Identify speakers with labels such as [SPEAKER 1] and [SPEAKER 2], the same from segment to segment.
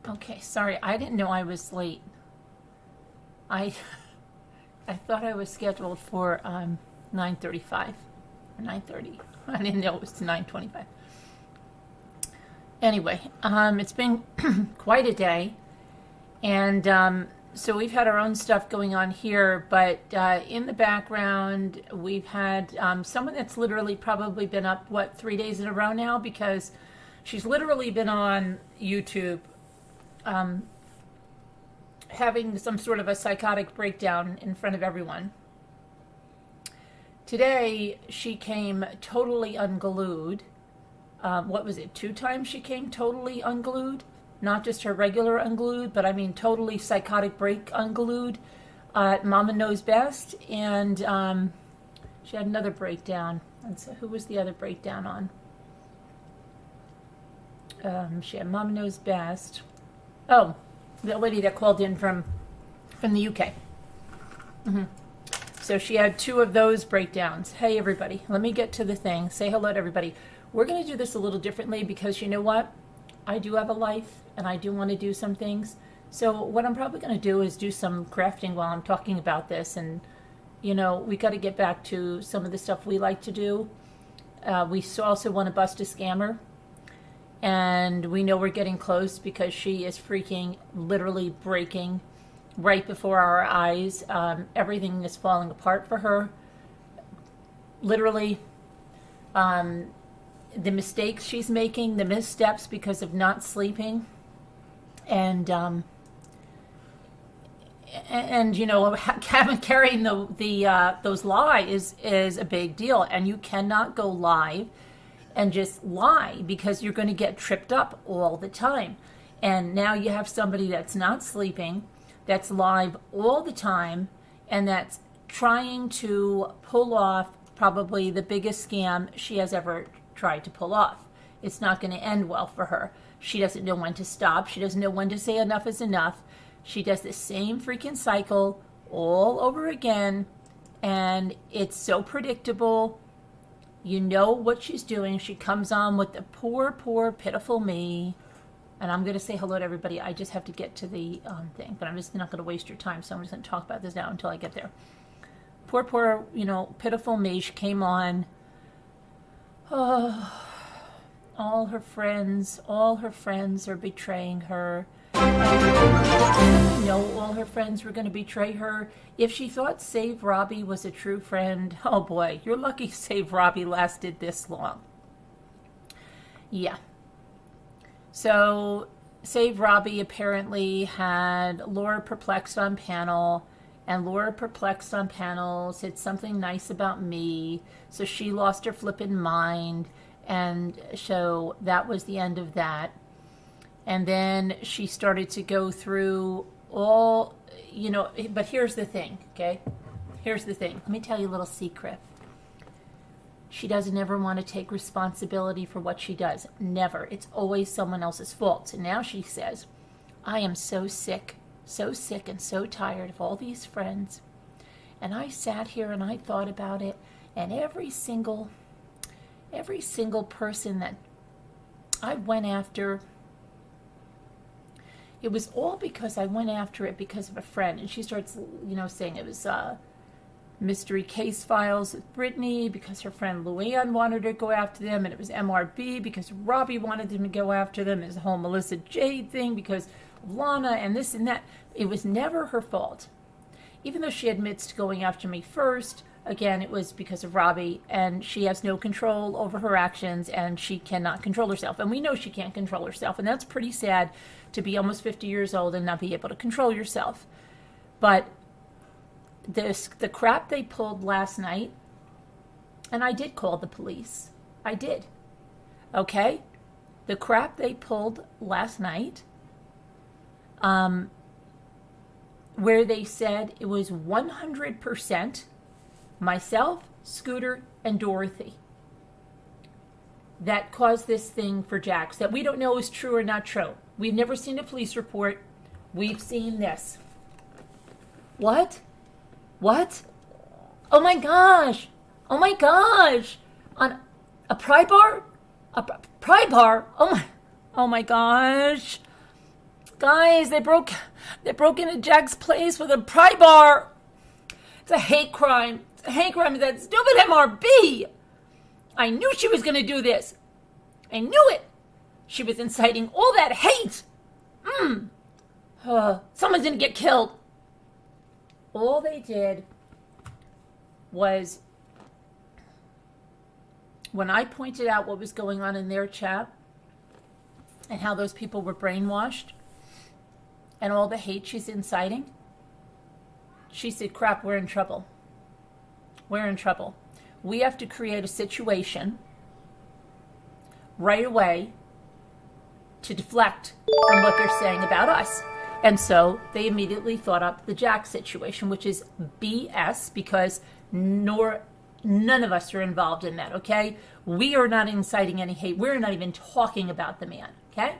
[SPEAKER 1] Okay, sorry, I didn't know I was late. I I thought I was scheduled for 9:35 or 9:30. I didn't know it was 9:25. Anyway, it's been quite a day, and so we've had our own stuff going on here, but in the background, we've had someone that's literally probably been up, 3 days in a row now, because she's literally been on YouTube having some sort of a psychotic breakdown in front of everyone. Today, she came totally unglued. What was it, 2 times she came totally unglued? Not just her regular unglued, but I mean totally psychotic break unglued. Mama Knows Best, and she had another breakdown. And so who was the other breakdown on? She had Mama Knows Best. Oh, the lady that called in from the UK. So she had 2 of those breakdowns. Hey, everybody, let me get to the thing. Say hello to everybody. We're going to do this a little differently because you know what? I do have a life and I do want to do some things. So what I'm probably going to do is do some crafting while I'm talking about this. And, you know, we got to get back to some of the stuff we like to do. We also want to bust a scammer. And we know we're getting close because she is freaking literally breaking right before our eyes. Everything is falling apart for her. Literally, the mistakes she's making, the missteps because of not sleeping, and you know, carrying those lies is a big deal, and you cannot go live and just lie because you're going to get tripped up all the time. And now you have somebody that's not sleeping, that's live all the time, and that's trying to pull off probably the biggest scam she has ever tried to pull off. It's not going to end well for her. She doesn't know when to stop. She doesn't know when to say enough is enough. She does the same freaking cycle all over again, and it's so predictable. You know what she's doing. She comes on with the poor, poor, pitiful me. And I'm going to say hello to everybody. I just have to get to the thing, but I'm just not going to waste your time, so I'm just going to talk about this now until I get there. Poor, poor, you know, pitiful me. She came on. Oh, all her friends are betraying her. No, all her friends were going to betray her. If she thought Save Robbie was a true friend, oh boy, you're lucky Save Robbie lasted this long. Yeah. So, Save Robbie apparently had Laura Perplexed on panel, and Laura Perplexed on panel said something nice about me, so she lost her flippin' mind, and so that was the end of that. And then she started to go through all, you know, but here's the thing, okay? Here's the thing. Let me tell you a little secret. She doesn't ever want to take responsibility for what she does. Never. It's always someone else's fault. And now she says, I am so sick and so tired of all these friends. And I sat here and I thought about it, and every single person that I went after, it was all because I went after it because of a friend. And she starts, you know, saying it was mystery case files with Brittany because her friend Luann wanted her to go after them, and it was MRB because Robbie wanted them to go after them. It was the whole Melissa Jade thing because of Lana and this and that. It was never her fault. Even though she admits to going after me first, again, it was because of Robbie, and she has no control over her actions, and she cannot control herself. And we know she can't control herself, and that's pretty sad to be almost 50 years old and not be able to control yourself. But the crap they pulled last night, and I did call the police. I did. Okay? The crap they pulled last night, where they said it was 100% myself, Scooter, and Dorothy that caused this thing for Jax, that we don't know is true or not true. We've never seen a police report. We've seen this. What? What? Oh my gosh! Oh my gosh! On a pry bar? A pry bar? Oh my gosh! Guys, they broke into Jack's place with a pry bar. It's a hate crime. It's a hate crime. That stupid MRB. I knew she was going to do this. I knew it. She was inciting all that hate. Someone's going to get killed. All they did was, when I pointed out what was going on in their chat and how those people were brainwashed and all the hate she's inciting, she said, crap, we're in trouble. We're in trouble. We have to create a situation right away to deflect from what they're saying about us. And so they immediately thought up the Jack situation, which is BS, because none of us are involved in that, okay? We are not inciting any hate. We're not even talking about the man, okay?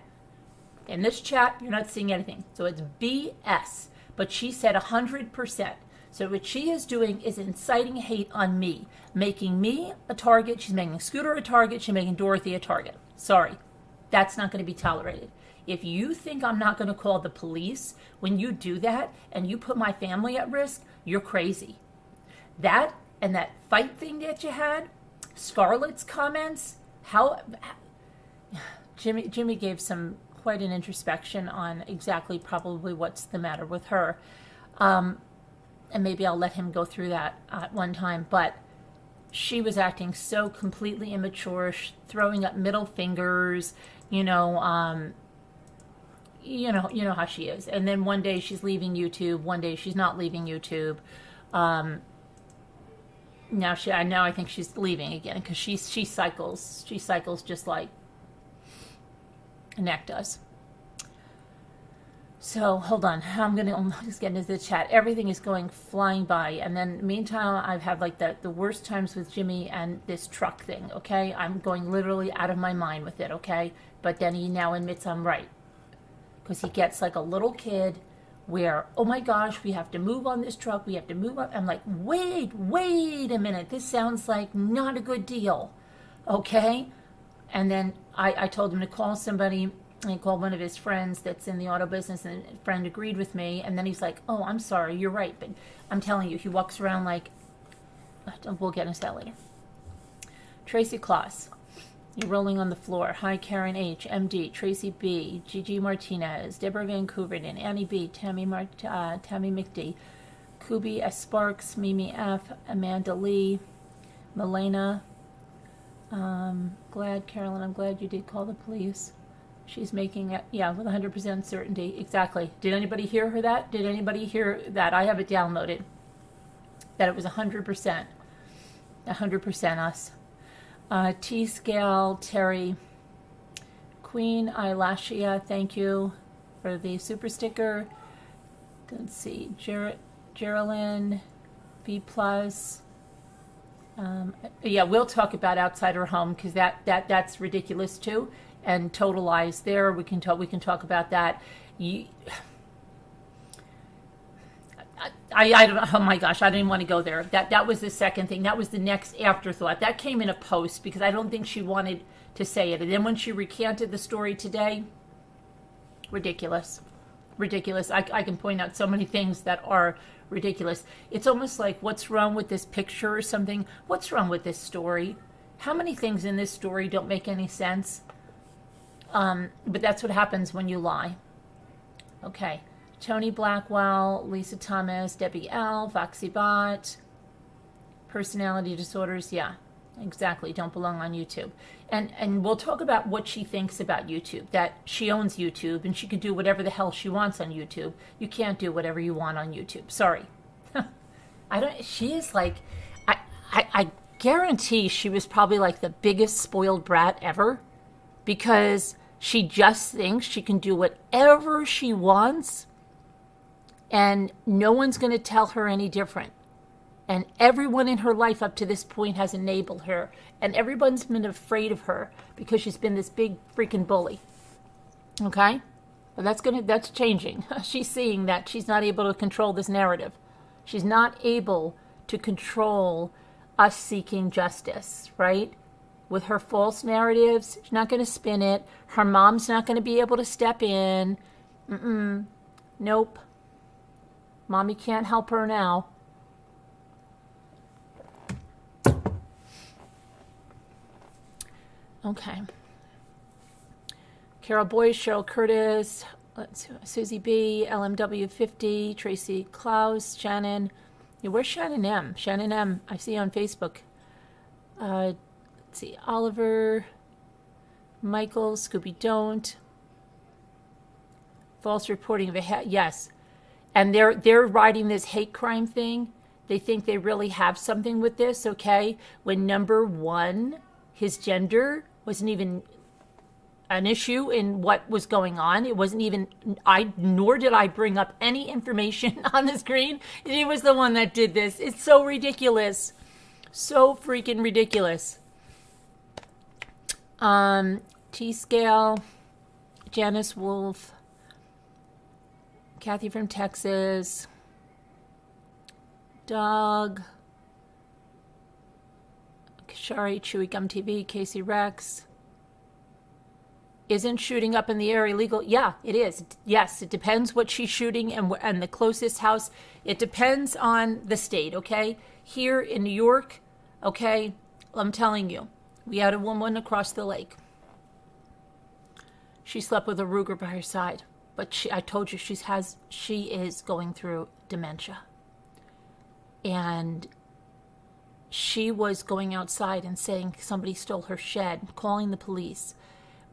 [SPEAKER 1] In this chat, you're not seeing anything. So it's BS. But she said 100%. So what she is doing is inciting hate on me, making me a target. She's making Scooter a target. She's making Dorothy a target. Sorry. That's not going to be tolerated. If you think I'm not going to call the police when you do that and you put my family at risk, you're crazy. That and that fight thing that you had, Scarlett's comments, Jimmy gave quite an introspection on exactly probably what's the matter with her. And maybe I'll let him go through that at one time. But she was acting so completely immature, throwing up middle fingers, you know how she is. And then one day she's leaving YouTube, one day she's not leaving YouTube. Now I think she's leaving again because she cycles just like Nick does. So hold on, I'm just getting into the chat. Everything is going flying by, and then meantime I've had like the worst times with Jimmy and this truck thing. Okay, I'm going literally out of my mind with it. Okay, but then he now admits I'm right, because he gets like a little kid where, oh my gosh, we have to move on this truck, we have to move on. I'm like, wait a minute, this sounds like not a good deal. Okay, and then I told him to call somebody. And he called one of his friends that's in the auto business, and a friend agreed with me. And then he's like, oh, I'm sorry, you're right. But I'm telling you, he walks around like, we'll get into that later. Tracy Kloss, you're rolling on the floor. Hi, Karen H, MD, Tracy B, Gigi Martinez, Deborah Van Couverton, Annie B, Tammy McD, Kubi S. Sparks, Mimi F, Amanda Lee, Milena. Carolyn, I'm glad you did call the police. She's making it, with 100% certainty. Exactly. Did anybody hear her that? Did anybody hear that? I have it downloaded. That it was 100%. 100% us. T-Scale, Terry. Queen Eyelashia, thank you for the super sticker. Let's see. Geraldine, B+. We'll talk about outside her home, because that's ridiculous too. And total lies there. We can talk about that. I don't. Oh my gosh, I didn't want to go there. That was the second thing. That was the next afterthought. That came in a post because I don't think she wanted to say it. And then when she recanted the story today, ridiculous. I can point out so many things that are ridiculous. It's almost like, what's wrong with this picture or something? What's wrong with this story? How many things in this story don't make any sense? But that's what happens when you lie. Okay. Tony Blackwell, Lisa Thomas, Debbie L, Foxy Bot, personality disorders. Yeah, exactly. Don't belong on YouTube. And we'll talk about what she thinks about YouTube, that she owns YouTube and she can do whatever the hell she wants on YouTube. You can't do whatever you want on YouTube. Sorry. She is like, I guarantee she was probably like the biggest spoiled brat ever, because she just thinks she can do whatever she wants and no one's going to tell her any different. And everyone in her life up to this point has enabled her. And everyone's been afraid of her because she's been this big freaking bully. Okay? But that's changing. She's seeing that she's not able to control this narrative. She's not able to control us seeking justice, right? With her false narratives, she's not going to spin it. Her mom's not going to be able to step in. Nope. Mommy can't help her now. Okay. Carol Boyce, Cheryl Curtis, Susie B, LMW 50, Tracy Klaus, Shannon. Yeah, where's Shannon M? Shannon M, I see on Facebook. Let's see, Oliver, Michael, Scooby Don't. False reporting of a yes. And they're writing this hate crime thing. They think they really have something with this, okay? When number one, his gender wasn't even an issue in what was going on. It wasn't even, nor did I bring up any information on the screen. He was the one that did this. It's so ridiculous. So freaking ridiculous. T-Scale, Janice Wolf, Kathy from Texas, Doug, Kashari, Chewy Gum TV, Casey Rex. Isn't shooting up in the air illegal? Yeah, it is. Yes, it depends what she's shooting and the closest house. It depends on the state, okay? Here in New York, okay, I'm telling you, we had a woman across the lake. She slept with a Ruger by her side. But I told you she is going through dementia. And she was going outside and saying somebody stole her shed, calling the police,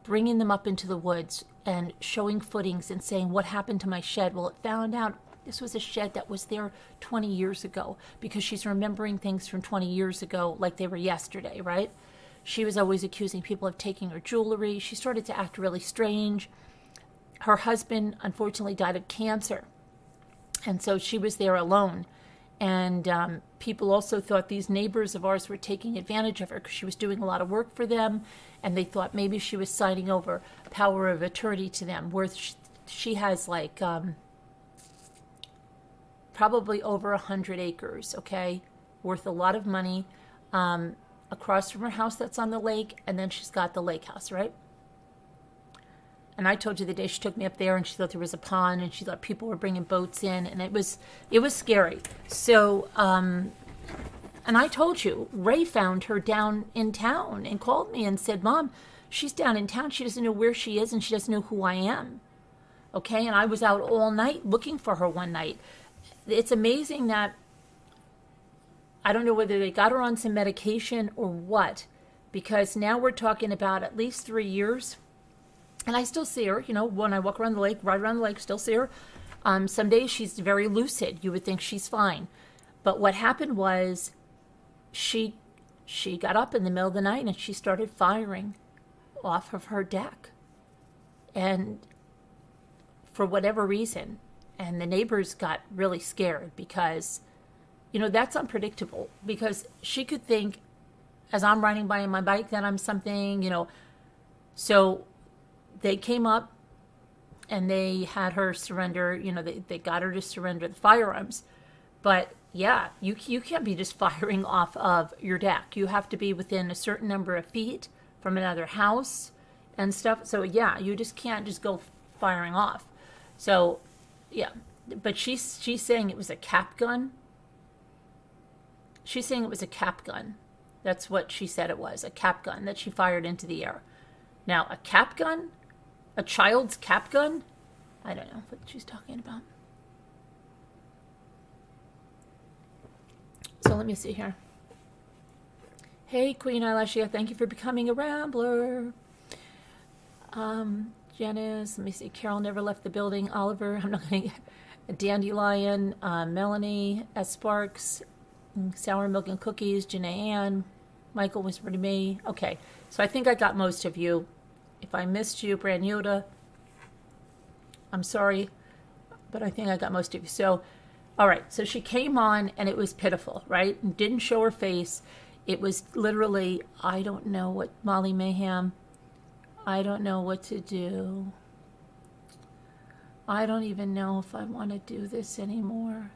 [SPEAKER 1] bringing them up into the woods and showing footings and saying, what happened to my shed? Well, it found out this was a shed that was there 20 years ago because she's remembering things from 20 years ago like they were yesterday, right? She was always accusing people of taking her jewelry. She started to act really strange. Her husband, unfortunately, died of cancer. And so she was there alone. And people also thought these neighbors of ours were taking advantage of her because she was doing a lot of work for them. And they thought maybe she was signing over power of attorney to them, where she has like probably over 100 acres, okay, worth a lot of money, across from her house that's on the lake. And then she's got the lake house, right? And I told you the day she took me up there and she thought there was a pond and she thought people were bringing boats in and it was scary. So, and I told you, Ray found her down in town and called me and said, Mom, she's down in town. She doesn't know where she is and she doesn't know who I am. Okay. And I was out all night looking for her one night. It's amazing that I don't know whether they got her on some medication or what, because now we're talking about at least 3 years. And I still see her, you know, when I walk around the lake, right around the lake, still see her. Some days she's very lucid. You would think she's fine. But what happened was she got up in the middle of the night and she started firing off of her deck. And for whatever reason, and the neighbors got really scared because, you know, that's unpredictable. Because she could think, as I'm riding by on my bike, that I'm something, you know. So they came up and they had her surrender, you know, they got her to surrender the firearms. But yeah, you can't be just firing off of your deck. You have to be within a certain number of feet from another house and stuff. So yeah, you just can't just go firing off. So yeah, but she's saying it was a cap gun. She's saying it was a cap gun. That's what she said it was, a cap gun that she fired into the air. Now, a cap gun? A child's cap gun? I don't know what she's talking about. So let me see here. Hey, Queen Eyelashia, thank you for becoming a Rambler. Janice, let me see. Carol never left the building. Oliver, I'm not going to. Dandelion, Melanie, S. Sparks, Sour Milk and Cookies, Janae Ann, Michael whispered to me. Okay, so I think I got most of you. If I missed you, Brand Yoda, I'm sorry, but I think I got most of you. So, all right, so she came on and it was pitiful, right? And didn't show her face. It was literally, I don't know what, Molly Mayhem, I don't know what to do. I don't even know if I want to do this anymore.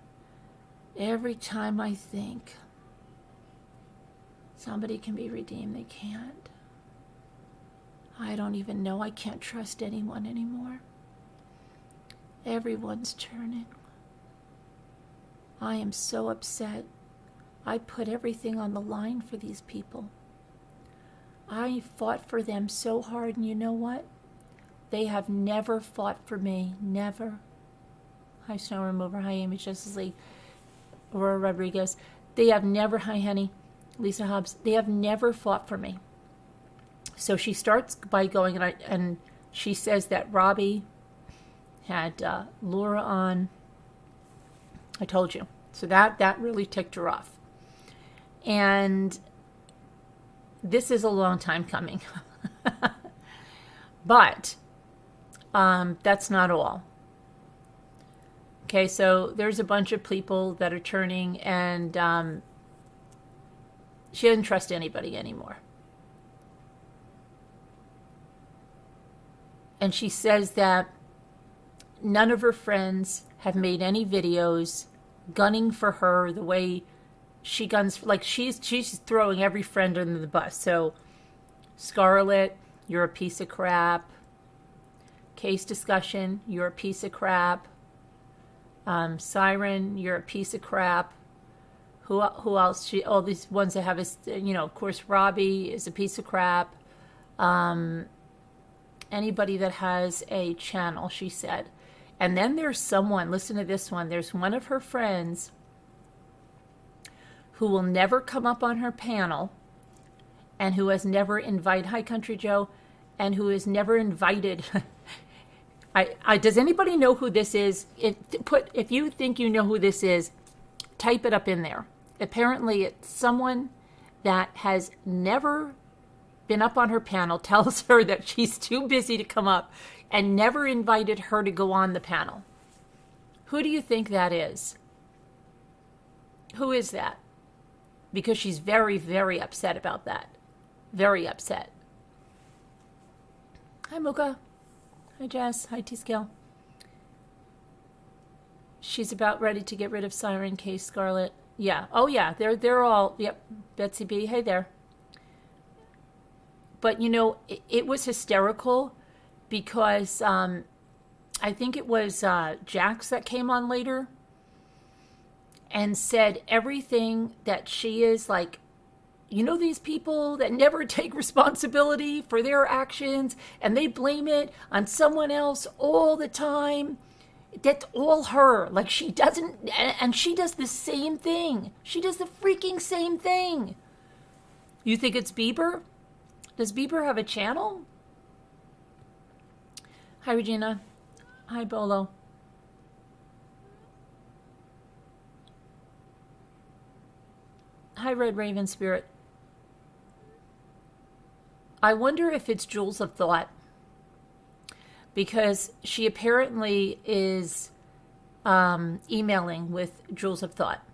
[SPEAKER 1] Every time I think somebody can be redeemed, they can't. I don't even know. I can't trust anyone anymore. Everyone's turning. I am so upset. I put everything on the line for these people. I fought for them so hard, and you know what? They have never fought for me. Never. Hi, Snow Remover. Hi, Amy Justice League. Aurora Rodriguez. They have never, hi, honey. Lisa Hobbs. They have never fought for me. So she starts by going, and she says that Robbie had Laura on. I told you. So that really ticked her off. And this is a long time coming. But that's not all. Okay, so there's a bunch of people that are turning, and she doesn't trust anybody anymore. And she says that none of her friends have made any videos gunning for her the way she guns. Like, she's throwing every friend under the bus. So, Scarlett, you're a piece of crap. Case Discussion, you're a piece of crap. Siren, you're a piece of crap. Who else? All these ones that have of course, Robbie is a piece of crap. Anybody that has a channel, she said. And then there's someone, listen to this one. There's one of her friends who will never come up on her panel, and who has never invited, hi Country Joe, and who has never invited. Does anybody know who this is? If you think you know who this is, type it up in there. Apparently it's someone that has never been up on her panel, tells her that she's too busy to come up, and never invited her to go on the panel. Who do you think that is? Who is that? Because she's very, very upset about that. Very upset. Hi, Mocha. Hi, Jess. Hi, T-Scale. She's about ready to get rid of Siren, Case, Scarlett. Yeah. Oh, yeah. They're all, yep. Betsy B. Hey there. But, it was hysterical because I think it was Jax that came on later and said everything that she is like, these people that never take responsibility for their actions and they blame it on someone else all the time. That's all her. Like, she doesn't, and she does the same thing. She does the freaking same thing. You think it's Bieber? Does Bieber have a channel? Hi, Regina. Hi, Bolo. Hi, Red Raven Spirit. I wonder if it's Jewels of Thought, because she apparently is emailing with Jewels of Thought,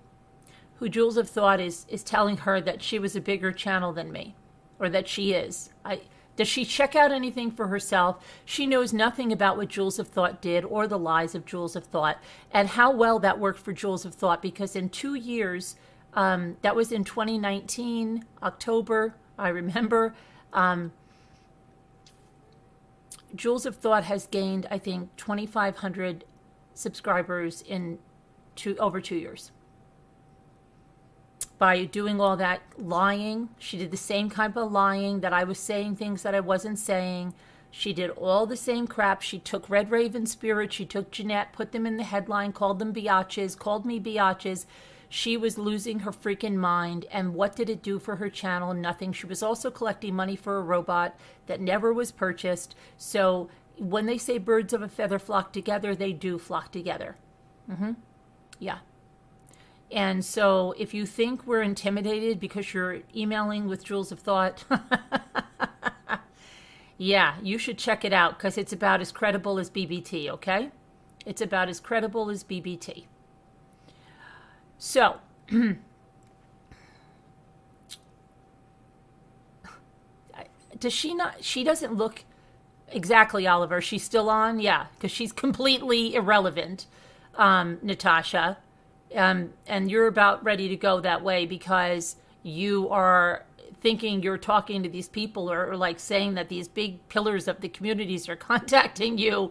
[SPEAKER 1] who Jewels of Thought is telling her that she was a bigger channel than me, or that she is. Does she check out anything for herself? She knows nothing about what Jewels of Thought did or the lies of Jewels of Thought and how well that worked for Jewels of Thought, because in 2 years, that was in 2019, October, I remember, Jewels of Thought has gained, I think, 2,500 subscribers in over 2 years. By doing all that lying. She did the same kind of lying, that I was saying things that I wasn't saying. She did all the same crap. She took Red Raven Spirit, she took Jeanette, put them in the headline, called them biatches, called me biatches. She was losing her freaking mind. And what did it do for her channel? Nothing. She was also collecting money for a robot that never was purchased. So when they say birds of a feather flock together, they do flock together. Yeah. And so if you think we're intimidated because you're emailing with Jewels of Thought, yeah, you should check it out, because it's about as credible as BBT, okay? It's about as credible as BBT. So, does she not, she doesn't look exactly Oliver. She's still on? Yeah, because she's completely irrelevant, Natasha. And you're about ready to go that way because you are thinking you're talking to these people, or like saying that these big pillars of the communities are contacting you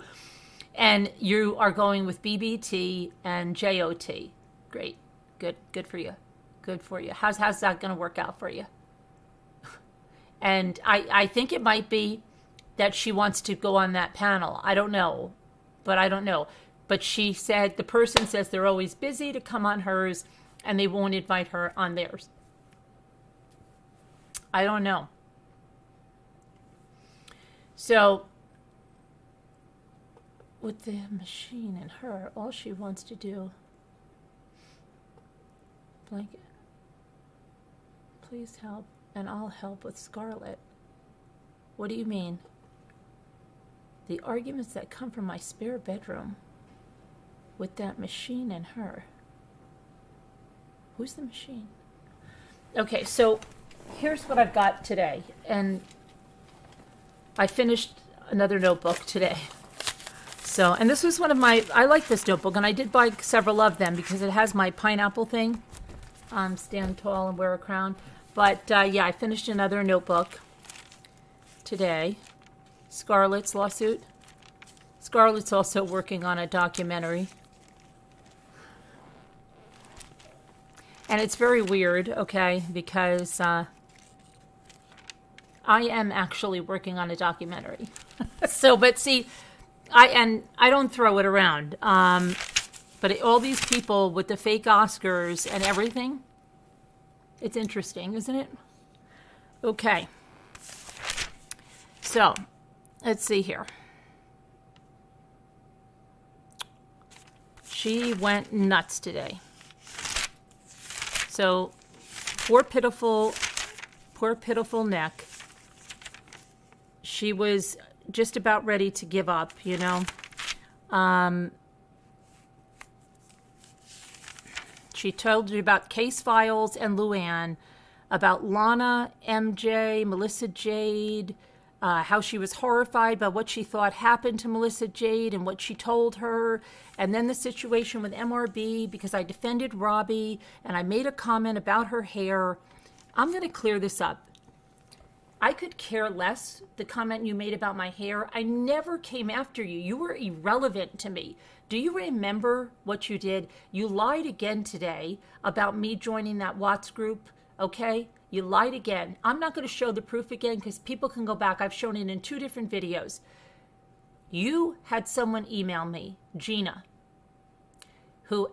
[SPEAKER 1] And you are going with BBT and JOT. Great. Good for you. Good for you. How's that going to work out for you? And I think it might be that she wants to go on that panel. I don't know. But she said, the person says they're always busy to come on hers and they won't invite her on theirs. I don't know. So, with the machine and her, all she wants to do, blanket, please help, and I'll help with Scarlett. What do you mean? The arguments that come from my spare bedroom with that machine and her. Who's the machine? Okay, so here's what I've got today. And I finished another notebook today. So, and this was one of my, I like this notebook, and I did buy several of them because it has my pineapple thing. Stand tall and wear a crown. But yeah, I finished another notebook today. Scarlett's lawsuit. Scarlett's also working on a documentary. And it's very weird, okay, because I am actually working on a documentary. So, but see, I don't throw it around. But all these people with the fake Oscars and everything, it's interesting, isn't it? Okay. So, let's see here. She went nuts today. So, poor pitiful Nick. She was just about ready to give up, you know. She told you about case files and Luann, about Lana, MJ, Melissa Jade, how she was horrified by what she thought happened to Melissa Jade and what she told her, and then the situation with MRB because I defended Robbie and I made a comment about her hair. I'm going to clear this up. I could care less the comment you made about my hair. I never came after you. You were irrelevant to me. Do you remember what you did? You lied again today about me joining that Watts group, okay? You lied again. I'm not going to show the proof again because people can go back. I've shown it in 2 different videos. You had someone email me, Gina, who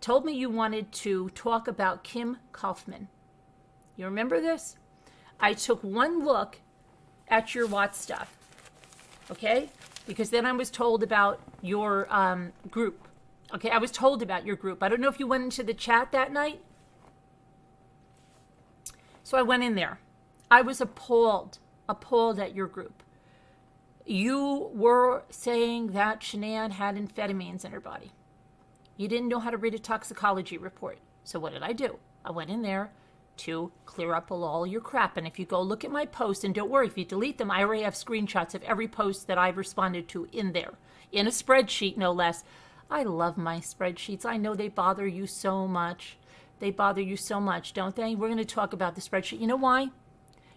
[SPEAKER 1] told me you wanted to talk about Kim Kaufman. You remember this? I took one look at your Watts stuff, okay? Because then I was told about your group. Okay, I was told about your group. I don't know if you went into the chat that night. So I went in there. I was appalled at your group. You were saying that Shanann had amphetamines in her body. You didn't know how to read a toxicology report. So what did I do? I went in there to clear up all your crap. And if you go look at my posts, and don't worry, if you delete them, I already have screenshots of every post that I've responded to in there. In a spreadsheet, no less. I love my spreadsheets. I know they bother you so much. They bother you so much, don't they? We're going to talk about the spreadsheet. You know why?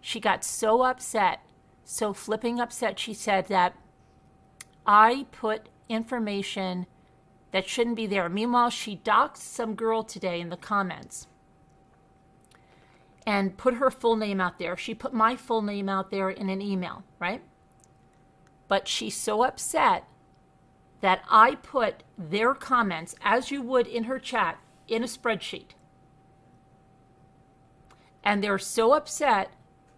[SPEAKER 1] She got so upset, so flipping upset, she said that I put information that shouldn't be there. Meanwhile, she doxed some girl today in the comments and put her full name out there. She put my full name out there in an email, right? But she's so upset that I put their comments, as you would in her chat, in a spreadsheet. And they're so upset,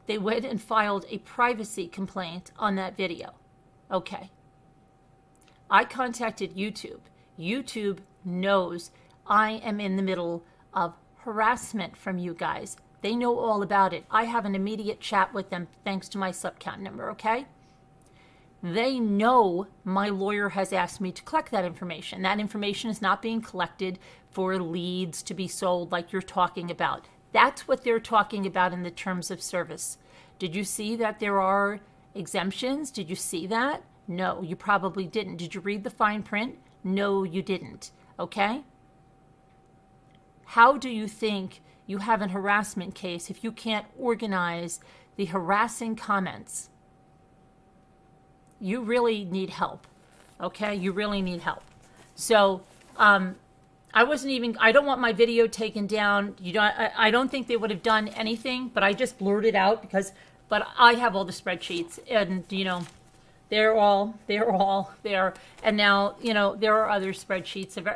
[SPEAKER 1] they went and filed a privacy complaint on that video. Okay. I contacted YouTube. YouTube knows I am in the middle of harassment from you guys. They know all about it. I have an immediate chat with them thanks to my subcount number, okay? They know my lawyer has asked me to collect that information. That information is not being collected for leads to be sold like you're talking about. That's what they're talking about in the terms of service. Did you see that there are exemptions? Did you see that? No, you probably didn't. Did you read the fine print? No, you didn't. Okay? How do you think you have an harassment case if you can't organize the harassing comments? You really need help. Okay, you really need help. So I don't want my video taken down. I don't think they would have done anything, but I just blurted out but I have all the spreadsheets, and they're all there. And now there are other spreadsheets of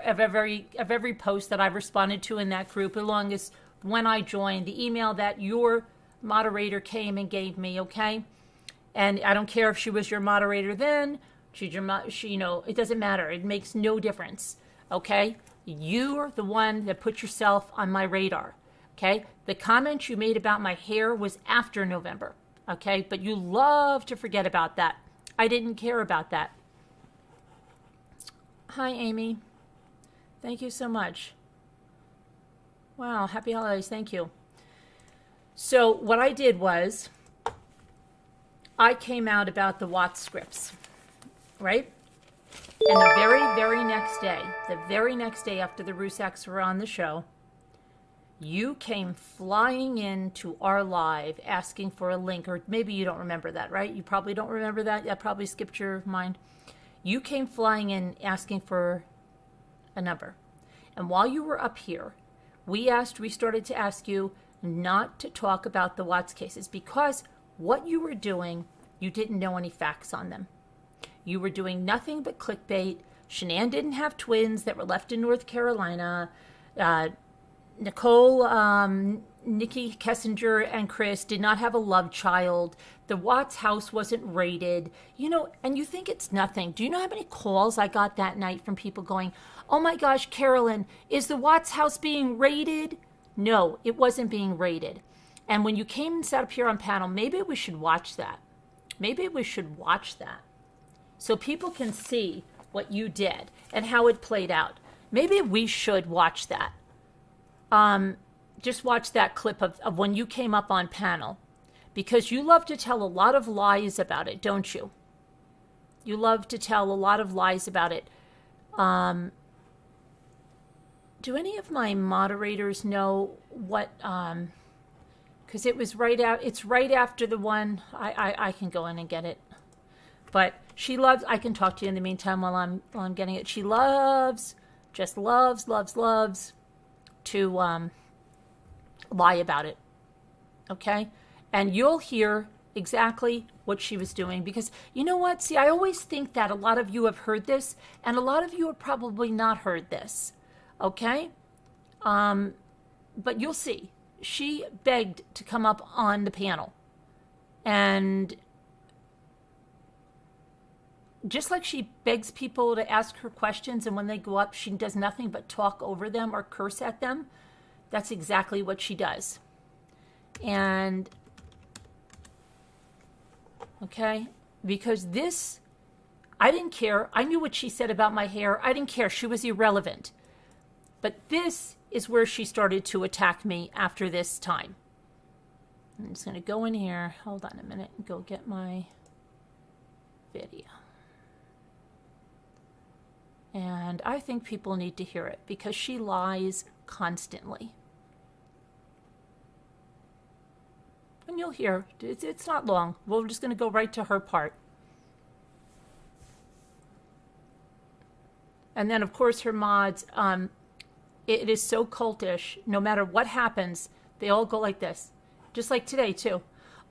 [SPEAKER 1] every post that I've responded to in that group, along as when I joined, the email that your moderator came and gave me. Okay, and I don't care if she was your moderator then. It doesn't matter. It makes no difference. Okay, you're the one that put yourself on my radar. Okay, the comment you made about my hair was after November. Okay, but you love to forget about that. I didn't care about that. Hi, Amy. Thank you so much. Wow, happy holidays. Thank you. So what I did was I came out about the Watts scripts, right? And the very next day after the Rusaks were on the show, you came flying into our live asking for a link, or maybe you don't remember that, right? You probably don't remember that. That probably skipped your mind. You came flying in asking for a number. And while you were up here, we started to ask you not to talk about the Watts cases, because what you were doing, you didn't know any facts on them. You were doing nothing but clickbait. Shanann didn't have twins that were left in North Carolina. Nicole, Nikki Kessinger, and Chris did not have a love child. The Watts house wasn't raided. And you think it's nothing. Do you know how many calls I got that night from people going, "Oh my gosh, Carolyn, is the Watts house being raided?" No, it wasn't being raided. And when you came and sat up here on panel, maybe we should watch that. So people can see what you did and how it played out. Maybe we should watch that. Just watch that clip of when you came up on panel, because you love to tell a lot of lies about it, don't you? You love to tell a lot of lies about it. Do any of my moderators know what, because it's right after the one, I can go in and get it. But I can talk to you in the meantime while I'm getting it. She just loves to lie about it. Okay? And you'll hear exactly what she was doing, because you know what? See, I always think that a lot of you have heard this, and a lot of you have probably not heard this. Okay? But you'll see. She begged to come up on the panel. And just like she begs people to ask her questions, and when they go up, she does nothing but talk over them or curse at them, that's exactly what she does. And, okay, because I didn't care. I knew what she said about my hair. I didn't care. She was irrelevant. But this is where she started to attack me after this time. I'm just going to go in here. Hold on a minute and go get my video. And I think people need to hear it, because she lies constantly. And you'll hear, it's not long. We're just going to go right to her part. And then, of course, her mods, it is so cultish. No matter what happens, they all go like this. Just like today, too.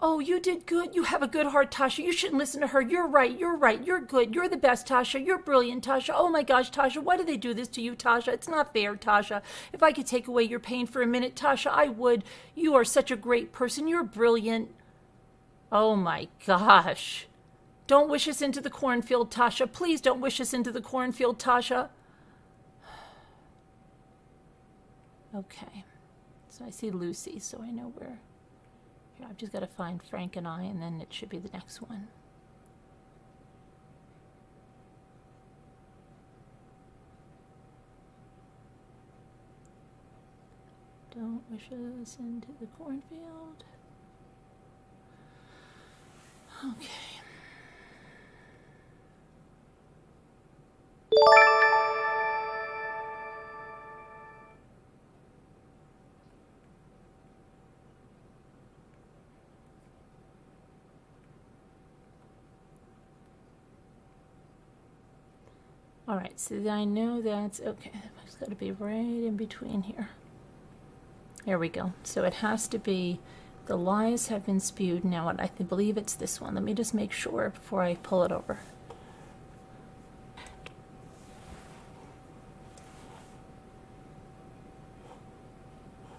[SPEAKER 1] "Oh, you did good. You have a good heart, Tasha. You shouldn't listen to her. You're right. You're good. You're the best, Tasha. You're brilliant, Tasha. Oh my gosh, Tasha, why do they do this to you, Tasha? It's not fair, Tasha. If I could take away your pain for a minute, Tasha, I would. You are such a great person. You're brilliant." Oh my gosh. Don't wish us into the cornfield, Tasha. Please don't wish us into the cornfield, Tasha. Okay. So I see Lucy, so I know where. I've just got to find Frank and I, and then it should be the next one. Don't wish us into the cornfield. Okay. All right, so I know that's okay. It's got to be right in between here. There we go. So it has to be, the lies have been spewed. Now, I believe it's this one. Let me just make sure before I pull it over.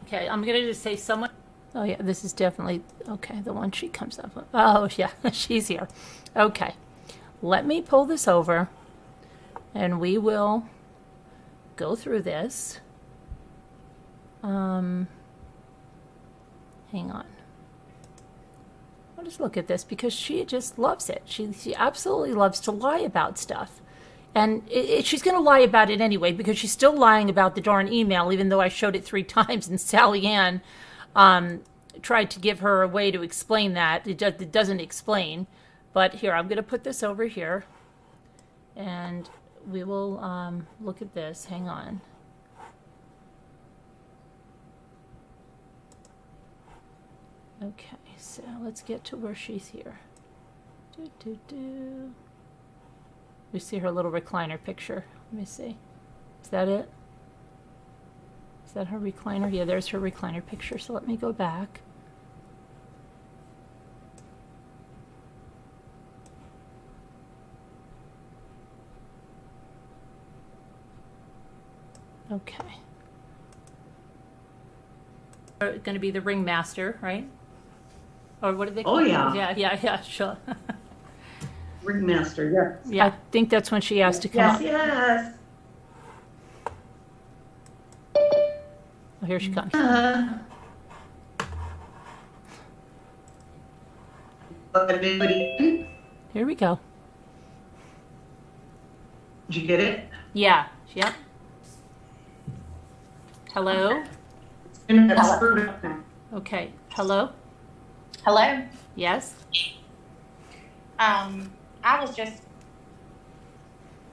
[SPEAKER 1] Okay, I'm going to just say someone. Oh, yeah, this is definitely, okay, the one she comes up with. Oh, yeah, she's here. Okay, let me pull this over, and we will go through this. Hang on. I'll just look at this because she just loves it. She absolutely loves to lie about stuff. And she's going to lie about it anyway because she's still lying about the darn email, even though I showed it 3 times and Sally Ann tried to give her a way to explain that. It doesn't explain. But here, I'm going to put this over here. And we will look at this. Hang on. Okay, so let's get to where she's here. We see her little recliner picture. Let me see. Is that it? Is that her recliner? Yeah, there's her recliner picture. So let me go back. Okay. Going to be the ringmaster, right? Or what do they call it? Yeah, sure.
[SPEAKER 2] Ringmaster, yes.
[SPEAKER 1] Yeah, I think that's when she asked to come up.
[SPEAKER 2] Yes.
[SPEAKER 1] Oh, here she comes. Here we go.
[SPEAKER 2] Did you get it?
[SPEAKER 1] Yeah. Yep. Hello? Okay. Hello?
[SPEAKER 3] Hello?
[SPEAKER 1] Yes?
[SPEAKER 3] I was just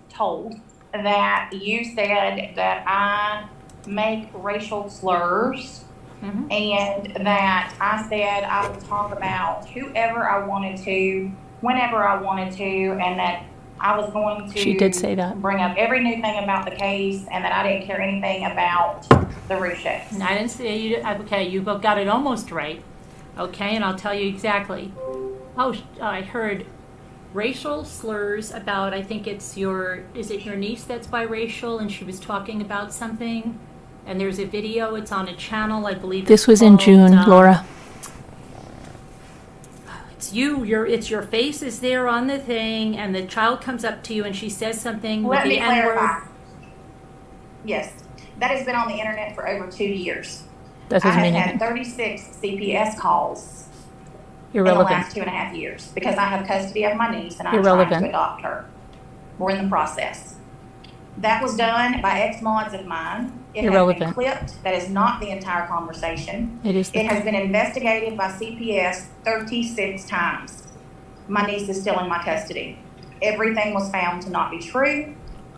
[SPEAKER 3] told that you said that I make racial slurs, and that I said I would talk about whoever I wanted to, whenever I wanted to, and that I was going to
[SPEAKER 1] She did say that.
[SPEAKER 3] Bring up every new thing about the case, and that I didn't care anything about the Rushes.
[SPEAKER 1] I didn't say you. Okay, you both got it almost right. Okay, and I'll tell you exactly. Oh, I heard racial slurs about, I think it's is it your niece that's biracial, and she was talking about something, and there's a video, it's on a channel, I believe. This was in June, Laura. It's it's your face is there on the thing, and the child comes up to you and she says something with the N-word.
[SPEAKER 3] Let me clarify. Yes, that has been on the internet for over 2 years.
[SPEAKER 1] That doesn't mean
[SPEAKER 3] I have
[SPEAKER 1] anything.
[SPEAKER 3] had 36 CPS calls
[SPEAKER 1] Irrelevant.
[SPEAKER 3] in the last 2.5 years because I have custody of my niece and I'm
[SPEAKER 1] Irrelevant.
[SPEAKER 3] trying to adopt her. We're in the process. That was done by ex-mods of mine. It
[SPEAKER 1] Irrelevant.
[SPEAKER 3] has been clipped. That is not the entire conversation.
[SPEAKER 1] It is.
[SPEAKER 3] It has been investigated by CPS 36 times. My niece is still in my custody. Everything was found to not be true,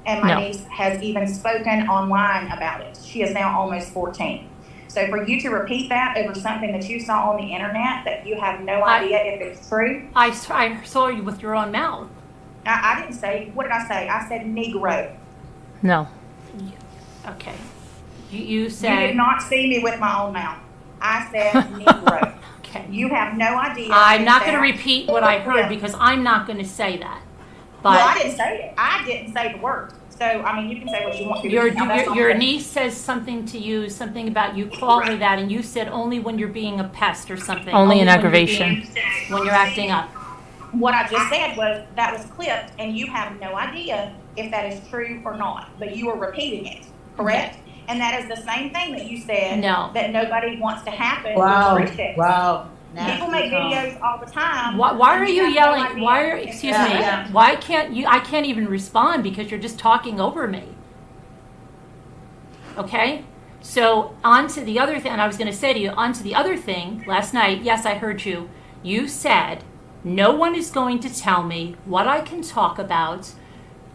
[SPEAKER 3] and my niece has even spoken online about it. She is now almost 14. So for you to repeat that over something that you saw on the internet that you have no idea if it's true.
[SPEAKER 1] I saw you with your own mouth.
[SPEAKER 3] I didn't say, what did I say? I said Negro.
[SPEAKER 1] No. Okay. You said.
[SPEAKER 3] You did not see me with my own mouth. I said Negro.
[SPEAKER 1] Okay.
[SPEAKER 3] You have no idea.
[SPEAKER 1] I'm not going to repeat what I heard because I'm not going to say that. But
[SPEAKER 3] well, I didn't say it. I didn't say the word. So, I mean, you can say what you want to.
[SPEAKER 1] Your niece says something to you, something about you call her that, and you said only when you're being a pest or something. Only an aggravation. When you're acting up.
[SPEAKER 3] What I just said was that was clipped, and you have no idea if that is true or not. But you were repeating it, correct? Okay. And that is the same thing that you said that nobody wants to happen.
[SPEAKER 2] Wow.
[SPEAKER 3] Wow. People make videos all the time.
[SPEAKER 1] Why are you yelling? Excuse me. Why can't you? I can't even respond because you're just talking over me. Okay? So on to the other thing, and I was going to say to you, on to the other thing, last night, yes, I heard you. You said, no one is going to tell me what I can talk about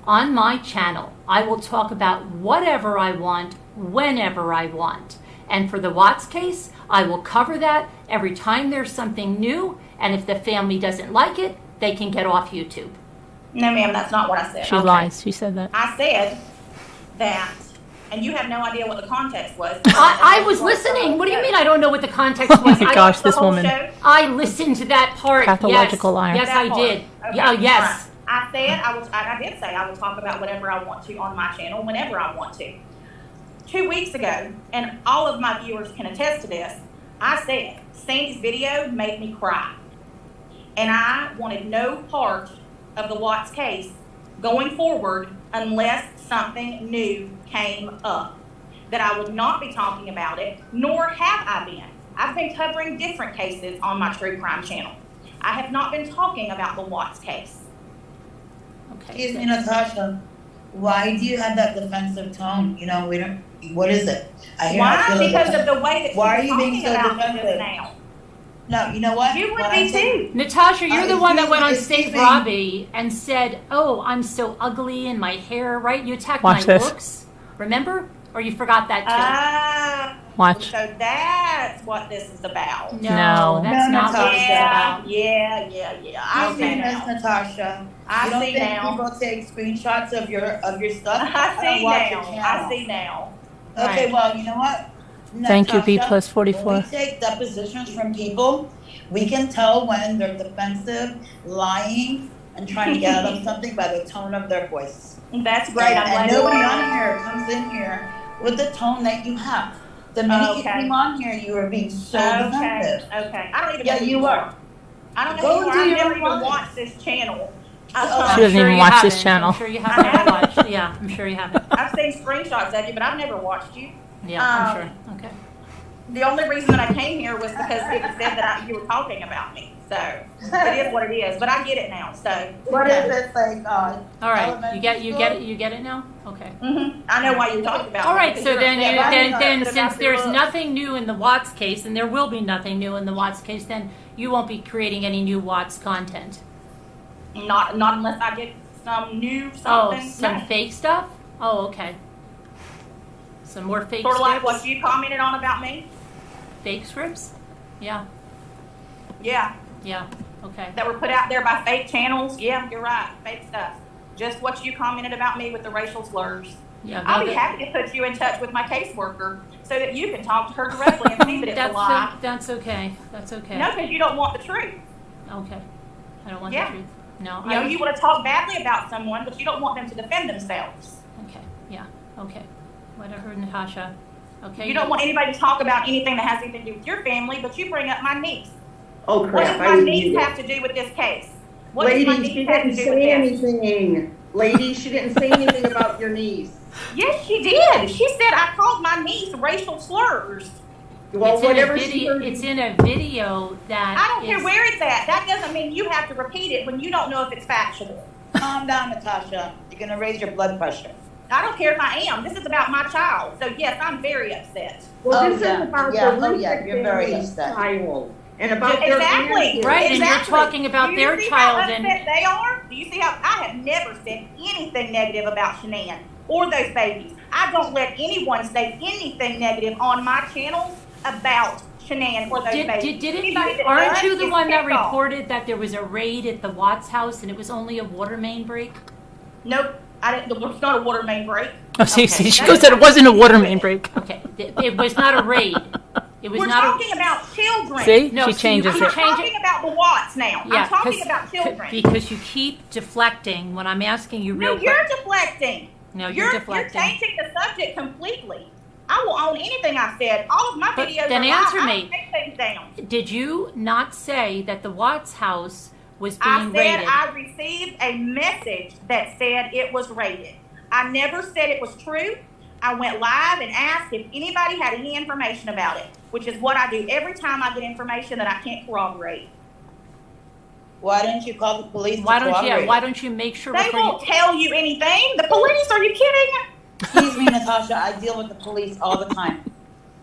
[SPEAKER 1] on my channel. I will talk about whatever I want, whenever I want. And for the Watts case, I will cover that every time there's something new, and if the family doesn't like it, they can get off YouTube.
[SPEAKER 3] No, ma'am, that's not what I said.
[SPEAKER 1] She lies. She said that.
[SPEAKER 3] I said that, and you have no idea what the context was.
[SPEAKER 1] I was listening. What do you mean I don't know what the context was?
[SPEAKER 2] Oh my gosh, this woman.
[SPEAKER 1] I listened to that part.
[SPEAKER 2] Pathological liar.
[SPEAKER 1] Yes, I did.
[SPEAKER 3] Okay.
[SPEAKER 1] Yeah, yes.
[SPEAKER 3] I said I did say I will talk about whatever I want to on my channel whenever I want to. 2 weeks ago, and all of my viewers can attest to this, I said Sandy's video made me cry, and I wanted no part of the Watts case going forward unless something new came up. That I would not be talking about it, nor have I been. I've been covering different cases on my true crime channel. I have not been talking about the Watts case.
[SPEAKER 1] Okay.
[SPEAKER 4] Excuse me, Natasha. Why do you have that defensive tone? You know, we don't. What is it? I hear
[SPEAKER 3] Why?
[SPEAKER 4] I feel
[SPEAKER 3] Because
[SPEAKER 4] like
[SPEAKER 3] of the way that
[SPEAKER 4] why are
[SPEAKER 3] you're
[SPEAKER 4] you being
[SPEAKER 3] talking
[SPEAKER 4] so
[SPEAKER 3] about me just
[SPEAKER 4] defensive?
[SPEAKER 3] now.
[SPEAKER 4] No, you know what?
[SPEAKER 3] You would
[SPEAKER 4] What
[SPEAKER 3] be
[SPEAKER 4] I'm saying-
[SPEAKER 3] too.
[SPEAKER 1] Natasha, you're the one that went on
[SPEAKER 4] excuse
[SPEAKER 1] State
[SPEAKER 4] me.
[SPEAKER 1] Robbie and said, "Oh, I'm so ugly in my hair." Right? You attacked
[SPEAKER 2] Watch
[SPEAKER 1] my
[SPEAKER 2] this.
[SPEAKER 1] looks. Remember? Or you forgot that too?
[SPEAKER 2] Watch.
[SPEAKER 3] So that's what this is about.
[SPEAKER 2] No.
[SPEAKER 1] That's
[SPEAKER 4] No,
[SPEAKER 1] not what it's
[SPEAKER 3] Yeah,
[SPEAKER 1] about.
[SPEAKER 3] yeah.
[SPEAKER 4] I
[SPEAKER 3] I
[SPEAKER 4] see
[SPEAKER 3] see
[SPEAKER 4] Miss
[SPEAKER 3] now.
[SPEAKER 4] Natasha.
[SPEAKER 3] I
[SPEAKER 4] you don't
[SPEAKER 3] see
[SPEAKER 4] think
[SPEAKER 3] now.
[SPEAKER 4] people take screenshots of your stuff?
[SPEAKER 3] I
[SPEAKER 4] don't
[SPEAKER 3] see
[SPEAKER 4] watch your
[SPEAKER 3] now.
[SPEAKER 4] channel.
[SPEAKER 3] I see now.
[SPEAKER 4] Okay,
[SPEAKER 1] Right.
[SPEAKER 4] well, you know what?
[SPEAKER 2] Thank you, B
[SPEAKER 4] Natasha,
[SPEAKER 2] plus 44.
[SPEAKER 4] When we take depositions from people, we can tell when they're defensive, lying, and trying to get out of something by the tone of their voice.
[SPEAKER 3] That's great. I'm glad
[SPEAKER 4] And
[SPEAKER 3] you
[SPEAKER 4] nobody
[SPEAKER 3] know.
[SPEAKER 4] on here comes in here with the tone that you have. The minute you
[SPEAKER 3] Okay.
[SPEAKER 4] came on here, you were being so
[SPEAKER 3] Okay,
[SPEAKER 4] defensive.
[SPEAKER 3] okay. I don't even
[SPEAKER 4] Yeah,
[SPEAKER 3] know who
[SPEAKER 4] you
[SPEAKER 3] are.
[SPEAKER 4] were.
[SPEAKER 3] I don't know
[SPEAKER 4] Go
[SPEAKER 3] who you are.
[SPEAKER 4] do
[SPEAKER 3] I've
[SPEAKER 4] your
[SPEAKER 3] never
[SPEAKER 4] own
[SPEAKER 3] even
[SPEAKER 4] life.
[SPEAKER 3] watched this channel.
[SPEAKER 4] She
[SPEAKER 2] She
[SPEAKER 1] I'm
[SPEAKER 2] doesn't
[SPEAKER 1] sure
[SPEAKER 2] even
[SPEAKER 1] you
[SPEAKER 2] watch this
[SPEAKER 1] haven't.
[SPEAKER 2] channel.
[SPEAKER 1] I'm sure you haven't watched. Yeah, I'm sure you haven't.
[SPEAKER 3] I've seen screenshots of you, but I've never watched you.
[SPEAKER 1] Yeah, I'm
[SPEAKER 3] Um,
[SPEAKER 1] sure. Okay.
[SPEAKER 3] The only reason that I came here was because it said that you were talking about me. So it is what it is. But I get it now. So
[SPEAKER 4] What is this like?
[SPEAKER 1] All right.
[SPEAKER 4] elementary
[SPEAKER 1] You get
[SPEAKER 4] school?
[SPEAKER 1] it. You get it now. Okay.
[SPEAKER 3] I know why you're talking about.
[SPEAKER 1] All
[SPEAKER 3] me,
[SPEAKER 1] right,
[SPEAKER 3] because
[SPEAKER 1] so
[SPEAKER 3] you're
[SPEAKER 1] then,
[SPEAKER 3] upset about
[SPEAKER 1] then
[SPEAKER 3] about
[SPEAKER 1] since
[SPEAKER 3] the
[SPEAKER 1] there's
[SPEAKER 3] look.
[SPEAKER 1] nothing new in the Watts case, and there will be nothing new in the Watts case, then you won't be creating any new Watts content.
[SPEAKER 3] Not unless I get some new
[SPEAKER 1] Oh,
[SPEAKER 3] something.
[SPEAKER 1] some
[SPEAKER 3] No.
[SPEAKER 1] fake stuff? Oh, okay. Some more fake
[SPEAKER 3] Sort of like
[SPEAKER 1] scripts?
[SPEAKER 3] what you commented on about me.
[SPEAKER 1] Fake scripts? Yeah,
[SPEAKER 3] Yeah,
[SPEAKER 1] okay.
[SPEAKER 3] that were put out there by fake channels. Yeah, you're right. Fake stuff. Just what you commented about me with the racial slurs.
[SPEAKER 1] Yeah,
[SPEAKER 3] I'll
[SPEAKER 1] no,
[SPEAKER 3] be
[SPEAKER 1] that-
[SPEAKER 3] happy to put you in touch with my caseworker so that you can talk to her directly and see that it's a lie.
[SPEAKER 1] That's okay. That's okay.
[SPEAKER 3] No, because you don't want the truth.
[SPEAKER 1] Okay. I don't want
[SPEAKER 3] Yeah.
[SPEAKER 1] the truth. No.
[SPEAKER 3] You know, you want to talk badly about someone, but you don't want them to defend themselves.
[SPEAKER 1] Okay, yeah, okay. Whatever, Natasha. Okay.
[SPEAKER 3] You don't want anybody to talk about anything that has anything to do with your family, but you bring up my niece.
[SPEAKER 5] Oh
[SPEAKER 3] What
[SPEAKER 5] crap,
[SPEAKER 3] does
[SPEAKER 5] I
[SPEAKER 3] my
[SPEAKER 5] didn't
[SPEAKER 3] niece
[SPEAKER 5] need it.
[SPEAKER 3] have to do with this case? What does my
[SPEAKER 5] Lady, she
[SPEAKER 3] niece have to
[SPEAKER 5] didn't
[SPEAKER 3] do with
[SPEAKER 5] say
[SPEAKER 3] this?
[SPEAKER 5] anything. Lady, she didn't say anything about your niece.
[SPEAKER 3] Yes, she did. She said I called my niece racial slurs.
[SPEAKER 5] Well,
[SPEAKER 1] It's in a
[SPEAKER 5] whatever she
[SPEAKER 1] video.
[SPEAKER 5] heard.
[SPEAKER 1] It's in a video that
[SPEAKER 3] I don't care
[SPEAKER 1] is-
[SPEAKER 3] where it's at. That doesn't mean you have to repeat it when you don't know if it's factual.
[SPEAKER 4] Calm down, Natasha. You're gonna raise your blood pressure.
[SPEAKER 3] I don't care if I am. This is about my child. So yes, I'm very upset.
[SPEAKER 5] Well,
[SPEAKER 4] Oh,
[SPEAKER 5] this
[SPEAKER 4] yeah.
[SPEAKER 5] is about
[SPEAKER 4] Yeah,
[SPEAKER 5] the
[SPEAKER 4] oh, yeah,
[SPEAKER 5] Rubik
[SPEAKER 4] you're very
[SPEAKER 5] family's
[SPEAKER 4] upset.
[SPEAKER 5] child and about their
[SPEAKER 3] Exactly.
[SPEAKER 5] grandkids.
[SPEAKER 1] Right, and you're
[SPEAKER 3] Exactly.
[SPEAKER 1] talking about
[SPEAKER 3] Do you
[SPEAKER 1] their
[SPEAKER 3] see
[SPEAKER 1] child
[SPEAKER 3] how
[SPEAKER 1] and-
[SPEAKER 3] upset they are? Do you see how I have never said anything negative about Shanann or those babies? I don't let anyone say anything negative on my channel about Shanann or those babies.
[SPEAKER 1] Didn't
[SPEAKER 3] Anybody
[SPEAKER 1] you,
[SPEAKER 3] that
[SPEAKER 1] aren't
[SPEAKER 3] does
[SPEAKER 1] you the
[SPEAKER 3] is
[SPEAKER 1] one that
[SPEAKER 3] pissed off.
[SPEAKER 1] reported that there was a raid at the Watts house and it was only a water main break?
[SPEAKER 3] Nope, I didn't. It's not a water main break.
[SPEAKER 2] Oh, see,
[SPEAKER 1] Okay,
[SPEAKER 2] see, she
[SPEAKER 3] that
[SPEAKER 2] goes
[SPEAKER 3] is
[SPEAKER 2] that it
[SPEAKER 3] not
[SPEAKER 2] wasn't a
[SPEAKER 3] what
[SPEAKER 2] water
[SPEAKER 3] you
[SPEAKER 2] main
[SPEAKER 3] said.
[SPEAKER 2] break.
[SPEAKER 1] Okay, it was not a raid. It was
[SPEAKER 3] We're
[SPEAKER 1] not
[SPEAKER 3] talking about children.
[SPEAKER 2] See,
[SPEAKER 1] No,
[SPEAKER 2] she
[SPEAKER 1] so
[SPEAKER 2] changes
[SPEAKER 3] I'm
[SPEAKER 1] you
[SPEAKER 2] it.
[SPEAKER 3] not
[SPEAKER 1] change
[SPEAKER 3] talking about the Watts now.
[SPEAKER 1] Yeah,
[SPEAKER 3] I'm talking
[SPEAKER 1] 'cause-
[SPEAKER 3] about children.
[SPEAKER 1] because you keep deflecting when I'm asking you
[SPEAKER 3] No,
[SPEAKER 1] real
[SPEAKER 3] you're
[SPEAKER 1] quick.
[SPEAKER 3] deflecting.
[SPEAKER 1] No, you're deflecting.
[SPEAKER 3] You're changing the subject completely. I will own anything I said. All of my
[SPEAKER 1] But
[SPEAKER 3] videos
[SPEAKER 1] then
[SPEAKER 3] are
[SPEAKER 1] answer
[SPEAKER 3] live.
[SPEAKER 1] me.
[SPEAKER 3] I take things down.
[SPEAKER 1] Did you not say that the Watts house was
[SPEAKER 3] I
[SPEAKER 1] being
[SPEAKER 3] said
[SPEAKER 1] raided?
[SPEAKER 3] I received a message that said it was raided. I never said it was true. I went live and asked if anybody had any information about it, which is what I do every time I get information that I can't corroborate.
[SPEAKER 4] Why didn't you call the police?
[SPEAKER 1] Why
[SPEAKER 4] to
[SPEAKER 1] don't you?
[SPEAKER 4] cooperate?
[SPEAKER 1] Why don't you make sure
[SPEAKER 3] They
[SPEAKER 1] before
[SPEAKER 3] won't
[SPEAKER 1] you?
[SPEAKER 3] tell you anything. The police? Are you kidding?
[SPEAKER 4] Excuse me, Natasha. I deal with the police all the time.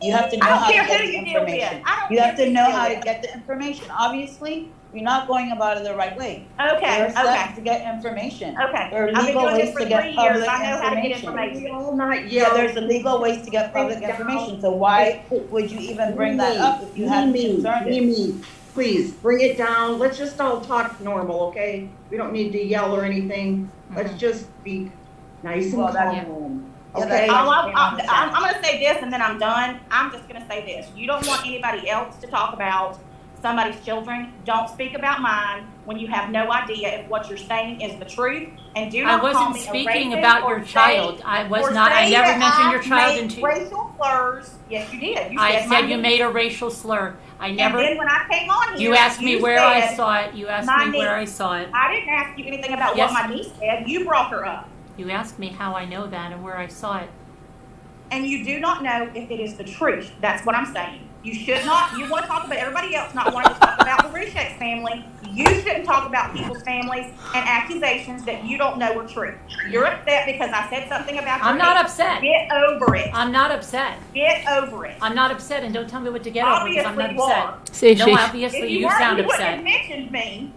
[SPEAKER 4] You have to know
[SPEAKER 3] I don't
[SPEAKER 4] how to
[SPEAKER 3] care
[SPEAKER 4] get
[SPEAKER 3] who
[SPEAKER 4] the
[SPEAKER 3] you deal with.
[SPEAKER 4] information.
[SPEAKER 3] I don't
[SPEAKER 4] You
[SPEAKER 3] care
[SPEAKER 4] have
[SPEAKER 3] who
[SPEAKER 4] to
[SPEAKER 3] you
[SPEAKER 4] know
[SPEAKER 3] deal
[SPEAKER 4] how to
[SPEAKER 3] with.
[SPEAKER 4] get the information. Obviously, you're not going about it the right way.
[SPEAKER 3] Okay,
[SPEAKER 4] There are steps
[SPEAKER 3] okay,
[SPEAKER 4] to get information.
[SPEAKER 3] okay.
[SPEAKER 4] There are
[SPEAKER 3] I've been
[SPEAKER 4] legal
[SPEAKER 3] doing this
[SPEAKER 4] ways
[SPEAKER 3] for
[SPEAKER 4] to get
[SPEAKER 3] 3 years.
[SPEAKER 4] public
[SPEAKER 3] I know how to get
[SPEAKER 4] information.
[SPEAKER 3] information.
[SPEAKER 5] We all not
[SPEAKER 4] Yeah,
[SPEAKER 5] yell.
[SPEAKER 4] there's illegal ways to get public information. So why would you even bring that up if you had
[SPEAKER 5] me,
[SPEAKER 4] concerned it?
[SPEAKER 5] me. please, bring it down. Let's just all talk normal, okay? We don't need to yell or anything. Let's just be nice and calm. Okay?
[SPEAKER 3] I'm going to say this and then I'm done. I'm just going to say this. You don't want anybody else to talk about somebody's children. Don't speak about mine when you have no idea if what you're saying is the truth. And do not
[SPEAKER 1] I
[SPEAKER 3] call
[SPEAKER 1] wasn't
[SPEAKER 3] me a
[SPEAKER 1] speaking
[SPEAKER 3] racist
[SPEAKER 1] about
[SPEAKER 3] or
[SPEAKER 1] your child. I was
[SPEAKER 3] or
[SPEAKER 1] not. I
[SPEAKER 3] say
[SPEAKER 1] never
[SPEAKER 3] that
[SPEAKER 1] mentioned your
[SPEAKER 3] I
[SPEAKER 1] child
[SPEAKER 3] made
[SPEAKER 1] until
[SPEAKER 3] racial slurs. Yes, you did. You
[SPEAKER 1] I
[SPEAKER 3] said my
[SPEAKER 1] said you
[SPEAKER 3] niece.
[SPEAKER 1] made a racial slur. I never.
[SPEAKER 3] And then when I came on here,
[SPEAKER 1] You asked me where I
[SPEAKER 3] said
[SPEAKER 1] saw it. You asked
[SPEAKER 3] my
[SPEAKER 1] me where I
[SPEAKER 3] niece.
[SPEAKER 1] saw it.
[SPEAKER 3] I didn't ask you anything about
[SPEAKER 1] Yes.
[SPEAKER 3] what my niece said. You brought her up.
[SPEAKER 1] You asked me how I know that and where I saw it.
[SPEAKER 3] And you do not know if it is the truth. That's what I'm saying. You should not. You want to talk about everybody else not wanting to talk about the Rushek family. You shouldn't talk about people's families and accusations that you don't know are true. You're upset because I said something about your
[SPEAKER 1] I'm not
[SPEAKER 3] niece.
[SPEAKER 1] upset.
[SPEAKER 3] Get over it.
[SPEAKER 1] I'm not upset.
[SPEAKER 3] Get over it.
[SPEAKER 1] I'm not upset, and don't tell me what to get over because I'm not
[SPEAKER 3] Obviously you
[SPEAKER 1] upset.
[SPEAKER 2] See,
[SPEAKER 1] No,
[SPEAKER 2] she,
[SPEAKER 1] obviously
[SPEAKER 3] If
[SPEAKER 1] you
[SPEAKER 3] weren't,
[SPEAKER 1] sound
[SPEAKER 3] you wouldn't have
[SPEAKER 1] upset.
[SPEAKER 3] mentioned me.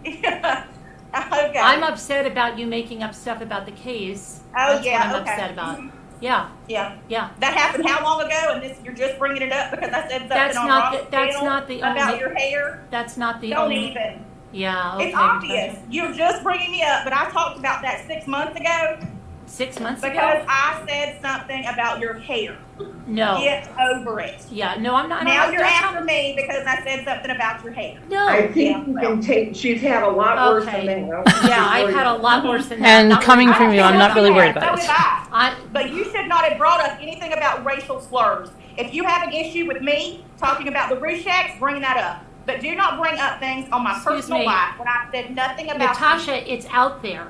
[SPEAKER 3] Okay.
[SPEAKER 1] I'm upset about you making up stuff about the case.
[SPEAKER 3] Oh,
[SPEAKER 1] That's
[SPEAKER 3] yeah,
[SPEAKER 1] what I'm
[SPEAKER 3] okay.
[SPEAKER 1] upset about.
[SPEAKER 3] Mhm.
[SPEAKER 1] Yeah,
[SPEAKER 3] Yeah.
[SPEAKER 1] yeah.
[SPEAKER 3] That happened how long ago? And this you're just bringing it up because I said something
[SPEAKER 1] That's
[SPEAKER 3] on
[SPEAKER 1] not
[SPEAKER 3] Rob's
[SPEAKER 1] the- that's
[SPEAKER 3] channel
[SPEAKER 1] not the
[SPEAKER 3] about
[SPEAKER 1] only-
[SPEAKER 3] your hair.
[SPEAKER 1] That's not the
[SPEAKER 3] Don't
[SPEAKER 1] only.
[SPEAKER 3] even.
[SPEAKER 1] Yeah, okay.
[SPEAKER 3] It's obvious. You're just bringing me up, but I talked about that 6 months ago
[SPEAKER 1] 6 months
[SPEAKER 3] because
[SPEAKER 1] ago?
[SPEAKER 3] I said something about your hair.
[SPEAKER 1] No.
[SPEAKER 3] Get over it.
[SPEAKER 1] Yeah, no, I'm not.
[SPEAKER 3] Now
[SPEAKER 1] don't
[SPEAKER 3] you're
[SPEAKER 1] tell
[SPEAKER 3] after me because I said something about your hair.
[SPEAKER 1] No.
[SPEAKER 5] I think you can take, she's had a lot worse than
[SPEAKER 1] Okay.
[SPEAKER 5] that. I don't think
[SPEAKER 1] Yeah,
[SPEAKER 5] she's
[SPEAKER 1] I've
[SPEAKER 5] worried.
[SPEAKER 1] had a lot worse than that.
[SPEAKER 2] And
[SPEAKER 1] Not
[SPEAKER 2] coming
[SPEAKER 1] really-
[SPEAKER 2] from you, I'm not really worried
[SPEAKER 3] So
[SPEAKER 2] about
[SPEAKER 3] did
[SPEAKER 2] it.
[SPEAKER 3] I. But you should not have brought up anything about racial slurs. If you have an issue with me talking about the Rusheks, bring that up. But do not bring up things on my
[SPEAKER 1] Excuse
[SPEAKER 3] personal
[SPEAKER 1] me.
[SPEAKER 3] life when I said nothing about
[SPEAKER 1] Natasha, it's out there.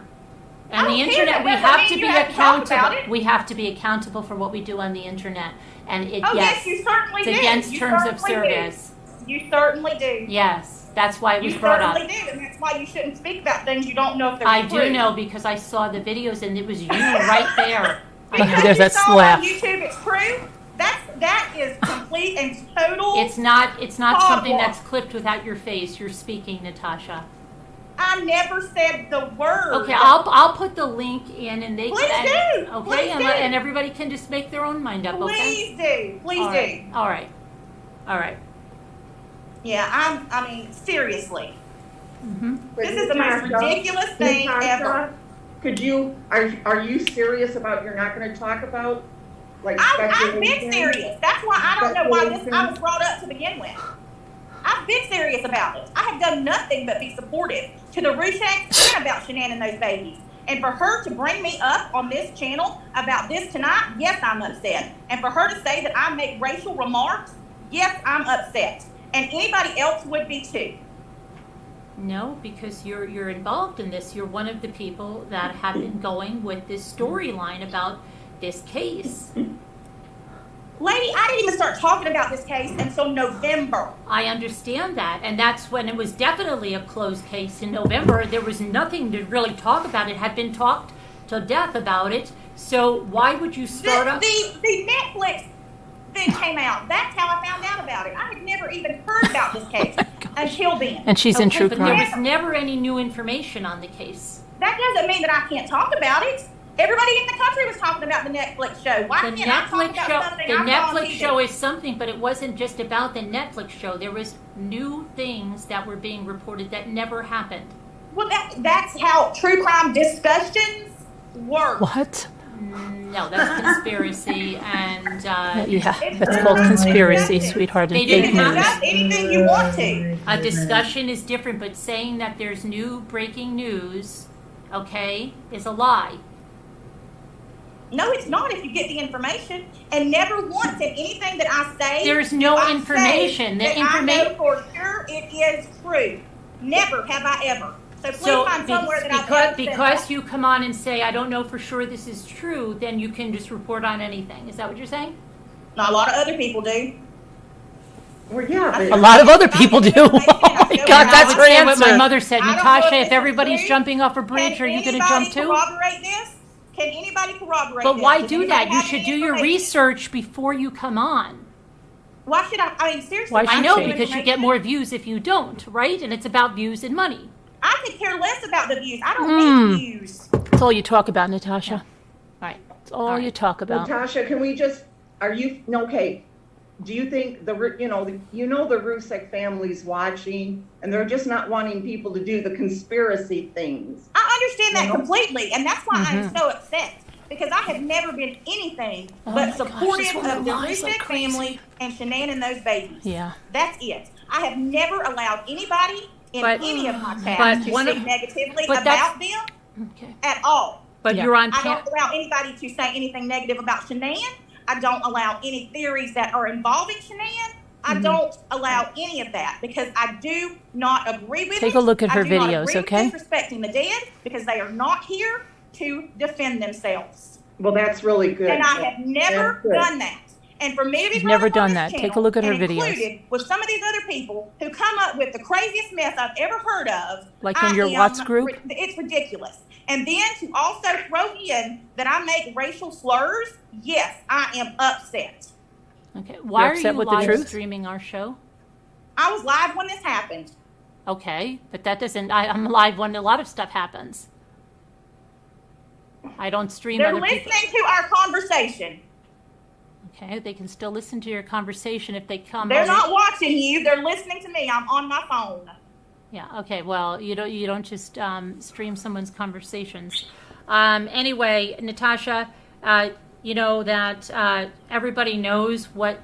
[SPEAKER 3] I
[SPEAKER 1] And
[SPEAKER 3] don't
[SPEAKER 1] the
[SPEAKER 3] care.
[SPEAKER 1] internet,
[SPEAKER 3] That
[SPEAKER 1] we
[SPEAKER 3] doesn't
[SPEAKER 1] have
[SPEAKER 3] mean
[SPEAKER 1] to
[SPEAKER 3] you
[SPEAKER 1] be
[SPEAKER 3] have to talk about
[SPEAKER 1] accountable.
[SPEAKER 3] it.
[SPEAKER 1] We have to be accountable for what we do on the internet. And it,
[SPEAKER 3] Oh,
[SPEAKER 1] yes,
[SPEAKER 3] yes, you certainly
[SPEAKER 1] it's
[SPEAKER 3] do.
[SPEAKER 1] against
[SPEAKER 3] You
[SPEAKER 1] terms of
[SPEAKER 3] certainly do.
[SPEAKER 1] service.
[SPEAKER 3] You certainly do.
[SPEAKER 1] Yes, that's why it was
[SPEAKER 3] You
[SPEAKER 1] brought up.
[SPEAKER 3] certainly do, and that's why you shouldn't speak about things you don't know if they're
[SPEAKER 1] I
[SPEAKER 3] true.
[SPEAKER 1] do know because I saw the videos and it was you right there. I know.
[SPEAKER 3] Because
[SPEAKER 2] There's
[SPEAKER 3] you
[SPEAKER 2] that
[SPEAKER 3] saw
[SPEAKER 2] laugh.
[SPEAKER 3] on YouTube it's true. That is complete and total.
[SPEAKER 1] It's not
[SPEAKER 3] Hogwash.
[SPEAKER 1] something that's clipped without your face. You're speaking, Natasha.
[SPEAKER 3] I never said the word.
[SPEAKER 1] Okay, I'll put the link in and they
[SPEAKER 3] Please
[SPEAKER 1] can.
[SPEAKER 3] do.
[SPEAKER 1] Okay,
[SPEAKER 3] Please
[SPEAKER 1] and,
[SPEAKER 3] do.
[SPEAKER 1] and everybody can just make their own mind up. Okay.
[SPEAKER 3] Please do. Please
[SPEAKER 1] All
[SPEAKER 3] do.
[SPEAKER 1] right. All right. All right.
[SPEAKER 3] Yeah, I mean, seriously.
[SPEAKER 5] But
[SPEAKER 3] This is the most
[SPEAKER 5] Natasha,
[SPEAKER 3] ridiculous thing
[SPEAKER 5] Natasha,
[SPEAKER 3] ever.
[SPEAKER 5] Could you, are you serious about you're not gonna talk about, like,
[SPEAKER 3] I've been
[SPEAKER 5] speculation?
[SPEAKER 3] serious. That's why I don't know why I
[SPEAKER 5] Speculation.
[SPEAKER 3] was brought up to begin with. I've been serious about it. I have done nothing but be supportive to the Rusheks and about Shanann and those babies. And for her to bring me up on this channel about this tonight, yes, I'm upset. And for her to say that I make racial remarks, yes, I'm upset. And anybody else would be too.
[SPEAKER 1] No, because you're involved in this. You're one of the people that have been going with this storyline about this case.
[SPEAKER 3] Lady, I didn't even start talking about this case until November.
[SPEAKER 1] I understand that, and that's when it was definitely a closed case in November. There was nothing to really talk about. It had been talked to death about it. So why would you start up?
[SPEAKER 3] The Netflix thing came out. That's how I found out about it. I had never even heard about this case until then.
[SPEAKER 2] And she's in
[SPEAKER 1] Okay,
[SPEAKER 2] true
[SPEAKER 1] but there
[SPEAKER 2] crime.
[SPEAKER 1] was never any new information on the case.
[SPEAKER 3] That doesn't mean that I can't talk about it. Everybody in the country was talking about the Netflix show. Why
[SPEAKER 1] The
[SPEAKER 3] can't I talk
[SPEAKER 1] Netflix
[SPEAKER 3] about
[SPEAKER 1] show,
[SPEAKER 3] something
[SPEAKER 1] the
[SPEAKER 3] I saw on
[SPEAKER 1] Netflix
[SPEAKER 3] TV?
[SPEAKER 1] show is something, but it wasn't just about the Netflix show. There was new things that were being reported that never happened.
[SPEAKER 3] Well, that's how true crime discussions work.
[SPEAKER 2] What?
[SPEAKER 1] No, that's conspiracy, and
[SPEAKER 2] Yeah, that's called conspiracy, sweetheart, and
[SPEAKER 1] They
[SPEAKER 2] fake
[SPEAKER 1] didn't have
[SPEAKER 2] news.
[SPEAKER 3] Discuss anything you want to.
[SPEAKER 1] a discussion is different. But saying that there's new breaking news, okay, is a lie.
[SPEAKER 3] No, it's not if you get the information. And never once in anything that I say,
[SPEAKER 1] There's no
[SPEAKER 3] do I
[SPEAKER 1] information.
[SPEAKER 3] say
[SPEAKER 1] The
[SPEAKER 3] that I know
[SPEAKER 1] information.
[SPEAKER 3] for sure it is true. Never have I ever. So please
[SPEAKER 1] So
[SPEAKER 3] find somewhere that I've
[SPEAKER 1] because
[SPEAKER 3] ever said
[SPEAKER 1] because
[SPEAKER 3] that.
[SPEAKER 1] you come on and say I don't know for sure this is true, then you can just report on anything. Is that what you're saying?
[SPEAKER 3] Not a lot of other people do.
[SPEAKER 5] Well, yeah,
[SPEAKER 2] A
[SPEAKER 5] but
[SPEAKER 2] lot of other people do. Oh my God,
[SPEAKER 1] And
[SPEAKER 2] that's
[SPEAKER 1] I
[SPEAKER 2] her
[SPEAKER 1] would say what my
[SPEAKER 2] answer.
[SPEAKER 1] mother said,
[SPEAKER 3] I don't know
[SPEAKER 1] Natasha.
[SPEAKER 3] if
[SPEAKER 1] If
[SPEAKER 3] it's
[SPEAKER 1] everybody's
[SPEAKER 3] true.
[SPEAKER 1] jumping off a bridge,
[SPEAKER 3] Can
[SPEAKER 1] are you going to
[SPEAKER 3] anybody
[SPEAKER 1] jump too?
[SPEAKER 3] corroborate this? Can anybody corroborate
[SPEAKER 1] But
[SPEAKER 3] this?
[SPEAKER 1] why
[SPEAKER 3] Does
[SPEAKER 1] do
[SPEAKER 3] anybody
[SPEAKER 1] that? You
[SPEAKER 3] have
[SPEAKER 1] should
[SPEAKER 3] any
[SPEAKER 1] do your
[SPEAKER 3] information?
[SPEAKER 1] research before you come on.
[SPEAKER 3] Why should I mean, seriously.
[SPEAKER 2] Why
[SPEAKER 1] I
[SPEAKER 2] should
[SPEAKER 1] know
[SPEAKER 2] she?
[SPEAKER 1] because you get more views if you don't, right? And it's about views and money.
[SPEAKER 3] I could care less about the views. I don't need views.
[SPEAKER 2] That's all you talk about, Natasha.
[SPEAKER 1] Right.
[SPEAKER 2] That's all
[SPEAKER 1] All
[SPEAKER 2] you
[SPEAKER 1] right.
[SPEAKER 2] talk about.
[SPEAKER 5] Natasha, can we just, are you, no, okay, do you think the Rusek family's watching, and they're just not wanting people to do the conspiracy things?
[SPEAKER 3] I understand that completely, and that's why I'm so upset, because I have never been anything but supportive of the Rusek family and Shanann and those babies.
[SPEAKER 2] Yeah.
[SPEAKER 3] That's it. I have never allowed anybody in any of my chats to speak negatively about them at all.
[SPEAKER 1] But you're on.
[SPEAKER 3] I don't allow anybody to say anything negative about Shanann. I don't allow any theories that are involving Shanann. I don't allow any of that, because I do not agree with it.
[SPEAKER 2] Take a look at her
[SPEAKER 3] I do not
[SPEAKER 2] videos,
[SPEAKER 3] agree
[SPEAKER 2] okay?
[SPEAKER 3] with disrespecting the dead, because they are not here to defend themselves.
[SPEAKER 5] Well, that's really good.
[SPEAKER 3] And I have never done that. And for me to be
[SPEAKER 2] She's never done
[SPEAKER 3] that.
[SPEAKER 2] Take a look at her videos.
[SPEAKER 3] Included with some of these other people who come up with the craziest mess I've ever heard of.
[SPEAKER 2] Like in your Watts group?
[SPEAKER 3] It's ridiculous. And then to also throw in that I make racial slurs, yes, I am upset.
[SPEAKER 1] Okay. Why are you
[SPEAKER 2] with the
[SPEAKER 1] live
[SPEAKER 2] truth?
[SPEAKER 1] streaming our show?
[SPEAKER 3] I was live when this happened.
[SPEAKER 1] Okay, but that doesn't. I'm live when a lot of stuff happens. I don't stream
[SPEAKER 3] They're
[SPEAKER 1] other
[SPEAKER 3] listening
[SPEAKER 1] people.
[SPEAKER 3] to our conversation.
[SPEAKER 1] Okay, they can still listen to your conversation if they come.
[SPEAKER 3] They're not watching you. They're listening to me. I'm on my phone.
[SPEAKER 1] Yeah. Okay. Well, you don't just stream someone's conversations. Anyway, Natasha, you know that everybody knows what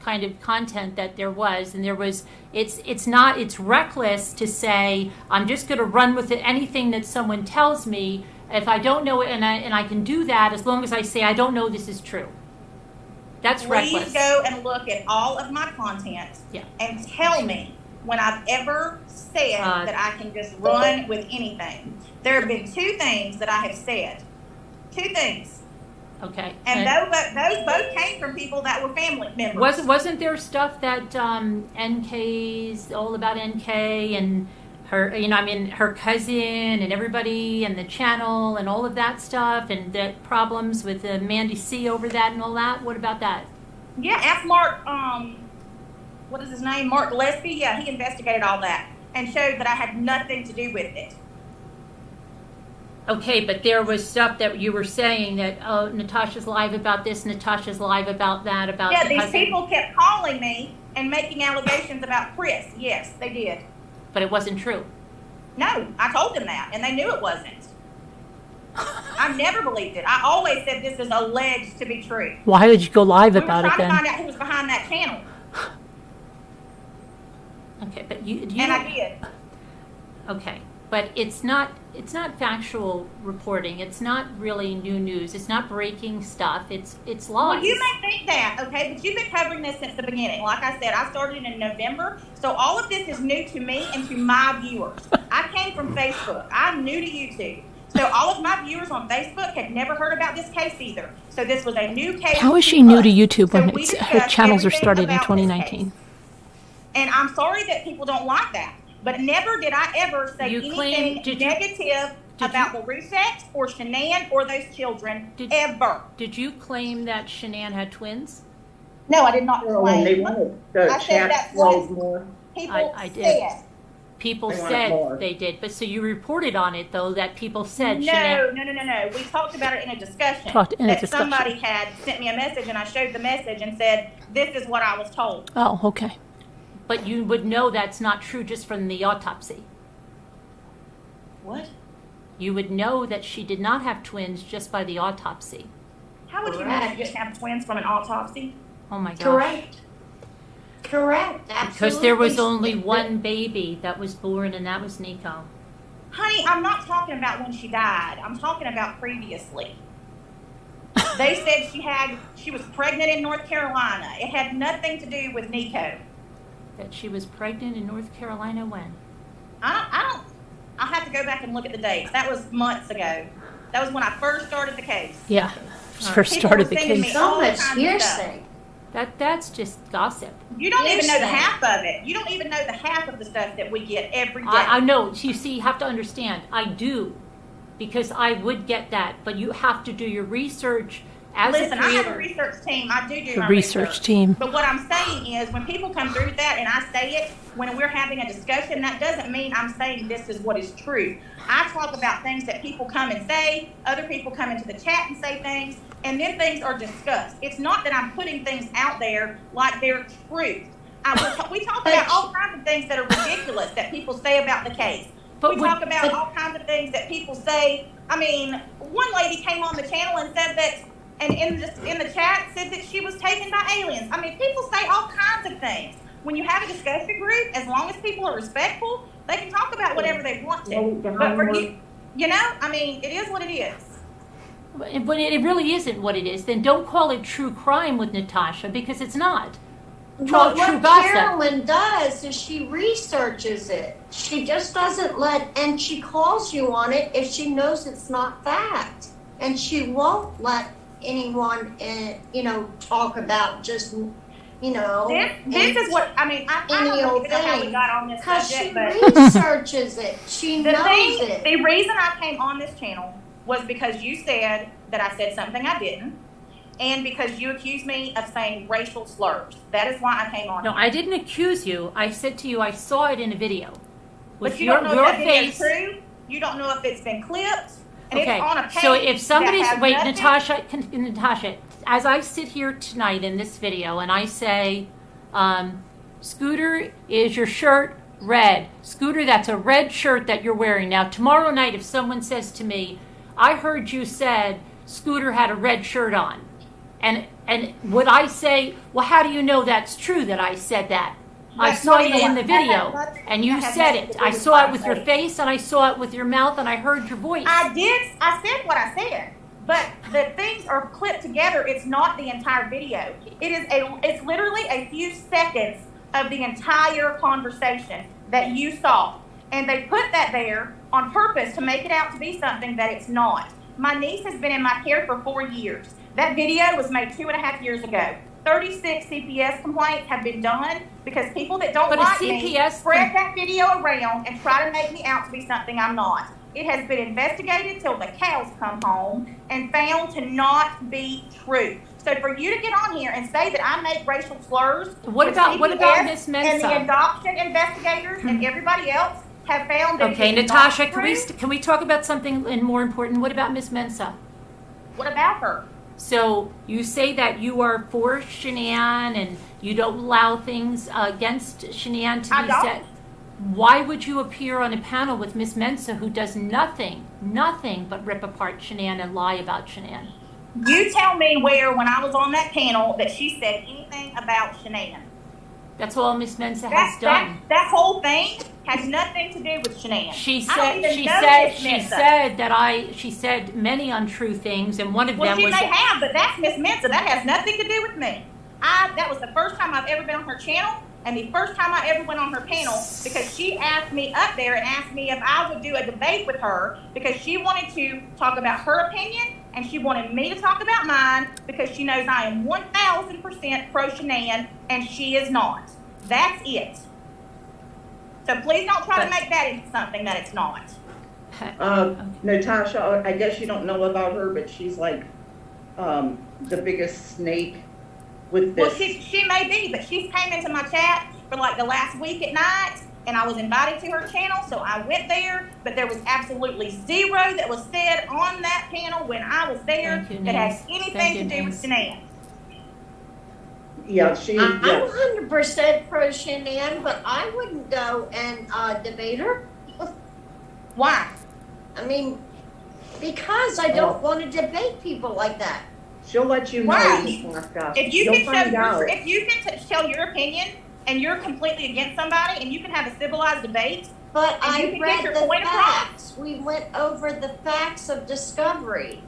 [SPEAKER 1] kind of content that there was, and there was. It's reckless to say I'm just going to run with it. Anything that someone tells me, if I don't know it, and I can do that as long as I say I don't know this is true. That's reckless.
[SPEAKER 3] Please go and look at all of my content and tell me when I've ever said that I can just run with anything. There have been two things that I have said. Two things.
[SPEAKER 1] Okay.
[SPEAKER 3] And those both came from people that were family members.
[SPEAKER 1] Wasn't there stuff that NK's all about NK and her, her cousin and everybody and the channel and all of that stuff, and the problems with Mandy C over that and all that? What about that?
[SPEAKER 3] Yeah, ask Mark, what is his name? Mark Gillespie. Yeah, he investigated all that and showed that I had nothing to do with it.
[SPEAKER 1] Okay, but there was stuff that you were saying that, oh, Natasha's live about this, Natasha's live about that, about
[SPEAKER 3] Yeah,
[SPEAKER 1] the
[SPEAKER 3] these
[SPEAKER 1] cousin.
[SPEAKER 3] people kept calling me and making allegations about Chris. Yes, they did.
[SPEAKER 1] But it wasn't true.
[SPEAKER 3] No, I told them that, and they knew it wasn't. I never believed it. I always said this is alleged to be true.
[SPEAKER 2] Why did you go live about it
[SPEAKER 3] We were trying
[SPEAKER 2] then?
[SPEAKER 3] to find out who was behind that channel.
[SPEAKER 1] Okay, but you
[SPEAKER 3] And I did.
[SPEAKER 1] Okay, but it's not factual reporting. It's not really new news. It's not breaking stuff. It's lies.
[SPEAKER 3] Well, you may think that, okay, but you've been covering this since the beginning. Like I said, I started in November, so all of this is new to me and to my viewers. I came from Facebook. I'm new to YouTube. So all of my viewers on Facebook had never heard about this case either. So this was a new case.
[SPEAKER 2] How is she new to
[SPEAKER 3] us.
[SPEAKER 2] YouTube when
[SPEAKER 3] So we
[SPEAKER 2] her channels are
[SPEAKER 3] discussed
[SPEAKER 2] started in
[SPEAKER 3] everything about this
[SPEAKER 2] 2019?
[SPEAKER 3] case. And I'm sorry that people don't like that. But never did I ever say anything negative about the Ruseks or Shanann or those children, ever.
[SPEAKER 1] Did you claim that Shanann had twins?
[SPEAKER 3] No, I did not claim.
[SPEAKER 5] They wanted the
[SPEAKER 3] I said
[SPEAKER 5] chat
[SPEAKER 3] that's
[SPEAKER 5] flow
[SPEAKER 3] what
[SPEAKER 5] more.
[SPEAKER 3] people
[SPEAKER 1] I did.
[SPEAKER 3] said.
[SPEAKER 1] People
[SPEAKER 5] They wanted more.
[SPEAKER 1] said they did, but so you reported on it though that people said
[SPEAKER 3] No,
[SPEAKER 1] Shanann.
[SPEAKER 3] no. We talked about it in a discussion.
[SPEAKER 2] Talked in a
[SPEAKER 3] that
[SPEAKER 2] discussion.
[SPEAKER 3] somebody had sent me a message and I showed the message and said, this is what I was told.
[SPEAKER 2] Oh, okay.
[SPEAKER 1] But you would know that's not true just from the autopsy.
[SPEAKER 3] What?
[SPEAKER 1] You would know that she did not have twins just by the autopsy.
[SPEAKER 3] How would you know you didn't have twins from an autopsy?
[SPEAKER 1] Oh my gosh.
[SPEAKER 3] Correct.
[SPEAKER 1] Because there was only one baby that was born, and that was Nico.
[SPEAKER 3] Honey, I'm not talking about when she died. I'm talking about previously. They said she was pregnant in North Carolina. It had nothing to do with Nico.
[SPEAKER 1] That she was pregnant in North Carolina when?
[SPEAKER 3] I'll have to go back and look at the dates. That was months ago. That was when I first started the case.
[SPEAKER 2] Yeah, first
[SPEAKER 3] People
[SPEAKER 2] started
[SPEAKER 3] were
[SPEAKER 2] the
[SPEAKER 3] sending me
[SPEAKER 2] case.
[SPEAKER 3] all
[SPEAKER 6] So much
[SPEAKER 3] kinds of stuff.
[SPEAKER 6] hearsay.
[SPEAKER 1] That's just gossip.
[SPEAKER 3] You don't even know the
[SPEAKER 6] Hearsay.
[SPEAKER 3] half of it. You don't even know the half of the stuff that we get every day.
[SPEAKER 1] I know. You see, you have to understand. I do, because I would get that, but you have to do your research as
[SPEAKER 3] Listen,
[SPEAKER 1] a
[SPEAKER 3] I have a
[SPEAKER 1] creator.
[SPEAKER 3] research team. I do
[SPEAKER 2] The
[SPEAKER 3] my
[SPEAKER 2] research team.
[SPEAKER 3] But what I'm saying is, when people come through that and I say it, when we're having a discussion, that doesn't mean I'm saying this is what is true. I talk about things that people come and say. Other people come into the chat and say things. and then things are discussed. It's not that I'm putting things out there like they're truth. We talk about all kinds of things that are ridiculous that people say about the case. We talk about all kinds of things that people say. I mean, one lady came on the channel and said that, and in the chat said that she was taken by aliens. I mean, people say all kinds of things. When you have a discussion group, as long as people are respectful, they can talk about whatever they want to. But for you know, I mean, it is what it is.
[SPEAKER 1] But it really isn't what it is. Then don't call it true crime with Natasha, because it's not.
[SPEAKER 6] Well,
[SPEAKER 1] True
[SPEAKER 6] what
[SPEAKER 1] gossip.
[SPEAKER 6] Carolyn does is she researches it. She just doesn't and she calls you on it if she knows it's not fact. And she won't let anyone, talk about just,
[SPEAKER 3] This is what, I mean, I don't even know how we got on this subject, but
[SPEAKER 6] she researches it. She knows it.
[SPEAKER 3] The reason I came on this channel was because you said that I said something I didn't, and because you accused me of saying racial slurs. That is why I came on.
[SPEAKER 1] No, I didn't accuse you. I said to you, I saw it in a video.
[SPEAKER 3] But you don't know if that video is true. You don't know if it's been clipped. And
[SPEAKER 1] Okay,
[SPEAKER 3] it's on a page
[SPEAKER 1] so if somebody's,
[SPEAKER 3] that has
[SPEAKER 1] wait,
[SPEAKER 3] nothing.
[SPEAKER 1] Natasha, as I sit here tonight in this video and I say, Scooter, is your shirt red? Scooter, that's a red shirt that you're wearing. Now, tomorrow night, if someone says to me, I heard you said Scooter had a red shirt on. And would I say, well, how do you know that's true that I said that? I saw you in the video, and you said it. I saw it with your face, and I saw it with your mouth, and I heard your voice.
[SPEAKER 3] I said what I said, but the things are clipped together. It's not the entire video. It's literally a few seconds of the entire conversation that you saw. And they put that there on purpose to make it out to be something that it's not. My niece has been in my care for 4 years. That video was made 2.5 years ago. 36 CPS complaints have been done because people that don't like me spread that video around and try to make me out to be something I'm not. It has been investigated till the cows come home and found to not be true. So for you to get on here and say that I make racial slurs,
[SPEAKER 1] what about Miss Mensa?
[SPEAKER 3] And the adoption investigators and everybody else have found that.
[SPEAKER 1] Okay, Natasha, can we talk about something more important? What about Miss Mensa?
[SPEAKER 3] What about her?
[SPEAKER 1] So you say that you are for Shanann and you don't allow things against Shanann to be said. Why would you appear on a panel with Miss Mensa, who does nothing but rip apart Shanann and lie about Shanann?
[SPEAKER 3] You tell me where, when I was on that panel, that she said anything about Shanann.
[SPEAKER 1] That's all Miss Mensa has done.
[SPEAKER 3] That whole thing has nothing to do with Shanann.
[SPEAKER 1] She said many untrue things, and one of them was.
[SPEAKER 3] Well, she may have, but that's Miss Mensa. That has nothing to do with me. That was the first time I've ever been on her channel, and the first time I ever went on her panel, because she asked me up there and asked me if I would do a debate with her, because she wanted to talk about her opinion, and she wanted me to talk about mine, because she knows I am 1,000% pro Shanann, and she is not. That's it. So please don't try to make that into something that it's not.
[SPEAKER 5] Natasha, I guess you don't know about her, but she's like the biggest snake with this.
[SPEAKER 3] Well, she may be, but she came into my chat for like the last week at night, and I was invited to her channel, so I went there, but there was absolutely zero that was said on that panel when I was there that has anything to do with Shanann.
[SPEAKER 5] Yeah,
[SPEAKER 6] I'm 100% pro Shanann, but I wouldn't go and debate her.
[SPEAKER 3] Why?
[SPEAKER 6] I mean, because I don't want to debate people like that.
[SPEAKER 5] She'll let you know.
[SPEAKER 3] Why? If you can tell your opinion and you're completely against somebody, and you can have a civilized debate.
[SPEAKER 6] But I read the facts. We went over the facts of discovery.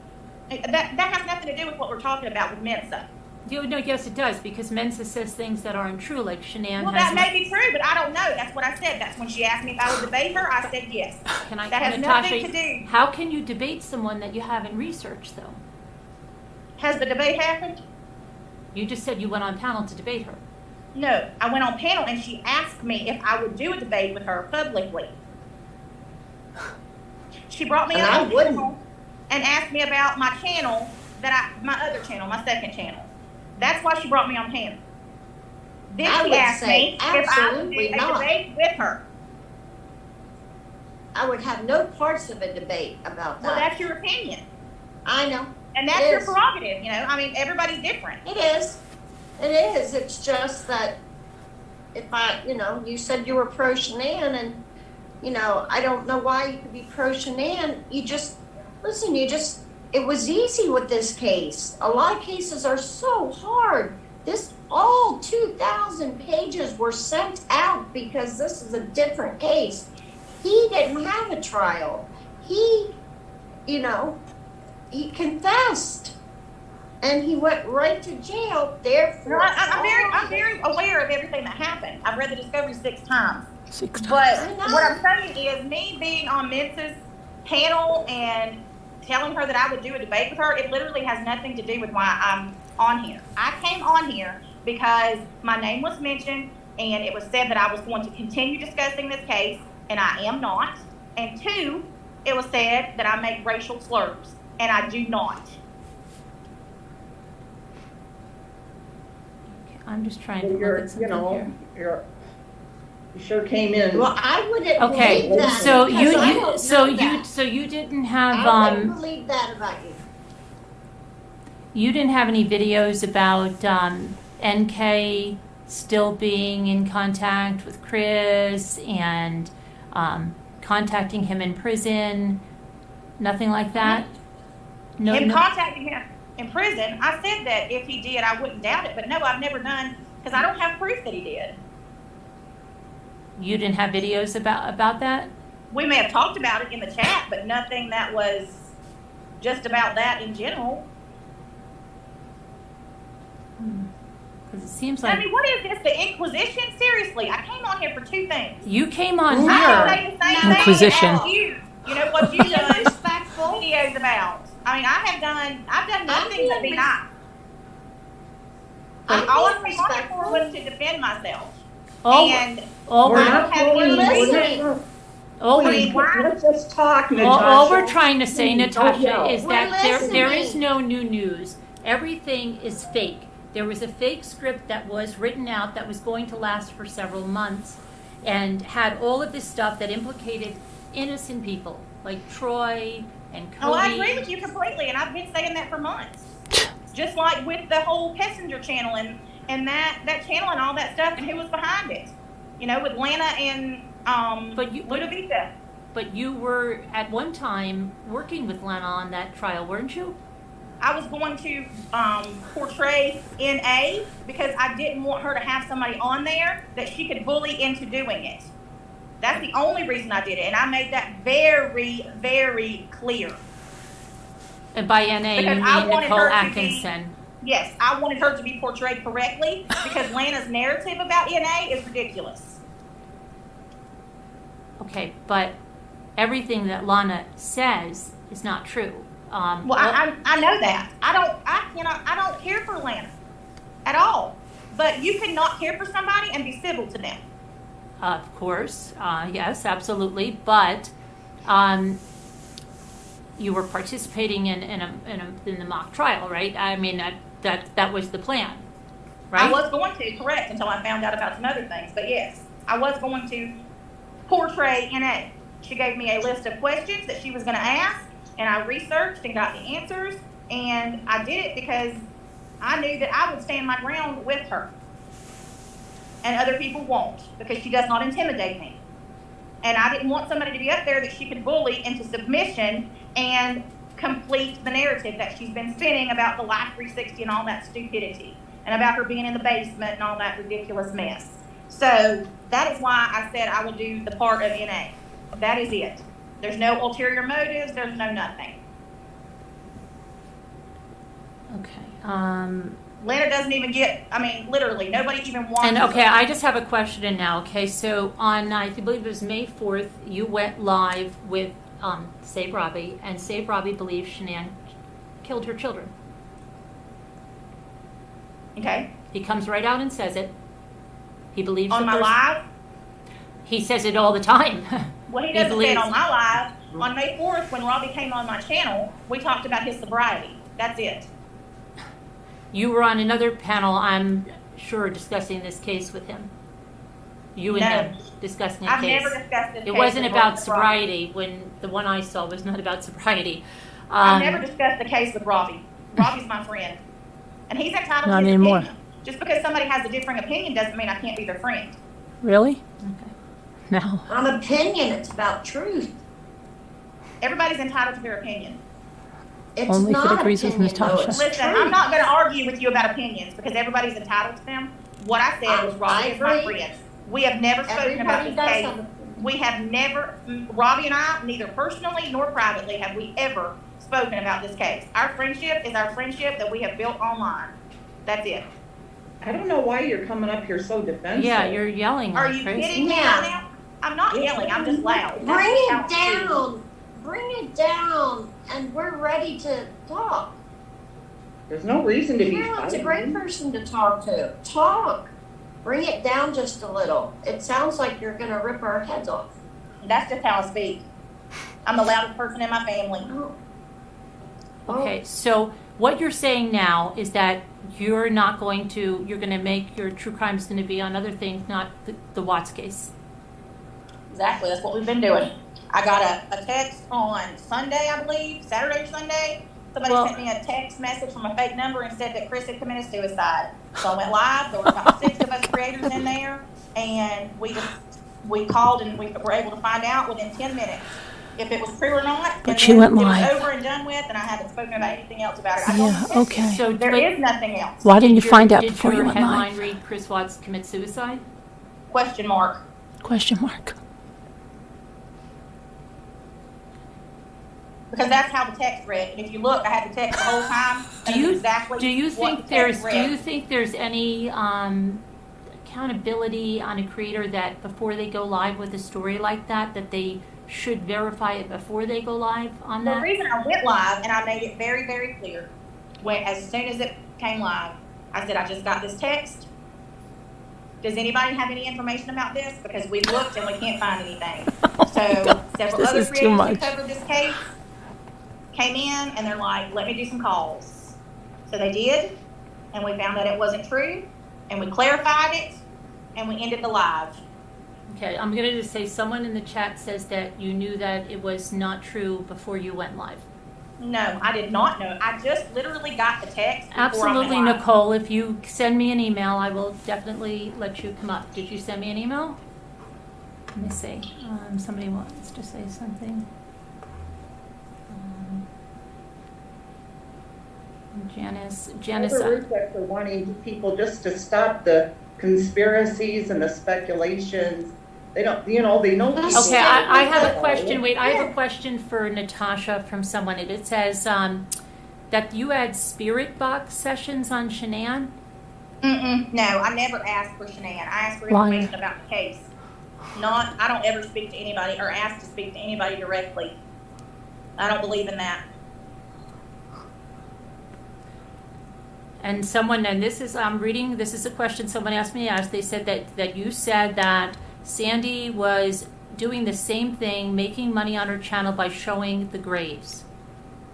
[SPEAKER 3] That has nothing to do with what we're talking about with Mensa.
[SPEAKER 1] No, yes, it does, because Mensa says things that aren't true, like Shanann.
[SPEAKER 3] Well, that may be true, but I don't know. That's what I said. That's when she asked me if I would debate her. I said yes. That has nothing to do.
[SPEAKER 1] How can you debate someone that you haven't researched, though?
[SPEAKER 3] Has the debate happened?
[SPEAKER 1] You just said you went on panel to debate her.
[SPEAKER 3] No, I went on panel and she asked me if I would do a debate with her publicly. She brought me on panel and asked me about my channel, my other channel, my second channel. That's why she brought me on panel. Then she asked me if I would do a debate with her.
[SPEAKER 6] I would have no parts of a debate about that.
[SPEAKER 3] Well, that's your opinion.
[SPEAKER 6] I know.
[SPEAKER 3] And that's
[SPEAKER 6] It
[SPEAKER 3] your
[SPEAKER 6] is.
[SPEAKER 3] prerogative, I mean, everybody's different.
[SPEAKER 6] It is. It is. It's just that if you said you were pro Shanann, and, I don't know why you could be pro Shanann. It was easy with this case. A lot of cases are so hard. All 2,000 pages were sent out because this is a different case. He didn't have a trial. He confessed. And he went right to jail. Therefore,
[SPEAKER 3] I'm very aware of everything that happened. I've read the discovery 6 times.
[SPEAKER 2] 6 times.
[SPEAKER 3] But
[SPEAKER 6] I know.
[SPEAKER 3] what I'm saying is, me being on Mince's panel and telling her that I would do a debate with her, it literally has nothing to do with why I'm on here. I came on here because my name was mentioned, and it was said that I was going to continue discussing this case, and I am not. And 2, it was said that I make racial slurs, and I do not.
[SPEAKER 1] I'm just trying to look at something here.
[SPEAKER 5] You sure came in.
[SPEAKER 6] well, I wouldn't
[SPEAKER 1] Okay,
[SPEAKER 6] believe that.
[SPEAKER 1] so
[SPEAKER 6] because I
[SPEAKER 1] you
[SPEAKER 6] don't
[SPEAKER 1] so
[SPEAKER 6] know
[SPEAKER 1] you
[SPEAKER 6] that.
[SPEAKER 1] so you didn't
[SPEAKER 6] I
[SPEAKER 1] have
[SPEAKER 6] wouldn't believe that about you.
[SPEAKER 1] you didn't have any videos about NK still being in contact with Chris and contacting him in prison, nothing like that. No,
[SPEAKER 3] Contacting him in prison, I said that if he did, I wouldn't doubt it. But no, I've never done, because I don't have proof that he did.
[SPEAKER 1] You didn't have videos about that.
[SPEAKER 3] We may have talked about it in the chat, but nothing that was just about that in general.
[SPEAKER 1] Because it seems like
[SPEAKER 3] I mean, what is this? The Inquisition? Seriously, I came on here for 2 things.
[SPEAKER 1] you came on
[SPEAKER 3] I
[SPEAKER 1] here.
[SPEAKER 3] say the same
[SPEAKER 2] Inquisition.
[SPEAKER 3] thing as you. You know what you've done
[SPEAKER 6] Respectful.
[SPEAKER 3] videos about. I mean, I've done nothing but be nice.
[SPEAKER 6] I'm
[SPEAKER 3] All
[SPEAKER 6] being
[SPEAKER 3] I came on here for
[SPEAKER 6] respectful.
[SPEAKER 3] was to defend myself.
[SPEAKER 1] All,
[SPEAKER 3] And
[SPEAKER 1] all,
[SPEAKER 5] We're
[SPEAKER 1] we're,
[SPEAKER 5] not
[SPEAKER 3] have
[SPEAKER 5] calling you.
[SPEAKER 6] listening.
[SPEAKER 1] all,
[SPEAKER 3] I
[SPEAKER 1] we,
[SPEAKER 3] mean, why?
[SPEAKER 5] Let's just talk, Natasha.
[SPEAKER 1] all we're trying to say,
[SPEAKER 5] Please, don't
[SPEAKER 1] Natasha,
[SPEAKER 5] yell.
[SPEAKER 1] is
[SPEAKER 6] We're
[SPEAKER 1] that there is
[SPEAKER 6] listening.
[SPEAKER 1] no new news. Everything is fake. There was a fake script that was written out that was going to last for several months and had all of this stuff that implicated innocent people like Troy and Cody.
[SPEAKER 3] Oh, I agree with you completely, and I've been saying that for months. Just like with the whole Kessinger channel and that channel and all that stuff, and who was behind it. With Lana and Ludovica.
[SPEAKER 1] But you were at one time working with Lana on that trial, weren't you?
[SPEAKER 3] I was going to portray NA because I didn't want her to have somebody on there that she could bully into doing it. That's the only reason I did it, and I made that very, very clear.
[SPEAKER 1] And by NA,
[SPEAKER 3] Because
[SPEAKER 1] you
[SPEAKER 3] I
[SPEAKER 1] mean
[SPEAKER 3] wanted
[SPEAKER 1] Nicole
[SPEAKER 3] her to
[SPEAKER 1] Atkinson.
[SPEAKER 3] Yes, I wanted her to be portrayed correctly because Lana's narrative about NA is ridiculous.
[SPEAKER 1] Okay, but everything that Lana says is not true.
[SPEAKER 3] Well, I know that. I don't care for Lana at all. But you cannot care for somebody and be civil to them.
[SPEAKER 1] Of course, yes, absolutely. But you were participating in the mock trial, right? I mean, that was the plan, right?
[SPEAKER 3] I was going to, correct, until I found out about some other things. But yes, I was going to portray NA. She gave me a list of questions that she was going to ask, and I researched and got the answers, and I did it because I knew that I would stand my ground with her. And other people won't, because she does not intimidate me. And I didn't want somebody to be up there that she could bully into submission and complete the narrative that she's been spinning about the Life 360 and all that stupidity, and about her being in the basement and all that ridiculous mess. So that is why I said I would do the part of NA. That is it. There's no ulterior motives. There's no nothing.
[SPEAKER 1] Okay.
[SPEAKER 3] Lana doesn't even get, literally, nobody even wants
[SPEAKER 1] And
[SPEAKER 3] her.
[SPEAKER 1] okay, I just have a question now. Okay, so on, I believe it was May 4th, you went live with Save Robbie, and Save Robbie believes Shanann killed her children.
[SPEAKER 3] Okay.
[SPEAKER 1] He comes right out and says it. He believes
[SPEAKER 3] On
[SPEAKER 1] that
[SPEAKER 3] my
[SPEAKER 1] there's-
[SPEAKER 3] live?
[SPEAKER 1] He says it all the time.
[SPEAKER 3] Well, he
[SPEAKER 1] He
[SPEAKER 3] doesn't say it
[SPEAKER 1] believes-
[SPEAKER 3] on my live. On May 4th, when Robbie came on my channel, we talked about his sobriety. That's it.
[SPEAKER 1] You were on another panel, I'm sure, discussing this case with him. You and
[SPEAKER 3] No.
[SPEAKER 1] him discussing a
[SPEAKER 3] I've
[SPEAKER 1] case.
[SPEAKER 3] never discussed this
[SPEAKER 1] It
[SPEAKER 3] case
[SPEAKER 1] wasn't
[SPEAKER 3] with
[SPEAKER 1] about
[SPEAKER 3] Robbie.
[SPEAKER 1] sobriety. When the one I saw was not about sobriety.
[SPEAKER 3] I've never discussed the case with Robbie. Robbie's my friend, and he's entitled
[SPEAKER 2] Not
[SPEAKER 3] to his
[SPEAKER 2] anymore.
[SPEAKER 3] opinion. Just because somebody has a differing opinion doesn't mean I can't be their friend.
[SPEAKER 2] Really?
[SPEAKER 1] Okay.
[SPEAKER 2] No.
[SPEAKER 6] On opinion, it's about truth.
[SPEAKER 3] Everybody's entitled to their opinion.
[SPEAKER 6] It's
[SPEAKER 2] Only if it
[SPEAKER 6] not
[SPEAKER 2] agrees with
[SPEAKER 6] opinion, though,
[SPEAKER 2] Natasha.
[SPEAKER 6] it's
[SPEAKER 3] Listen,
[SPEAKER 6] truth.
[SPEAKER 3] I'm not going to argue with you about opinions because everybody's entitled to them. What I said was Robbie is my
[SPEAKER 6] agree.
[SPEAKER 3] friend. We have never spoken about
[SPEAKER 6] Everybody
[SPEAKER 3] this
[SPEAKER 6] does
[SPEAKER 3] case.
[SPEAKER 6] have
[SPEAKER 3] We have never, Robbie and I, neither personally nor privately, have we ever spoken about this case. Our friendship is our friendship that we have built online. That's it.
[SPEAKER 5] I don't know why you're coming up here so defensive.
[SPEAKER 1] Yeah, you're yelling
[SPEAKER 3] Are
[SPEAKER 1] like
[SPEAKER 3] you
[SPEAKER 1] crazy.
[SPEAKER 3] kidding me
[SPEAKER 6] Yeah.
[SPEAKER 3] right now? I'm not yelling, I'm just loud.
[SPEAKER 6] Bring
[SPEAKER 3] That's
[SPEAKER 6] it
[SPEAKER 3] how it is.
[SPEAKER 6] down. Bring it down, and we're ready to talk.
[SPEAKER 5] There's no reason to be
[SPEAKER 6] Carolyn's a
[SPEAKER 5] fighting.
[SPEAKER 6] great person to talk to. Talk. Bring it down just a little. It sounds like you're gonna rip our heads off.
[SPEAKER 3] That's just how I speak. I'm the loudest person in my family.
[SPEAKER 1] Okay, so what you're saying now is that you're going to make your true crimes going to be on other things, not the Watts case.
[SPEAKER 3] Exactly, that's what we've been doing. I got a text on Sunday, I believe, Saturday or Sunday. Somebody sent me a text message from a fake number and said that Chris had committed suicide. So I went live. There were about 6 of us creators in there, and we called and we were able to find out within 10 minutes if it was true or not.
[SPEAKER 2] But
[SPEAKER 3] and
[SPEAKER 2] she
[SPEAKER 3] then
[SPEAKER 2] went
[SPEAKER 3] it was
[SPEAKER 2] live.
[SPEAKER 3] over and done with, and I haven't spoken about anything else about it. I
[SPEAKER 2] Yeah,
[SPEAKER 3] don't
[SPEAKER 2] okay.
[SPEAKER 1] So
[SPEAKER 3] There is nothing else.
[SPEAKER 2] Why didn't you find out
[SPEAKER 1] did
[SPEAKER 2] before you
[SPEAKER 1] your
[SPEAKER 2] went
[SPEAKER 1] headline
[SPEAKER 2] live?
[SPEAKER 1] read Chris Watts commit suicide?
[SPEAKER 3] Question mark.
[SPEAKER 2] Question mark.
[SPEAKER 3] Because that's how the text read. And if you look, I had the text the whole time.
[SPEAKER 1] Do you
[SPEAKER 3] exactly
[SPEAKER 1] do you
[SPEAKER 3] what
[SPEAKER 1] think
[SPEAKER 3] the text
[SPEAKER 1] there's
[SPEAKER 3] read.
[SPEAKER 1] any accountability on a creator that before they go live with a story like that they should verify it before they go live on
[SPEAKER 3] The
[SPEAKER 1] that?
[SPEAKER 3] reason I went live, and I made it very, very clear, as soon as it came live, I said, I just got this text. Does anybody have any information about this? Because we looked and we can't find anything. So several
[SPEAKER 2] This
[SPEAKER 3] other
[SPEAKER 2] is too
[SPEAKER 3] creators who
[SPEAKER 2] much.
[SPEAKER 3] covered this case came in and they're like, let me do some calls. So they did, and we found out it wasn't true, and we clarified it, and we ended the live.
[SPEAKER 1] Okay, I'm going to just say someone in the chat says that you knew that it was not true before you went live.
[SPEAKER 3] No, I did not know. I just literally got the text. before I went
[SPEAKER 1] Absolutely,
[SPEAKER 3] live.
[SPEAKER 1] Nicole. If you send me an email, I will definitely let you come up. Did you send me an email? Let me see. Somebody wants to say something. Janice,
[SPEAKER 5] Other researchers are wanting people just to stop the conspiracies and the speculations. They don't, they know people.
[SPEAKER 1] Okay, I have a question. Wait, I have a question for Natasha from someone. It says that you had spirit box sessions on Shanann.
[SPEAKER 3] No, I never asked for Shanann. I asked for
[SPEAKER 2] Liar.
[SPEAKER 3] information about the case. I don't ever speak to anybody or ask to speak to anybody directly. I don't believe in that.
[SPEAKER 1] And this is, I'm reading, this is a question someone asked me to ask. They said that you said that Sandy was doing the same thing, making money on her channel by showing the graves.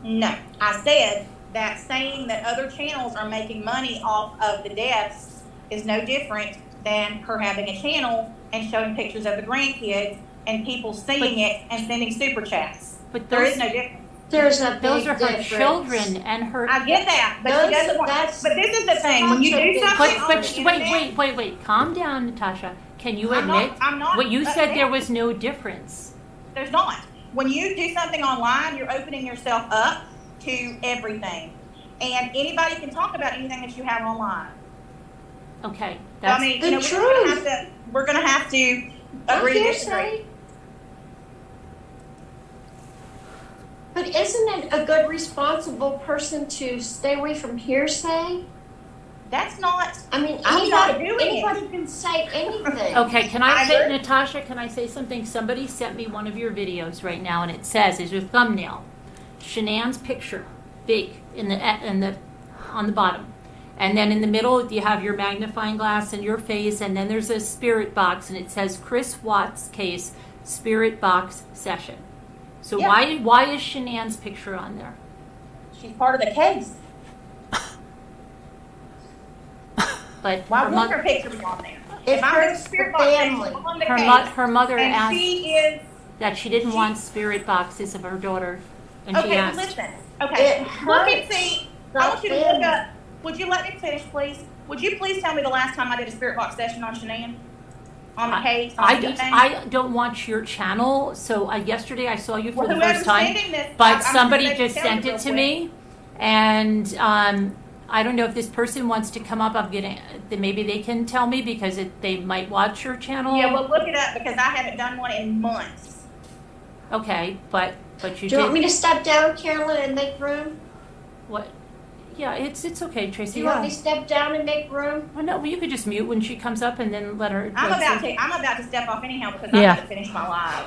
[SPEAKER 3] No, I said that saying that other channels are making money off of the deaths is no different than her having a channel and showing pictures of the grandkids and people seeing it and sending super chats.
[SPEAKER 1] But
[SPEAKER 3] There
[SPEAKER 1] those,
[SPEAKER 3] is no difference.
[SPEAKER 6] There's a
[SPEAKER 1] those
[SPEAKER 6] big
[SPEAKER 1] are her
[SPEAKER 6] difference.
[SPEAKER 1] children and her.
[SPEAKER 3] I get that, but she doesn't want. But this is the thing: when you do something on the internet,
[SPEAKER 1] Wait, calm down, Natasha. Can you
[SPEAKER 3] I'm
[SPEAKER 1] admit
[SPEAKER 3] not- I'm not
[SPEAKER 1] what you said?
[SPEAKER 3] upset.
[SPEAKER 1] There was no difference.
[SPEAKER 3] there's not. When you do something online, you're opening yourself up to everything, and anybody can talk about anything that you have online.
[SPEAKER 1] Okay,
[SPEAKER 3] So,
[SPEAKER 1] that's
[SPEAKER 3] I mean,
[SPEAKER 6] the
[SPEAKER 3] you know, we're gonna have to agree to disagree.
[SPEAKER 6] Hearsay. But isn't it a good responsible person to stay away from hearsay?
[SPEAKER 3] That's not.
[SPEAKER 6] I mean,
[SPEAKER 3] I'm not doing it.
[SPEAKER 6] anybody can say anything.
[SPEAKER 1] okay. Can I
[SPEAKER 3] I
[SPEAKER 1] say,
[SPEAKER 3] agree.
[SPEAKER 1] Natasha? Can I say something? Somebody sent me one of your videos right now, and it says, "Is your thumbnail, Shanann's picture, big in the on the bottom, and then in the middle you have your magnifying glass and your face, and then there's a spirit box, and it says Chris Watts case spirit box session." So
[SPEAKER 3] Yeah.
[SPEAKER 1] why is Shanann's picture on there?
[SPEAKER 3] She's part of the case.
[SPEAKER 1] But
[SPEAKER 3] Why
[SPEAKER 1] her,
[SPEAKER 3] would her picture be on there?
[SPEAKER 6] It
[SPEAKER 3] If I'm in
[SPEAKER 6] hurts
[SPEAKER 3] spirit
[SPEAKER 6] the
[SPEAKER 3] box, then
[SPEAKER 6] family.
[SPEAKER 3] she's on the
[SPEAKER 1] her,
[SPEAKER 3] case,
[SPEAKER 1] mo- her mother
[SPEAKER 3] and
[SPEAKER 1] asked
[SPEAKER 3] she is.
[SPEAKER 1] that she didn't
[SPEAKER 3] she-
[SPEAKER 1] want spirit boxes of her daughter And she
[SPEAKER 3] Okay,
[SPEAKER 1] asked,
[SPEAKER 3] listen. Okay,
[SPEAKER 6] It
[SPEAKER 3] look and
[SPEAKER 6] hurts
[SPEAKER 3] see.
[SPEAKER 6] the
[SPEAKER 3] I want you to look
[SPEAKER 6] family.
[SPEAKER 3] up. Would you let me finish, please? Would you please tell me the last time I did a spirit box session on Shanann? On the case? On anything?
[SPEAKER 1] I don't watch your channel, so yesterday I saw you for
[SPEAKER 3] Well,
[SPEAKER 1] the
[SPEAKER 3] whoever's
[SPEAKER 1] first time,
[SPEAKER 3] sending this,
[SPEAKER 1] but
[SPEAKER 3] I'm sure
[SPEAKER 1] somebody
[SPEAKER 3] they can
[SPEAKER 1] just
[SPEAKER 3] tell you
[SPEAKER 1] sent
[SPEAKER 3] real
[SPEAKER 1] it to
[SPEAKER 3] quick.
[SPEAKER 1] me, and I don't know if this person wants to come up. Maybe they can tell me because they might watch your channel.
[SPEAKER 3] Yeah, well, look it up because I haven't done one in months.
[SPEAKER 1] Okay, but you
[SPEAKER 6] Do you want
[SPEAKER 1] did.
[SPEAKER 6] me to step down, Carolyn, and make room?
[SPEAKER 1] What? Yeah, it's okay,
[SPEAKER 6] Do
[SPEAKER 1] Tracy.
[SPEAKER 6] you want me
[SPEAKER 1] Yeah.
[SPEAKER 6] to step down and make room?
[SPEAKER 1] Well, no, well, you could just mute when she comes up and then let her.
[SPEAKER 3] I'm
[SPEAKER 1] let's see.
[SPEAKER 3] about to step off anyhow because
[SPEAKER 2] Yeah.
[SPEAKER 3] I'm going to finish my live.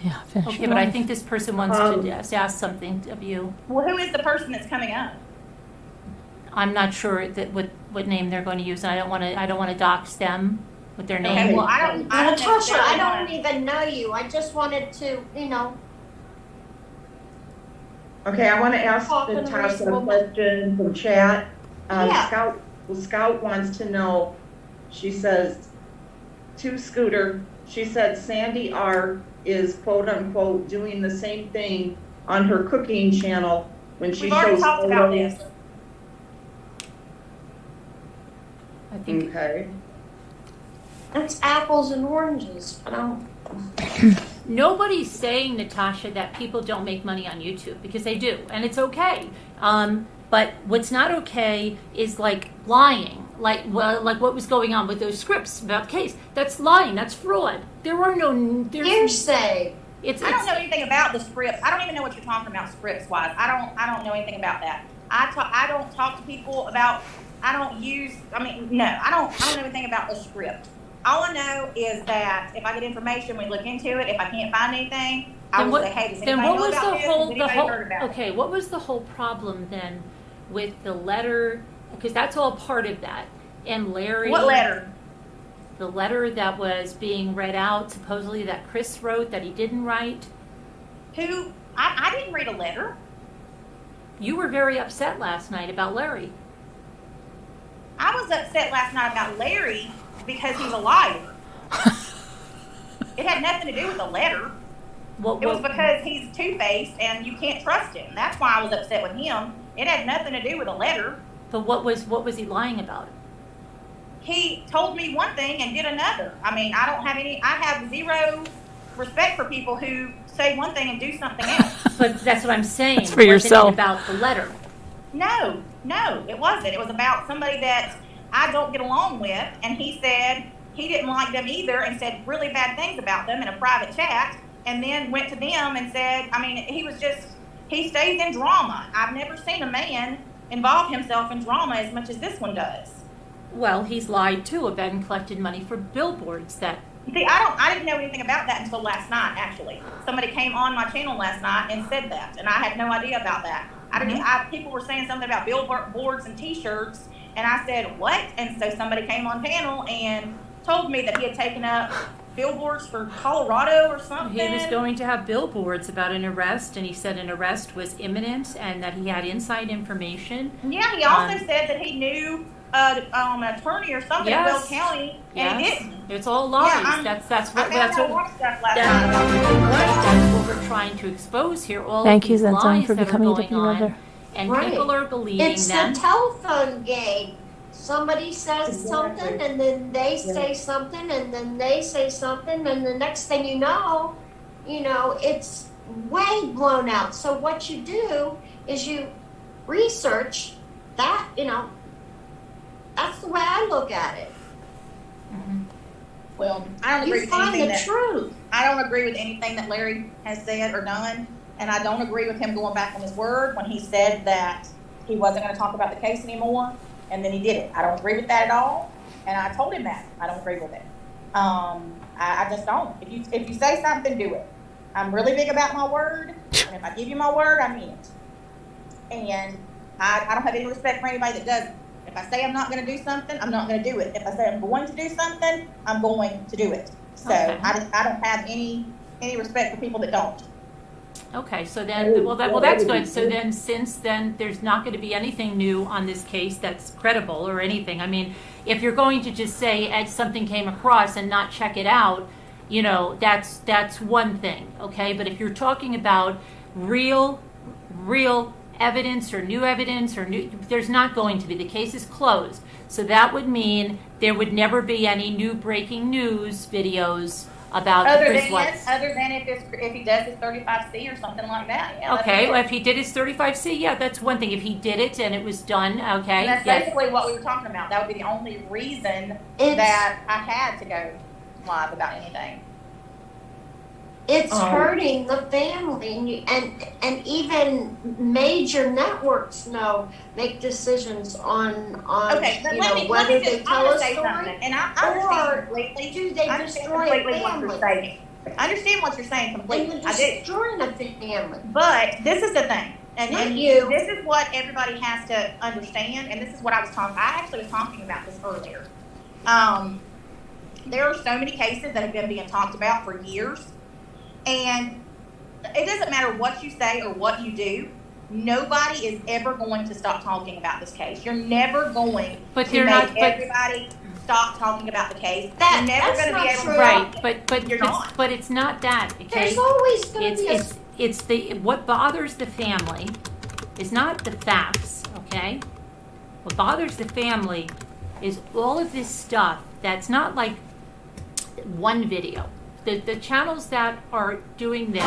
[SPEAKER 2] Yeah, finish
[SPEAKER 1] Okay,
[SPEAKER 2] your
[SPEAKER 1] but I
[SPEAKER 2] life.
[SPEAKER 1] think this person wants to ask something of you.
[SPEAKER 3] Well, who is the person that's coming up?
[SPEAKER 1] I'm not sure that what name they're going to use, and I don't want to dox them with their name.
[SPEAKER 3] Okay, well, I don't
[SPEAKER 6] Natasha, I
[SPEAKER 3] necessarily
[SPEAKER 6] don't
[SPEAKER 3] wanna-
[SPEAKER 6] even know you. I just wanted to,
[SPEAKER 5] Okay, I want to ask
[SPEAKER 6] Talking to
[SPEAKER 5] Natasha a
[SPEAKER 6] reasonable-
[SPEAKER 5] question from chat.
[SPEAKER 6] Yeah.
[SPEAKER 5] Scout wants to know, she says, to Scooter, she said Sandy R is quote unquote doing the same thing on her cooking channel when she
[SPEAKER 3] We've already
[SPEAKER 5] shows
[SPEAKER 3] talked about
[SPEAKER 5] photos.
[SPEAKER 3] this.
[SPEAKER 1] I think
[SPEAKER 5] Okay.
[SPEAKER 6] that's apples and oranges. I don't.
[SPEAKER 1] nobody's saying, Natasha, that people don't make money on YouTube, because they do, and it's okay. But what's not okay is like lying, like what was going on with those scripts about the case. That's lying. That's fraud. There are no.
[SPEAKER 6] Hearsay.
[SPEAKER 1] It's
[SPEAKER 3] I don't know anything about the scripts. I don't even know what you're talking about scripts wise. I don't know anything about that. I don't talk to people about. I don't know anything about the script. All I know is that if I get information, we look into it. If I can't find anything, I will say, hey, does
[SPEAKER 1] Then
[SPEAKER 3] anybody
[SPEAKER 1] what
[SPEAKER 3] know
[SPEAKER 1] was
[SPEAKER 3] about
[SPEAKER 1] the
[SPEAKER 3] this?
[SPEAKER 1] whole?
[SPEAKER 3] Has anybody heard about it?
[SPEAKER 1] Okay, what was the whole problem then with the letter? Because that's all part of that. And Larry.
[SPEAKER 3] What letter?
[SPEAKER 1] The letter that was being read out, supposedly that Chris wrote that he didn't write.
[SPEAKER 3] Who? I didn't read a letter.
[SPEAKER 1] You were very upset last night about Larry.
[SPEAKER 3] I was upset last night about Larry because he's a liar. It had nothing to do with the letter. It was because he's two-faced and you can't trust him. That's why I was upset with him. It had nothing to do with a letter.
[SPEAKER 1] But what was he lying about?
[SPEAKER 3] He told me one thing and did another. I mean, I have zero respect for people who say one thing and do something else.
[SPEAKER 1] But that's what I'm saying.
[SPEAKER 2] It's for
[SPEAKER 1] It wasn't
[SPEAKER 2] yourself.
[SPEAKER 1] about the letter.
[SPEAKER 3] No, it wasn't. It was about somebody that I don't get along with, and he said he didn't like them either and said really bad things about them in a private chat, and then went to them and said, I mean, he stays in drama. I've never seen a man involve himself in drama as much as this one does.
[SPEAKER 1] Well, he's lied too about and collected money for billboards that.
[SPEAKER 3] See, I didn't know anything about that until last night, actually. Somebody came on my channel last night and said that, and I had no idea about that. People were saying something about billboards and T-shirts, and I said, what? And so somebody came on panel and told me that he had taken up billboards for Colorado or something.
[SPEAKER 1] He was going to have billboards about an arrest, and he said an arrest was imminent and that he had inside information.
[SPEAKER 3] Yeah, he also said that he knew an attorney or something in Will County, and he didn't.
[SPEAKER 1] It's all lies.
[SPEAKER 3] Yeah,
[SPEAKER 1] that's what
[SPEAKER 3] watched stuff last night.
[SPEAKER 1] that's what we're trying to expose here. All
[SPEAKER 2] Thank
[SPEAKER 1] of
[SPEAKER 2] you,
[SPEAKER 1] these
[SPEAKER 2] Zenton,
[SPEAKER 1] lies
[SPEAKER 2] for
[SPEAKER 1] that are
[SPEAKER 2] becoming a
[SPEAKER 1] going
[SPEAKER 2] deputy
[SPEAKER 1] on,
[SPEAKER 2] mother.
[SPEAKER 1] and
[SPEAKER 6] Right.
[SPEAKER 1] people are believing
[SPEAKER 6] It's
[SPEAKER 1] them.
[SPEAKER 6] the telephone game. Somebody says something, and then they say something, and then they say something, and the next thing you know, it's way blown out. So what you do is you research that, that's the way I look at it.
[SPEAKER 3] Well, I don't agree
[SPEAKER 6] You
[SPEAKER 3] with
[SPEAKER 6] find
[SPEAKER 3] anything
[SPEAKER 6] the
[SPEAKER 3] that
[SPEAKER 6] truth.
[SPEAKER 3] I don't agree with anything that Larry has said or done, and I don't agree with him going back on his word when he said that he wasn't going to talk about the case anymore, and then he did it. I don't agree with that at all, and I told him that I don't agree with it. I just don't. If you say something, do it. I'm really big about my word, and if I give you my word, I mean it. And I don't have any respect for anybody that doesn't. If I say I'm not going to do something, I'm not going to do it. If I say I'm going to do something, I'm going to do it. So
[SPEAKER 1] Okay.
[SPEAKER 3] I don't have any respect for people that don't.
[SPEAKER 1] Okay, so then, well, that's good. So then, since then, there's not going to be anything new on this case that's credible or anything. I mean, if you're going to just say something came across and not check it out, that's one thing, okay? But if you're talking about real real evidence or new evidence or new, there's not going to be. The case is closed. So that would mean there would never be any new breaking news videos about
[SPEAKER 3] Other
[SPEAKER 1] Chris
[SPEAKER 3] than
[SPEAKER 1] Watts.
[SPEAKER 3] other than if he does his 35C or something like that. Yeah,
[SPEAKER 1] Okay, well, if he did his 35C, yeah, that's one thing. If he did it and it was done, okay.
[SPEAKER 3] And that's
[SPEAKER 1] yes.
[SPEAKER 3] basically what we were talking about. That would be the only reason
[SPEAKER 6] It's-
[SPEAKER 3] that I had to go live about anything.
[SPEAKER 6] It's hurting the family, and even major networks make decisions on
[SPEAKER 3] Okay, but let me
[SPEAKER 6] whether
[SPEAKER 3] just,
[SPEAKER 6] they tell
[SPEAKER 3] I'm
[SPEAKER 6] a
[SPEAKER 3] gonna say
[SPEAKER 6] story
[SPEAKER 3] something, and I
[SPEAKER 6] or
[SPEAKER 3] understand completely.
[SPEAKER 6] do they
[SPEAKER 3] I understand
[SPEAKER 6] destroy a
[SPEAKER 3] completely what you're
[SPEAKER 6] family.
[SPEAKER 3] saying. I understand what you're saying
[SPEAKER 6] And
[SPEAKER 3] completely.
[SPEAKER 6] you're
[SPEAKER 3] I do.
[SPEAKER 6] destroying a family.
[SPEAKER 3] But this is the thing, and
[SPEAKER 6] Not
[SPEAKER 3] and
[SPEAKER 6] you.
[SPEAKER 3] this is what everybody has to understand, and this is what I was talking. I actually was talking about this earlier. There are so many cases that have been being talked about for years, and it doesn't matter what you say or what you do. Nobody is ever going to stop talking about this case. You're never going
[SPEAKER 1] But
[SPEAKER 3] to
[SPEAKER 1] they're
[SPEAKER 3] make
[SPEAKER 1] not- but-
[SPEAKER 3] everybody stop talking about the case.
[SPEAKER 6] That-
[SPEAKER 3] You're never
[SPEAKER 6] that's
[SPEAKER 3] going to be
[SPEAKER 6] not
[SPEAKER 3] able
[SPEAKER 6] true.
[SPEAKER 3] to
[SPEAKER 1] Right, but
[SPEAKER 3] You're not.
[SPEAKER 1] but it's not that, okay?
[SPEAKER 6] There's always going to be
[SPEAKER 1] It's the what bothers the family is not the facts, okay? What bothers the family is all of this stuff that's not like one video. The channels that are doing this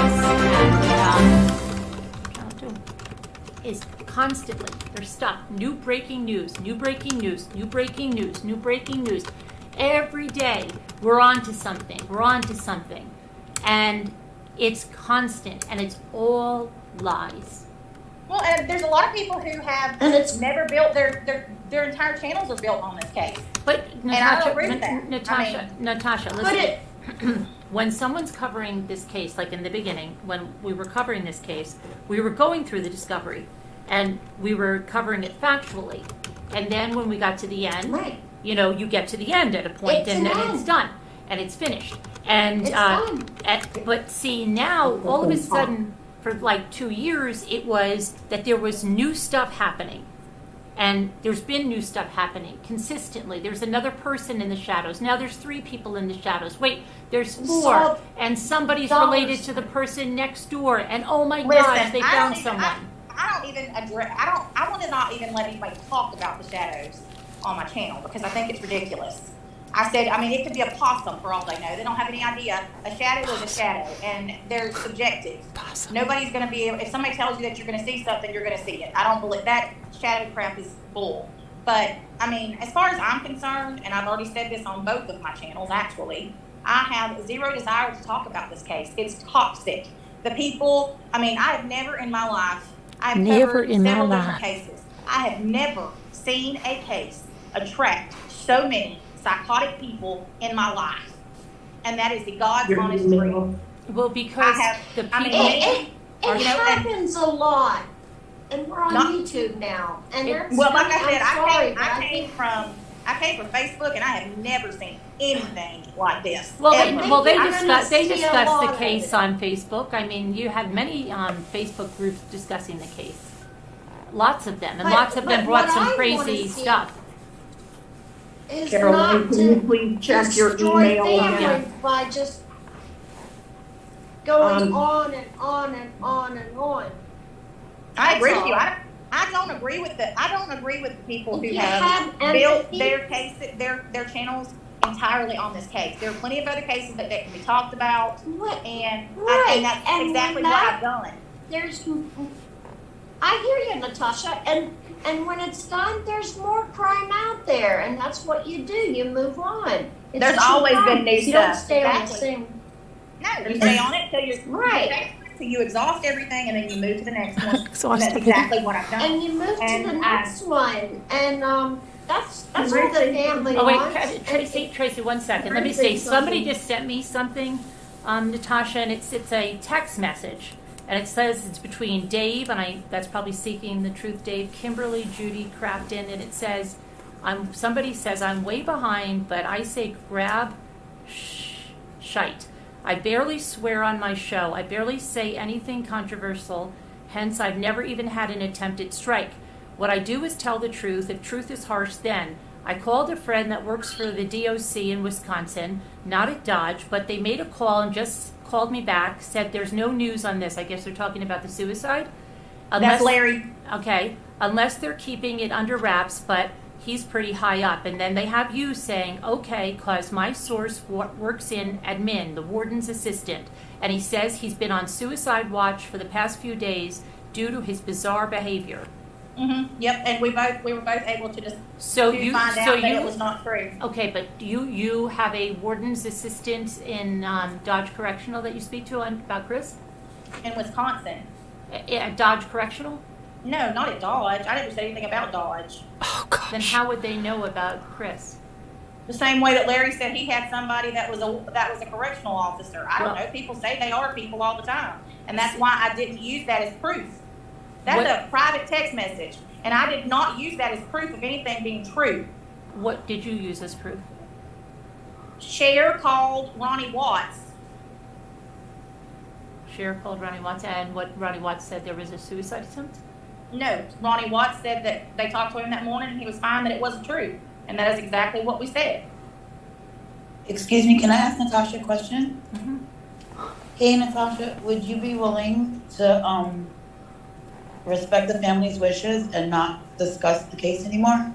[SPEAKER 1] is constantly there's stuff, new breaking news, new breaking news, new breaking news, new breaking news. Every day we're on to something. We're on to something. And it's constant and it's all lies.
[SPEAKER 3] Well, and there's a lot of people who have
[SPEAKER 6] And it's-
[SPEAKER 3] never built their entire channels are built on this case.
[SPEAKER 1] But
[SPEAKER 3] I
[SPEAKER 1] Natasha,
[SPEAKER 3] don't agree with that.
[SPEAKER 1] Natasha,
[SPEAKER 6] But
[SPEAKER 1] listen.
[SPEAKER 6] it,
[SPEAKER 1] When someone's covering this case, like in the beginning, when we were covering this case, we were going through the discovery and we were covering it factually. And then when we got to the end,
[SPEAKER 6] right.
[SPEAKER 1] you know, you get to the end at a point
[SPEAKER 6] It's
[SPEAKER 1] and
[SPEAKER 6] an
[SPEAKER 1] then it's
[SPEAKER 6] end.
[SPEAKER 1] done and it's finished. And
[SPEAKER 6] It's done.
[SPEAKER 1] but see now, all of a sudden, for like 2 years, it was that there was new stuff happening. And there's been new stuff happening consistently. There's another person in the shadows. Now there's 3 people in the shadows. Wait, there's 4.
[SPEAKER 6] So-
[SPEAKER 1] And somebody's
[SPEAKER 6] dollars.
[SPEAKER 1] related to the person next door. And oh my
[SPEAKER 3] Listen,
[SPEAKER 1] gosh, they
[SPEAKER 3] I
[SPEAKER 1] found
[SPEAKER 3] don't even-
[SPEAKER 1] someone.
[SPEAKER 3] I don't even address. I want to not even let anybody talk about the shadows on my channel because I think it's ridiculous. I said, I mean, it could be a possum for all they know. They don't have any idea. A shadow is a shadow, and they're subjective. Nobody's going to be able. If somebody tells you that you're going to see something, you're going to see it. I don't believe that shadow crap is bull. But I mean, as far as I'm concerned, and I've already said this on both of my channels, actually, I have zero desire to talk about this case. It's toxic. The people. I mean, I have never in my life. I've
[SPEAKER 2] Never
[SPEAKER 3] covered
[SPEAKER 2] in my
[SPEAKER 3] several
[SPEAKER 2] life.
[SPEAKER 3] different cases. I have never seen a case attract so many psychotic people in my life, and that is the God's honest truth.
[SPEAKER 1] Well, because
[SPEAKER 3] I have-
[SPEAKER 1] the
[SPEAKER 3] I mean,
[SPEAKER 1] people.
[SPEAKER 6] It
[SPEAKER 3] you know, and-
[SPEAKER 6] happens a lot. And we're on
[SPEAKER 3] Not-
[SPEAKER 6] YouTube now. And there's
[SPEAKER 3] Well, like I said,
[SPEAKER 6] I'm sorry, but
[SPEAKER 3] I came from Facebook, and I have never seen anything like this.
[SPEAKER 1] Well,
[SPEAKER 3] ever.
[SPEAKER 1] they
[SPEAKER 6] I'm
[SPEAKER 1] discussed
[SPEAKER 6] gonna see a lot
[SPEAKER 1] the
[SPEAKER 6] of
[SPEAKER 1] case
[SPEAKER 6] it.
[SPEAKER 1] on Facebook. I mean, you had many Facebook groups discussing the case. Lots of them, and
[SPEAKER 6] But-
[SPEAKER 1] lots of them
[SPEAKER 6] but
[SPEAKER 1] brought
[SPEAKER 6] what
[SPEAKER 1] some
[SPEAKER 6] I
[SPEAKER 1] crazy
[SPEAKER 6] wanna see-
[SPEAKER 1] stuff.
[SPEAKER 6] is
[SPEAKER 5] Caroline,
[SPEAKER 6] not
[SPEAKER 5] can you
[SPEAKER 6] to
[SPEAKER 5] please check your
[SPEAKER 6] destroy
[SPEAKER 5] email?
[SPEAKER 6] families by just going
[SPEAKER 5] Um,
[SPEAKER 6] on and on and on and on.
[SPEAKER 3] I agree
[SPEAKER 6] That's
[SPEAKER 3] with you.
[SPEAKER 6] all.
[SPEAKER 3] I don't agree with the people who
[SPEAKER 6] If you
[SPEAKER 3] have
[SPEAKER 6] have
[SPEAKER 3] built
[SPEAKER 6] empathy-
[SPEAKER 3] their channels entirely on this case. There are plenty of other cases that can be talked about,
[SPEAKER 6] What?
[SPEAKER 3] and
[SPEAKER 6] Right,
[SPEAKER 3] and that's
[SPEAKER 6] and
[SPEAKER 3] exactly
[SPEAKER 6] when
[SPEAKER 3] what
[SPEAKER 6] that-
[SPEAKER 3] I've done.
[SPEAKER 6] There's, I hear you, Natasha, and when it's done, there's more crime out there, and that's what you do. You move on. It's
[SPEAKER 3] There's
[SPEAKER 6] just
[SPEAKER 3] always
[SPEAKER 6] crime.
[SPEAKER 3] been new
[SPEAKER 6] You don't
[SPEAKER 3] stuff.
[SPEAKER 6] stay on the
[SPEAKER 3] Exactly.
[SPEAKER 6] same.
[SPEAKER 3] No, you stay on it till you're
[SPEAKER 6] Right.
[SPEAKER 3] till you exhaust everything, and then you move to the next one. And
[SPEAKER 2] Exhausted.
[SPEAKER 3] that's exactly what I've done.
[SPEAKER 6] And you move to
[SPEAKER 3] And
[SPEAKER 6] the
[SPEAKER 3] I-
[SPEAKER 6] next one, and that's
[SPEAKER 5] Can
[SPEAKER 6] what
[SPEAKER 5] I
[SPEAKER 6] the
[SPEAKER 5] say
[SPEAKER 6] family
[SPEAKER 1] Oh wait,
[SPEAKER 6] wants.
[SPEAKER 1] Tracy, 1 second. Let
[SPEAKER 6] Can I
[SPEAKER 1] me
[SPEAKER 6] say
[SPEAKER 1] see. Somebody
[SPEAKER 6] something?
[SPEAKER 1] just sent me something, Natasha, and it's a text message, and it says it's between Dave and that's probably Seeking the Truth, Dave, Kimberly, Judy, Crafton, and it says, somebody says I'm way behind, but I say grab shite. I barely swear on my show. I barely say anything controversial. Hence, I've never even had an attempted strike. What I do is tell the truth. If truth is harsh, then. I called a friend that works for the DOC in Wisconsin, not at Dodge, but they made a call and just called me back, said there's no news on this. I guess they're talking about the suicide.
[SPEAKER 3] That's Larry.
[SPEAKER 1] Okay, unless they're keeping it under wraps, but he's pretty high up. And then they have you saying, okay, because my source works in admin, the warden's assistant, and he says he's been on suicide watch for the past few days due to his bizarre behavior.
[SPEAKER 3] Yep, and we were both able to just
[SPEAKER 1] find
[SPEAKER 3] out that it was not true.
[SPEAKER 1] Okay, but you have a warden's assistant in Dodge Correctional that you speak to about Chris?
[SPEAKER 3] In Wisconsin.
[SPEAKER 1] At Dodge Correctional?
[SPEAKER 3] No, not at Dodge. I didn't say anything about Dodge.
[SPEAKER 2] Oh, gosh.
[SPEAKER 1] Then how would they know about Chris?
[SPEAKER 3] The same way that Larry said he had somebody that was a correctional officer. I don't know. People say they are people all the time, and that's why I didn't use that as proof. That's a private text message, and I did not use that as proof of anything being true.
[SPEAKER 1] What did you use as proof?
[SPEAKER 3] Cher called Ronnie Watts.
[SPEAKER 1] Cher called Ronnie Watts, and what Ronnie Watts said there was a suicide attempt?
[SPEAKER 3] No, Ronnie Watts said that they talked to him that morning and he was fine, that it wasn't true. And that is exactly what we said.
[SPEAKER 4] Excuse me, can I ask Natasha a question?
[SPEAKER 1] Mm-hmm.
[SPEAKER 4] Hey, Natasha, would you be willing to respect the family's wishes and not discuss the case anymore?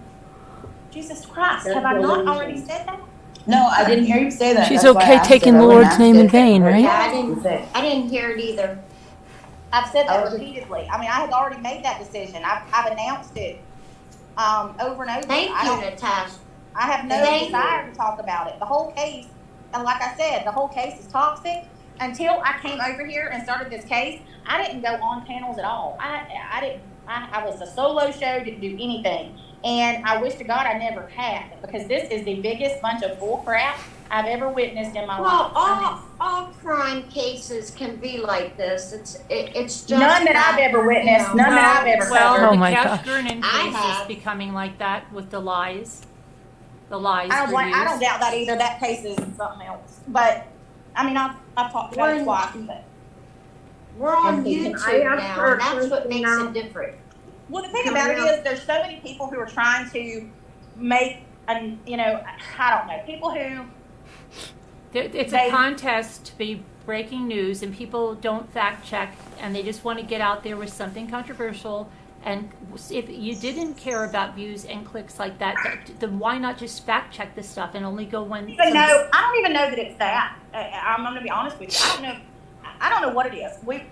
[SPEAKER 3] Jesus Christ, have I not already said that?
[SPEAKER 4] No, I didn't hear you say that.
[SPEAKER 2] She's
[SPEAKER 4] That's why I
[SPEAKER 2] okay
[SPEAKER 4] asked
[SPEAKER 2] taking
[SPEAKER 4] it.
[SPEAKER 2] the
[SPEAKER 4] I wouldn't
[SPEAKER 2] Lord's
[SPEAKER 4] ask
[SPEAKER 2] name in
[SPEAKER 4] it.
[SPEAKER 2] vain, right?
[SPEAKER 6] Yeah, I didn't hear it either.
[SPEAKER 3] I've said that repeatedly. I mean, I had already made that decision. I've announced it over and over.
[SPEAKER 6] Thank you, Natasha.
[SPEAKER 3] I have no desire to talk about it. The whole case, and like I said, the whole case is toxic. Until I came over here and started this case, I didn't go on panels at all. I didn't. I was a solo show, didn't do anything. And I wish to God I never had, because this is the biggest bunch of bull crap I've ever witnessed in my life.
[SPEAKER 6] Well, all crime cases can be like this. It's just
[SPEAKER 3] none that I've ever witnessed, none that I've ever
[SPEAKER 1] Well,
[SPEAKER 3] covered.
[SPEAKER 2] Oh
[SPEAKER 1] the
[SPEAKER 2] my
[SPEAKER 1] Cash
[SPEAKER 2] gosh.
[SPEAKER 1] Gurnan
[SPEAKER 6] I
[SPEAKER 1] case
[SPEAKER 6] have.
[SPEAKER 1] is becoming like that with the lies. The lies.
[SPEAKER 3] I
[SPEAKER 1] were
[SPEAKER 3] don't
[SPEAKER 1] used.
[SPEAKER 3] doubt that either. That case is something else. But I mean, I've talked about it twice. But
[SPEAKER 6] We're on
[SPEAKER 5] Okay, can I
[SPEAKER 6] YouTube
[SPEAKER 5] ask
[SPEAKER 6] now,
[SPEAKER 5] her
[SPEAKER 6] and
[SPEAKER 5] a
[SPEAKER 6] that's what
[SPEAKER 5] question
[SPEAKER 6] makes
[SPEAKER 5] now?
[SPEAKER 6] it different.
[SPEAKER 3] well, the thing about it is, there's so many people who are trying to make, I don't know, people who.
[SPEAKER 1] It's a contest to be breaking news, and people don't fact check, and they just want to get out there with something controversial. And if you didn't care about views and clicks like that, then why not just fact check this stuff and only go when?
[SPEAKER 3] I don't even know that it's that. I'm going to be honest with you. I don't know what it is. We've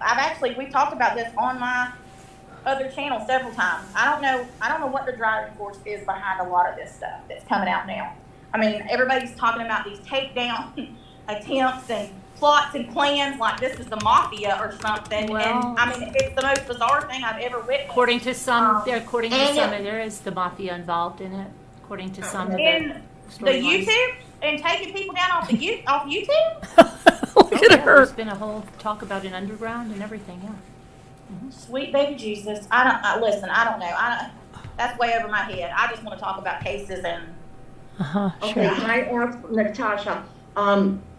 [SPEAKER 3] talked about this on my other channel several times. I don't know what the driving force is behind a lot of this stuff that's coming out now. I mean, everybody's talking about these takedown attempts and plots and plans like this is the mafia or something.
[SPEAKER 1] Well,
[SPEAKER 3] and I mean, it's the most bizarre thing I've ever witnessed.
[SPEAKER 1] According to some, there is the mafia involved in it. According to some of
[SPEAKER 3] In the
[SPEAKER 1] storylines.
[SPEAKER 3] YouTube and taking people down off YouTube.
[SPEAKER 2] Look at her.
[SPEAKER 1] There's been a whole talk about an underground and everything. Yeah.
[SPEAKER 3] Sweet baby Jesus. Listen, I don't know. That's way over my head. I just want to talk about cases and.
[SPEAKER 5] Okay,
[SPEAKER 2] Sure.
[SPEAKER 5] can I ask Natasha,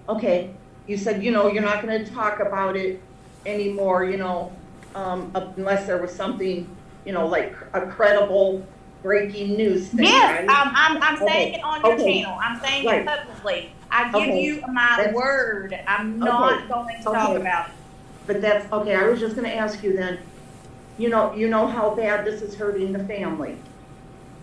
[SPEAKER 5] okay, you said, you're not gonna talk about it anymore, unless there was something, like a credible breaking news thing,
[SPEAKER 3] Yes,
[SPEAKER 5] right?
[SPEAKER 3] I'm saying it on your
[SPEAKER 5] Okay.
[SPEAKER 3] channel. I'm saying
[SPEAKER 5] Right.
[SPEAKER 3] it publicly. I give
[SPEAKER 5] Okay.
[SPEAKER 3] you my
[SPEAKER 5] That's-
[SPEAKER 3] word. I'm not going to talk
[SPEAKER 5] Okay.
[SPEAKER 3] about it.
[SPEAKER 5] But that's, okay, I was just gonna ask you then, you know how bad this is hurting the family,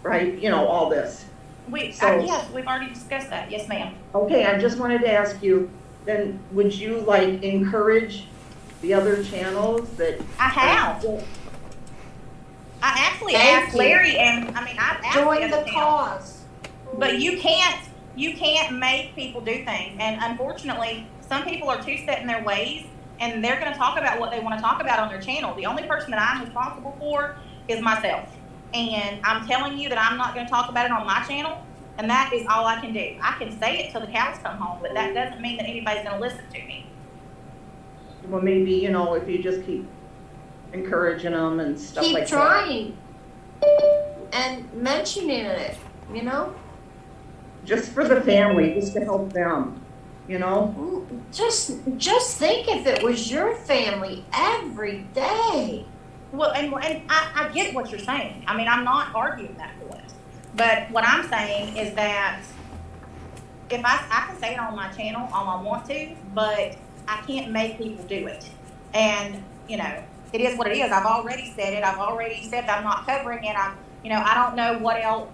[SPEAKER 5] right? All this.
[SPEAKER 3] Yes, we've already discussed that. Yes, ma'am.
[SPEAKER 5] Okay, I just wanted to ask you, then would you encourage the other channels that?
[SPEAKER 3] I have. I actually
[SPEAKER 6] Thank
[SPEAKER 3] asked
[SPEAKER 6] you.
[SPEAKER 3] Larry, and I mean, I've asked
[SPEAKER 6] Join
[SPEAKER 3] other
[SPEAKER 6] the
[SPEAKER 3] channels.
[SPEAKER 6] cause.
[SPEAKER 3] But you can't make people do things. And unfortunately, some people are too set in their ways, and they're going to talk about what they want to talk about on their channel. The only person that I'm responsible for is myself. And I'm telling you that I'm not going to talk about it on my channel, and that is all I can do. I can say it till the cows come home, but that doesn't mean that anybody's going to listen to me.
[SPEAKER 5] Well, maybe, if you just keep encouraging them and stuff
[SPEAKER 6] Keep
[SPEAKER 5] like that.
[SPEAKER 6] trying and mentioning it,
[SPEAKER 5] Just for the family, just to help them,
[SPEAKER 6] Just think if it was your family every day.
[SPEAKER 3] Well, and I get what you're saying. I mean, I'm not arguing that point. But what I'm saying is that if I can say it on my channel all I want to, but I can't make people do it. And, it is what it is. I've already said it. I've already said that I'm not covering it. I don't know what else.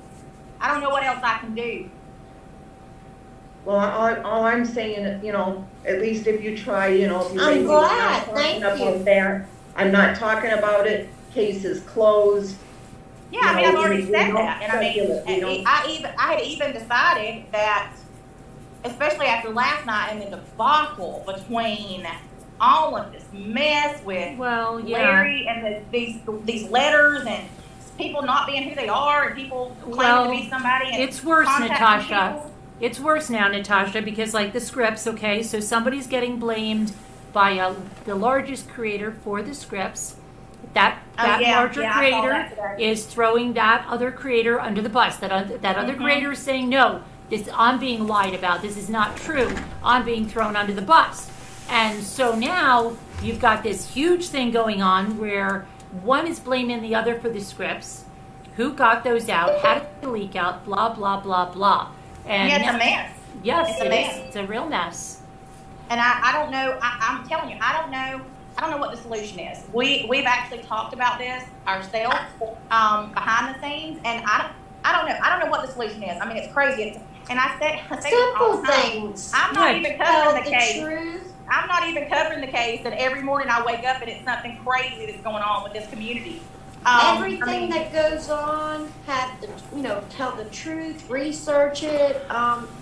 [SPEAKER 3] I don't know what else I can do.
[SPEAKER 5] Well, all I'm saying, you know, at least if you try, you know, if you
[SPEAKER 6] I'm
[SPEAKER 5] say, "Well, I'm not
[SPEAKER 6] glad. Thank
[SPEAKER 5] talking
[SPEAKER 6] you.
[SPEAKER 5] about that, I'm not talking about it, case is closed."
[SPEAKER 3] Yeah,
[SPEAKER 5] You
[SPEAKER 3] I mean,
[SPEAKER 5] know,
[SPEAKER 3] I've already
[SPEAKER 5] we
[SPEAKER 3] said
[SPEAKER 5] don't
[SPEAKER 3] that, and I
[SPEAKER 5] speculate. We
[SPEAKER 3] mean,
[SPEAKER 5] don't-
[SPEAKER 3] I had even decided that, especially after last night and the debacle between all of this mess with
[SPEAKER 1] Well, yeah.
[SPEAKER 3] Larry and these letters and people not being who they are and people claiming
[SPEAKER 1] Well,
[SPEAKER 3] to be somebody. And
[SPEAKER 1] it's worse,
[SPEAKER 3] contacting
[SPEAKER 1] Natasha.
[SPEAKER 3] people.
[SPEAKER 1] It's worse now, Natasha, because like the scripts, okay, so somebody's getting blamed by the largest creator for the scripts. That larger
[SPEAKER 3] I saw
[SPEAKER 1] creator
[SPEAKER 3] that today.
[SPEAKER 1] is throwing that other creator under the bus. That other creator is saying, no, I'm being lied about. This is not true. I'm being thrown under the bus. And so now you've got this huge thing going on where one is blaming the other for the scripts. Who got those out? How did they leak out? Blah, blah, blah, blah. And
[SPEAKER 3] Yeah, it's a mess.
[SPEAKER 1] Yes,
[SPEAKER 3] It's a
[SPEAKER 1] it
[SPEAKER 3] mess.
[SPEAKER 1] is. It's a real mess.
[SPEAKER 3] And I don't know. I'm telling you, I don't know what the solution is. We've actually talked about this ourselves behind the scenes, and I don't know what the solution is. I mean, it's crazy. And I say this all
[SPEAKER 6] Simple
[SPEAKER 3] the time.
[SPEAKER 6] things.
[SPEAKER 3] I'm not
[SPEAKER 1] Yeah.
[SPEAKER 3] even
[SPEAKER 6] Tell
[SPEAKER 3] covering the
[SPEAKER 6] the
[SPEAKER 3] case.
[SPEAKER 6] truth.
[SPEAKER 3] I'm not even covering the case, and every morning I wake up and it's something crazy that's going on with this community.
[SPEAKER 6] Everything
[SPEAKER 3] I mean,
[SPEAKER 6] that goes on, tell the truth, research it.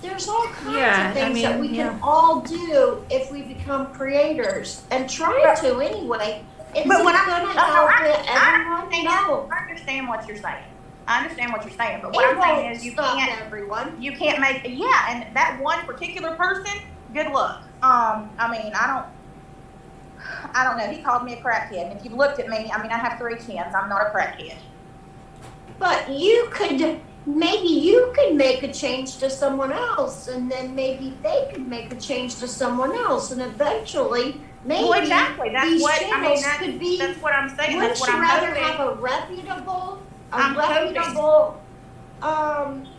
[SPEAKER 6] There's all kinds
[SPEAKER 1] Yeah,
[SPEAKER 6] of things
[SPEAKER 1] I
[SPEAKER 6] that
[SPEAKER 1] mean,
[SPEAKER 6] we
[SPEAKER 1] yeah.
[SPEAKER 6] can all do if we become creators and try to anyway. Is
[SPEAKER 3] But
[SPEAKER 6] it
[SPEAKER 3] what
[SPEAKER 6] going to help everyone? No.
[SPEAKER 3] I understand what you're saying. I understand what you're saying, but what
[SPEAKER 6] It
[SPEAKER 3] I'm saying
[SPEAKER 6] won't
[SPEAKER 3] is you
[SPEAKER 6] stop
[SPEAKER 3] can't.
[SPEAKER 6] everyone.
[SPEAKER 3] You can't make, yeah, and that one particular person, good luck. I mean, I don't know. He called me a crackhead, and if you looked at me, I mean, I have 3 chins. I'm not a crackhead.
[SPEAKER 6] But maybe you could make a change to someone else, and then maybe they could make a change to someone else, and eventually, maybe
[SPEAKER 3] Well, exactly. That's
[SPEAKER 6] these
[SPEAKER 3] what I mean.
[SPEAKER 6] channels could be.
[SPEAKER 3] That's what I'm saying.
[SPEAKER 6] Wouldn't
[SPEAKER 3] That's what
[SPEAKER 6] you
[SPEAKER 3] I'm
[SPEAKER 6] rather
[SPEAKER 3] hoping.
[SPEAKER 6] have a reputable
[SPEAKER 3] I'm hoping.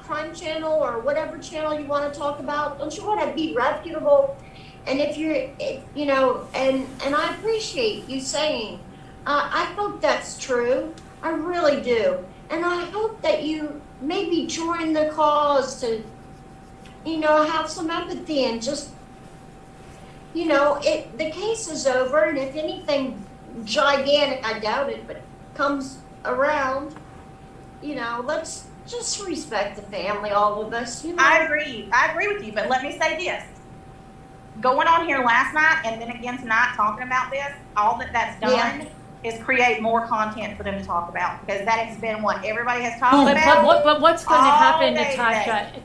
[SPEAKER 6] crime channel or whatever channel you want to talk about? Don't you want to be reputable? And and I appreciate you saying, I hope that's true. I really do. And I hope that you maybe join the cause to, have some empathy and just, the case is over, and if anything gigantic, I doubt it, but comes around, let's just respect the family, all of us.
[SPEAKER 3] I agree with you, but let me say this. Going on here last night and then again tonight talking about this, all that's done is create more content for them to talk about, because that has been what everybody has talked about.
[SPEAKER 1] But what's going to
[SPEAKER 3] all
[SPEAKER 1] happen,
[SPEAKER 3] day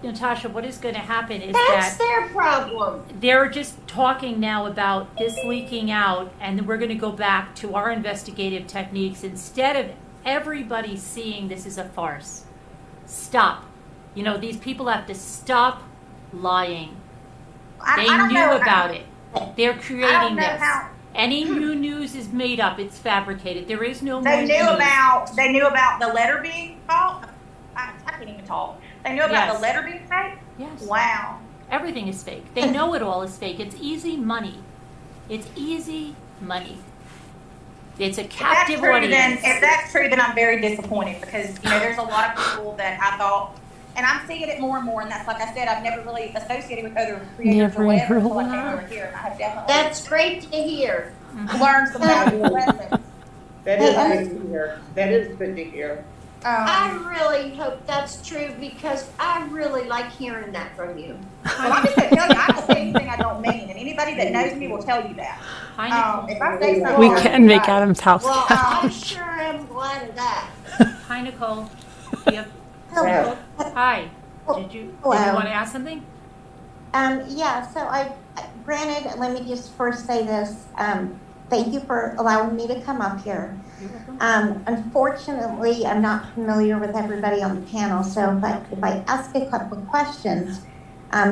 [SPEAKER 1] Natasha, what is going to happen is
[SPEAKER 6] That's
[SPEAKER 1] that
[SPEAKER 6] their problem.
[SPEAKER 1] they're just talking now about this leaking out, and we're going to go back to our investigative techniques instead of everybody seeing this as a farce. Stop. These people have to stop lying. They
[SPEAKER 3] I don't
[SPEAKER 1] knew
[SPEAKER 3] know.
[SPEAKER 1] about it. They're
[SPEAKER 3] I don't
[SPEAKER 1] creating
[SPEAKER 3] know
[SPEAKER 1] this.
[SPEAKER 3] how.
[SPEAKER 1] Any new news is made up. It's fabricated. There is no
[SPEAKER 3] They
[SPEAKER 1] more
[SPEAKER 3] knew
[SPEAKER 1] news.
[SPEAKER 3] about the letter being false. I can't even talk. They knew about
[SPEAKER 1] Yes.
[SPEAKER 3] the letter being fake.
[SPEAKER 1] Yes.
[SPEAKER 3] Wow.
[SPEAKER 1] Everything is fake. They know it all is fake. It's easy money. It's easy money. It's a captive audience.
[SPEAKER 3] If that's true, then I'm very disappointed, because there's a lot of people that I thought, and I'm seeing it more and more. And that's, like I said, I've never really associated with other creators or whatever until I came over here, and I have definitely
[SPEAKER 6] That's great to hear.
[SPEAKER 3] learned some valuable lessons.
[SPEAKER 5] That is good to hear. That is good to hear.
[SPEAKER 6] I really hope that's true, because I really like hearing that from you.
[SPEAKER 3] Well, I'm just gonna tell you, I don't say anything I don't mean, and anybody that knows me will tell you that.
[SPEAKER 1] Hi,
[SPEAKER 3] If I say something,
[SPEAKER 2] We
[SPEAKER 3] I
[SPEAKER 2] can make
[SPEAKER 3] right.
[SPEAKER 2] Adam's house.
[SPEAKER 6] Well, I sure am glad of that.
[SPEAKER 1] Hi, Nicole. Yep.
[SPEAKER 5] Hello.
[SPEAKER 1] Hi. Did you
[SPEAKER 7] Hello.
[SPEAKER 1] want to ask something?
[SPEAKER 7] Granted, let me just first say this, thank you for allowing me to come up here.
[SPEAKER 1] You're welcome.
[SPEAKER 7] Unfortunately, I'm not familiar with everybody on the panel, so if I ask a couple of questions,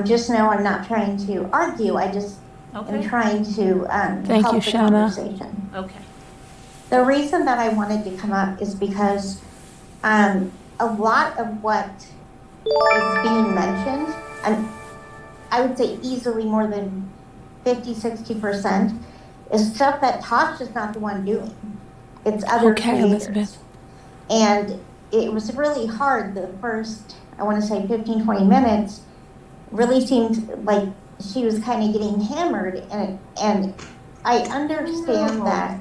[SPEAKER 7] just know I'm not trying to argue, I just am
[SPEAKER 1] Okay.
[SPEAKER 7] trying to
[SPEAKER 2] Thank
[SPEAKER 7] help
[SPEAKER 2] you,
[SPEAKER 7] the
[SPEAKER 2] Shanna.
[SPEAKER 7] conversation.
[SPEAKER 1] Okay.
[SPEAKER 7] The reason that I wanted to come up is because a lot of what is being mentioned, and I would say easily more than 50, 60%, is stuff that Tasha's not the one doing. it's other
[SPEAKER 2] Okay,
[SPEAKER 7] creators.
[SPEAKER 2] Elizabeth.
[SPEAKER 7] And it was really hard. The first, I want to say 15, 20 minutes really seemed like she was kind of getting hammered. And I understand that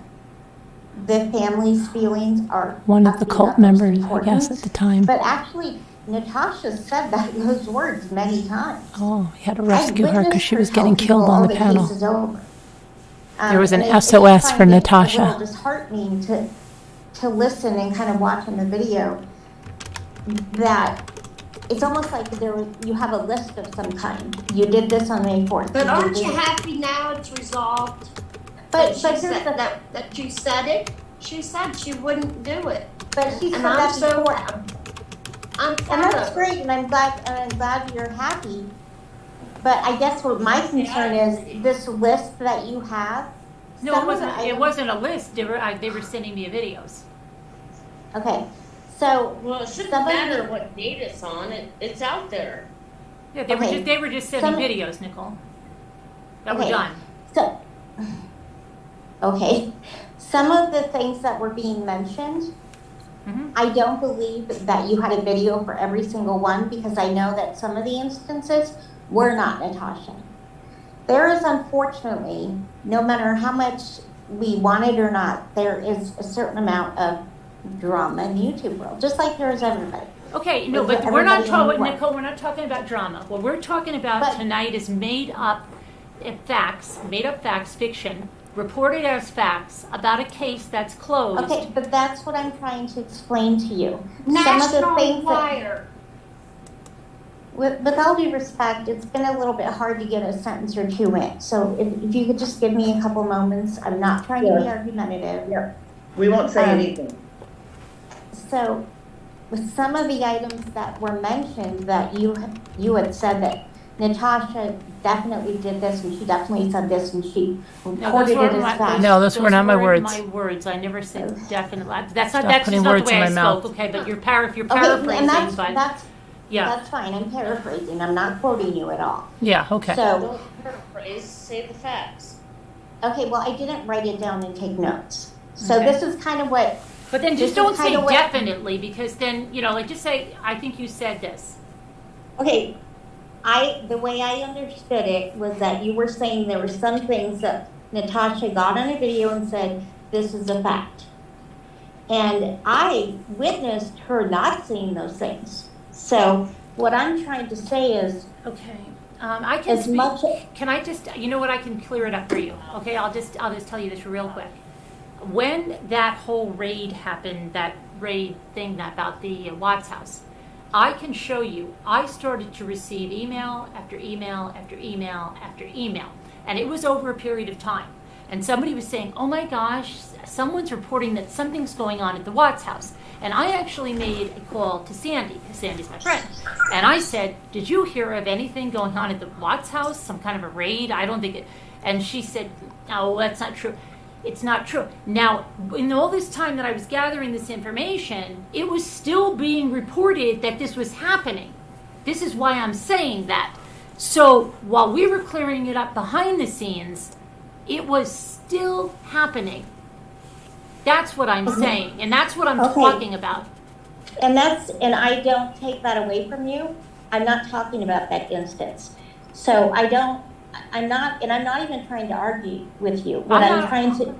[SPEAKER 7] the family's feelings are
[SPEAKER 2] One of the
[SPEAKER 7] absolutely
[SPEAKER 2] cult
[SPEAKER 7] utmost
[SPEAKER 2] members, I
[SPEAKER 7] important.
[SPEAKER 2] guess, at the time.
[SPEAKER 7] But actually, Natasha said those words many times.
[SPEAKER 2] Oh, he had to
[SPEAKER 7] I
[SPEAKER 2] rescue her because
[SPEAKER 7] witnessed
[SPEAKER 2] she
[SPEAKER 7] her
[SPEAKER 2] was
[SPEAKER 7] tell
[SPEAKER 2] getting killed
[SPEAKER 7] people,
[SPEAKER 2] on
[SPEAKER 7] "Oh,
[SPEAKER 2] the
[SPEAKER 7] case
[SPEAKER 2] panel.
[SPEAKER 7] is over."
[SPEAKER 2] There was an
[SPEAKER 7] and it's
[SPEAKER 2] SOS
[SPEAKER 7] just
[SPEAKER 2] for
[SPEAKER 7] finding
[SPEAKER 2] Natasha.
[SPEAKER 7] A little disheartening to listen and kind of watch in the video that it's almost like you have a list of some kind. You did this on May 4th.
[SPEAKER 6] But
[SPEAKER 7] did
[SPEAKER 6] aren't
[SPEAKER 7] this.
[SPEAKER 6] you happy now it's resolved?
[SPEAKER 7] But
[SPEAKER 6] That
[SPEAKER 7] here's
[SPEAKER 6] she said,
[SPEAKER 7] the
[SPEAKER 6] that you said it? She said she wouldn't do it.
[SPEAKER 7] but she said
[SPEAKER 6] And I'm
[SPEAKER 7] that
[SPEAKER 6] so
[SPEAKER 7] before.
[SPEAKER 6] I'm
[SPEAKER 7] And
[SPEAKER 6] proud
[SPEAKER 7] that's
[SPEAKER 6] of her.
[SPEAKER 7] great, and I'm glad you're happy. But I guess what my concern is this list that you have.
[SPEAKER 1] No,
[SPEAKER 7] some
[SPEAKER 1] it
[SPEAKER 7] of
[SPEAKER 1] wasn't.
[SPEAKER 7] the
[SPEAKER 1] It
[SPEAKER 7] items-
[SPEAKER 1] wasn't a list. They were sending me videos.
[SPEAKER 7] Okay, so
[SPEAKER 8] Well, it shouldn't
[SPEAKER 7] Somebody-
[SPEAKER 8] matter what date it's on. It's out there.
[SPEAKER 1] Yeah, they were just sending
[SPEAKER 7] Some-
[SPEAKER 1] videos, Nicole. That were
[SPEAKER 7] Okay.
[SPEAKER 1] done.
[SPEAKER 7] So, okay, some of the things that were being mentioned,
[SPEAKER 1] Mhm.
[SPEAKER 7] I don't believe that you had a video for every single one because I know that some of the instances were not Natasha. There is unfortunately, no matter how much we want it or not, there is a certain amount of drama in the YouTube world, just like there is everybody.
[SPEAKER 1] Okay, no,
[SPEAKER 7] With
[SPEAKER 1] but we're not
[SPEAKER 7] everybody
[SPEAKER 1] talking,
[SPEAKER 7] anyway.
[SPEAKER 1] Nicole, we're not talking about drama. What we're talking about
[SPEAKER 7] But-
[SPEAKER 1] tonight is made up facts, fiction, reported as facts about a case that's closed.
[SPEAKER 7] Okay, but that's what I'm trying to explain to you. Some of the
[SPEAKER 6] National
[SPEAKER 7] things that,
[SPEAKER 6] liar.
[SPEAKER 7] with all due respect, it's been a little bit hard to get a sentence or two in. So if you could just give me a couple moments, I'm not trying to be argumentative.
[SPEAKER 5] Yeah. We won't say
[SPEAKER 7] Um,
[SPEAKER 5] anything.
[SPEAKER 7] So with some of the items that were mentioned that you had said that Natasha definitely did this and she definitely said this and she
[SPEAKER 1] No,
[SPEAKER 7] reported it as fact.
[SPEAKER 2] No, those were not my words.
[SPEAKER 1] My words. I never said definitely. That's
[SPEAKER 2] Stop
[SPEAKER 1] not. That's
[SPEAKER 2] putting
[SPEAKER 1] just not
[SPEAKER 2] words
[SPEAKER 1] the way
[SPEAKER 2] in
[SPEAKER 1] I
[SPEAKER 2] my
[SPEAKER 1] spoke.
[SPEAKER 2] mouth.
[SPEAKER 1] Okay, but you're
[SPEAKER 7] Okay,
[SPEAKER 1] paraphrasing.
[SPEAKER 7] and
[SPEAKER 1] But yeah,
[SPEAKER 7] that's fine. I'm paraphrasing. I'm not quoting you at all.
[SPEAKER 2] Yeah, okay.
[SPEAKER 7] So,
[SPEAKER 8] Don't paraphrase. Say the facts.
[SPEAKER 7] okay, well, I didn't write it down and take notes. So
[SPEAKER 1] Okay.
[SPEAKER 7] this is kind of what,
[SPEAKER 1] but then
[SPEAKER 7] this
[SPEAKER 1] just
[SPEAKER 7] is
[SPEAKER 1] don't say
[SPEAKER 7] kinda what-
[SPEAKER 1] definitely because then like just say I think you said this.
[SPEAKER 7] okay, the way I understood it was that you were saying there were some things that Natasha got on a video and said, this is a fact. And I witnessed her not saying those things. So what I'm trying to say is,
[SPEAKER 1] Okay. I can
[SPEAKER 7] as
[SPEAKER 1] speak.
[SPEAKER 7] much,
[SPEAKER 1] Can I just, you know what, I can clear it up for you. Okay, I'll just tell you this real quick. When that whole raid happened, that raid thing about the Watts house, I can show you, I started to receive email after email after email after email. And it was over a period of time. And somebody was saying, oh my gosh, someone's reporting that something's going on at the Watts house. And I actually made a call to Sandy, because Sandy's my friend. And I said, did you hear of anything going on at the Watts house? Some kind of a raid? I don't think it. And she said, no, that's not true. It's not true. Now, in all this time that I was gathering this information, it was still being reported that this was happening. This is why I'm saying that. So while we were clearing it up behind the scenes, it was still happening. That's what I'm saying, and that's what I'm
[SPEAKER 7] Okay.
[SPEAKER 1] talking about.
[SPEAKER 7] and I don't take that away from you. I'm not talking about that instance. So I'm not even trying to argue with you. What
[SPEAKER 1] I'm
[SPEAKER 7] I'm
[SPEAKER 1] not-
[SPEAKER 7] trying to,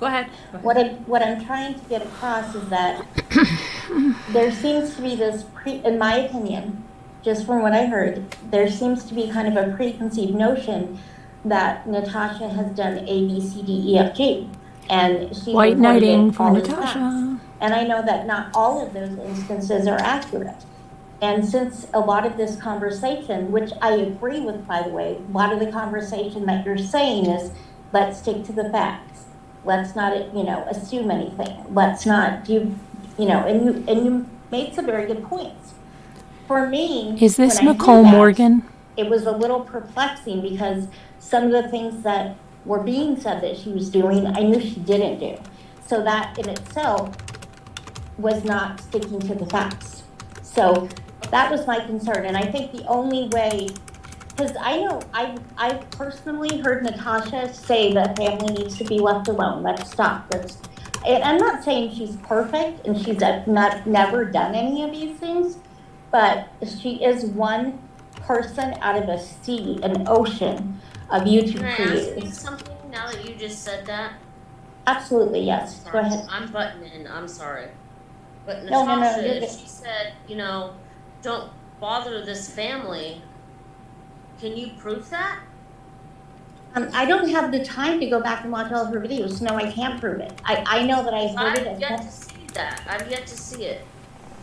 [SPEAKER 1] Go ahead.
[SPEAKER 7] what I'm trying to get across is that there seems to be this in my opinion, just from what I heard, there seems to be kind of a preconceived notion that Natasha has done A, B, C, D, E, F, G. And she's
[SPEAKER 2] White
[SPEAKER 7] reported
[SPEAKER 2] knighting
[SPEAKER 7] it
[SPEAKER 2] for
[SPEAKER 7] all as
[SPEAKER 2] Natasha.
[SPEAKER 7] facts. And I know that not all of those instances are accurate. And since a lot of this conversation, which I agree with, by the way, a lot of the conversation that you're saying is, let's stick to the facts. Let's not, assume anything. Let's not do, and you made some very good points. For me,
[SPEAKER 2] Is this
[SPEAKER 7] when I heard
[SPEAKER 2] Nicole
[SPEAKER 7] that,
[SPEAKER 2] Morgan?
[SPEAKER 7] it was a little perplexing because some of the things that were being said that she was doing, I knew she didn't do. So that in itself was not sticking to the facts. So that was my concern. And I think the only way, because I know I personally heard Natasha say that family needs to be left alone. Let's stop. and I'm not saying she's perfect and she's never done any of these things, but she is one person out of a sea, an ocean of YouTube
[SPEAKER 8] Can I ask you
[SPEAKER 7] creators.
[SPEAKER 8] something now that you just said that?
[SPEAKER 7] Absolutely, yes. Go
[SPEAKER 8] Sorry,
[SPEAKER 7] ahead.
[SPEAKER 8] I'm butting in, I'm sorry. But
[SPEAKER 7] No,
[SPEAKER 8] Natasha,
[SPEAKER 7] you're
[SPEAKER 8] if
[SPEAKER 7] good.
[SPEAKER 8] she said, don't bother this family, can you prove that?
[SPEAKER 7] I don't have the time to go back and watch all of her videos. No, I can't prove it. I know that I've heard it.
[SPEAKER 8] I've yet to see that. I've yet to see it.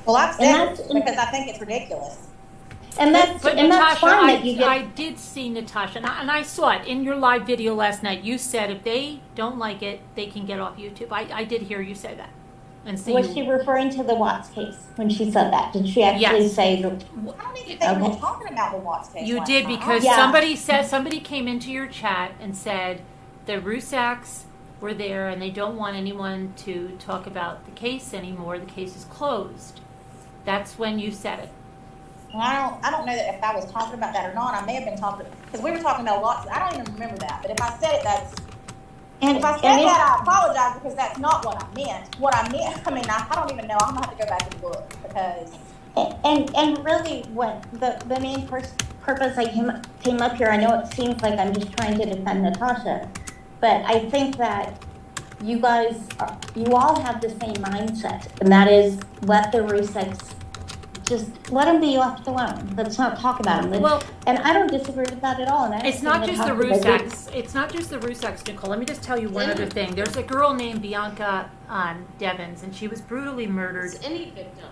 [SPEAKER 3] Well, I've said it
[SPEAKER 7] And
[SPEAKER 3] because I think it's ridiculous.
[SPEAKER 7] that's
[SPEAKER 1] But
[SPEAKER 7] and that's
[SPEAKER 1] Natasha,
[SPEAKER 7] fine that you
[SPEAKER 1] I
[SPEAKER 7] get.
[SPEAKER 1] did see Natasha, and I saw it in your live video last night. You said if they don't like it, they can get off YouTube. I did hear you say that. And see
[SPEAKER 7] Was she referring to the Watts case when she said that? Did she actually
[SPEAKER 1] Yes.
[SPEAKER 7] say that?
[SPEAKER 3] I don't even think we were talking about the Watts case.
[SPEAKER 1] You
[SPEAKER 3] last
[SPEAKER 1] did,
[SPEAKER 3] time.
[SPEAKER 1] because
[SPEAKER 7] Yeah.
[SPEAKER 1] somebody came into your chat and said the Rusaks were there and they don't want anyone to talk about the case anymore. The case is closed. That's when you said it.
[SPEAKER 3] Well, I don't know that if I was talking about that or not. I may have been talking, because we were talking about lots. I don't even remember that. But if I said it, that's.
[SPEAKER 7] And
[SPEAKER 3] If I said that, I apologize, because that's not what I meant. What I meant, I don't even know. I'm gonna have to go back and look, because.
[SPEAKER 7] And really, what the main purpose I came up here. I know it seems like I'm just trying to defend Natasha, but I think that you all have the same mindset, and that is let the Ruseks just let them be left alone. Let's not talk about them.
[SPEAKER 1] Well,
[SPEAKER 7] and I don't disagree with that at all. And I don't
[SPEAKER 1] it's not
[SPEAKER 7] think
[SPEAKER 1] just the
[SPEAKER 7] Natasha does
[SPEAKER 1] Rusaks. It's not just the Rusaks, Nicole. Let me just tell you one other thing. There's a girl named Bianca Devins, and she was brutally murdered.
[SPEAKER 8] It's any victim.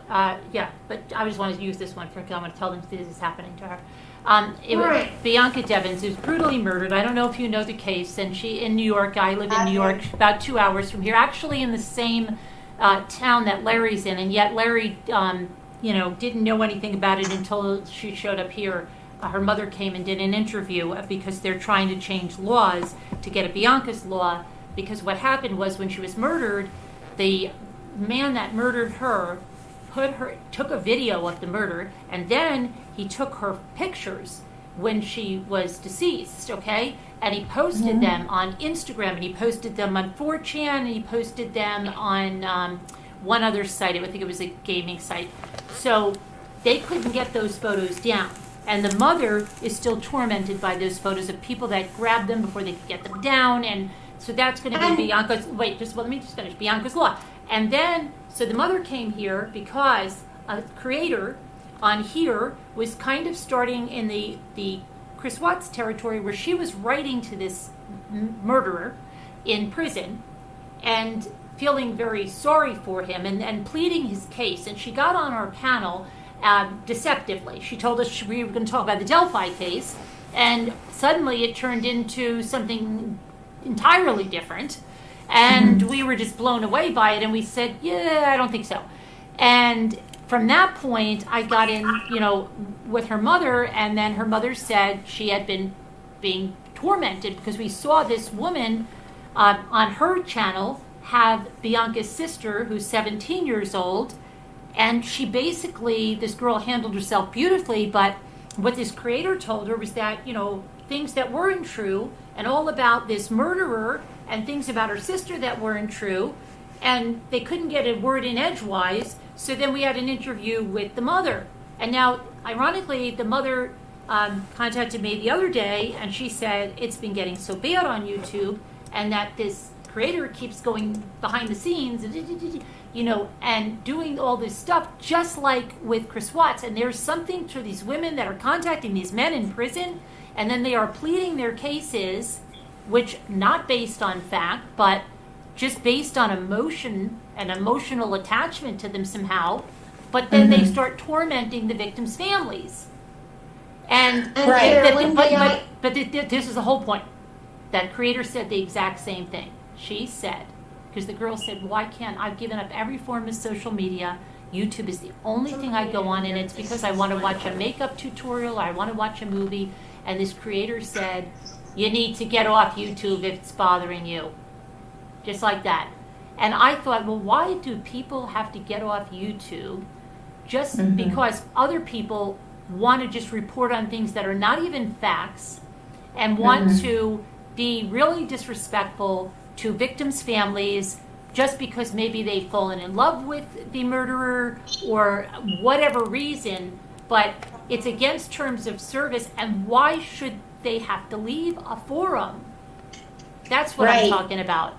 [SPEAKER 1] Yeah, but I just wanted to use this one because I want to tell them this is happening to her.
[SPEAKER 8] Right.
[SPEAKER 1] Bianca Devins, who's brutally murdered. I don't know if you know the case, and she in New York. I live in New York, about 2 hours from here, actually in the same town that Larry's in, and yet Larry, didn't know anything about it until she showed up here. Her mother came and did an interview because they're trying to change laws to get a Bianca's law. Because what happened was when she was murdered, the man that murdered her took a video of the murder, and then he took her pictures when she was deceased, okay? And he posted them on Instagram, and he posted them on 4chan, and he posted them on one other site. I think it was a gaming site. So they couldn't get those photos down. And the mother is still tormented by those photos of people that grabbed them before they could get them down. And so that's going to be Bianca's, let me just finish, Bianca's law. And then, so the mother came here because a creator on here was kind of starting in the Chris Watts territory, where she was writing to this murderer in prison and feeling very sorry for him and pleading his case. And she got on our panel deceptively. She told us we were going to talk about the Delphi case, and suddenly it turned into something entirely different. And we were just blown away by it, and we said, yeah, I don't think so. And from that point, I got in, with her mother, and then her mother said she had been being tormented because we saw this woman on her channel have Bianca's sister, who's 17 years old, and she basically, this girl handled herself beautifully, but what this creator told her was that, things that weren't true, and all about this murderer, and things about her sister that weren't true, and they couldn't get a word in edgewise. So then we had an interview with the mother. And now, ironically, the mother contacted me the other day, and she said it's been getting so bad on YouTube, and that this creator keeps going behind the scenes, and doing all this stuff, just like with Chris Watts. And there's something to these women that are contacting these men in prison, and then they are pleading their cases, which not based on fact, but just based on emotion and emotional attachment to them somehow. But then they start tormenting the victims' families. And
[SPEAKER 7] Right.
[SPEAKER 1] but this is the whole point. That creator said the exact same thing. She said, because the girl said, well, I've given up every form of social media. YouTube is the only thing I go on, and it's because I want to watch a makeup tutorial, or I want to watch a movie. And this creator said, you need to get off YouTube if it's bothering you. Just like that. And I thought, well, why do people have to get off YouTube just because other people want to just report on things that are not even facts and want to be really disrespectful to victims' families, just because maybe they've fallen in love with the murderer or whatever reason, but it's against terms of service, and why should they have to leave a forum? That's what I'm
[SPEAKER 7] Right.
[SPEAKER 1] talking about.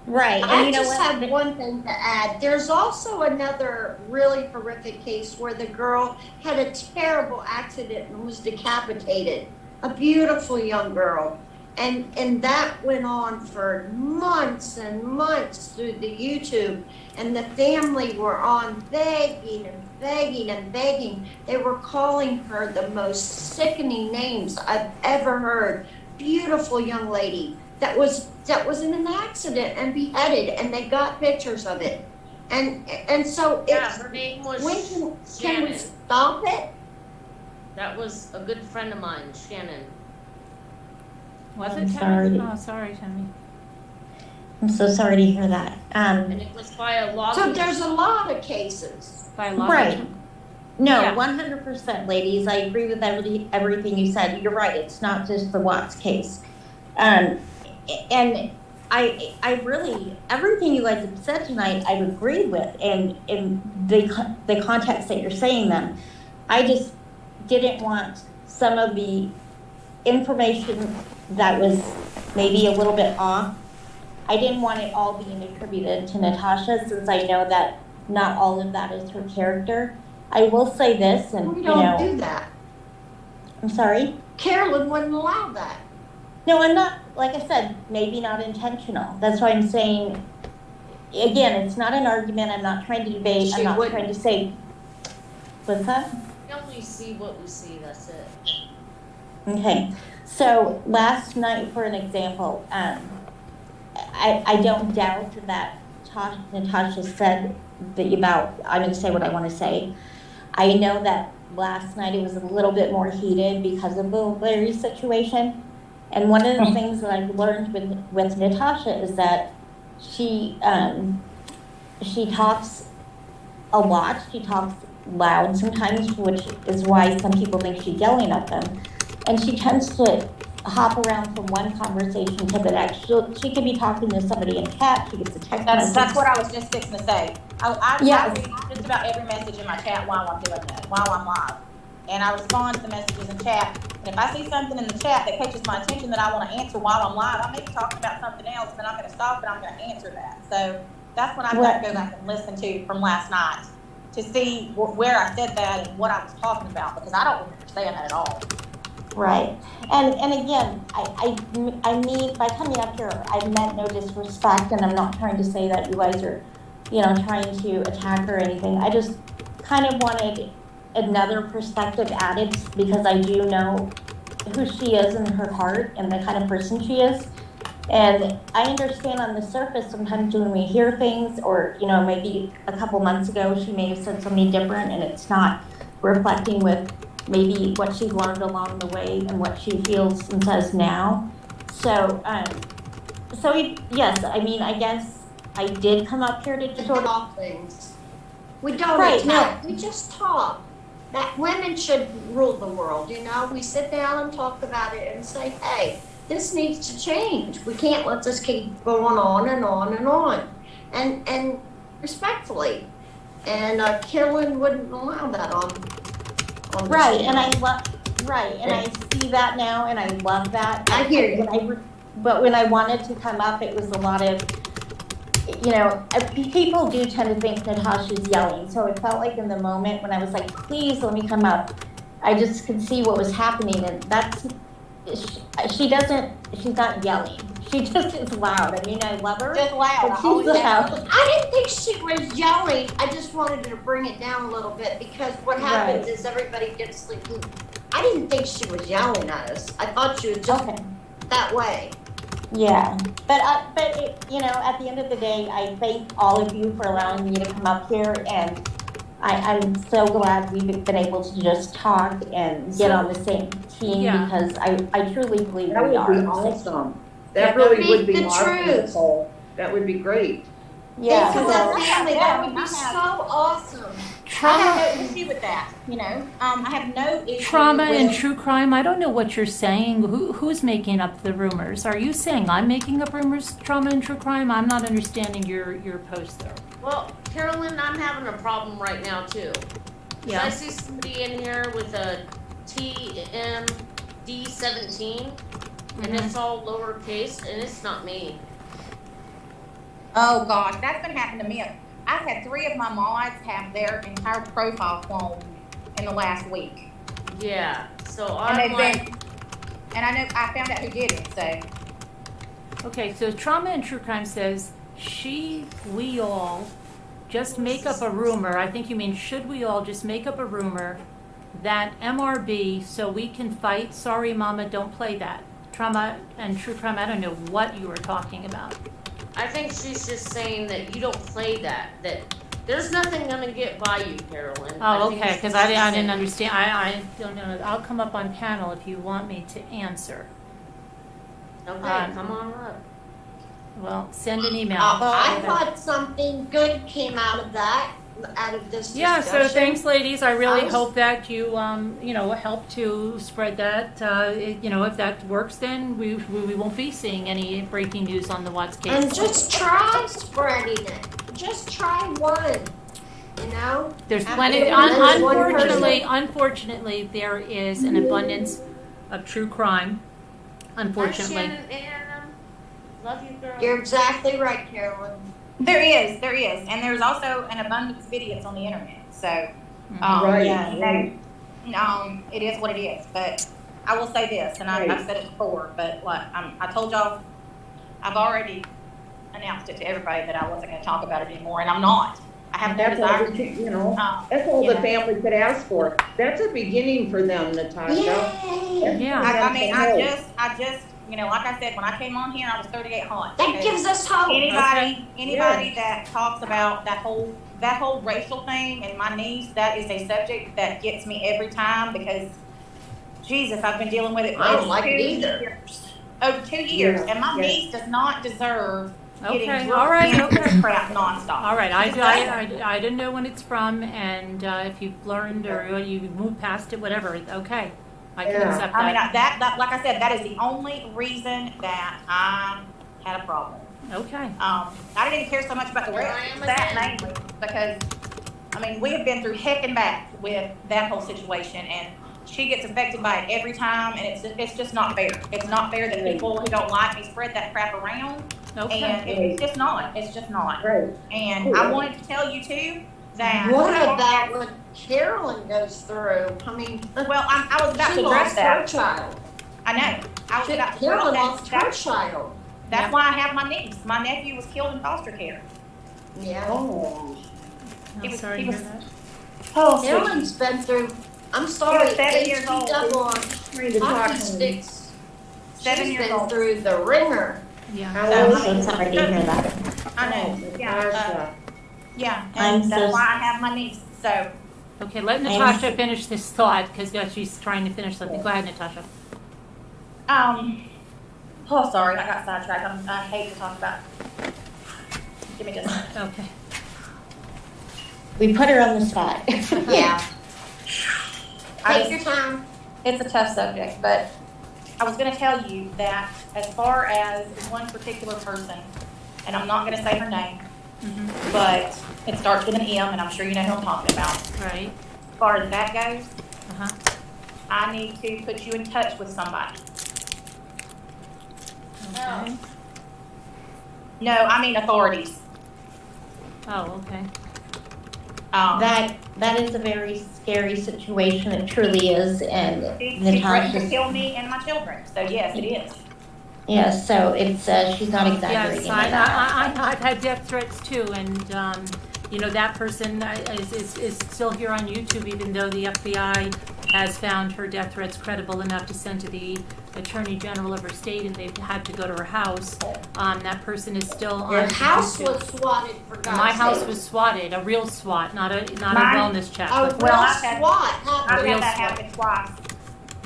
[SPEAKER 7] Right.
[SPEAKER 6] I
[SPEAKER 7] And you know
[SPEAKER 6] just
[SPEAKER 7] what?
[SPEAKER 6] have one thing to add. There's also another really horrific case where the girl had a terrible accident and was decapitated. A beautiful young girl. And that went on for months and months through the YouTube. And the family were on begging and begging and begging. They were calling her the most sickening names I've ever heard. Beautiful young lady that was in an accident and beheaded, and they got pictures of it. And so
[SPEAKER 8] Yeah,
[SPEAKER 6] it's,
[SPEAKER 8] her name was
[SPEAKER 6] when can we
[SPEAKER 8] Shannon.
[SPEAKER 6] stop it?
[SPEAKER 8] That was a good friend of mine, Shannon.
[SPEAKER 1] Was
[SPEAKER 7] I'm
[SPEAKER 1] it
[SPEAKER 7] sorry.
[SPEAKER 1] Tammy? Oh, sorry, Tammy.
[SPEAKER 7] I'm so sorry to hear that.
[SPEAKER 8] And it was by a law.
[SPEAKER 6] So there's a lot of cases.
[SPEAKER 1] By a lot
[SPEAKER 7] Right.
[SPEAKER 1] of
[SPEAKER 7] No,
[SPEAKER 1] Yeah.
[SPEAKER 7] 100%, ladies. I agree with everything you said. You're right. It's not just the Watts case. And I really, everything you guys have said tonight, I've agreed with, and in the context that you're saying them. I just didn't want some of the information that was maybe a little bit off. I didn't want it all being attributed to Natasha, since I know that not all of that is her character. I will say this, and
[SPEAKER 6] We
[SPEAKER 7] you
[SPEAKER 6] don't
[SPEAKER 7] know,
[SPEAKER 6] do that.
[SPEAKER 7] I'm sorry.
[SPEAKER 6] Carolyn wouldn't allow that.
[SPEAKER 7] No, I'm not, like I said, maybe not intentional. That's why I'm saying, again, it's not an argument. I'm not trying to debate.
[SPEAKER 6] She
[SPEAKER 7] I'm not
[SPEAKER 6] wouldn't.
[SPEAKER 7] trying to say, what's that?
[SPEAKER 8] We only see what we see, that's it.
[SPEAKER 7] Okay. So last night, for an example, I don't doubt that Natasha said about, I'm going to say what I want to say. I know that last night it was a little bit more heated because of the Larry situation. And one of the things that I've learned with Natasha is that she talks a lot. She talks loud sometimes, which is why some people think she's yelling at them. And she tends to hop around from one conversation to the next. She could be talking to somebody in chat. She gets a text message.
[SPEAKER 9] That's what I was just fixing to say. I
[SPEAKER 7] Yes.
[SPEAKER 9] read just about every message in my chat while I'm doing this, while I'm live. And I respond to the messages in chat. And if I see something in the chat that catches my attention that I want to answer while I'm live, I may be talking about something else, but I'm going to stop and I'm going to answer that. So that's what I've got to go back and listen to from last night to see where I said that and what I was talking about, because I don't remember saying that at all.
[SPEAKER 7] Right. And again, I mean, by coming up here, I meant no disrespect, and I'm not trying to say that you guys are, trying to attack her or anything. I just kind of wanted another perspective added, because I do know who she is in her heart and the kind of person she is. And I understand on the surface sometimes when we hear things, or, maybe a couple months ago she may have said something different and it's not reflecting with maybe what she's learned along the way and what she feels and says now. So, yes, I mean, I guess I did come up here to sort of...
[SPEAKER 6] Talk things. We don't
[SPEAKER 7] Right,
[SPEAKER 6] attack. We just talk. That women should rule the world, We sit down and talk about it and say, hey, this needs to change. We can't let this keep going on and on and on. And respectfully. And Carolyn wouldn't allow that on the
[SPEAKER 7] Right,
[SPEAKER 6] channel.
[SPEAKER 7] and I see that now, and I love that.
[SPEAKER 6] I hear you.
[SPEAKER 7] But when I wanted to come up, it was a lot of, people do tend to think Natasha's yelling. So it felt like in the moment when I was like, please let me come up, I just could see what was happening, and she's not yelling. She just is loud. I mean, I love her.
[SPEAKER 9] Just loud.
[SPEAKER 7] But she's loud.
[SPEAKER 6] I didn't think she was yelling. I just wanted to bring it down a little bit, because what happens is everybody gets sleepy. I didn't think she was yelling at us. I thought she was just that way.
[SPEAKER 7] Yeah, but at the end of the day, I thank all of you for allowing me to come up here, and I'm so glad we've been able to just talk and get on the same team, because I truly believe
[SPEAKER 5] That
[SPEAKER 7] we
[SPEAKER 5] would
[SPEAKER 7] are.
[SPEAKER 5] be awesome. That really would be
[SPEAKER 6] Speak the
[SPEAKER 5] awesome,
[SPEAKER 6] truth.
[SPEAKER 5] Nicole. That would be great.
[SPEAKER 7] Yeah,
[SPEAKER 6] Into
[SPEAKER 7] so,
[SPEAKER 6] that family, that
[SPEAKER 3] I
[SPEAKER 6] would
[SPEAKER 3] mean,
[SPEAKER 6] be so awesome.
[SPEAKER 3] I
[SPEAKER 1] Trauma,
[SPEAKER 3] have no issue with that, you know. I have no issue
[SPEAKER 1] trauma
[SPEAKER 3] with
[SPEAKER 1] and true crime. I don't know what you're saying. Who's making up the rumors? Are you saying I'm making up rumors? Trauma and true crime. I'm not understanding your post there.
[SPEAKER 8] Well, Carolyn, I'm having a problem right now too. 'Cause I see somebody in here with a TMD17, and it's all lowercase, and it's not me.
[SPEAKER 3] Oh gosh, that's been happening to me. I've had 3 of my mods have their entire profile cloned in the last week.
[SPEAKER 8] Yeah, so
[SPEAKER 3] And
[SPEAKER 8] I'm
[SPEAKER 3] they've
[SPEAKER 8] like,
[SPEAKER 3] been, and I know I found out who did it, so.
[SPEAKER 1] Okay, so trauma and true crime says we all just make up a rumor. I think you mean should we all just make up a rumor that MRB so we can fight? Sorry, Mama, don't play that. Trauma and true crime. I don't know what you were talking about.
[SPEAKER 8] I think she's just saying that you don't play that there's nothing gonna get by you, Carolyn.
[SPEAKER 1] Oh,
[SPEAKER 8] think
[SPEAKER 1] okay,
[SPEAKER 8] it's
[SPEAKER 1] because
[SPEAKER 8] what
[SPEAKER 1] I
[SPEAKER 8] she's
[SPEAKER 1] didn't
[SPEAKER 8] saying.
[SPEAKER 1] understand. I don't know. I'll come up on panel if you want me to answer.
[SPEAKER 8] Okay, come on up.
[SPEAKER 1] Well, send an email.
[SPEAKER 6] I thought something good came out of that, out of this
[SPEAKER 1] Yeah,
[SPEAKER 6] discussion.
[SPEAKER 1] so thanks, ladies. I really
[SPEAKER 6] I was-
[SPEAKER 1] hope that you, help to spread that. If that works, then we won't be seeing any breaking news on the Watts case.
[SPEAKER 6] And just try spreading it. Just try one, you know?
[SPEAKER 1] There's
[SPEAKER 6] After
[SPEAKER 1] plenty.
[SPEAKER 6] there's one
[SPEAKER 1] Unfortunately, there is an abundance of true crime. Unfortunately.
[SPEAKER 8] Hi, Shannon Ann. Love you, girl.
[SPEAKER 6] You're exactly right, Carolyn.
[SPEAKER 3] There is, and there's also an abundance of idiots on the internet. So,
[SPEAKER 5] Right,
[SPEAKER 3] it is what it is. But I will say this, and I've said it before, but I told y'all, I've already announced it to everybody that I wasn't going to talk about it anymore, and I'm not. I have no
[SPEAKER 5] That's all,
[SPEAKER 3] desire to.
[SPEAKER 5] you know, that's all
[SPEAKER 3] you
[SPEAKER 5] the
[SPEAKER 3] know.
[SPEAKER 5] family could ask for. That's a beginning for them, Natasha.
[SPEAKER 6] Yay!
[SPEAKER 1] Yeah.
[SPEAKER 3] I mean, I just, like I said, when I came on here, I was 38 hot.
[SPEAKER 6] That gives us hope.
[SPEAKER 3] Anybody that talks about that whole racial thing and my niece, that is a subject that gets me every time because, Jesus, I've been dealing with it for
[SPEAKER 6] I don't
[SPEAKER 3] over
[SPEAKER 6] like it
[SPEAKER 3] 2
[SPEAKER 6] either.
[SPEAKER 3] years. Over 2 years,
[SPEAKER 5] Yeah,
[SPEAKER 3] and my
[SPEAKER 5] yeah.
[SPEAKER 3] niece does not deserve getting
[SPEAKER 1] Okay,
[SPEAKER 3] drunk
[SPEAKER 1] all right,
[SPEAKER 3] into
[SPEAKER 1] okay.
[SPEAKER 3] crap nonstop.
[SPEAKER 1] All right,
[SPEAKER 3] She just doesn't.
[SPEAKER 1] I didn't know when it's from, and if you've learned or you moved past it, whatever. Okay, I can
[SPEAKER 5] Yeah.
[SPEAKER 1] accept
[SPEAKER 3] I mean,
[SPEAKER 1] that.
[SPEAKER 3] that, like I said, that is the only reason that I had a problem.
[SPEAKER 1] Okay.
[SPEAKER 3] I didn't even care so much about the rest.
[SPEAKER 8] Here I am
[SPEAKER 3] That
[SPEAKER 8] again.
[SPEAKER 3] mainly because, I mean, we have been through heck and back with that whole situation, and she gets affected by it every time, and it's just not fair. It's not fair that people who don't like me spread that crap around,
[SPEAKER 1] Okay.
[SPEAKER 3] and it's just not. It's just not.
[SPEAKER 5] Right.
[SPEAKER 3] And I wanted to tell you too that.
[SPEAKER 6] What about what Carolyn goes through? I mean,
[SPEAKER 3] Well, I was about
[SPEAKER 6] she
[SPEAKER 3] to address
[SPEAKER 6] lost her
[SPEAKER 3] that.
[SPEAKER 6] child.
[SPEAKER 3] I know. I was about to
[SPEAKER 6] Carolyn
[SPEAKER 3] address
[SPEAKER 6] lost
[SPEAKER 3] that.
[SPEAKER 6] her child.
[SPEAKER 3] That's
[SPEAKER 1] Yeah.
[SPEAKER 3] why I have my niece. My nephew was killed in foster care.
[SPEAKER 6] Yeah.
[SPEAKER 5] Oh.
[SPEAKER 1] I'm
[SPEAKER 3] was-
[SPEAKER 1] sorry
[SPEAKER 3] he
[SPEAKER 1] to hear
[SPEAKER 3] was-
[SPEAKER 1] that.
[SPEAKER 3] Oh,
[SPEAKER 6] Carolyn's been through, I'm sorry,
[SPEAKER 3] 7 years old.
[SPEAKER 6] double on
[SPEAKER 5] Trying to talk
[SPEAKER 6] hockey
[SPEAKER 5] to me.
[SPEAKER 6] sticks.
[SPEAKER 3] 7
[SPEAKER 6] She's
[SPEAKER 3] years
[SPEAKER 6] been
[SPEAKER 3] old.
[SPEAKER 6] through the ringer.
[SPEAKER 1] Yeah.
[SPEAKER 5] How
[SPEAKER 7] I'm
[SPEAKER 5] old
[SPEAKER 7] so
[SPEAKER 5] is
[SPEAKER 7] sorry to hear that.
[SPEAKER 3] I know. Yeah.
[SPEAKER 5] Natasha?
[SPEAKER 3] Yeah.
[SPEAKER 7] I'm
[SPEAKER 3] And that's
[SPEAKER 7] so-
[SPEAKER 3] why I have my niece. So,
[SPEAKER 1] Okay, let Natasha finish this thought because she's trying to finish something. Go ahead, Natasha.
[SPEAKER 3] oh, sorry, I got sidetracked. I hate to talk about. Give me just a minute.
[SPEAKER 1] Okay.
[SPEAKER 7] We put her on the spot.
[SPEAKER 6] Yeah.
[SPEAKER 3] I
[SPEAKER 6] Take
[SPEAKER 3] just-
[SPEAKER 6] your time.
[SPEAKER 3] It's a tough subject, but I was going to tell you that as far as one particular person, and I'm not going to say her name, but it starts with an M, and I'm sure you know who I'm talking about.
[SPEAKER 1] Right.
[SPEAKER 3] As far as that goes,
[SPEAKER 1] Uh-huh.
[SPEAKER 3] I need to put you in touch with somebody.
[SPEAKER 1] Okay.
[SPEAKER 3] No, I mean authorities.
[SPEAKER 1] Oh, okay.
[SPEAKER 7] That is a very scary situation. It truly is, and
[SPEAKER 3] She threatened to
[SPEAKER 7] Natasha's,
[SPEAKER 3] kill me and my children. So yes, it is.
[SPEAKER 7] yes, so it's, she's not exaggerating.
[SPEAKER 1] Yes,
[SPEAKER 7] at all.
[SPEAKER 1] I've had death threats too, and that person is still here on YouTube, even though the FBI has found her death threats credible enough to send to the Attorney General of her state, and they've had to go to her house. That person is still on
[SPEAKER 6] Your house
[SPEAKER 1] YouTube.
[SPEAKER 6] was swatted, for God's sake.
[SPEAKER 1] My house was swatted, a real SWAT, not a
[SPEAKER 3] Mine-
[SPEAKER 1] wellness check.
[SPEAKER 6] A
[SPEAKER 1] but-
[SPEAKER 6] real
[SPEAKER 3] I've had-
[SPEAKER 6] SWAT
[SPEAKER 3] I've
[SPEAKER 6] happened.
[SPEAKER 1] Real
[SPEAKER 3] had that
[SPEAKER 1] SWAT.
[SPEAKER 3] happen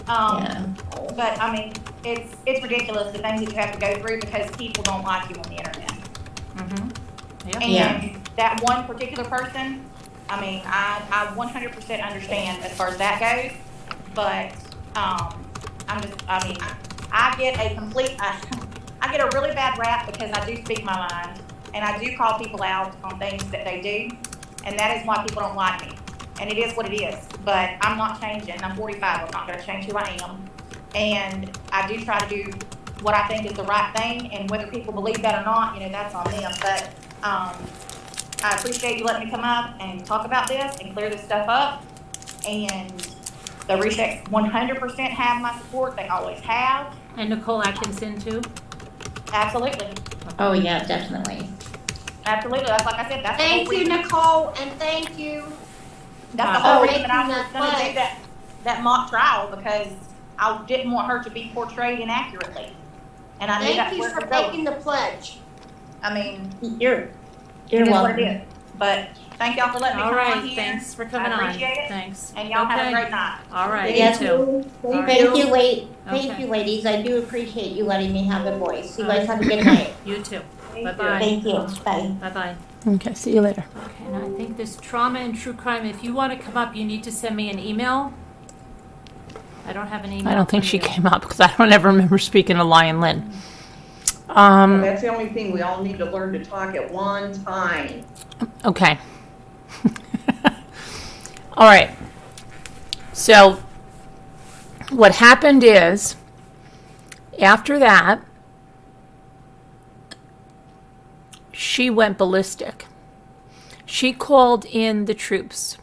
[SPEAKER 3] twice.
[SPEAKER 7] Yeah.
[SPEAKER 3] But I mean, it's ridiculous the things that you have to go through because people don't like you on the internet.
[SPEAKER 1] Mhm. Yeah.
[SPEAKER 3] And that one particular person, I mean, I 100% understand as far as that goes, but I get a complete, I get a really bad rap because I do speak my mind, and I do call people out on things that they do, and that is why people don't like me. And it is what it is, but I'm not changing. I'm 45. I'm not going to change who I am. And I do try to do what I think is the right thing, and whether people believe that or not, you know, that's on them. But I appreciate you letting me come up and talk about this and clear this stuff up. And the Reshecks 100% have my support. They always have.
[SPEAKER 1] And Nicole Atkinson too?
[SPEAKER 3] Absolutely.
[SPEAKER 7] Oh, yeah, definitely.
[SPEAKER 3] Absolutely. That's like I said, that's
[SPEAKER 6] Thank
[SPEAKER 3] the whole
[SPEAKER 6] you,
[SPEAKER 3] reason.
[SPEAKER 6] Nicole, and thank you.
[SPEAKER 3] That's the whole
[SPEAKER 6] for
[SPEAKER 3] reason that I was
[SPEAKER 6] making
[SPEAKER 3] going to do
[SPEAKER 6] that
[SPEAKER 3] that mock trial, because I didn't want her to be portrayed inaccurately. And I knew
[SPEAKER 6] Thank
[SPEAKER 3] that's
[SPEAKER 6] you
[SPEAKER 3] where
[SPEAKER 6] for
[SPEAKER 3] it was going.
[SPEAKER 6] taking the pledge.
[SPEAKER 3] I mean,
[SPEAKER 7] You're
[SPEAKER 3] it is what it
[SPEAKER 7] welcome.
[SPEAKER 3] is. But thank y'all for letting me
[SPEAKER 1] All
[SPEAKER 3] come
[SPEAKER 1] right,
[SPEAKER 3] on here.
[SPEAKER 1] thanks for coming
[SPEAKER 3] I
[SPEAKER 1] on.
[SPEAKER 3] appreciate it.
[SPEAKER 1] Thanks.
[SPEAKER 3] And y'all have a
[SPEAKER 1] Okay.
[SPEAKER 3] great night.
[SPEAKER 1] All right,
[SPEAKER 7] Yes,
[SPEAKER 1] you too.
[SPEAKER 7] Thank you,
[SPEAKER 1] Okay.
[SPEAKER 7] thank you, ladies. I do appreciate you letting me have a voice. You guys have a good night.
[SPEAKER 1] You too.
[SPEAKER 5] Thank
[SPEAKER 1] Bye-bye.
[SPEAKER 7] Thank you. Bye.
[SPEAKER 1] Bye-bye.
[SPEAKER 2] Okay, see you later.
[SPEAKER 1] Okay, and I think this trauma and true crime, if you want to come up, you need to send me an email. I don't have an email.
[SPEAKER 2] I don't think
[SPEAKER 1] from
[SPEAKER 2] she
[SPEAKER 1] you.
[SPEAKER 2] came up because I don't ever remember speaking to Lion Lynn.
[SPEAKER 5] That's the only thing, we all need to learn to talk at one time.
[SPEAKER 2] Okay. All right. So what happened is, after that, she went ballistic. She called in the troops.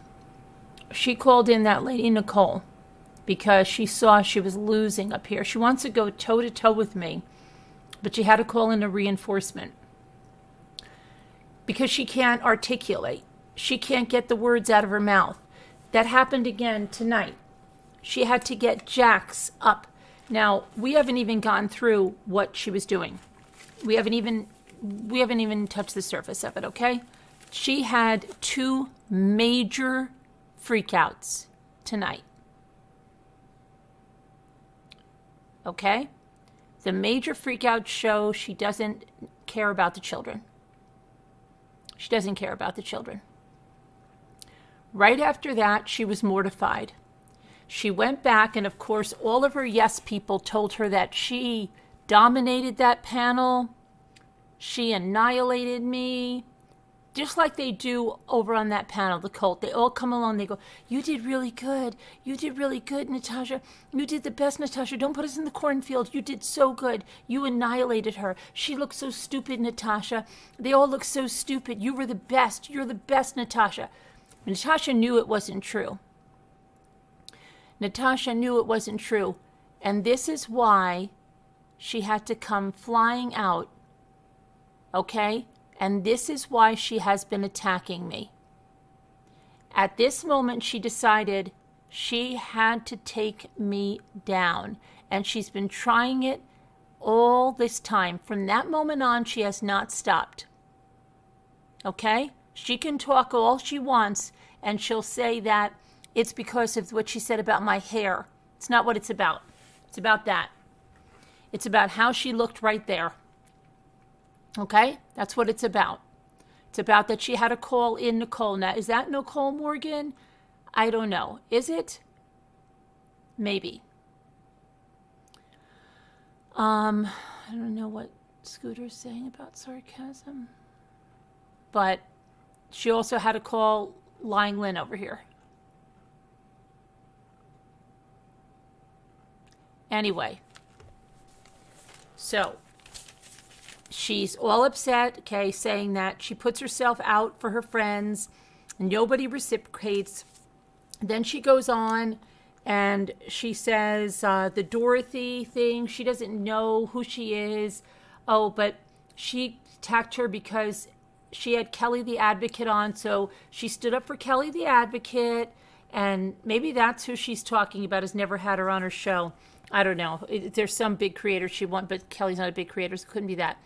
[SPEAKER 2] She called in that lady Nicole because she saw she was losing up here. She wants to go toe-to-toe with me, but she had to call in a reinforcement because she can't articulate. She can't get the words out of her mouth. That happened again tonight. She had to get Jax up. Now, we haven't even gone through what she was doing. We haven't even touched the surface of it, okay? She had 2 major freakouts tonight. Okay? The major freakouts show she doesn't care about the children. She doesn't care about the children. Right after that, she was mortified. She went back, and of course, all of her yes people told her that she dominated that panel. She annihilated me. Just like they do over on that panel, the cult. They all come along, they go, you did really good. You did really good, Natasha. You did the best, Natasha. Don't put us in the cornfield. You did so good. You annihilated her. She looked so stupid, Natasha. They all look so stupid. You were the best. You're the best, Natasha. Natasha knew it wasn't true. Natasha knew it wasn't true. And this is why she had to come flying out. Okay? And this is why she has been attacking me. At this moment, she decided she had to take me down. And she's been trying it all this time. From that moment on, she has not stopped. Okay? She can talk all she wants, and she'll say that it's because of what she said about my hair. It's not what it's about. It's about that. It's about how she looked right there. Okay? That's what it's about. It's about that she had to call in Nicole. Now, is that Nicole Morgan? I don't know. Is it? Maybe. I don't know what Scooter's saying about sarcasm. But she also had to call Lying Lynn over here. Anyway. So, she's all upset, okay, saying that she puts herself out for her friends. Nobody reciprocates. Then she goes on and she says the Dorothy thing, she doesn't know who she is. Oh, but she attacked her because she had Kelly the Advocate on, so she stood up for Kelly the Advocate, and maybe that's who she's talking about, has never had her on her show. I don't know. There's some big creator she wants, but Kelly's not a big creator, so it couldn't be that.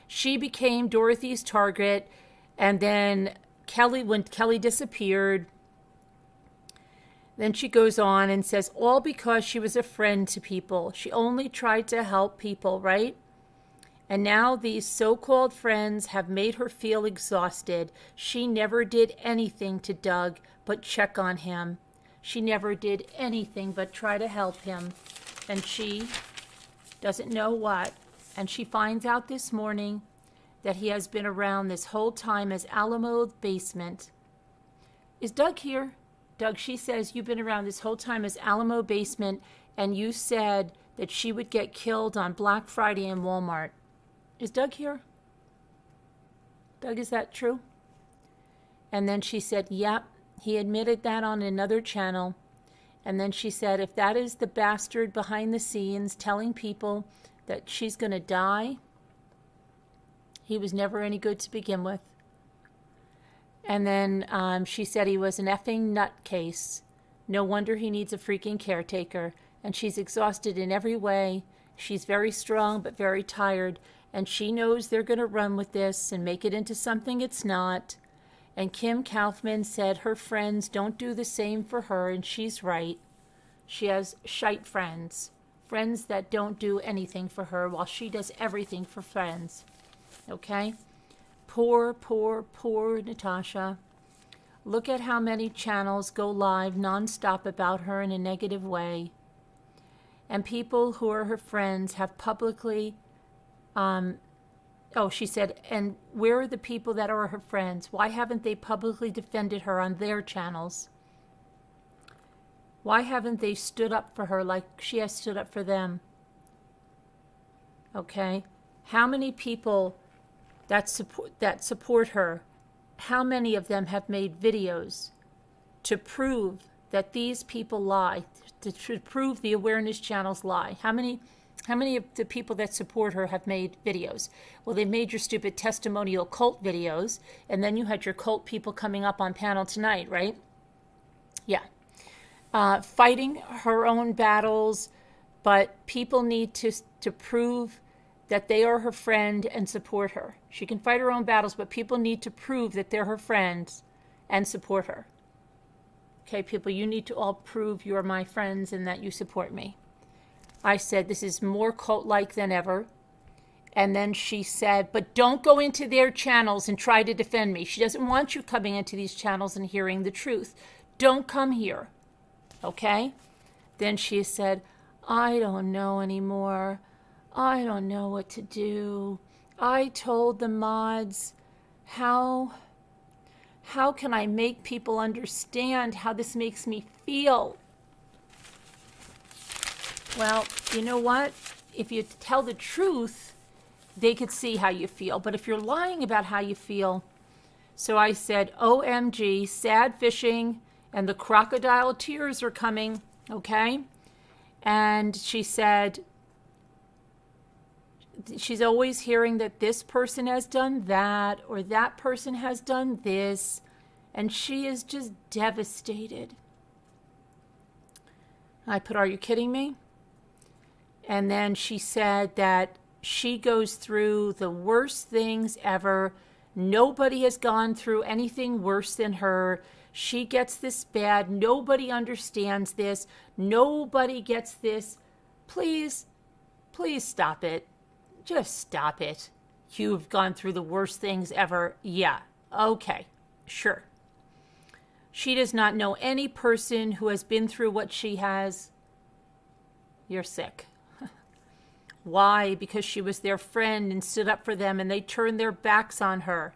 [SPEAKER 2] She became Dorothy's target, and then when Kelly disappeared, then she goes on and says, all because she was a friend to people. She only tried to help people, right? And now these so-called friends have made her feel exhausted. She never did anything to Doug but check on him. She never did anything but try to help him. And she doesn't know what. And she finds out this morning that he has been around this whole time as Alamo Basement. Is Doug here? Doug, she says, you've been around this whole time as Alamo Basement, and you said that she would get killed on Black Friday in Walmart. Is Doug here? Doug, is that true? And then she said, yep, he admitted that on another channel. And then she said, if that is the bastard behind the scenes telling people that she's going to die, he was never any good to begin with. And then she said he was an effing nutcase. No wonder he needs a freaking caretaker. And she's exhausted in every way. She's very strong but very tired. And she knows they're going to run with this and make it into something it's not. And Kim Kaufman said her friends don't do the same for her, and she's right. She has shite friends. Friends that don't do anything for her while she does everything for friends. Okay? Poor, poor, poor Natasha. Look at how many channels go live nonstop about her in a negative way. And people who are her friends have publicly, she said, and where are the people that are her friends? Why haven't they publicly defended her on their channels? Why haven't they stood up for her like she has stood up for them? Okay? How many people that support her, how many of them have made videos to prove that these people lie, to prove the awareness channels lie? How many of the people that support her have made videos? Well, they made your stupid testimonial cult videos, and then you had your cult people coming up on panel tonight, right? Yeah. Fighting her own battles, but people need to prove that they are her friend and support her. She can fight her own battles, but people need to prove that they're her friends and support her. Okay, people, you need to all prove you're my friends and that you support me. I said, this is more cult-like than ever. And then she said, but don't go into their channels and try to defend me. She doesn't want you coming into these channels and hearing the truth. Don't come here. Okay? Then she said, I don't know anymore. I don't know what to do. I told the mods, how can I make people understand how this makes me feel? Well, you know what? If you tell the truth, they could see how you feel. But if you're lying about how you feel, so I said, OMG, sad fishing, and the crocodile tears are coming, okay? And she said, she's always hearing that this person has done that, or that person has done this, and she is just devastated. I put, are you kidding me? And then she said that she goes through the worst things ever. Nobody has gone through anything worse than her. She gets this bad. Nobody understands this. Nobody gets this. Please, please stop it. Just stop it. You've gone through the worst things ever. Yeah, okay, sure. She does not know any person who has been through what she has. You're sick. Why? Because she was their friend and stood up for them, and they turned their backs on her.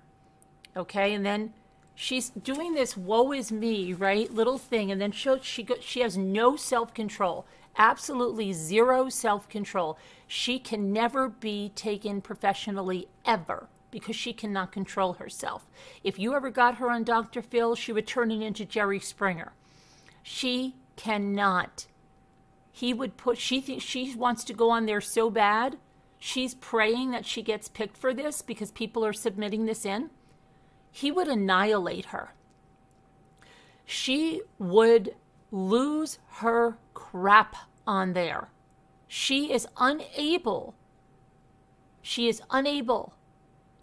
[SPEAKER 2] Okay, and then she's doing this woe is me, right, little thing, and then she has no self-control, absolutely zero self-control. She can never be taken professionally ever because she cannot control herself. If you ever got her on Dr. Phil, she would turn it into Jerry Springer. She cannot. He would put, she thinks she wants to go on there so bad. She's praying that she gets picked for this because people are submitting this in. He would annihilate her. She would lose her crap on there. She is unable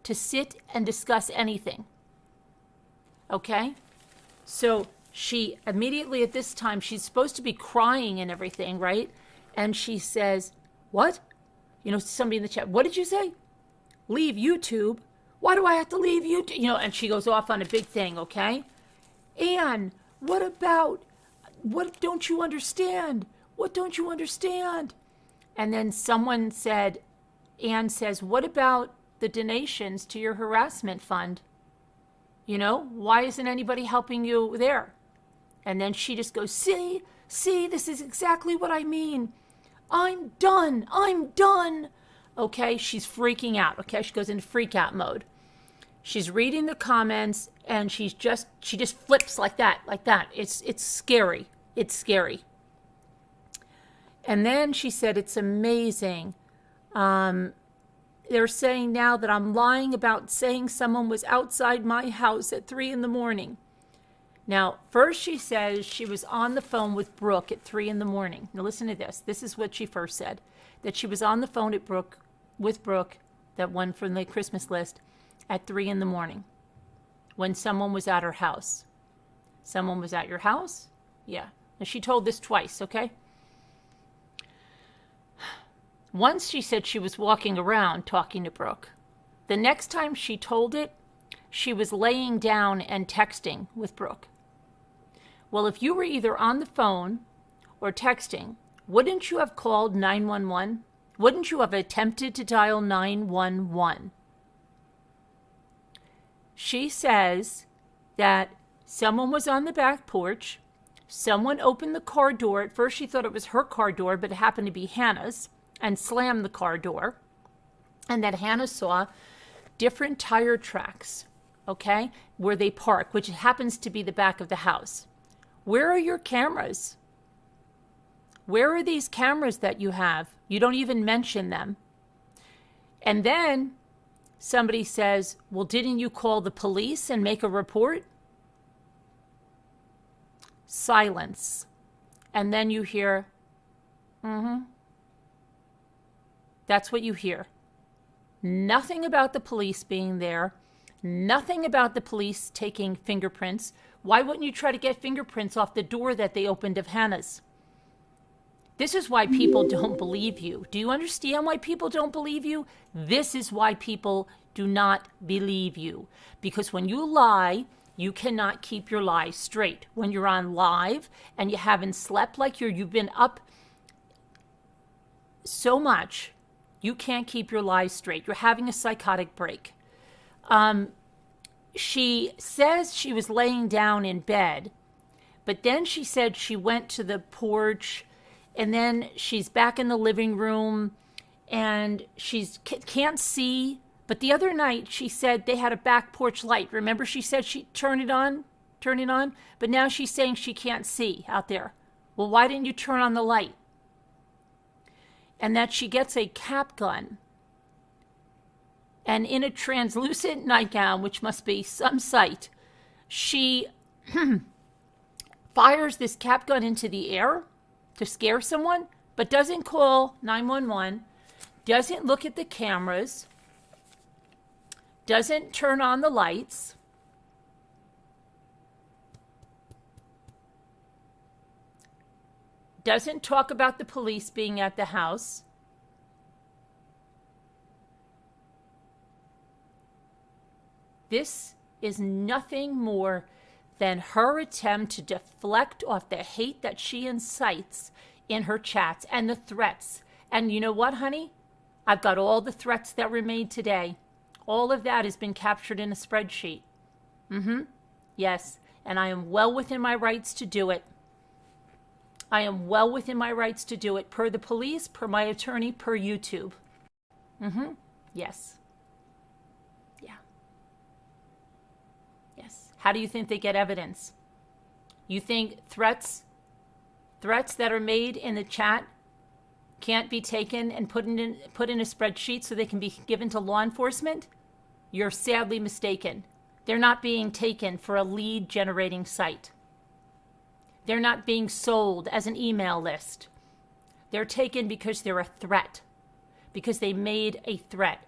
[SPEAKER 2] to sit and discuss anything. Okay? So she immediately at this time, she's supposed to be crying and everything, right? And she says, what? You know, somebody in the chat, what did you say? Leave YouTube? Why do I have to leave YouTube? You know, and she goes off on a big thing, okay? Anne, what don't you understand? What don't you understand? And then someone said, Anne says, what about the donations to your harassment fund? You know, why isn't anybody helping you there? And then she just goes, see, this is exactly what I mean. I'm done. Okay, she's freaking out. Okay, she goes into freak out mode. She's reading the comments and she just flips like that. It's scary. It's scary. And then she said, it's amazing. They're saying now that I'm lying about saying someone was outside my house at 3 a.m. Now, first she says she was on the phone with Brooke at 3 a.m. Now listen to this. This is what she first said. That she was on the phone with Brooke, that one from the Christmas list, at 3 a.m. when someone was at her house. Someone was at your house? Yeah. And she told this twice, okay? Once she said she was walking around talking to Brooke. The next time she told it, she was laying down and texting with Brooke. Well, if you were either on the phone or texting, wouldn't you have called 911? Wouldn't you have attempted to dial 911? She says that someone was on the back porch. Someone opened the car door. At first she thought it was her car door, but it happened to be Hannah's, and slammed the car door. And that Hannah saw different tire tracks, okay, where they park, which happens to be the back of the house. Where are your cameras? Where are these cameras that you have? You don't even mention them. And then somebody says, well, didn't you call the police and make a report? Silence. And then you hear, That's what you hear. Nothing about the police being there. Nothing about the police taking fingerprints. Why wouldn't you try to get fingerprints off the door that they opened of Hannah's? This is why people don't believe you. Do you understand why people don't believe you? This is why people do not believe you. Because when you lie, you cannot keep your lie straight. When you're on live and you haven't slept like you've been up so much, you can't keep your lies straight. You're having a psychotic break. She says she was laying down in bed, but then she said she went to the porch, and then she's back in the living room, and she can't see. But the other night she said they had a back porch light. Remember, she said she turn it on, but now she's saying she can't see out there. Well, why didn't you turn on the light? And that she gets a cap gun, and in a translucent nightgown, which must be some sight, she fires this cap gun into the air to scare someone, but doesn't call 911, doesn't look at the cameras, doesn't turn on the lights. Doesn't talk about the police being at the house. This is nothing more than her attempt to deflect off the hate that she incites in her chats and the threats. And you know what, honey? I've got all the threats that were made today. All of that has been captured in a spreadsheet. Yes, and I am well within my rights to do it. I am well within my rights to do it, per the police, per my attorney, per YouTube. Yes. Yeah. Yes. How do you think they get evidence? You think threats that are made in the chat can't be taken and put in a spreadsheet so they can be given to law enforcement? You're sadly mistaken. They're not being taken for a lead generating site. They're not being sold as an email list. They're taken because they're a threat, because they made a threat.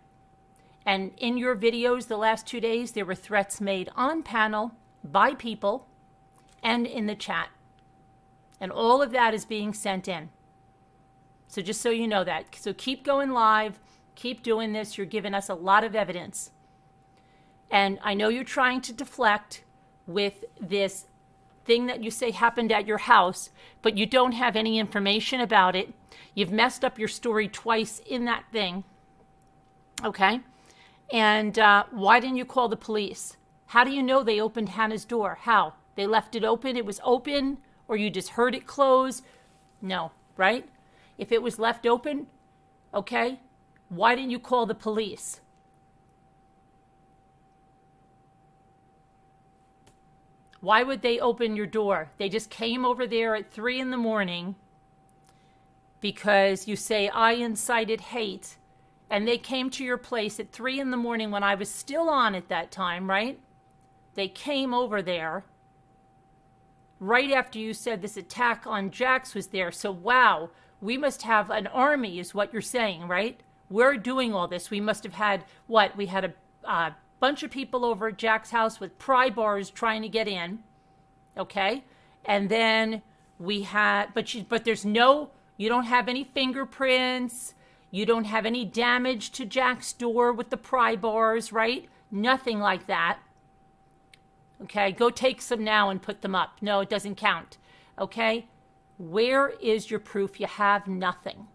[SPEAKER 2] And in your videos the last 2 days, there were threats made on panel by people and in the chat. And all of that is being sent in. So just so you know that. So keep going live, Keep doing this. You're giving us a lot of evidence. And I know you're trying to deflect with this thing that you say happened at your house, but you don't have any information about it. You've messed up your story twice in that thing. Okay? And why didn't you call the police? How do you know they opened Hannah's door? How? They left it open? It was open? Or you just heard it close? No, right? If it was left open, okay, why didn't you call the police? Why would they open your door? They just came over there at 3 a.m. because you say, I incited hate, and they came to your place at 3 a.m. when I was still on at that time, right? They came over there right after you said this attack on Jax was there. So, wow, we must have an army is what you're saying, right? We're doing all this. We must have had, what? We had a bunch of people over at Jack's house with pry bars trying to get in, okay? And then we had, but there's no, you don't have any fingerprints, you don't have any damage to Jack's door with the pry bars, right? Nothing like that. Okay, go take some now and put them up. No, it doesn't count, okay? Where is your proof? You have nothing.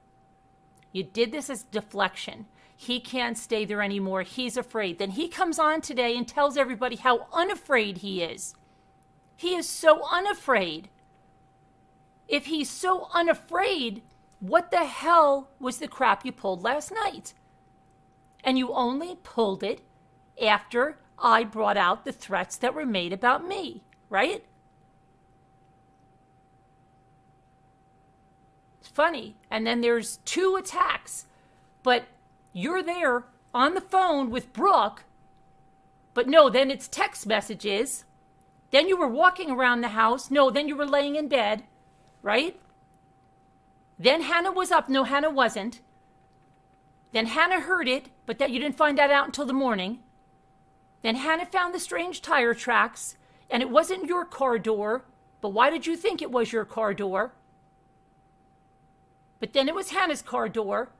[SPEAKER 2] You did this as deflection. He can't stay there anymore. He's afraid. Then he comes on today and tells everybody how unafraid he is. He is so unafraid. If he's so unafraid, what the hell was the crap you pulled last night? And you only pulled it after I brought out the threats that were made about me, right? It's funny. And then there's 2 attacks, but you're there on the phone with Brooke, but no, then it's text messages. Then you were walking around the house. No, then you were laying in bed, right? Then Hannah was up. No, Hannah wasn't. Then Hannah heard it, but that you didn't find that out until the morning. Then Hannah found the strange tire tracks, and it wasn't your car door, but why did you think it was your car door? But then it was Hannah's car door.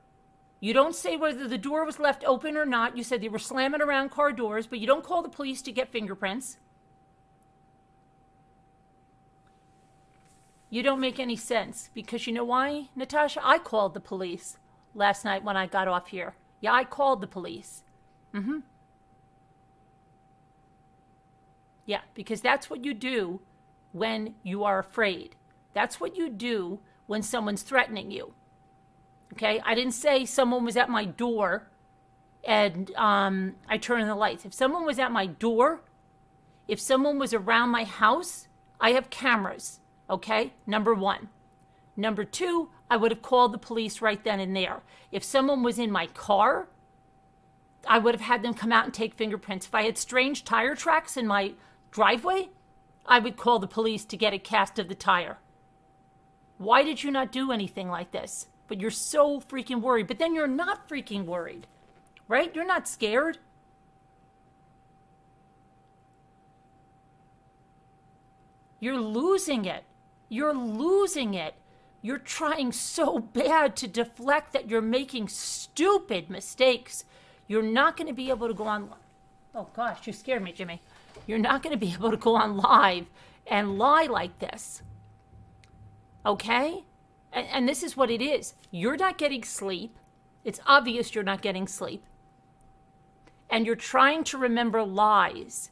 [SPEAKER 2] You don't say whether the door was left open or not. You said they were slamming around car doors, but you don't call the police to get fingerprints. You don't make any sense because you know why, Natasha? I called the police last night when I got off here. Yeah, I called the police. Yeah, because that's what you do when you are afraid. That's what you do when someone's threatening you. Okay, I didn't say someone was at my door and I turned on the lights. If someone was at my door, if someone was around my house, I have cameras, okay? Number 1. Number 2, I would have called the police right then and there. If someone was in my car, I would have had them come out and take fingerprints. If I had strange tire tracks in my driveway, I would call the police to get a cast of the tire. Why did you not do anything like this? But you're so freaking worried. But then you're not freaking worried, right? You're not scared. You're losing it. You're losing it. You're trying so bad to deflect that you're making stupid mistakes. You're not going to be able to go on. Oh gosh, you scared me, Jimmy. You're not going to be able to go on live and lie like this. Okay? And this is what it is. You're not getting sleep. It's obvious you're not getting sleep. And you're trying to remember lies.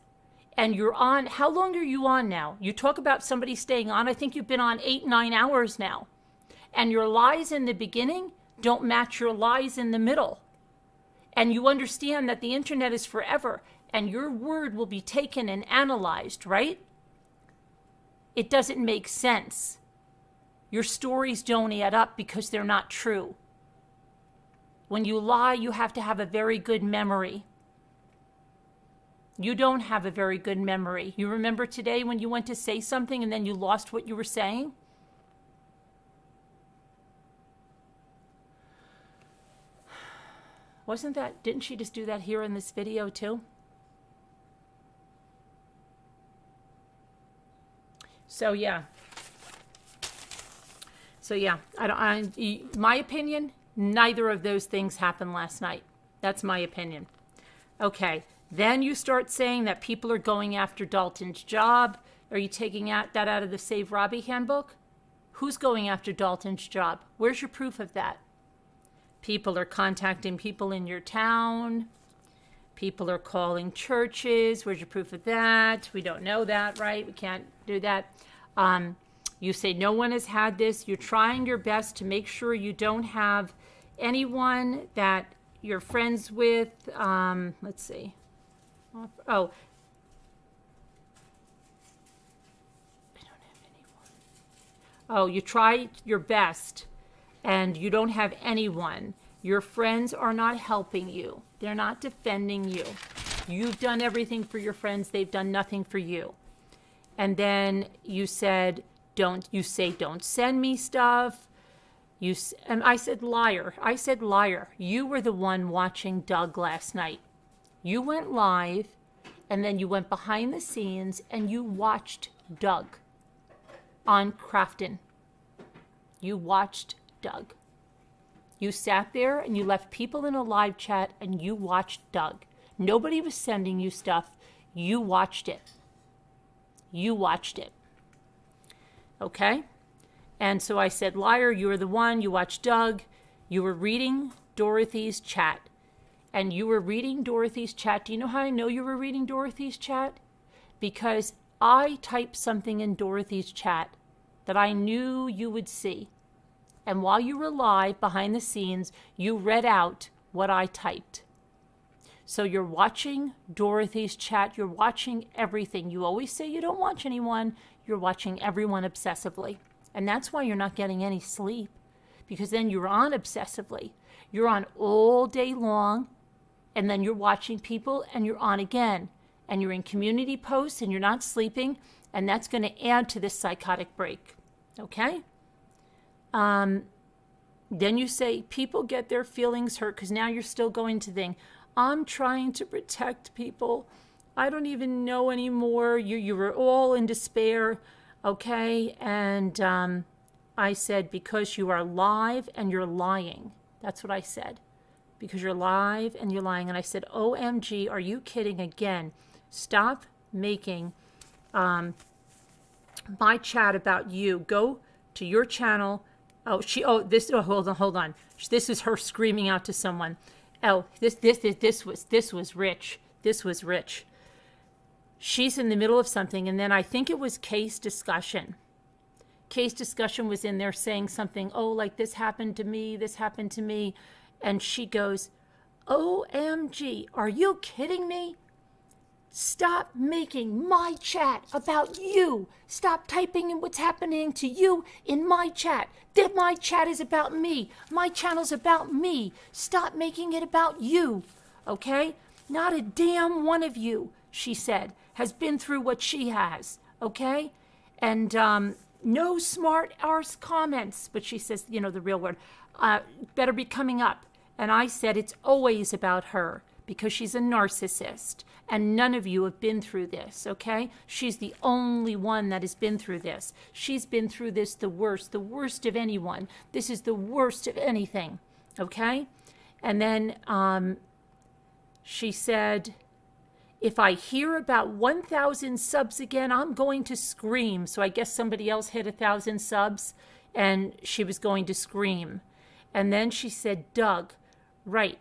[SPEAKER 2] And you're on, how long are you on now? You talk about somebody staying on. I think you've been on 8-9 hours now. And your lies in the beginning don't match your lies in the middle. And you understand that the internet is forever. And your word will be taken and analyzed, right? It doesn't make sense. Your stories don't add up because they're not true. When you lie, you have to have a very good memory. You don't have a very good memory. You remember today when you went to say something and then you lost what you were saying? Wasn't that, didn't she just do that here in this video too? So yeah, my opinion, Neither of those things happened last night. That's my opinion. Okay, then you start saying that people are going after Dalton's job. Are you taking that out of the Save Robbie handbook? Who's going after Dalton's job? Where's your proof of that? People are contacting people in your town. People are calling churches. Where's your proof of that? We don't know that, right? We can't do that. You say no one has had this. You're trying your best to make sure you don't have anyone that you're friends with. Let's see. Oh. I don't have anyone. Oh, you try your best and you don't have anyone. Your friends are not helping you. They're not defending you. You've done everything for your friends. They've done nothing for you. And then you said, don't send me stuff. And I said, liar. I said, liar. You were the one watching Doug last night. You went live, and then you went behind the scenes, and you watched Doug on Crafton. You watched Doug. You sat there, and you left people in a live chat, and you watched Doug. Nobody was sending you stuff. You watched it. You watched it. Okay? And so I said, liar, you were the one. You watched Doug. You were reading Dorothy's chat. And you were reading Dorothy's chat. Do you know how I know you were reading Dorothy's chat? Because I typed something in Dorothy's chat that I knew you would see. And while you were live behind the scenes, you read out what I typed. So you're watching Dorothy's chat. You're watching everything. You always say you don't watch anyone. You're watching everyone obsessively. And that's why you're not getting any sleep. Because then you're on obsessively. You're on all day long. And then you're watching people and you're on again. And you're in community posts and you're not sleeping. And that's going to add to this psychotic break. Okay? Then you say people get their feelings hurt because now you're still going to think, I'm trying to protect people. I don't even know anymore. You were all in despair. Okay? And I said, because you are live and you're lying. That's what I said. Because you're live and you're lying. And I said, OMG, are you kidding again? Stop making my chat about you. Go to your channel. Hold on. This is her screaming out to someone. Oh, this was rich. This was rich. She's in the middle of something, and then I think it was case discussion. Case discussion was in there saying something, oh, like this happened to me, and she goes, OMG, are you kidding me? Stop making my chat about you. Stop typing in what's happening to you in my chat. That my chat is about me. My channel's about me. Stop making it about you. Okay? Not a damn one of you, she said, has been through what she has. Okay? And no smart arse comments. But she says, the real word. Better be coming up. And I said it's always about her. Because she's a narcissist, and none of you have been through this, okay? She's the only one that has been through this. She's been through this the worst of anyone. This is the worst of anything, okay? And then she said, if I hear about 1,000 subs again, I'm going to scream. So I guess somebody else hit 1,000 subs, and she was going to scream. And then she said, Doug, right.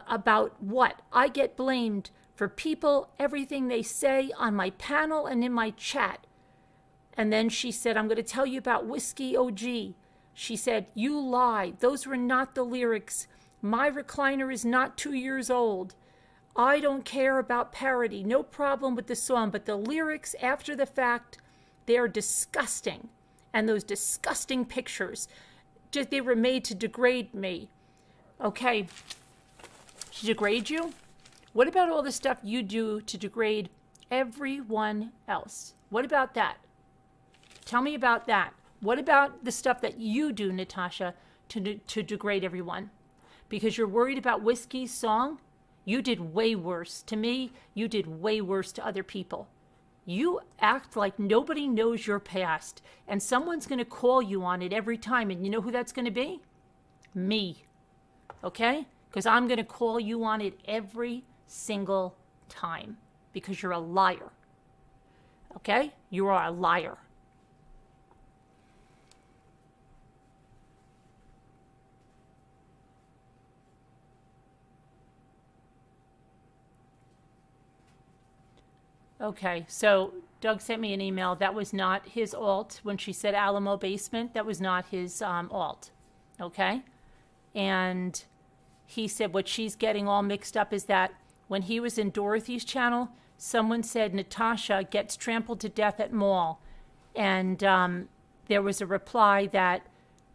[SPEAKER 2] About what? I get blamed for people, everything they say on my panel and in my chat. And then she said, I'm going to tell you about Whiskey OG. She said, you lied. Those were not the lyrics. My recliner is not 2 years old. I don't care about parody. No problem with the song. But the lyrics after the fact, they are disgusting. And those disgusting pictures, they were made to degrade me. Okay. To degrade you? What about all the stuff you do to degrade everyone else? What about that? Tell me about that. What about the stuff that you do, Natasha, to degrade everyone? Because you're worried about Whiskey's song? You did way worse. To me, you did way worse to other people. You act like nobody knows your past, and someone's going to call you on it every time, and you know who that's going to be? Me. okay? Because I'm going to call you on it every single time because you're a liar, okay? You are a liar. Okay, so Doug sent me an email. That was not his alt. When she said Alamo basement, that was not his alt. Okay? And he said what she's getting all mixed up is that when he was in Dorothy's channel, someone said Natasha gets trampled to death at mall. And there was a reply that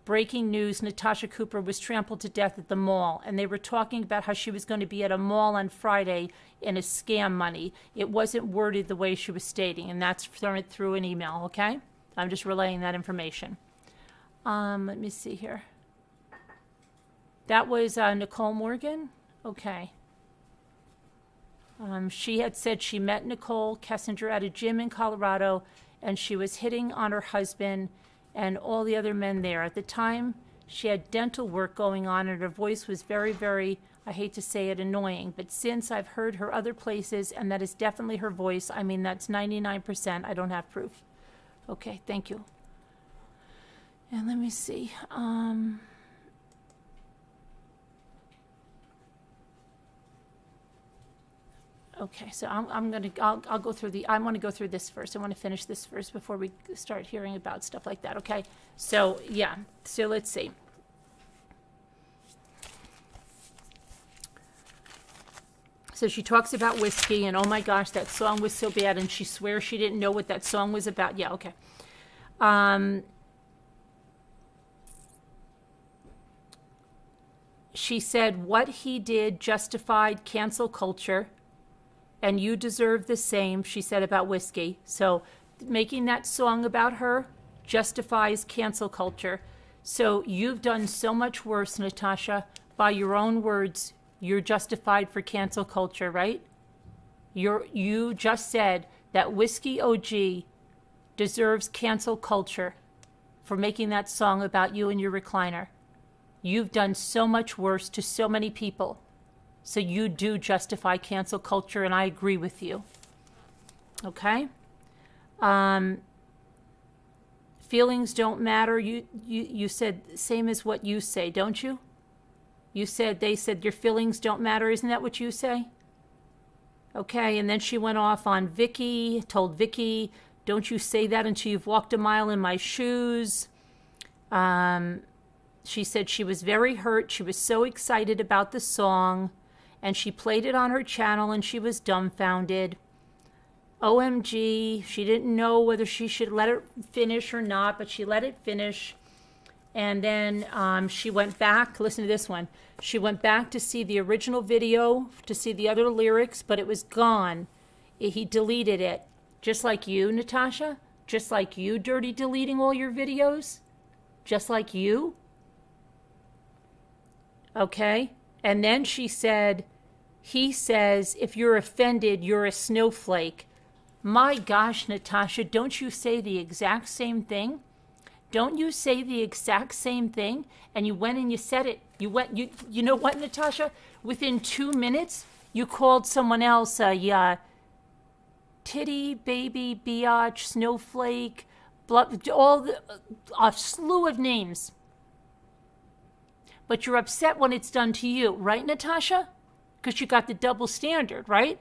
[SPEAKER 2] breaking news, Natasha Cooper was trampled to death at the mall. And they were talking about how she was going to be at a mall on Friday in a scam money. It wasn't worded the way she was stating, and that's through an email, okay? I'm just relaying that information. Let me see here. That was Nicole Morgan? Okay. She had said she met Nicole Kessinger at a gym in Colorado, and she was hitting on her husband and all the other men there. At the time, she had dental work going on, and her voice was very, very, I hate to say it, annoying. But since I've heard her other places, and that is definitely her voice, I mean, that's 99%. I don't have proof. Okay, thank you. And let me see. Okay, so I'll go through I want to go through this first. I want to finish this first before we start hearing about stuff like that, okay? So, yeah, so let's see. So she talks about whiskey, and oh my gosh, that song was so bad, and she swears she didn't know what that song was about. Yeah, okay. She said what he did justified cancel culture, and you deserve the same, she said about whiskey. So making that song about her justifies cancel culture. So you've done so much worse, Natasha. By your own words, you're justified for cancel culture, right? You just said that Whiskey OG deserves cancel culture for making that song about you and your recliner. You've done so much worse to so many people. So you do justify cancel culture, and I agree with you. Okay? Feelings don't matter. You said same as what you say, don't you? They said your feelings don't matter. Isn't that what you say? Okay, and then she went off on Vicky, told Vicky, don't you say that until you've walked a mile in my shoes. She said she was very hurt. She was so excited about the song, and she played it on her channel, and she was dumbfounded. OMG, she didn't know whether she should let it finish or not, but she let it finish. And then she went back, listen to this one. She went back to see the original video, to see the other lyrics, but it was gone. He deleted it. Just like you, Natasha. Just like you, dirty deleting all your videos. Just like you. Okay? And then she said, he says, if you're offended, you're a snowflake. My gosh, Natasha, don't you say the exact same thing? Don't you say the exact same thing? And you went and you said it. You know what, Natasha? Within 2 minutes, you called someone else a titty, baby, biatch, snowflake, a slew of names. But you're upset when it's done to you, right, Natasha? Because you got the double standard, right?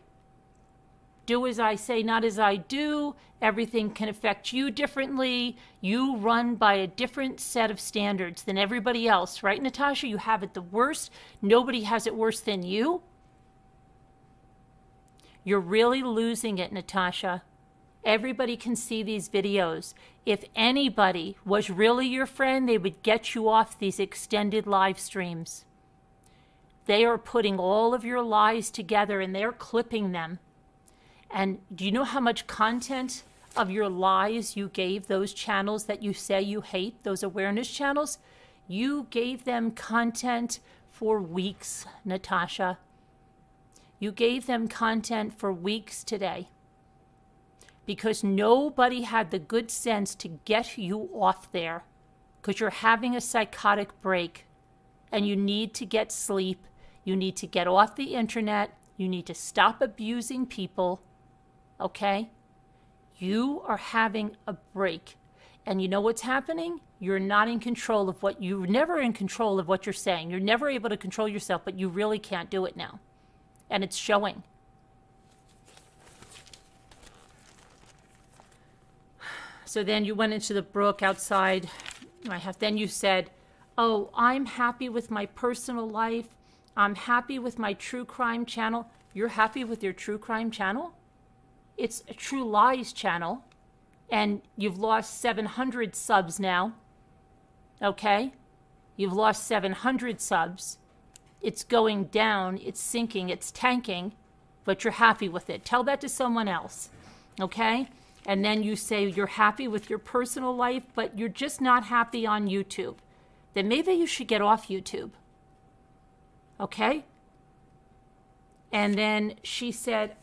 [SPEAKER 2] Do as I say, not as I do. Everything can affect you differently. You run by a different set of standards than everybody else, right, Natasha? You have it the worst. Nobody has it worse than you. You're really losing it, Natasha. Everybody can see these videos. If anybody was really your friend, they would get you off these extended live streams. They are putting all of your lies together and they're clipping them. And do you know how much content of your lies you gave those channels that you say you hate, those awareness channels? You gave them content for weeks, Natasha. You gave them content for weeks today. Because nobody had the good sense to get you off there. Because you're having a psychotic break. and you need to get sleep. You need to get off the internet. You need to stop abusing people, okay? You are having a break. And you know what's happening? You're not in control of you're never in control of what you're saying. You're never able to control yourself, but you really can't do it now. And it's showing. So then you went into the brook outside. Then you said, oh, I'm happy with my personal life. I'm happy with my true crime channel. You're happy with your true crime channel? It's a True Lies channel. And you've lost 700 subs now. Okay? You've lost 700 subs. It's going down. It's sinking. It's tanking. But you're happy with it. Tell that to someone else. Okay? And then you say you're happy with your personal life, but you're just not happy on YouTube. Then maybe you should get off YouTube. Okay? And then she said,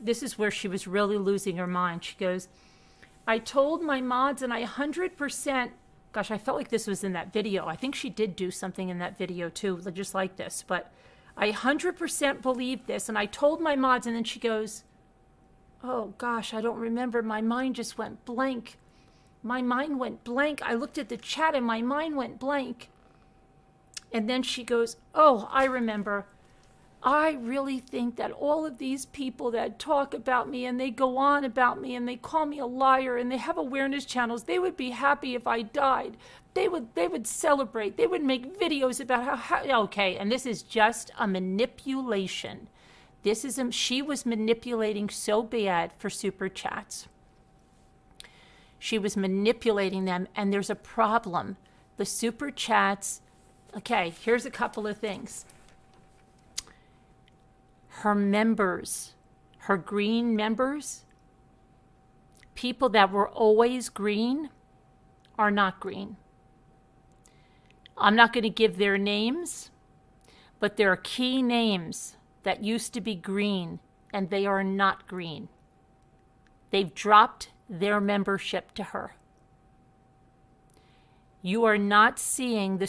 [SPEAKER 2] this is where she was really losing her mind. She goes, I told my mods and I 100%, gosh, I felt like this was in that video. I think she did do something in that video too, just like this. But I 100% believed this. And I told my mods, and then she goes, oh gosh, I don't remember. My mind just went blank. My mind went blank. I looked at the chat and my mind went blank. And then she goes, oh, I remember. I really think that all of these people that talk about me and they go on about me and they call me a liar and they have awareness channels, they would be happy if I died. They would celebrate. They would make videos about how okay, and this is just a manipulation. She was manipulating so bad for super chats. She was manipulating them, and there's a problem. The super chats, okay, here's a couple of things. Her members, her green members, people that were always green, are not green. I'm not going to give their names, but there are key names that used to be green, and they are not green. They've dropped their membership to her. You are not seeing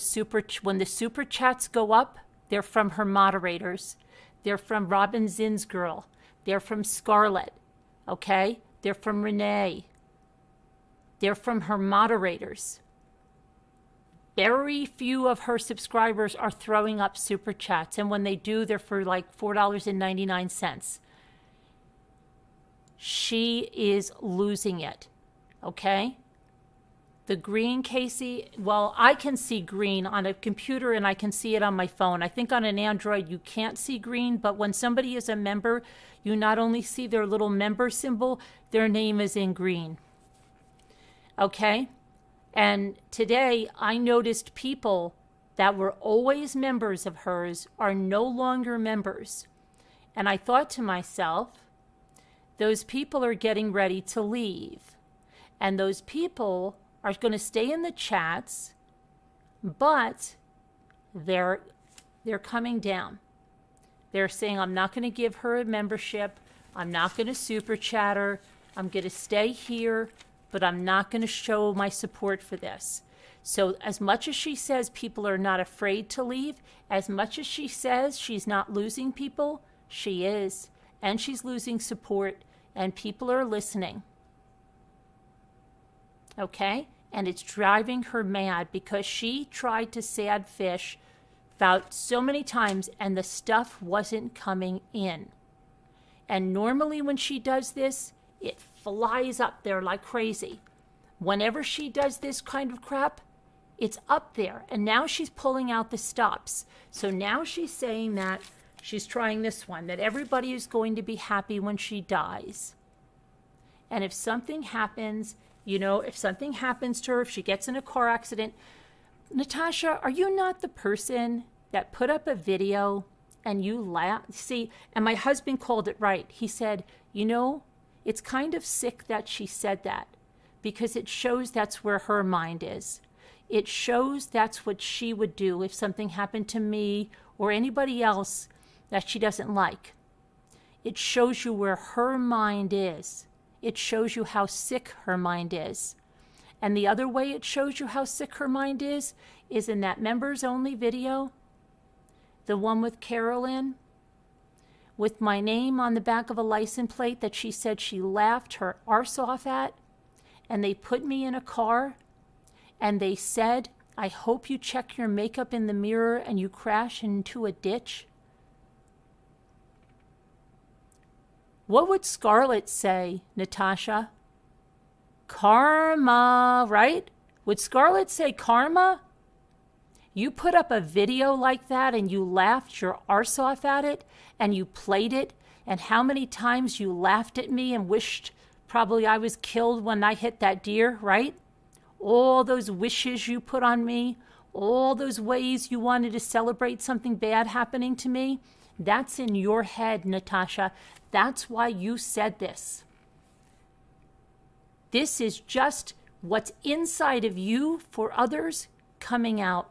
[SPEAKER 2] when the super chats go up, they're from her moderators. They're from Robin Zinn's girl. They're from Scarlett, okay? They're from Renee. They're from her moderators. Very few of her subscribers are throwing up super chats, and when they do, they're for like $4.99. She is losing it, okay? The green, Casey, well, I can see green on a computer and I can see it on my phone. I think on an Android you can't see green, but when somebody is a member, you not only see their little member symbol, their name is in green. Okay? And today I noticed people that were always members of hers are no longer members. And I thought to myself, those people are getting ready to leave. And those people are going to stay in the chats, but they're coming down. They're saying, I'm not going to give her a membership. I'm not going to super chat her. I'm going to stay here, but I'm not going to show my support for this. So as much as she says people are not afraid to leave, as much as she says she's not losing people, she is. And she's losing support, and people are listening. Okay? And it's driving her mad because she tried to sad fish about so many times and the stuff wasn't coming in. And normally when she does this, it flies up there like crazy. Whenever she does this kind of crap, it's up there. And now she's pulling out the stops. So now she's saying that she's trying this one, that everybody is going to be happy when she dies. And if something happens, if something happens to her, if she gets in a car accident, Natasha, are you not the person that put up a video and you laugh? See, and my husband called it right. He said, it's kind of sick that she said that because it shows that's where her mind is. It shows that's what she would do if something happened to me or anybody else that she doesn't like. It shows you where her mind is. It shows you how sick her mind is. And the other way it shows you how sick her mind is in that members only video, the one with Carolyn, with my name on the back of a license plate that she said she laughed her arse off at, and they put me in a car, and they said, I hope you check your makeup in the mirror and you crash into a ditch. What would Scarlett say, Natasha? Karma, right? Would Scarlett say karma? You put up a video like that and you laughed your arse off at it and you played it, and how many times you laughed at me and wished probably I was killed when I hit that deer, right? All those wishes you put on me, all those ways you wanted to celebrate something bad happening to me, that's in your head, Natasha. That's why you said this. This is just what's inside of you for others coming out.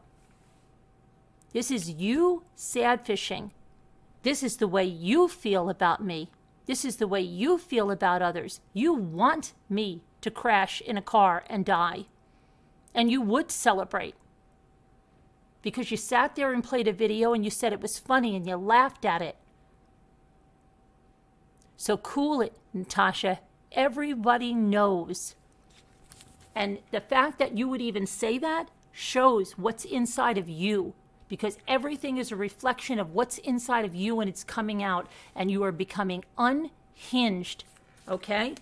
[SPEAKER 2] This is you sad fishing. This is the way you feel about me. This is the way you feel about others. You want me to crash in a car and die. And you would celebrate. Because you sat there and played a video and you said it was funny and you laughed at it. So cool it, Natasha. Everybody knows. And the fact that you would even say that shows what's inside of you. Because everything is a reflection of what's inside of you and it's coming out. And you are becoming unhinged, okay?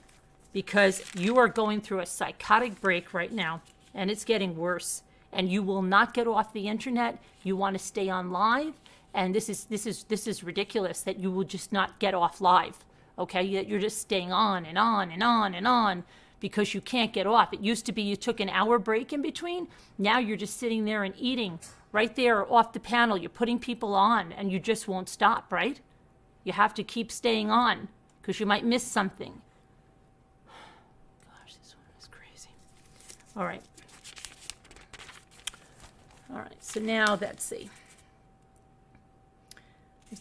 [SPEAKER 2] Because you are going through a psychotic break right now. And it's getting worse. And you will not get off the internet. You want to stay on live. And this is ridiculous that you will just not get off live. Okay, that you're just staying on and on and on and on because you can't get off. It used to be you took an hour break in between. Now you're just sitting there and eating right there off the panel. You're putting people on and you just won't stop, right? You have to keep staying on because you might miss something. Gosh, this one is crazy. All right. All right, so now let's see.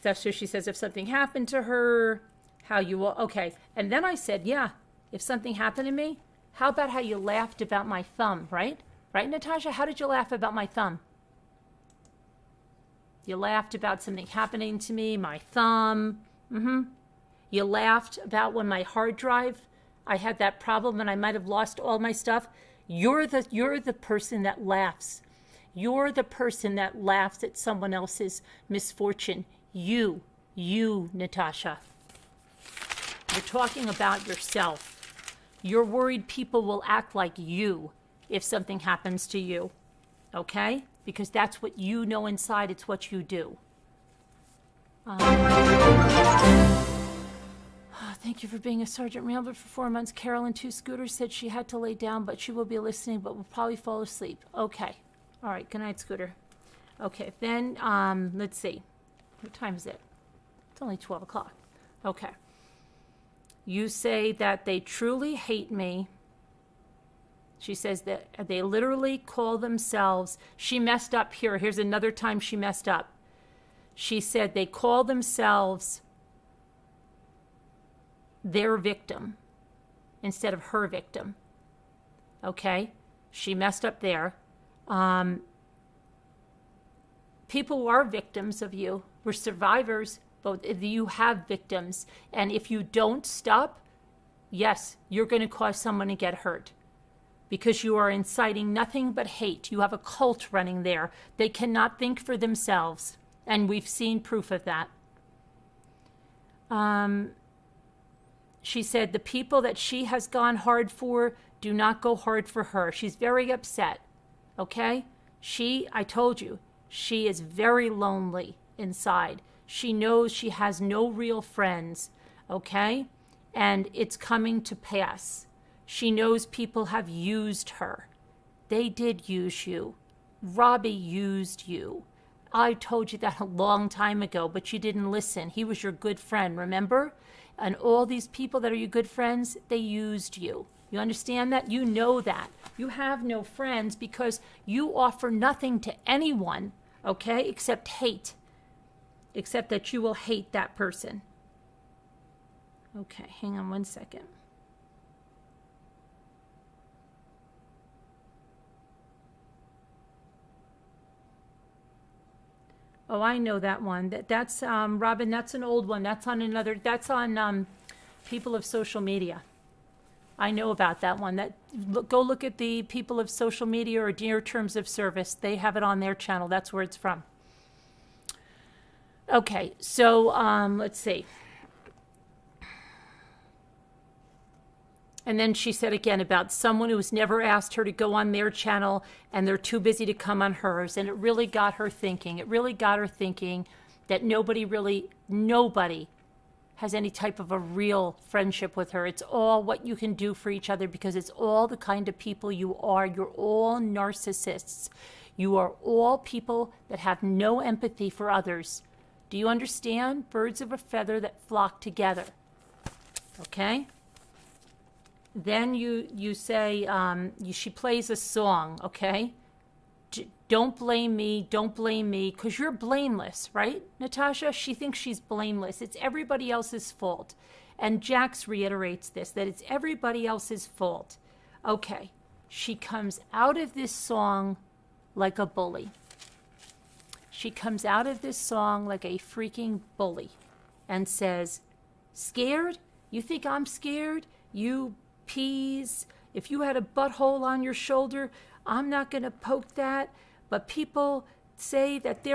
[SPEAKER 2] So she says if something happened to her, how you will, okay. And then I said, yeah, if something happened to me, how about how you laughed about my thumb, right? Right, Natasha? How did you laugh about my thumb? You laughed about something happening to me, my thumb. You laughed about when my hard drive, I had that problem and I might have lost all my stuff. You're the person that laughs. You're the person that laughs at someone else's misfortune. You, Natasha. You're talking about yourself. You're worried people will act like you if something happens to you. Okay? Because that's what you know inside. It's what you do. Thank you for being a Sergeant Rambler for 4 months. Carolyn, 2 Scooters, said she had to lay down, but she will be listening, but will probably fall asleep. Okay. All right. Good night, Scooter. Okay. Then, let's see. What time is it? It's only 12 o'clock. Okay. You say that they truly hate me. She says that they literally call themselves, she messed up here. Here's another time she messed up. She said they call themselves their victim instead of her victim. Okay? She messed up there. People are victims of you. We're survivors. But you have victims, and if you don't stop, yes, you're going to cause someone to get hurt because you are inciting nothing but hate. You have a cult running there. They cannot think for themselves, and we've seen proof of that. She said the people that she has gone hard for do not go hard for her. She's very upset, okay? I told you, she is very lonely inside. She knows she has no real friends, okay? And it's coming to pass. She knows people have used her. They did use you. Robbie used you. I told you that a long time ago, but you didn't listen. He was your good friend, remember? And all these people that are your good friends, they used you. You understand that? You know that. You have no friends because you offer nothing to anyone, okay, except hate. Except that you will hate that person. Okay, hang on one second. Oh, I know that one. That's Robin, that's an old one. That's on People of Social Media. I know about that one. Go look at the People of Social Media or Dear Terms of Service. They have it on their channel. That's where it's from. Okay, so let's see. And then she said again about someone who's never asked her to go on their channel and they're too busy to come on hers. And it really got her thinking. It really got her thinking that nobody has any type of a real friendship with her. It's all what you can do for each other because it's all the kind of people you are. You're all narcissists. You are all people that have no empathy for others. Do you understand? Birds of a feather that flock together. Okay? Then you say, she plays a song, okay? Don't blame me, because you're blameless, right, Natasha? She thinks she's blameless. It's everybody else's fault. And Jax reiterates this, that it's everybody else's fault. Okay, she comes out of this song like a bully. She comes out of this song like a freaking bully and says, scared? You think I'm scared? You peas. If you had a butthole on your shoulder, I'm not going to poke that. But people say that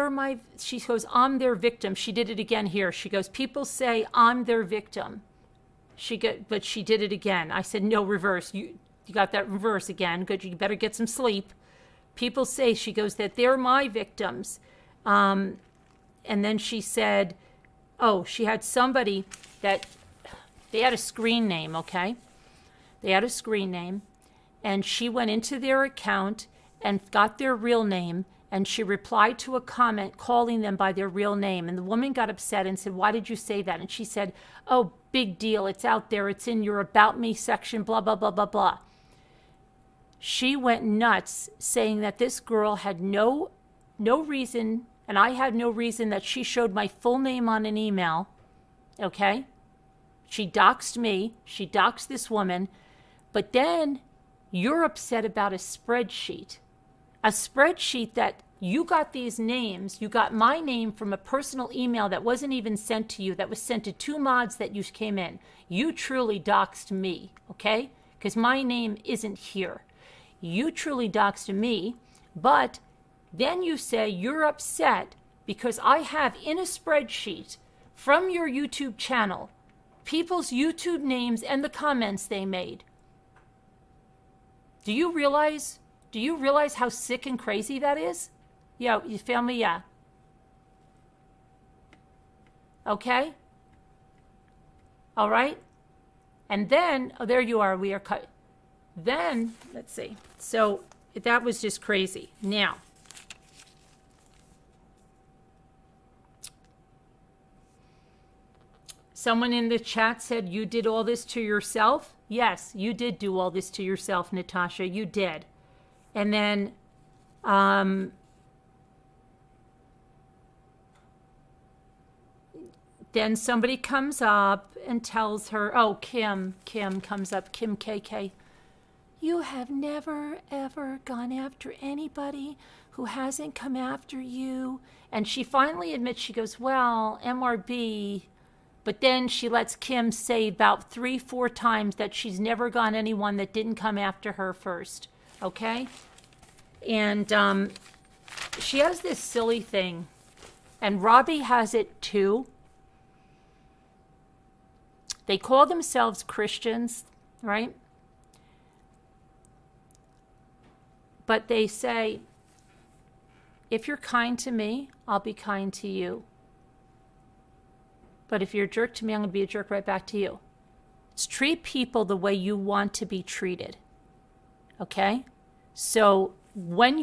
[SPEAKER 2] she goes, I'm their victim. She did it again here. She goes, people say I'm their victim. But she did it again. I said, no, reverse. You got that reverse again. Good. You better get some sleep. People say, she goes, that they're my victims. And then she said, she had somebody that they had a screen name, okay? They had a screen name, and she went into their account and got their real name, and she replied to a comment calling them by their real name. And the woman got upset and said, why did you say that? And she said, oh, big deal. It's out there. It's in your About Me section, blah, blah, blah, blah, blah. She went nuts saying that this girl had no reason, and I had no reason that she showed my full name on an email, okay? She doxed me. She doxed this woman. But then you're upset about a spreadsheet that you got these names. You got my name from a personal email that wasn't even sent to you, that was sent to 2 mods that you came in. You truly doxed me, okay? Because my name isn't here. You truly doxed me, but then you say you're upset because I have in a spreadsheet from your YouTube channel people's YouTube names and the comments they made. Do you realize how sick and crazy that is? Yeah, you feel me? Yeah. Okay? All right? And then, there you are. We are cut. Then, let's see. So, that was just crazy. Now, someone in the chat said, you did all this to yourself? Yes, you did do all this to yourself, Natasha. You did. And then, then somebody comes up and tells her, Kim comes up, Kim KK. You have never, ever gone after anybody who hasn't come after you. And she finally admits, she goes, well, MRB. But then she lets Kim say about 3-4 times that she's never gone anyone that didn't come after her first. Okay? And she has this silly thing. And Robbie has it too. They call themselves Christians, right? But they say, if you're kind to me, I'll be kind to you. But if you're a jerk to me, I'm going to be a jerk right back to you. It's treat people the way you want to be treated. Okay? So when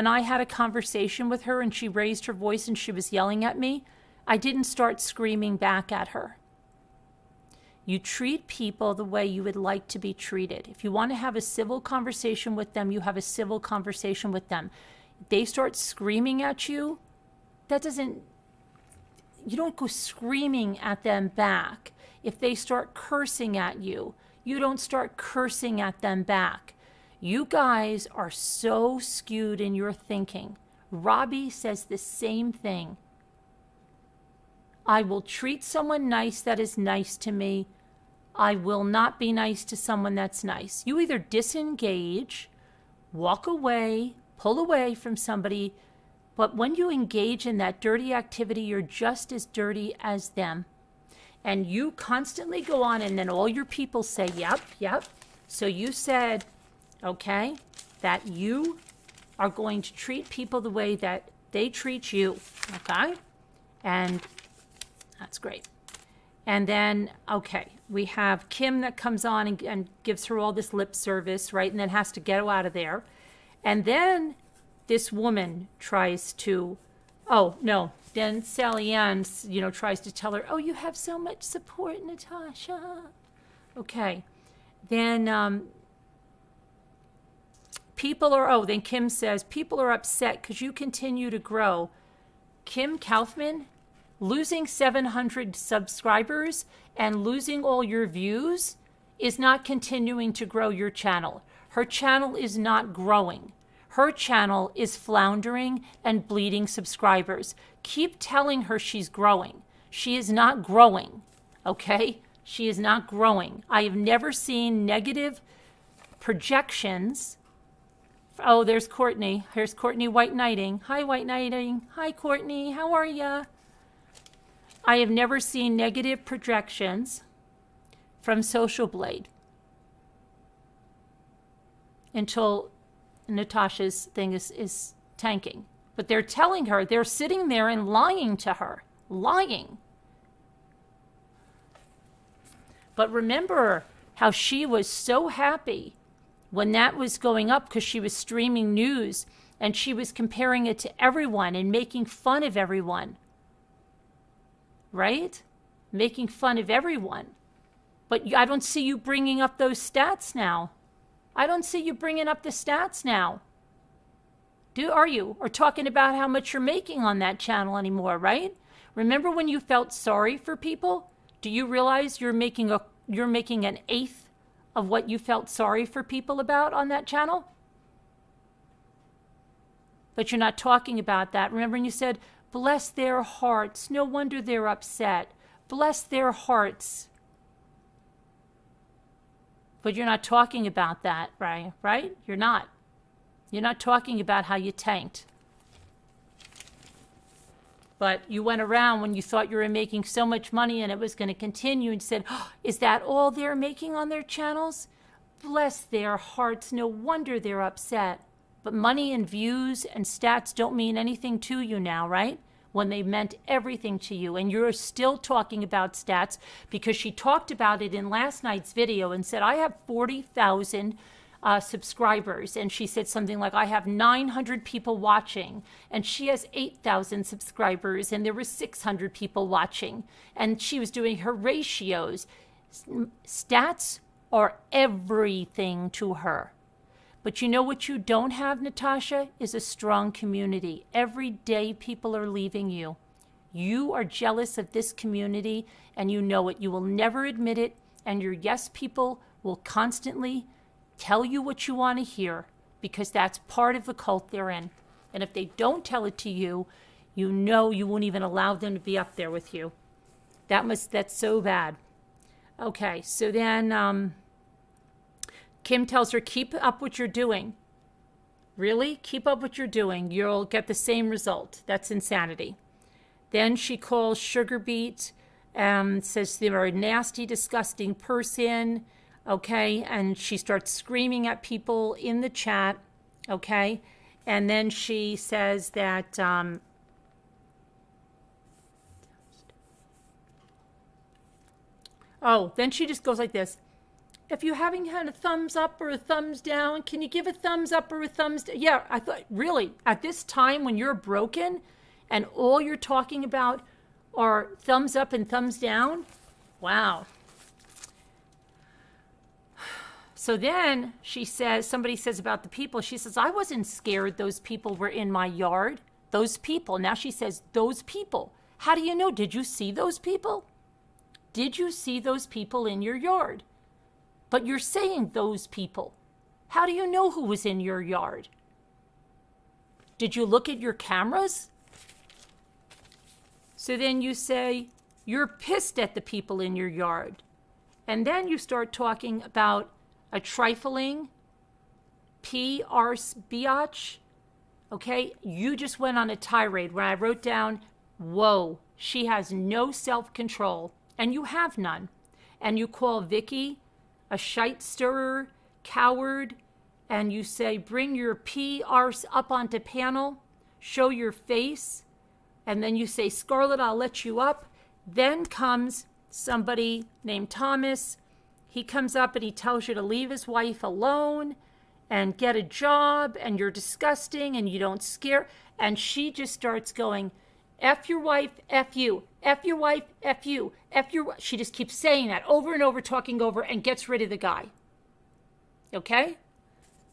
[SPEAKER 2] I had a conversation with her and she raised her voice and she was yelling at me, I didn't start screaming back at her. You treat people the way you would like to be treated. If you want to have a civil conversation with them, you have a civil conversation with them. If they start screaming at you, you don't go screaming at them back. If they start cursing at you, you don't start cursing at them back. You guys are so skewed in your thinking. Robbie says the same thing. I will treat someone nice that is nice to me. I will not be nice to someone that's nice. You either disengage, walk away, pull away from somebody, but when you engage in that dirty activity, you're just as dirty as them. And you constantly go on, and then all your people say, yep, yep. So you said, okay, that you are going to treat people the way that they treat you, okay? And that's great. And then, okay, we have Kim that comes on and gives her all this lip service, right? And then has to get her out of there. And then this woman tries to, oh, no. Then Sally Ann, tries to tell her, oh, you have so much support, Natasha. Okay. Then then Kim says, people are upset because you continue to grow. Kim Kaufman, losing 700 subscribers and losing all your views is not continuing to grow your channel. Her channel is not growing. Her channel is floundering and bleeding subscribers. Keep telling her she's growing. She is not growing, okay? She is not growing. I have never seen negative projections. Oh, there's Courtney. Here's Courtney White Knighting. Hi, White Knighting. Hi, Courtney. How are ya? I have never seen negative projections from Social Blade until Natasha's thing is tanking. But they're telling her, they're sitting there and lying to her. Lying. But remember how she was so happy when that was going up because she was streaming news and she was comparing it to everyone and making fun of everyone. Right? Making fun of everyone. But I don't see you bringing up those stats now. I don't see you bringing up the stats now. Are you? Or talking about how much you're making on that channel anymore, right? Remember when you felt sorry for people? Do you realize you're making an eighth of what you felt sorry for people about on that channel? But you're not talking about that. Remember when you said, bless their hearts. No wonder they're upset. Bless their hearts. But you're not talking about that, right? You're not. You're not talking about how you tanked. But you went around when you thought you were making so much money and it was going to continue and said, oh, is that all they're making on their channels? Bless their hearts. No wonder they're upset. But money and views and stats don't mean anything to you now, right? When they meant everything to you. And you're still talking about stats because she talked about it in last night's video and said, I have 40,000 subscribers. And she said something like, I have 900 people watching. And she has 8,000 subscribers and there were 600 people watching. And she was doing her ratios. Stats are everything to her. But you know what you don't have, Natasha, is a strong community. Every day people are leaving you. You are jealous of this community and you know it. You will never admit it. And your yes people will constantly tell you what you want to hear because that's part of the cult they're in. And if they don't tell it to you, you know you won't even allow them to be up there with you. That's so bad. Okay, so then Kim tells her, keep up what you're doing. Really? Keep up what you're doing. You'll get the same result. That's insanity. Then she calls Sugar Beet, says they're a nasty, disgusting person. Okay, and she starts screaming at people in the chat. Okay, and then she says that then she just goes like this. If you haven't had a thumbs up or a thumbs down, can you give a thumbs up or a thumbs down? Yeah, I thought, really, at this time when you're broken and all you're talking about are thumbs up and thumbs down? Wow. So then she says, somebody says about the people, she says, I wasn't scared those people were in my yard. Those people. Now she says, those people. How do you know? Did you see those people? Did you see those people in your yard? But you're saying those people. How do you know who was in your yard? Did you look at your cameras? So then you say, you're pissed at the people in your yard. And then you start talking about a trifling biatch. Okay, you just went on a tirade where I wrote down, whoa, she has no self-control, and you have none. And you call Vicky a shite stirrer, coward, and you say, bring your arse up onto panel, show your face, and then you say, Scarlett, I'll let you up. Then comes somebody named Thomas. He comes up and he tells you to leave his wife alone and get a job, and you're disgusting and you don't scare. And she just starts going, F your wife, F you, F your wife, F you, F your. She just keeps saying that over and over, talking over, and gets rid of the guy. Okay?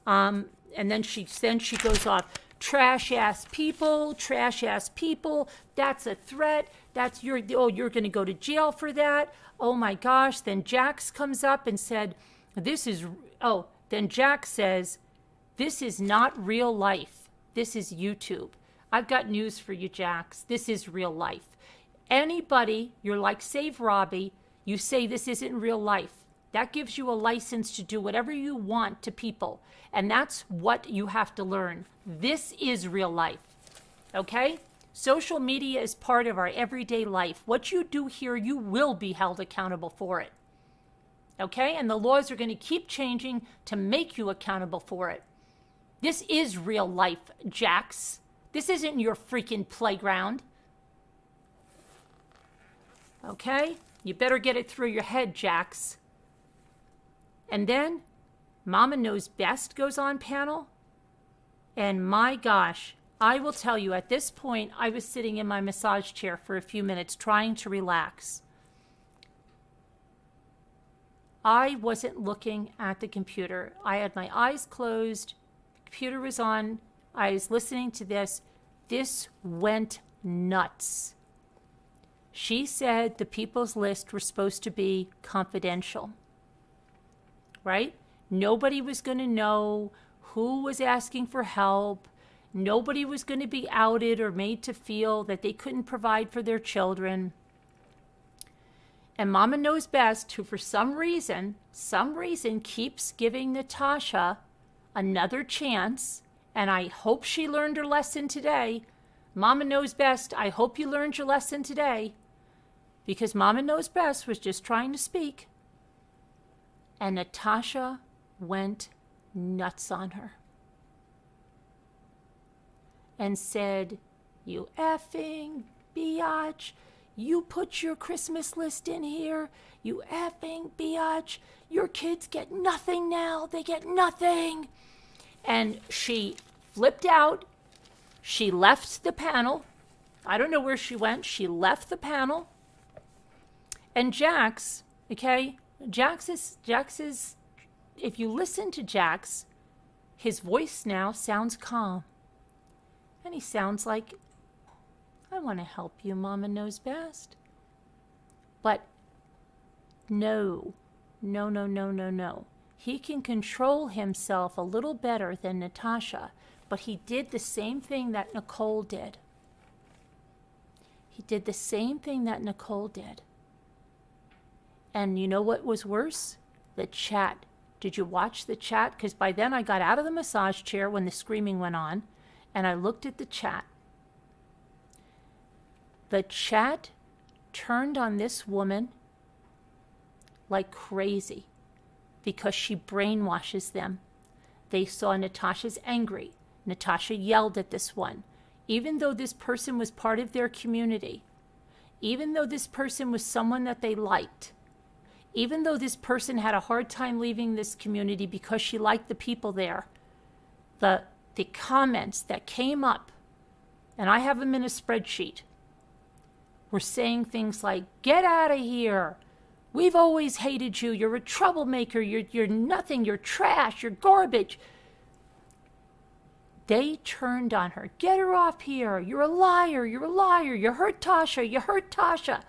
[SPEAKER 2] And then she goes off. Trash ass people, that's a threat. That's you're going to go to jail for that. Oh my gosh. Then Jax comes up and said, then Jax says, this is not real life. This is YouTube. I've got news for you, Jax. This is real life. Anybody, you're like Save Robbie, you say this isn't real life. That gives you a license to do whatever you want to people. And that's what you have to learn. This is real life. Okay? Social media is part of our everyday life. What you do here, you will be held accountable for it. Okay? And the laws are going to keep changing to make you accountable for it. This is real life, Jax. This isn't your freaking playground. Okay? You better get it through your head, Jax. And then Mama Knows Best goes on panel. And my gosh, I will tell you, at this point, I was sitting in my massage chair for a few minutes trying to relax. I wasn't looking at the computer. I had my eyes closed. The computer was on. I was listening to this. This went nuts. She said the people's list were supposed to be confidential. Right? Nobody was going to know who was asking for help. Nobody was going to be outed or made to feel that they couldn't provide for their children. And Mama Knows Best, who for some reason keeps giving Natasha another chance, and I hope she learned her lesson today. Mama Knows Best, I hope you learned your lesson today, because Mama Knows Best was just trying to speak. And Natasha went nuts on her and said, you effing biatch, you put your Christmas list in here, you effing biatch, your kids get nothing now, they get nothing. And she flipped out. She left the panel. I don't know where she went. She left the panel. And Jax, okay, Jax is, if you listen to Jax, his voice now sounds calm. And he sounds like, I want to help you, Mama Knows Best. But no. He can control himself a little better than Natasha, but he did the same thing that Nicole did. He did the same thing that Nicole did. And you know what was worse? The chat. Did you watch the chat? Because by then I got out of the massage chair when the screaming went on, and I looked at the chat. The chat turned on this woman like crazy because she brainwashes them. They saw Natasha's angry. Natasha yelled at this one. Even though this person was part of their community, even though this person was someone that they liked, even though this person had a hard time leaving this community because she liked the people there, the comments that came up, and I have them in a spreadsheet, were saying things like, get out of here. We've always hated you. You're a troublemaker. You're nothing. You're trash. You're garbage. They turned on her. Get her off here. You're a liar. You're a liar. You hurt Tasha. You hurt Tasha.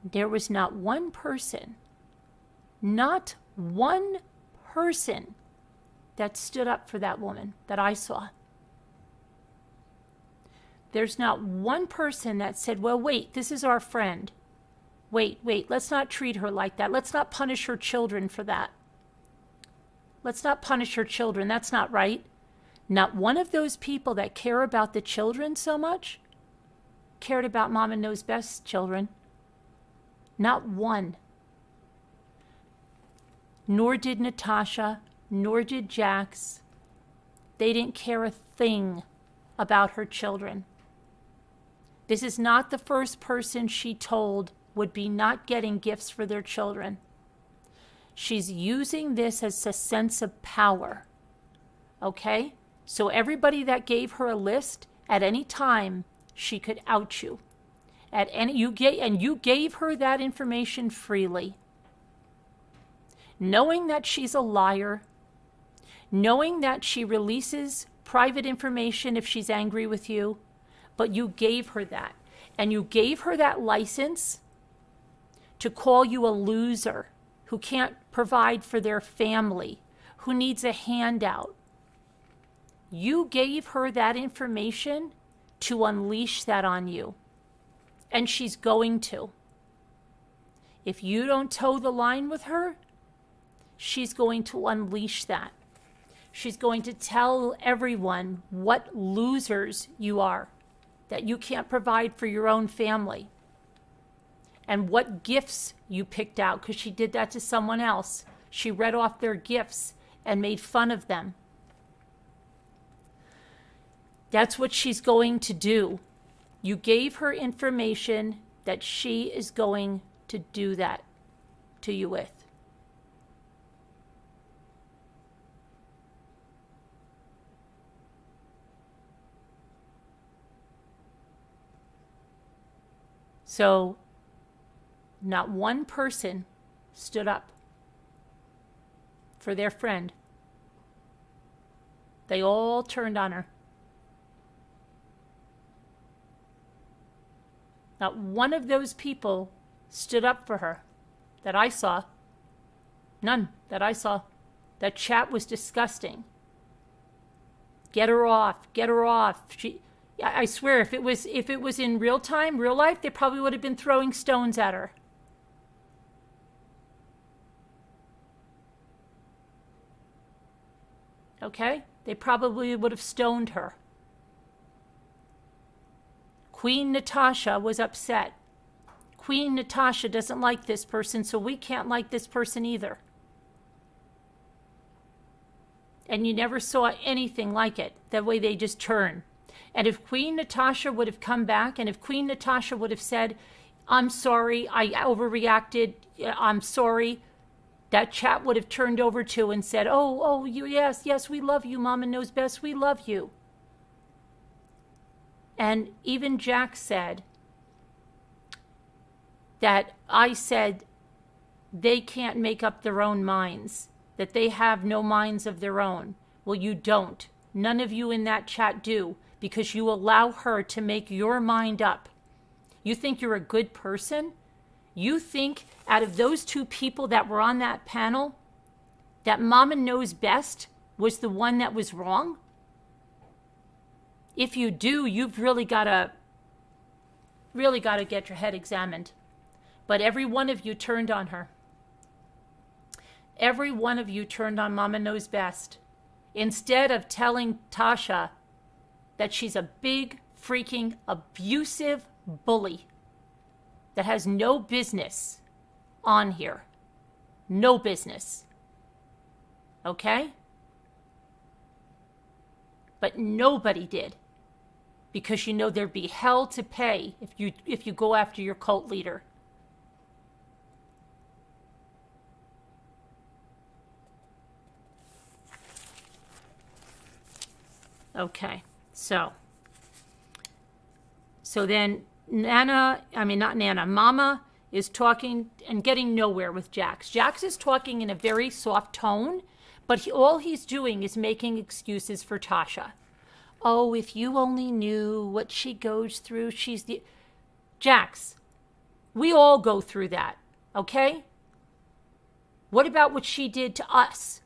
[SPEAKER 2] There was not one person that that stood up for that woman that I saw. There's not one person that said, well, wait, this is our friend. Wait, let's not treat her like that. Let's not punish her children for that. Let's not punish her children. That's not right. Not one of those people that care about the children so much cared about Mama Knows Best children. Not one. Nor did Natasha, nor did Jax. They didn't care a thing about her children. This is not the first person she told would be not getting gifts for their children. She's using this as a sense of power. Okay? So everybody that gave her a list, at any time, she could out you. You gave her that information freely. Knowing that she's a liar, knowing that she releases private information if she's angry with you, but you gave her that. And you gave her that license to call you a loser who can't provide for their family, who needs a handout. You gave her that information to unleash that on you. And she's going to. If you don't toe the line with her, she's going to unleash that. She's going to tell everyone what losers you are, that you can't provide for your own family, and what gifts you picked out, because she did that to someone else. She read off their gifts and made fun of them. That's what she's going to do. You gave her information that she is going to do that to you with. So, not one person stood up for their friend. They all turned on her. Not one of those people stood up for her that I saw. None that I saw. That chat was disgusting. Get her off. Get her off. I swear, if it was in real time, real life, they probably would have been throwing stones at her. Okay? They probably would have stoned her. Queen Natasha was upset. Queen Natasha doesn't like this person, so we can't like this person either. And you never saw anything like it, that way they just turn. And if Queen Natasha would have come back, and if Queen Natasha would have said, I'm sorry, I overreacted, I'm sorry, that chat would have turned over to and said, oh, yes, we love you, Mama Knows Best, we love you. And even Jack said that I said they can't make up their own minds, that they have no minds of their own. Well, you don't. None of you in that chat do, because you allow her to make your mind up. You think you're a good person? You think out of those two people that were on that panel, that Mama Knows Best was the one that was wrong? If you do, you've really got to get your head examined. But every one of you turned on her. Every one of you turned on Mama Knows Best. Instead of telling Tasha that she's a big, freaking, abusive bully that has no business on here. No business. Okay? But nobody did. Because you know there'd be hell to pay if you go after your cult leader. Okay, so then Mama is talking and getting nowhere with Jax. Jax is talking in a very soft tone, but all he's doing is making excuses for Tasha. Oh, if you only knew what she goes through, Jax, we all go through that, okay? What about what she did to us?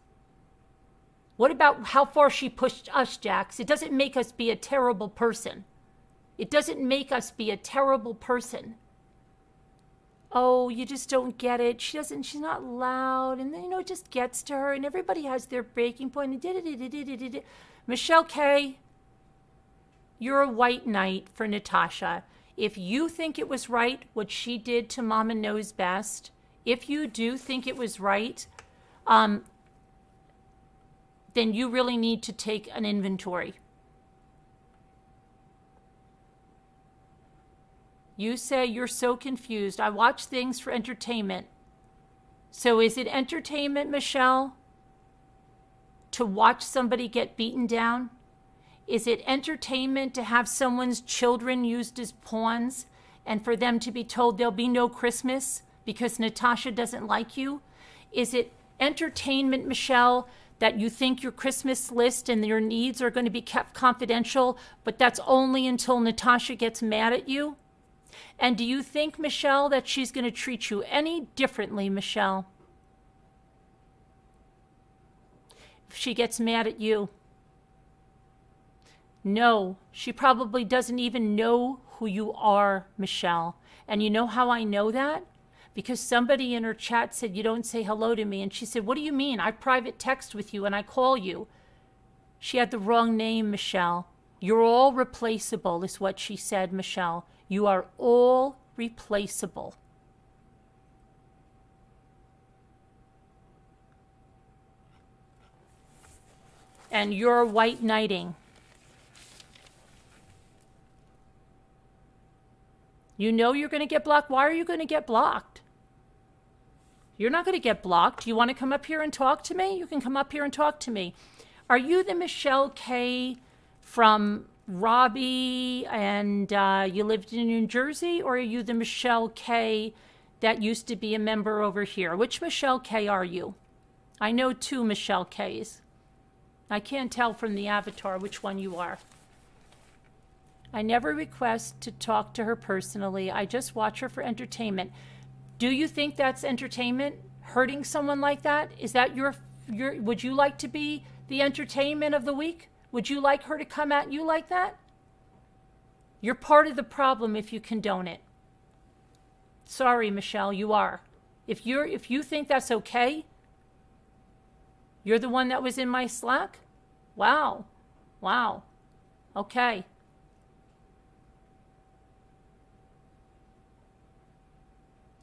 [SPEAKER 2] What about how far she pushed us, Jax? It doesn't make us be a terrible person. It doesn't make us be a terrible person. Oh, you just don't get it. She's not loud. And then, you know, it just gets to her. And everybody has their breaking point. Michelle K., you're a white knight for Natasha. If you think it was right, what she did to Mama Knows Best, if you do think it was right, then you really need to take an inventory. You say you're so confused. I watch things for entertainment. So is it entertainment, Michelle, to watch somebody get beaten down? Is it entertainment to have someone's children used as pawns and for them to be told there'll be no Christmas because Natasha doesn't like you? Is it entertainment, Michelle, that you think your Christmas list and your needs are going to be kept confidential, but that's only until Natasha gets mad at you? And do you think, Michelle, that she's going to treat you any differently, Michelle, if she gets mad at you? No, she probably doesn't even know who you are, Michelle. And you know how I know that? Because somebody in her chat said, you don't say hello to me. And she said, what do you mean? I private text with you and I call you. She had the wrong name, Michelle. You're all replaceable, is what she said, Michelle. You are all replaceable. And you're white knighting. You know you're going to get blocked. Why are you going to get blocked? You're not going to get blocked. You want to come up here and talk to me? You can come up here and talk to me. Are you the Michelle K from Robbie and you lived in New Jersey? Or are you the Michelle K that used to be a member over here? Which Michelle K are you? I know two Michelle Ks. I can't tell from the avatar which one you are. I never request to talk to her personally. I just watch her for entertainment. Do you think that's entertainment? Hurting someone like that? Is that your would you like to be the entertainment of the week? Would you like her to come at you like that? You're part of the problem if you condone it. Sorry, Michelle, you are. If you think that's okay, you're the one that was in my Slack? Wow. Wow. Okay.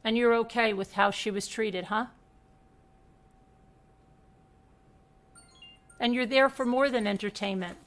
[SPEAKER 2] And you're okay with how she was treated, huh? And you're there for more than entertainment.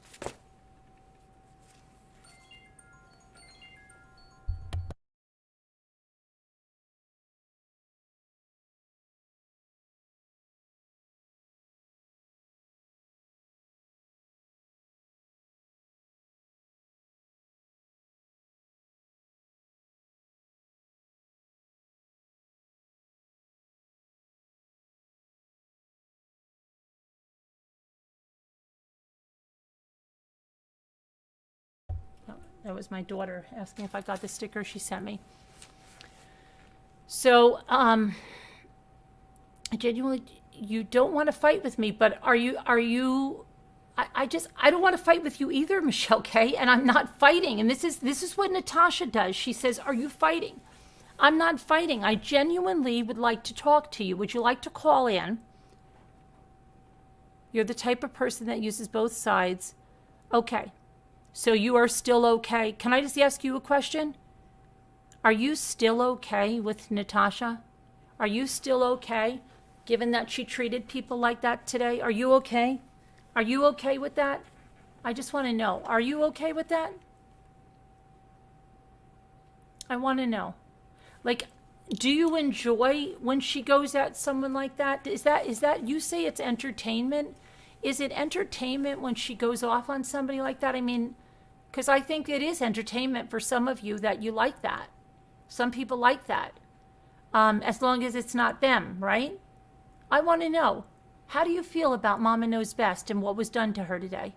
[SPEAKER 2] That was my daughter asking if I got the sticker she sent me. So, genuinely, you don't want to fight with me, but are you, I don't want to fight with you either, Michelle K, and I'm not fighting. And this is what Natasha does. She says, are you fighting? I'm not fighting. I genuinely would like to talk to you. Would you like to call in? You're the type of person that uses both sides. Okay. So you are still okay. Can I just ask you a question? Are you still okay with Natasha? Are you still okay, given that she treated people like that today? Are you okay? Are you okay with that? I just want to know. Are you okay with that? I want to know. Like, do you enjoy when she goes at someone like that? Is that you say it's entertainment? Is it entertainment when she goes off on somebody like that? I mean, because I think it is entertainment for some of you that you like that. Some people like that. As long as it's not them, right? I want to know, how do you feel about Mama Knows Best and what was done to her today?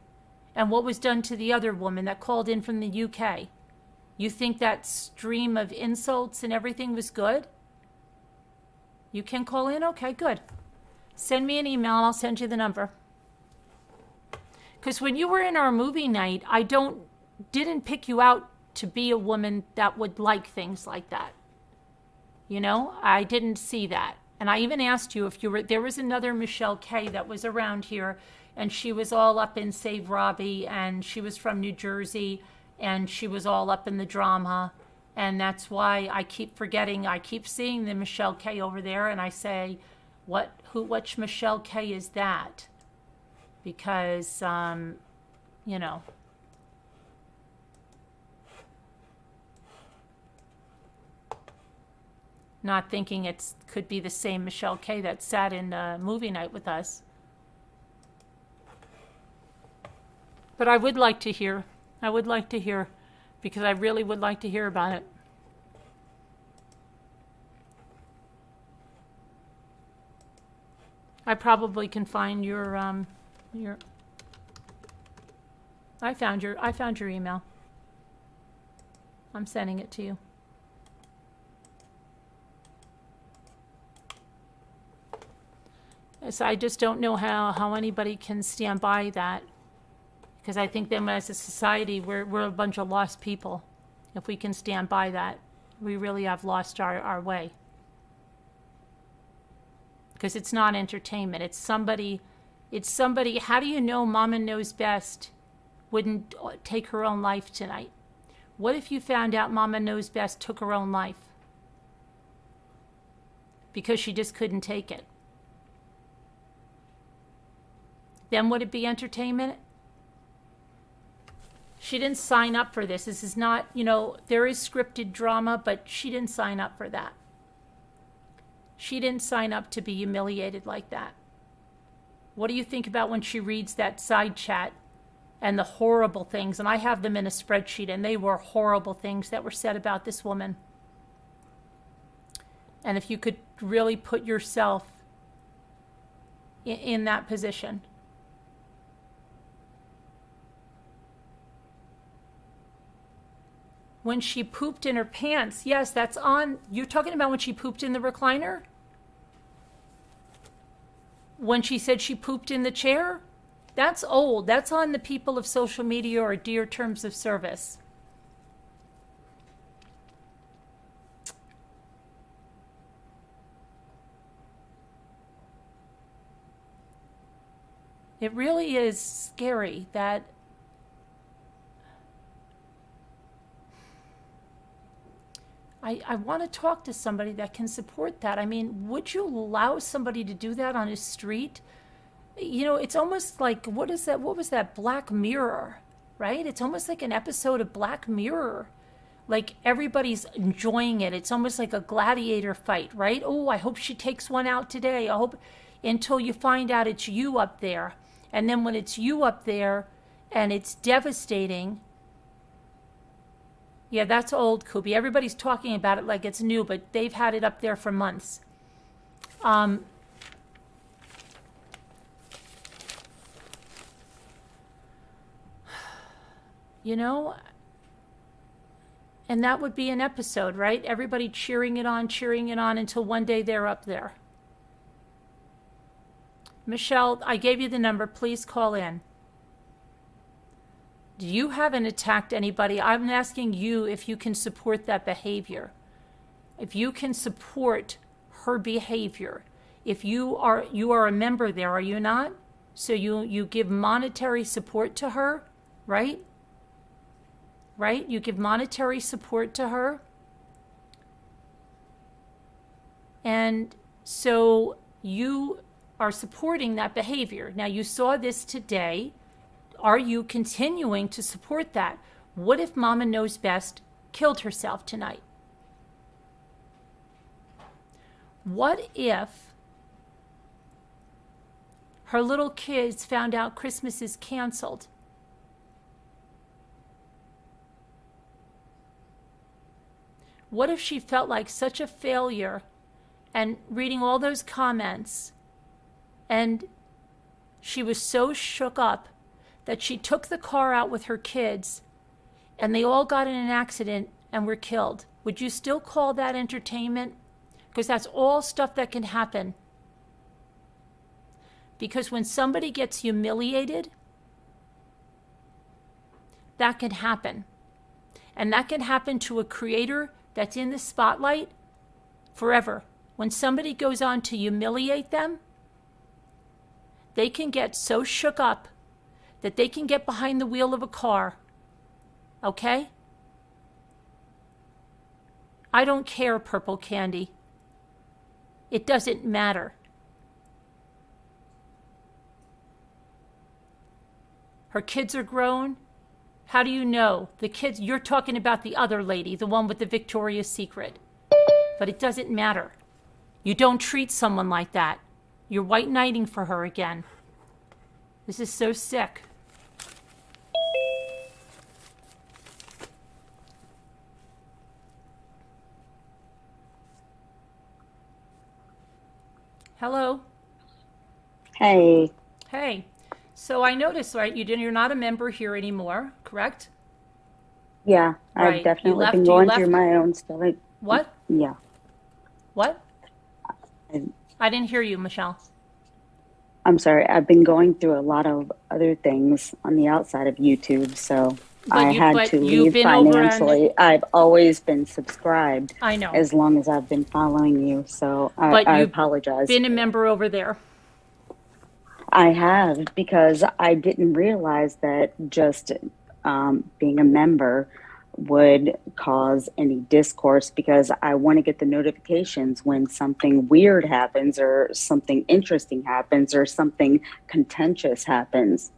[SPEAKER 2] And what was done to the other woman that called in from the UK? You think that stream of insults and everything was good? You can call in? Okay, good. Send me an email and I'll send you the number. Because when you were in our movie night, didn't pick you out to be a woman that would like things like that. You know, I didn't see that. And I even asked you if there was another Michelle K that was around here, and she was all up in Save Robbie, and she was from New Jersey, and she was all up in the drama. And that's why I keep forgetting. I keep seeing the Michelle K over there, and I say, which Michelle K is that? Because, you know. Not thinking it could be the same Michelle K that sat in movie night with us. But I would like to hear. Because I really would like to hear about it. I probably can find your I found your email. I'm sending it to you. So I just don't know how anybody can stand by that. Because I think that as a society, we're a bunch of lost people. If we can stand by that, we really have lost our way. Because it's not entertainment. It's somebody, how do you know Mama Knows Best wouldn't take her own life tonight? What if you found out Mama Knows Best took her own life? Because she just couldn't take it. Then would it be entertainment? She didn't sign up for this. This is not, there is scripted drama, but she didn't sign up for that. She didn't sign up to be humiliated like that. What do you think about when she reads that side chat and the horrible things? And I have them in a spreadsheet, and they were horrible things that were said about this woman. And if you could really put yourself in that position. When she pooped in her pants, yes, that's on. You're talking about when she pooped in the recliner? When she said she pooped in the chair? That's old. That's on the people of social media or dear terms of service. It really is scary that I want to talk to somebody that can support that. I mean, would you allow somebody to do that on his street? It's almost like, what was that Black Mirror, right? It's almost like an episode of Black Mirror. Like everybody's enjoying it. It's almost like a gladiator fight, right? Oh, I hope she takes one out today. I hope, until you find out it's you up there. And then when it's you up there and it's devastating. Yeah, that's old, Kubi. Everybody's talking about it like it's new, but they've had it up there for months. And that would be an episode, right? Everybody cheering it on until one day they're up there. Michelle, I gave you the number. Please call in. You haven't attacked anybody. I'm asking you if you can support that behavior. If you can support her behavior. If you are a member there, are you not? So you give monetary support to her, right? Right? You give monetary support to her. And so you are supporting that behavior. Now you saw this today. Are you continuing to support that? What if Mama Knows Best killed herself tonight? What if her little kids found out Christmas is canceled? What if she felt like such a failure and reading all those comments, and she was so shook up that she took the car out with her kids and they all got in an accident and were killed? Would you still call that entertainment? Because that's all stuff that can happen. Because when somebody gets humiliated that can happen. And that can happen to a creator that's in the spotlight forever. When somebody goes on to humiliate them, they can get so shook up that they can get behind the wheel of a car. Okay? I don't care, Purple Candy. It doesn't matter. Her kids are grown. How do you know? The kids, you're talking about the other lady, the one with the Victoria's Secret. But it doesn't matter. You don't treat someone like that. You're white knighting for her again. This is so sick. Hello.
[SPEAKER 10] Hey.
[SPEAKER 2] Hey. So I noticed, right, you're not a member here anymore, correct?
[SPEAKER 10] Yeah,
[SPEAKER 2] Right.
[SPEAKER 10] I've definitely
[SPEAKER 2] You
[SPEAKER 10] been
[SPEAKER 2] left-
[SPEAKER 10] going
[SPEAKER 2] you
[SPEAKER 10] through
[SPEAKER 2] left-
[SPEAKER 10] my own stuff.
[SPEAKER 2] What?
[SPEAKER 10] Yeah.
[SPEAKER 2] What?
[SPEAKER 10] I-
[SPEAKER 2] I didn't hear you, Michelle.
[SPEAKER 10] I'm sorry. I've been going through a lot of other things on the outside of YouTube, so I had to
[SPEAKER 2] you've
[SPEAKER 10] leave
[SPEAKER 2] been over on-
[SPEAKER 10] financially. I've always been subscribed
[SPEAKER 2] I know.
[SPEAKER 10] as long as I've been following you, so
[SPEAKER 2] But
[SPEAKER 10] I
[SPEAKER 2] you've
[SPEAKER 10] apologize.
[SPEAKER 2] Been a member over there.
[SPEAKER 10] I have, because I didn't realize that just being a member would cause any discourse, because I want to get the notifications when something weird happens or something interesting happens or something contentious happens.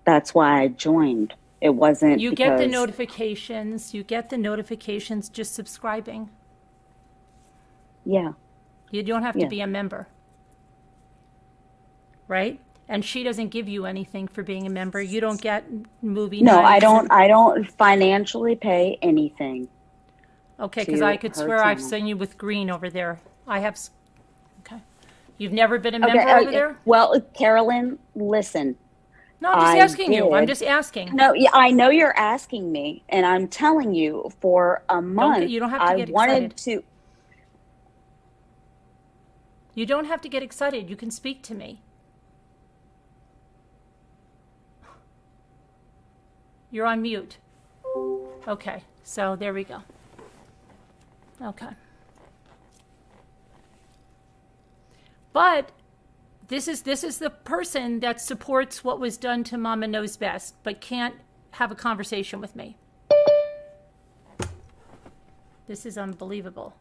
[SPEAKER 10] That's why I joined. It wasn't
[SPEAKER 2] You
[SPEAKER 10] because
[SPEAKER 2] get the notifications. You get the notifications just subscribing.
[SPEAKER 10] Yeah.
[SPEAKER 2] You don't have to
[SPEAKER 10] Yeah.
[SPEAKER 2] be a member. Right? And she doesn't give you anything for being a member. You don't get movie
[SPEAKER 10] No, I
[SPEAKER 2] nights
[SPEAKER 10] don't.
[SPEAKER 2] and-
[SPEAKER 10] I don't financially pay anything.
[SPEAKER 2] Okay, because
[SPEAKER 10] to
[SPEAKER 2] I could
[SPEAKER 10] her
[SPEAKER 2] swear I've
[SPEAKER 10] channel.
[SPEAKER 2] seen you with green over there. I have. Okay. You've never been a member
[SPEAKER 10] Okay.
[SPEAKER 2] over there?
[SPEAKER 10] Well, Carolyn, listen.
[SPEAKER 2] No, I'm just
[SPEAKER 10] I
[SPEAKER 2] asking you. I'm
[SPEAKER 10] did.
[SPEAKER 2] just asking.
[SPEAKER 10] No, yeah, I know you're asking me, and I'm telling you, for a month,
[SPEAKER 2] you don't have to
[SPEAKER 10] I
[SPEAKER 2] get
[SPEAKER 10] wanted
[SPEAKER 2] excited.
[SPEAKER 10] to.
[SPEAKER 2] You don't have to get excited. You can speak to me. You're on mute. Okay, so there we go. Okay. But this is the person that supports what was done to Mama Knows Best, but can't have a conversation with me. This is unbelievable.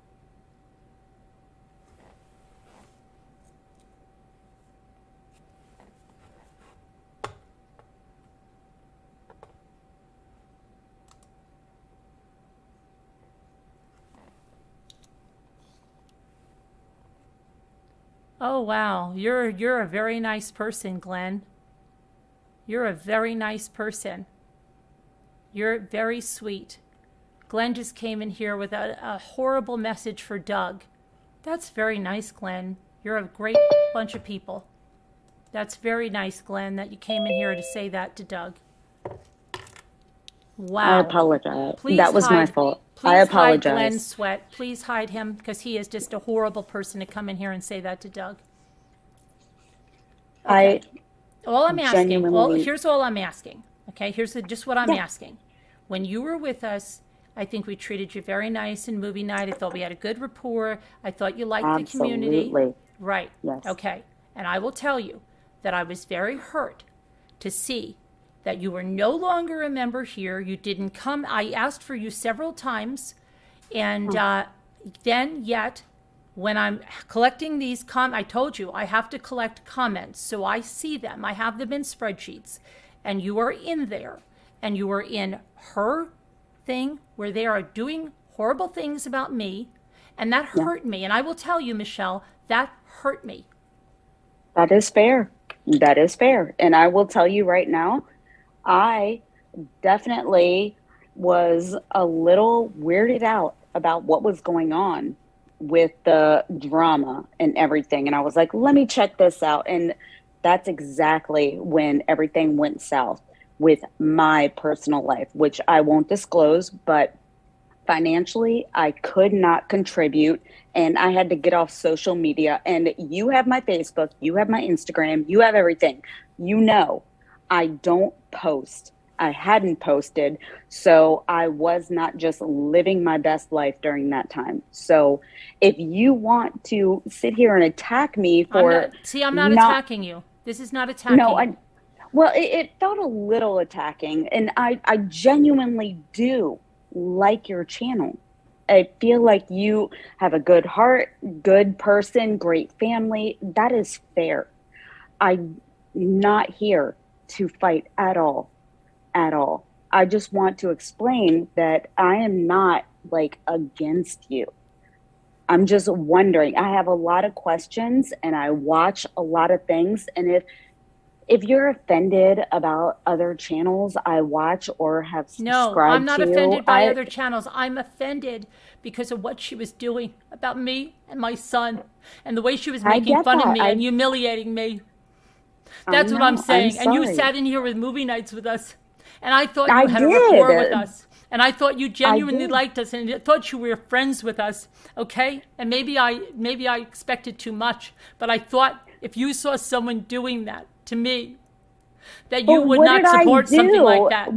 [SPEAKER 2] Oh wow, you're a very nice person, Glenn. You're a very nice person. You're very sweet. Glenn just came in here with a horrible message for Doug. That's very nice, Glenn. You're a great bunch of people. That's very nice, Glenn, that you came in here to say that to Doug. Wow.
[SPEAKER 10] I apologize.
[SPEAKER 2] Please
[SPEAKER 10] That was my
[SPEAKER 2] hide-
[SPEAKER 10] fault.
[SPEAKER 2] Please
[SPEAKER 10] I
[SPEAKER 2] hide
[SPEAKER 10] apologize.
[SPEAKER 2] Glenn Sweat. Please hide him, because he is just a horrible person to come in here and say that to Doug.
[SPEAKER 10] I
[SPEAKER 2] All I'm asking,
[SPEAKER 10] genuinely-
[SPEAKER 2] here's all I'm asking. Okay, here's just what I'm
[SPEAKER 10] Yeah.
[SPEAKER 2] asking. When you were with us, I think we treated you very nice in movie night. I thought we had a good rapport. I thought you liked the community.
[SPEAKER 10] Absolutely.
[SPEAKER 2] Right.
[SPEAKER 10] Yes.
[SPEAKER 2] Okay. And I will tell you that I was very hurt to see that you were no longer a member here. You didn't come. I asked for you several times. And then yet, when I'm collecting these I told you I have to collect comments. So I see them. I have them in spreadsheets. And you are in there. And you are in her thing where they are doing horrible things about me. And that hurt me. And I will tell you, Michelle, that hurt me.
[SPEAKER 10] That is fair. That is fair. And I will tell you right now, I definitely was a little weirded out about what was going on with the drama and everything. And I was like, let me check this out. And that's exactly when everything went south with my personal life, which I won't disclose, but financially, I could not contribute, and I had to get off social media. And you have my Facebook, you have my Instagram, you have everything. You know, I don't post I hadn't posted. So I was not just living my best life during that time. So if you want to sit here and attack me for
[SPEAKER 2] I'm not attacking you. This is not attacking
[SPEAKER 10] no,
[SPEAKER 2] you.
[SPEAKER 10] well, it felt a little attacking, and I genuinely do like your channel. I feel like you have a good heart, good person, great family. That is fair. I'm not here to fight at all, at all. I just want to explain that I am not like against you. I'm just wondering. I have a lot of questions and I watch a lot of things, and if you're offended about other channels I watch or have subscribed to,
[SPEAKER 2] No, I'm not offended by other channels. I'm offended because of what she was doing about me and my son and the way she was making fun of me and humiliating me. That's what I'm saying. And you sat in here with movie nights with us, and I thought you had a rapport with us. And I thought you genuinely liked us, and I thought you were friends with us, okay? And maybe I expected too much, but I thought if you saw someone doing that to me, that you would not support something like that.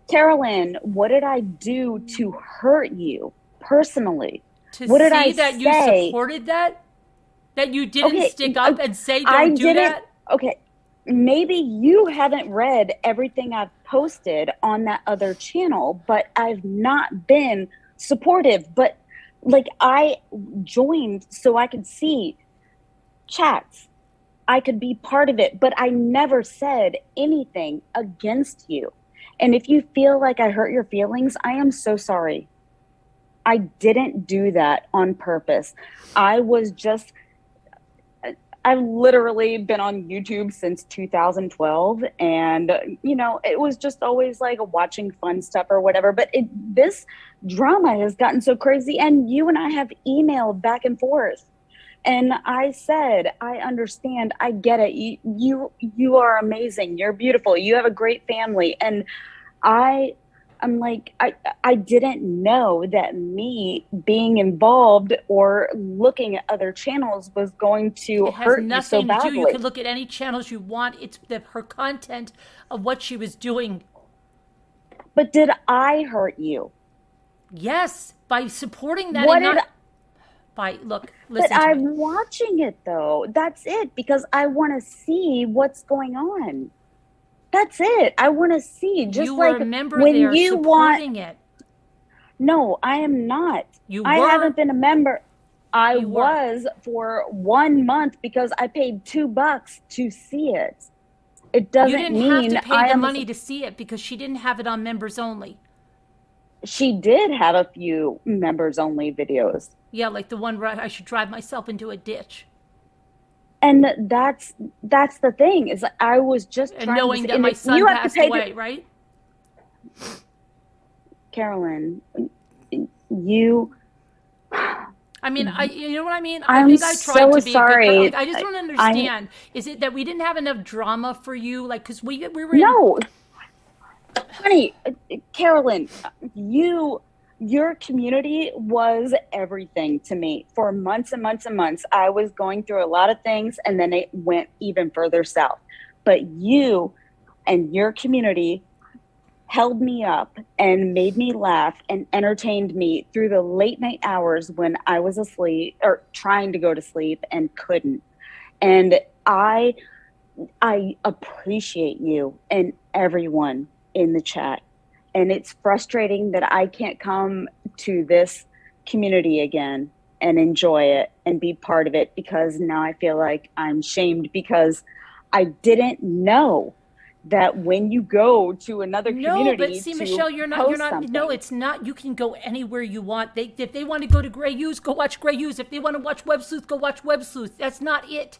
[SPEAKER 10] Carolyn, what did I do to hurt you personally?
[SPEAKER 2] What did I say? That you supported that? That you didn't stick up and say don't do that?
[SPEAKER 10] Okay, maybe you haven't read everything I've posted on that other channel, but I've not been supportive. But like, I joined so I could see chats. I could be part of it, but I never said anything against you. And if you feel like I hurt your feelings, I am so sorry. I didn't do that on purpose. I've literally been on YouTube since 2012, and it was just always like watching fun stuff or whatever. But this drama has gotten so crazy, and you and I have emailed back and forth. And I said, I understand. I get it. You are amazing. You're beautiful. You have a great family. And I'm like, I didn't know that me being involved or looking at other channels was going to hurt you so badly. It has nothing to do.
[SPEAKER 2] You can look at any channels you want. It's her content of what she was doing.
[SPEAKER 10] But did I hurt you?
[SPEAKER 2] Yes, by supporting that. Listen.
[SPEAKER 10] But I'm watching it though. That's it, because I want to see what's going on. That's it. I want to see. Just
[SPEAKER 2] you
[SPEAKER 10] like
[SPEAKER 2] were a member
[SPEAKER 10] when
[SPEAKER 2] there
[SPEAKER 10] you
[SPEAKER 2] supporting it.
[SPEAKER 10] No, I am not. I haven't been a member. I was for 1 month because I paid $2 to see it. It doesn't mean
[SPEAKER 2] you didn't have to pay the money to see it because she didn't have it on members only.
[SPEAKER 10] She did have a few members only videos.
[SPEAKER 2] Yeah, like the one where I should drive myself into a ditch.
[SPEAKER 10] And that's the thing, is I was just trying
[SPEAKER 2] knowing that my son passed away, right?
[SPEAKER 10] Carolyn,
[SPEAKER 2] I mean, you know what I mean?
[SPEAKER 10] I think I tried to be sorry.
[SPEAKER 2] I just don't understand. Is it that we didn't have enough drama for you? Like, because we were
[SPEAKER 10] No. Honey, Carolyn, your community was everything to me. For months and months and months, I was going through a lot of things, and then it went even further south. But you and your community held me up and made me laugh and entertained me through the late night hours when I was asleep or trying to go to sleep and couldn't. And I appreciate you and everyone in the chat. And it's frustrating that I can't come to this community again and enjoy it and be part of it, because now I feel like I'm shamed because I didn't know that when you go to another community.
[SPEAKER 2] No, but see, Michelle, you're not.
[SPEAKER 10] Something.
[SPEAKER 2] No, it's not. You can go anywhere you want. If they want to go to Grey Use, go watch Grey Use. If they want to watch Web Sleuth, go watch Web Sleuth. That's not it.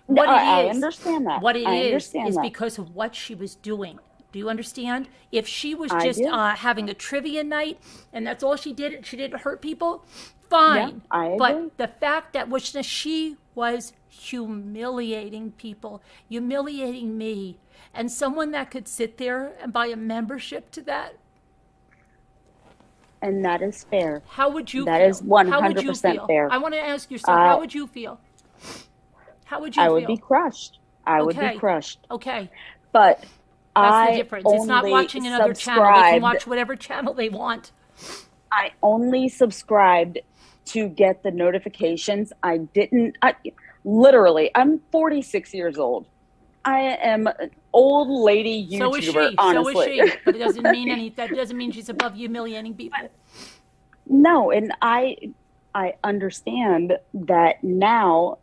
[SPEAKER 10] I understand that.
[SPEAKER 2] What it is because of what she was doing. Do you understand? If she was just having a trivia night and that's all she did, she didn't hurt people, fine.
[SPEAKER 10] Yeah, I agree.
[SPEAKER 2] But the fact that she was humiliating people, humiliating me, and someone that could sit there and buy a membership to that.
[SPEAKER 10] And that is fair.
[SPEAKER 2] How would you feel?
[SPEAKER 10] That is 100% fair.
[SPEAKER 2] I want to ask yourself, how would you feel? How would you feel?
[SPEAKER 10] I would be crushed. I would be crushed.
[SPEAKER 2] Okay.
[SPEAKER 10] But
[SPEAKER 1] That's the
[SPEAKER 10] I
[SPEAKER 1] difference. It's not
[SPEAKER 10] only
[SPEAKER 1] watching another channel. They can
[SPEAKER 10] subscribed.
[SPEAKER 1] watch whatever channel they want.
[SPEAKER 10] I only subscribed to get the notifications. Literally, I'm 46 years old. I am an old lady YouTuber,
[SPEAKER 1] So is she.
[SPEAKER 10] honestly.
[SPEAKER 1] So is she. But it doesn't mean that doesn't mean she's above humiliating people.
[SPEAKER 10] No, and I understand that now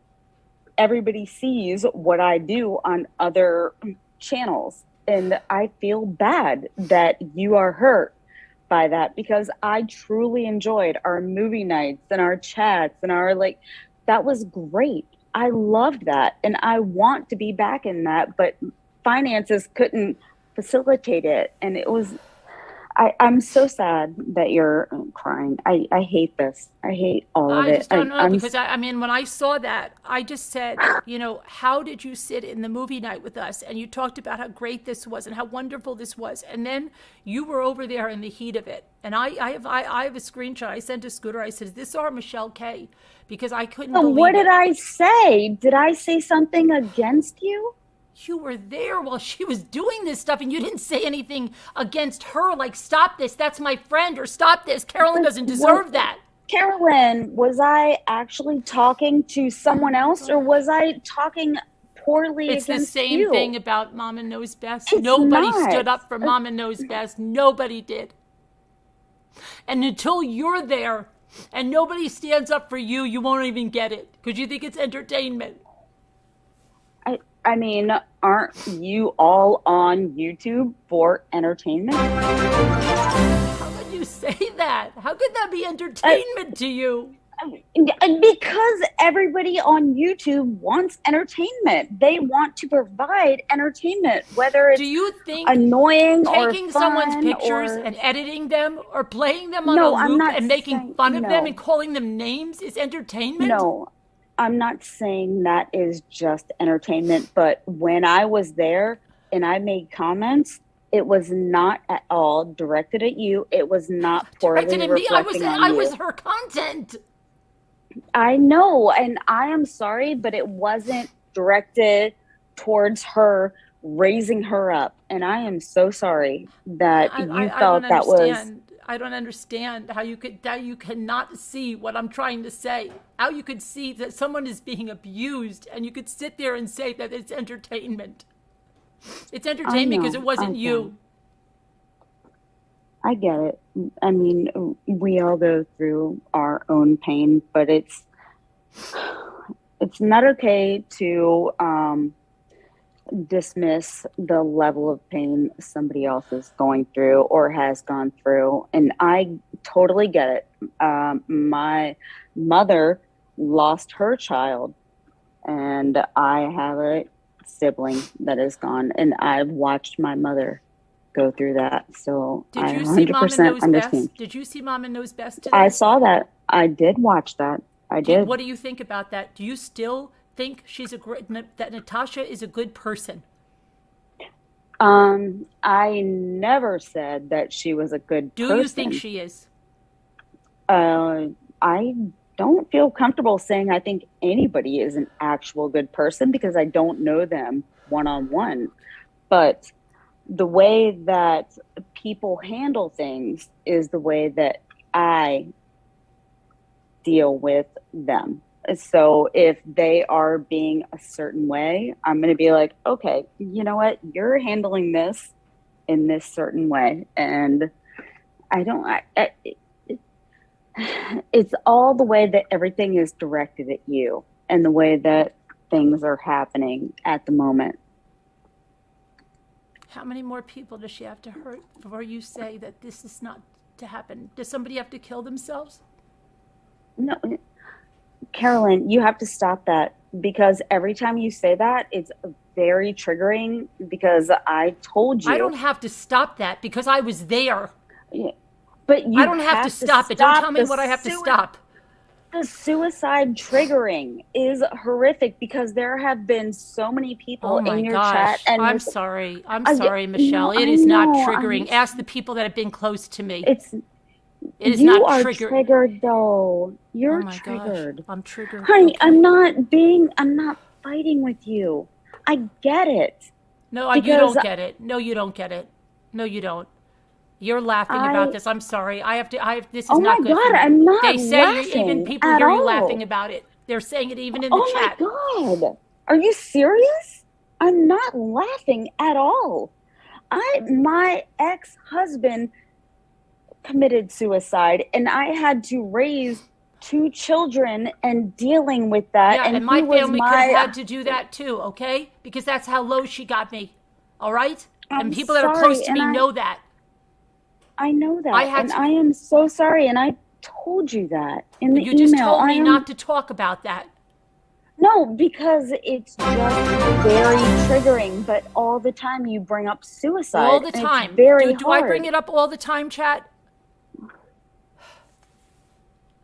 [SPEAKER 10] everybody sees what I do on other channels, and I feel bad that you are hurt by that, because I truly enjoyed our movie nights and our chats and our that was great. I loved that, and I want to be back in that, but finances couldn't facilitate it, and it was I'm so sad that you're crying. I hate this. I hate all of it.
[SPEAKER 1] I just don't know, because I mean, when I saw that, I just said, how did you sit in the movie night with us and you talked about how great this was and how wonderful this was, and then you were over there in the heat of it. And I have a screenshot. I sent to Scooter. I said, "Is this our Michelle K?" Because I couldn't believe
[SPEAKER 10] what
[SPEAKER 1] it.
[SPEAKER 10] did I say? Did I say something against you?
[SPEAKER 1] You were there while she was doing this stuff, and you didn't say anything against her, like, stop this, that's my friend, or stop this, Carolyn doesn't deserve that.
[SPEAKER 10] Carolyn, was I actually talking to someone else, or was I talking poorly
[SPEAKER 1] It's the
[SPEAKER 10] against
[SPEAKER 1] same
[SPEAKER 10] you?
[SPEAKER 1] thing about Mama Knows Best.
[SPEAKER 10] It's
[SPEAKER 1] Nobody
[SPEAKER 10] not.
[SPEAKER 1] stood up for Mama Knows Best. Nobody did. And until you're there and nobody stands up for you, you won't even get it, because you think it's entertainment.
[SPEAKER 10] I mean, aren't you all on YouTube for entertainment?
[SPEAKER 1] How could you say that? How could that be entertainment to you?
[SPEAKER 10] Because everybody on YouTube wants entertainment. They want to provide entertainment, whether it's
[SPEAKER 1] Do you think
[SPEAKER 10] annoying or
[SPEAKER 1] taking
[SPEAKER 10] fun
[SPEAKER 1] someone's pictures
[SPEAKER 10] or...
[SPEAKER 1] and editing them or playing them on
[SPEAKER 10] No,
[SPEAKER 1] a
[SPEAKER 10] I'm
[SPEAKER 1] loop
[SPEAKER 10] not
[SPEAKER 1] and making
[SPEAKER 10] saying-
[SPEAKER 1] fun of them
[SPEAKER 10] no.
[SPEAKER 1] and calling them names is entertainment?
[SPEAKER 10] No, I'm not saying that is just entertainment, but when I was there and I made comments, it was not at all directed at you. It was not poorly
[SPEAKER 1] Directed at me.
[SPEAKER 10] reflecting on
[SPEAKER 1] I
[SPEAKER 10] you.
[SPEAKER 1] was her content.
[SPEAKER 10] I know, and I am sorry, but it wasn't directed towards her, raising her up. And I am so sorry that you felt that was...
[SPEAKER 1] I don't understand how you cannot see what I'm trying to say. How you could see that someone is being abused and you could sit there and say that it's entertainment. It's entertainment because it wasn't you.
[SPEAKER 10] I get it. I mean, we all go through our own pain, but it's not okay to dismiss the level of pain somebody else is going through or has gone through. And I totally get it. My mother lost her child, and I have a sibling that is gone, and I've watched my mother go through that. So
[SPEAKER 1] Did
[SPEAKER 10] I
[SPEAKER 1] you see Mama
[SPEAKER 10] 100%
[SPEAKER 1] Knows
[SPEAKER 10] understand.
[SPEAKER 1] Best? Did you see Mama Knows Best today?
[SPEAKER 10] I saw that. I did watch that. I did.
[SPEAKER 1] What do you think about that? Do you still think that Natasha is a good person?
[SPEAKER 10] I never said that she was a good person.
[SPEAKER 1] Do you think she is?
[SPEAKER 10] I don't feel comfortable saying I think anybody is an actual good person because I don't know them one-on-one. But the way that people handle things is the way that I deal with them. So if they are being a certain way, I'm going to be like, okay, you know what? You're handling this in this certain way. And it's all the way that everything is directed at you and the way that things are happening at the moment.
[SPEAKER 1] How many more people does she have to hurt before you say that this is not to happen? Does somebody have to kill themselves?
[SPEAKER 10] No, Carolyn, you have to stop that, because every time you say that, it's very triggering, because I told you.
[SPEAKER 1] I don't have to stop that because I was there.
[SPEAKER 10] Yeah, but you
[SPEAKER 1] I don't have to stop it. Don't tell me what I have to stop.
[SPEAKER 10] The suicide triggering is horrific because there have been so many people in your chat. And
[SPEAKER 1] I'm sorry. I'm sorry, Michelle. It is not triggering. Ask the people that have been close to me. It is
[SPEAKER 10] you
[SPEAKER 1] not
[SPEAKER 10] are
[SPEAKER 1] triggered.
[SPEAKER 10] triggered though. You're
[SPEAKER 1] Oh my
[SPEAKER 10] triggered.
[SPEAKER 1] gosh, I'm triggered.
[SPEAKER 10] Honey,
[SPEAKER 1] Okay.
[SPEAKER 10] I'm not fighting with you. I get it.
[SPEAKER 2] No, you
[SPEAKER 10] because
[SPEAKER 2] don't get it. No, you don't get it. No, you don't. You're laughing about this. I'm sorry. This is
[SPEAKER 10] oh
[SPEAKER 2] not
[SPEAKER 10] my
[SPEAKER 2] good for
[SPEAKER 10] God,
[SPEAKER 2] me.
[SPEAKER 10] I'm not
[SPEAKER 2] They say even
[SPEAKER 10] laughing
[SPEAKER 2] people
[SPEAKER 10] at
[SPEAKER 2] hear you
[SPEAKER 10] all.
[SPEAKER 2] laughing about it. They're saying it even in the
[SPEAKER 10] Oh my
[SPEAKER 2] chat.
[SPEAKER 10] God. Are you serious? I'm not laughing at all. My ex-husband committed suicide, and I had to raise 2 children and dealing with that.
[SPEAKER 2] Yeah,
[SPEAKER 10] And
[SPEAKER 2] and my
[SPEAKER 10] he was
[SPEAKER 2] family could have had to do that too, okay? Because that's how low she got me. All right? And
[SPEAKER 10] I'm
[SPEAKER 2] people that are close
[SPEAKER 10] sorry,
[SPEAKER 2] to me know that.
[SPEAKER 10] I know that,
[SPEAKER 2] I had
[SPEAKER 10] and
[SPEAKER 2] to-
[SPEAKER 10] I am so sorry, and I told you that in the
[SPEAKER 2] You
[SPEAKER 10] email.
[SPEAKER 2] just told me not to talk about that.
[SPEAKER 10] No, because it's just very triggering, but all the time you bring up suicide.
[SPEAKER 2] All the
[SPEAKER 10] and it's
[SPEAKER 2] time.
[SPEAKER 10] very
[SPEAKER 2] Do I
[SPEAKER 10] hard.
[SPEAKER 2] bring it up all the time, chat?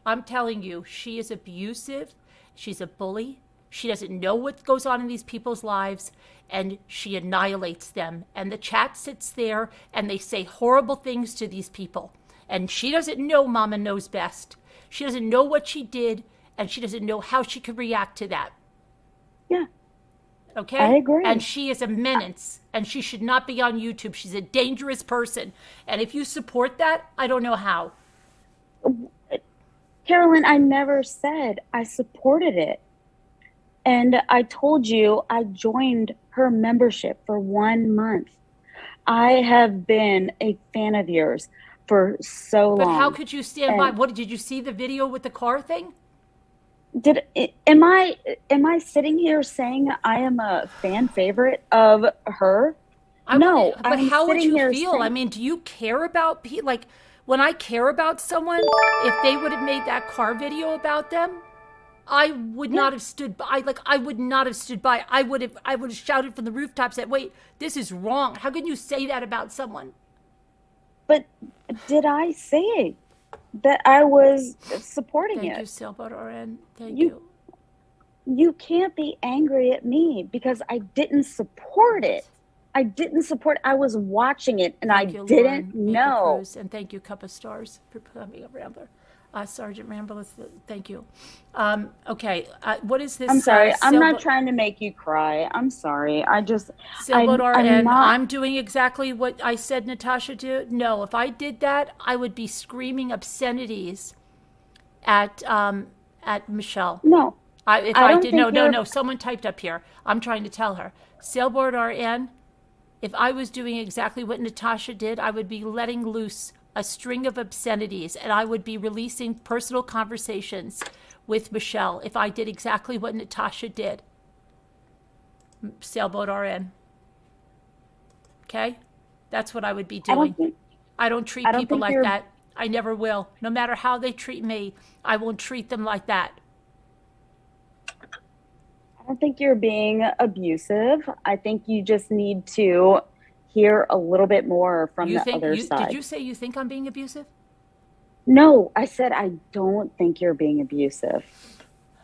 [SPEAKER 2] I'm telling you, she is abusive. She's a bully. She doesn't know what goes on in these people's lives, and she annihilates them. And the chat sits there, and they say horrible things to these people. And she doesn't know Mama knows best. She doesn't know what she did, and she doesn't know how she could react to that.
[SPEAKER 10] Yeah.
[SPEAKER 2] Okay?
[SPEAKER 10] I agree.
[SPEAKER 2] And she is a menace, and she should not be on YouTube. She's a dangerous person. And if you support that, I don't know how.
[SPEAKER 10] Carolyn, I never said I supported it. And I told you I joined her membership for 1 month. I have been a fan of yours for so long.
[SPEAKER 2] But how could you stand by? What did you see the video with the car thing?
[SPEAKER 10] Am I sitting here saying I am a fan favorite of her? No,
[SPEAKER 2] but how would
[SPEAKER 10] sitting
[SPEAKER 2] you
[SPEAKER 10] here
[SPEAKER 2] feel?
[SPEAKER 10] saying-
[SPEAKER 2] I mean, do you care about like when I care about someone? If they would have made that car video about them, I would not have stood by. I would not have stood by. I would have shouted from the rooftops that, wait, this is wrong. How can you say that about someone?
[SPEAKER 10] But did I say that I was supporting it?
[SPEAKER 2] Thank you, Sailboat RN. Thank you.
[SPEAKER 10] You can't be angry at me because I didn't support it. I was watching it and
[SPEAKER 2] Thank
[SPEAKER 10] I
[SPEAKER 2] you,
[SPEAKER 10] didn't
[SPEAKER 2] Lauren,
[SPEAKER 10] know.
[SPEAKER 2] Cruz, and thank you, Cup of Stars, for coming up, Rambler. Sergeant Rambler, thank you. Okay, what is this?
[SPEAKER 10] I'm sorry. I'm not trying to make you cry. I'm sorry.
[SPEAKER 2] Sailboat RN,
[SPEAKER 10] not.
[SPEAKER 2] I'm doing exactly what I said Natasha did. No, if I did that, I would be screaming obscenities at Michelle.
[SPEAKER 10] No.
[SPEAKER 2] If I did, no. Someone typed up here. I'm trying to tell her. Sailboat RN, if I was doing exactly what Natasha did, I would be letting loose a string of obscenities, and I would be releasing personal conversations with Michelle if I did exactly what Natasha did. Sailboat RN. Okay? That's what I would be doing. I don't treat people like that. I never will. No matter how they treat me, I won't treat them like that.
[SPEAKER 10] I don't think you're being abusive. I think you just need to hear a little bit more from the other side.
[SPEAKER 2] Did you say you think I'm being abusive?
[SPEAKER 10] No, I said I don't think you're being abusive.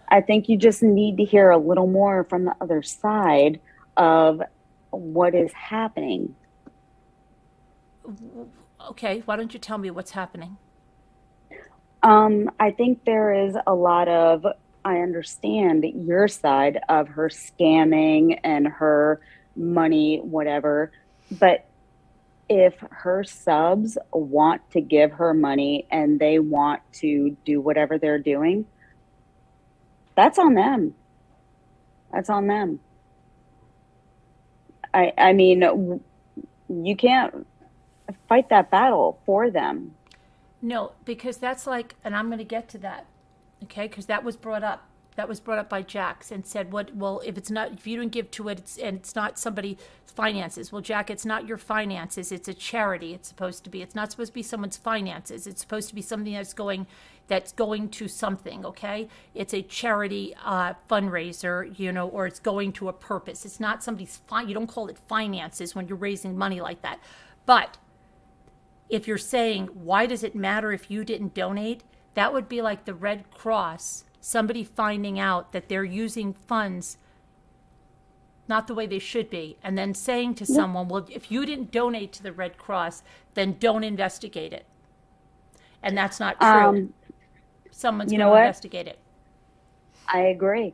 [SPEAKER 10] I think you just need to hear a little more from the other side of what is happening.
[SPEAKER 2] Okay, why don't you tell me what's happening?
[SPEAKER 10] I think there is a lot of, I understand your side of her scamming and her money, whatever. But if her subs want to give her money and they want to do whatever they're doing, that's on them. That's on them. I mean, you can't fight that battle for them.
[SPEAKER 2] No, because that's like, and I'm going to get to that, okay? Because that was brought up. That was brought up by Jax and said, "What? Well, if you don't give to it, and it's not somebody's finances. Well, Jack, it's not your finances. It's a charity. It's supposed to be. It's not supposed to be someone's finances. It's supposed to be something that's going to something. Okay? It's a charity fundraiser, or it's going to a purpose. It's not somebody's You don't call it finances when you're raising money like that. But if you're saying, why does it matter if you didn't donate? That would be like the Red Cross. Somebody finding out that they're using funds not the way they should be, and then saying to someone, well, if you didn't donate to the Red Cross, then don't investigate it. And that's not true. Someone's going to investigate it.
[SPEAKER 10] I agree.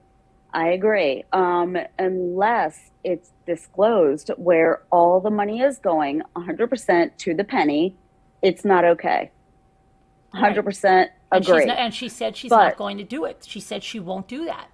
[SPEAKER 10] Unless it's disclosed where all the money is going 100% to the penny, it's not okay. 100% agree.
[SPEAKER 1] And she said she's
[SPEAKER 10] But-
[SPEAKER 1] not going to do it. She said she won't do that.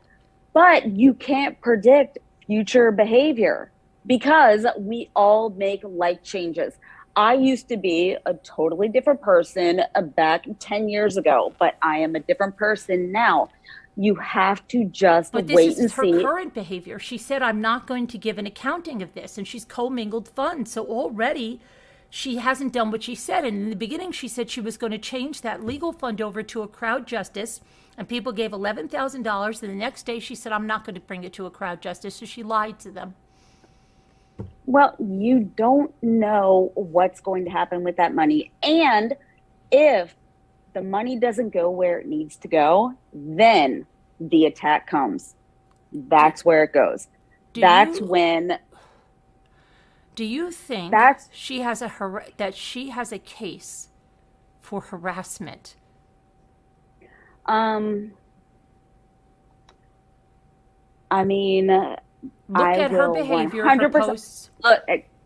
[SPEAKER 10] But you can't predict future behavior because we all make life changes. I used to be a totally different person back 10 years ago, but I am a different person now. You have to just
[SPEAKER 1] But
[SPEAKER 10] wait
[SPEAKER 1] this
[SPEAKER 10] and
[SPEAKER 1] is her
[SPEAKER 10] see.
[SPEAKER 1] current behavior. She said, I'm not going to give an accounting of this. And she's commingled funds. So already she hasn't done what she said. And in the beginning, she said she was going to change that legal fund over to a crowd justice. And people gave $11,000. And the next day she said, I'm not going to bring it to a crowd justice. So she lied to them.
[SPEAKER 10] Well, you don't know what's going to happen with that money. And if the money doesn't go where it needs to go, then the attack comes. That's where it goes.
[SPEAKER 1] Do you think she has a case for harassment?
[SPEAKER 10] I mean,
[SPEAKER 1] Look at her behavior, her posts.
[SPEAKER 10] Look,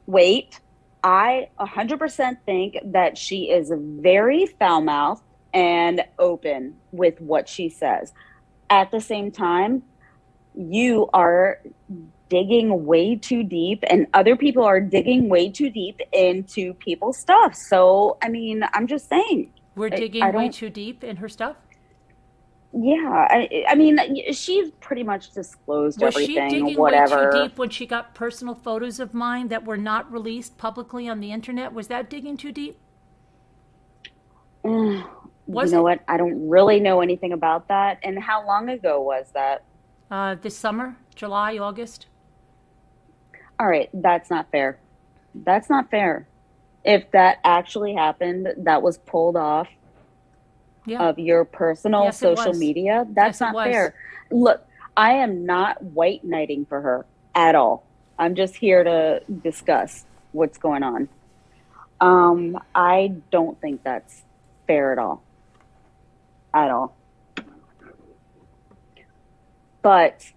[SPEAKER 10] wait. I 100% think that she is very foul-mouthed and open with what she says. At the same time, you are digging way too deep and other people are digging way too deep into people's stuff. So, I mean, I'm just saying.
[SPEAKER 1] We're digging way too deep in her stuff?
[SPEAKER 10] Yeah, I mean, she's pretty much disclosed everything,
[SPEAKER 1] Was she digging
[SPEAKER 10] whatever.
[SPEAKER 1] way too deep when she got personal photos of mine that were not released publicly on the internet? Was that digging too deep?
[SPEAKER 10] You know what? I don't really know anything about that. And how long ago was that?
[SPEAKER 1] This summer, July, August.
[SPEAKER 10] All right, that's not fair. That's not fair. If that actually happened, that was pulled off of your personal social media, that's not fair. Look, I am not white knighting for her at all. I'm just here to discuss what's going on. I don't think that's fair at all. At all. But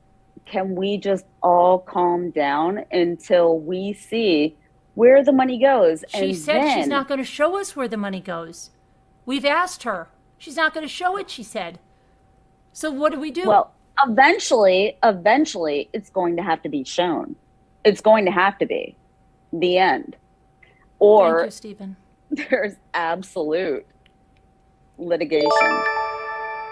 [SPEAKER 10] can we just all calm down until we see where the money goes?
[SPEAKER 1] She said she's not going to show us where the money goes. We've asked her. She's not going to show it, she said. So what do we do?
[SPEAKER 10] Well, eventually, it's going to have to be shown. It's going to have to be the end. Or
[SPEAKER 1] thank you, Stephen.
[SPEAKER 10] There's absolute litigation.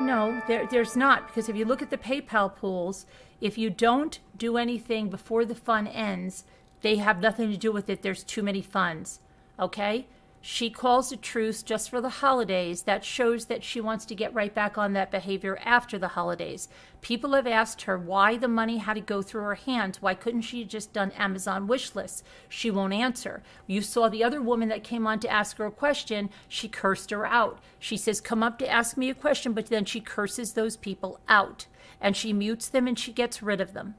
[SPEAKER 1] No, there's not. Because if you look at the PayPal pools, if you don't do anything before the fund ends, they have nothing to do with it. There's too many funds. Okay? She calls a truce just for the holidays. That shows that she wants to get right back on that behavior after the holidays. People have asked her why the money had to go through her hands. Why couldn't she have just done Amazon wish lists? She won't answer. You saw the other woman that came on to ask her a question. She cursed her out. She says, come up to ask me a question, but then she curses those people out. And she mutes them and she gets rid of them.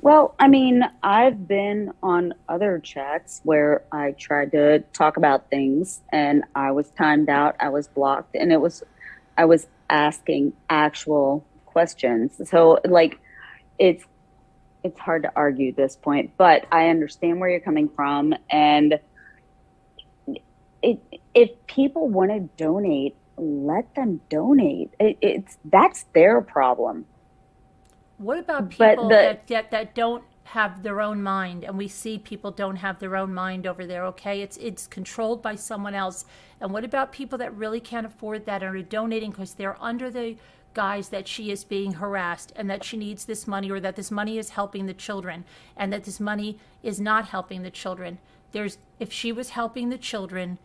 [SPEAKER 10] Well, I mean, I've been on other chats where I tried to talk about things and I was timed out, I was blocked, and I was asking actual questions. So like it's hard to argue this point, but I understand where you're coming from. And if people want to donate, let them donate. That's their problem.
[SPEAKER 1] What about people that don't have their own mind? And we see people don't have their own mind over there, okay? It's controlled by someone else. And what about people that really can't afford that and are donating because they're under the guise that she is being harassed and that she needs this money, or that this money is helping the children and that this money is not helping the children? If she was helping the children,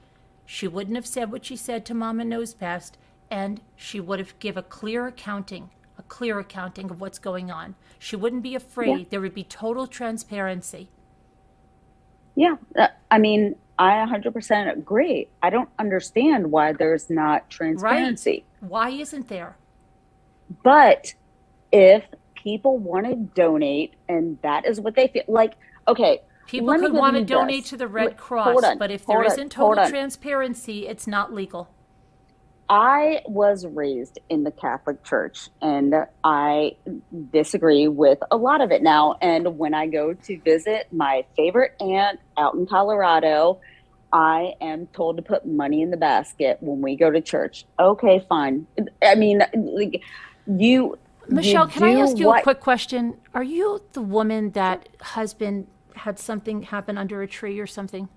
[SPEAKER 1] she wouldn't have said what she said to Mama Knows Best, and she would have give a clear accounting of what's going on. She wouldn't be afraid. Yeah. There would be total transparency.
[SPEAKER 10] Yeah, I mean, I 100% agree. I don't understand why there's not transparency.
[SPEAKER 1] Right. Why isn't there?
[SPEAKER 10] But if people want to donate and that is what they feel like, okay.
[SPEAKER 1] People could want to donate to the Red Cross, but if there isn't total transparency, it's not legal.
[SPEAKER 10] I was raised in the Catholic Church, and I disagree with a lot of it now. And when I go to visit my favorite aunt out in Colorado, I am told to put money in the basket when we go to church. Okay, fine. I mean, like,
[SPEAKER 2] Michelle, can I ask you
[SPEAKER 10] what,
[SPEAKER 2] a quick question? Are you the woman that husband had something happen under a tree or something?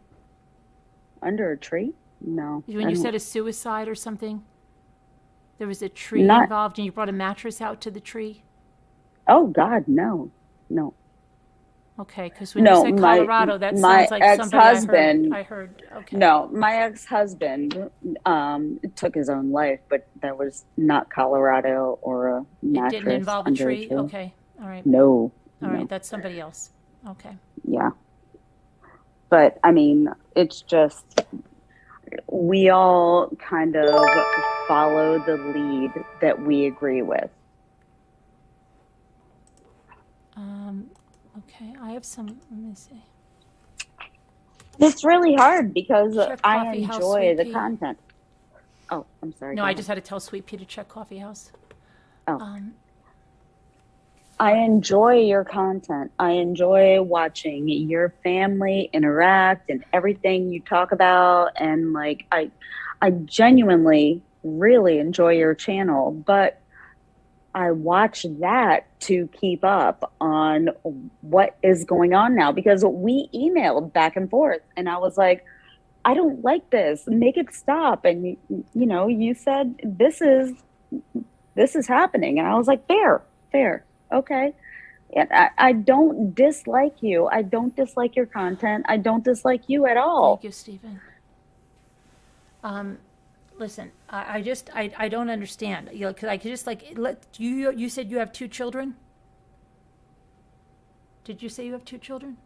[SPEAKER 10] under a tree? No.
[SPEAKER 2] When
[SPEAKER 10] I
[SPEAKER 2] you
[SPEAKER 10] don't-
[SPEAKER 2] said a suicide or something? There was a tree
[SPEAKER 10] Not-
[SPEAKER 2] involved and you brought a mattress out to the tree?
[SPEAKER 10] Oh God, no.
[SPEAKER 2] Okay, because when
[SPEAKER 10] No,
[SPEAKER 2] you said Colorado, that
[SPEAKER 10] my
[SPEAKER 2] sounds like somebody
[SPEAKER 10] ex-husband.
[SPEAKER 2] I heard. Okay.
[SPEAKER 10] No, my ex-husband took his own life, but that was not Colorado or a
[SPEAKER 2] It
[SPEAKER 10] mattress
[SPEAKER 2] didn't involve a
[SPEAKER 10] under
[SPEAKER 2] tree? Okay. All right.
[SPEAKER 10] No.
[SPEAKER 2] All right.
[SPEAKER 10] no.
[SPEAKER 2] That's somebody else. Okay.
[SPEAKER 10] Yeah. But I mean, it's just, we all kind of follow the lead that we agree with.
[SPEAKER 2] Okay. I have some, let me see.
[SPEAKER 10] It's really hard because
[SPEAKER 2] Check
[SPEAKER 10] I
[SPEAKER 2] Coffee House,
[SPEAKER 10] enjoy
[SPEAKER 2] Sweet
[SPEAKER 10] the
[SPEAKER 2] Pea.
[SPEAKER 10] content. Oh, I'm sorry.
[SPEAKER 2] No,
[SPEAKER 10] go
[SPEAKER 2] I
[SPEAKER 10] ahead.
[SPEAKER 2] just had to tell Sweet Pea to check Coffee House.
[SPEAKER 10] Oh. I enjoy your content. I enjoy watching your family interact and everything you talk about. And like, I genuinely really enjoy your channel, but I watch that to keep up on what is going on now, because we emailed back and forth and I was like, I don't like this, make it stop. And you said, this is happening. And I was like, fair. Okay. And I don't dislike you. I don't dislike your content. I don't dislike you at all.
[SPEAKER 2] Thank you, Stephen. Listen, I don't understand. Cause I could just you said you have 2 children? Did you say you have 2 children?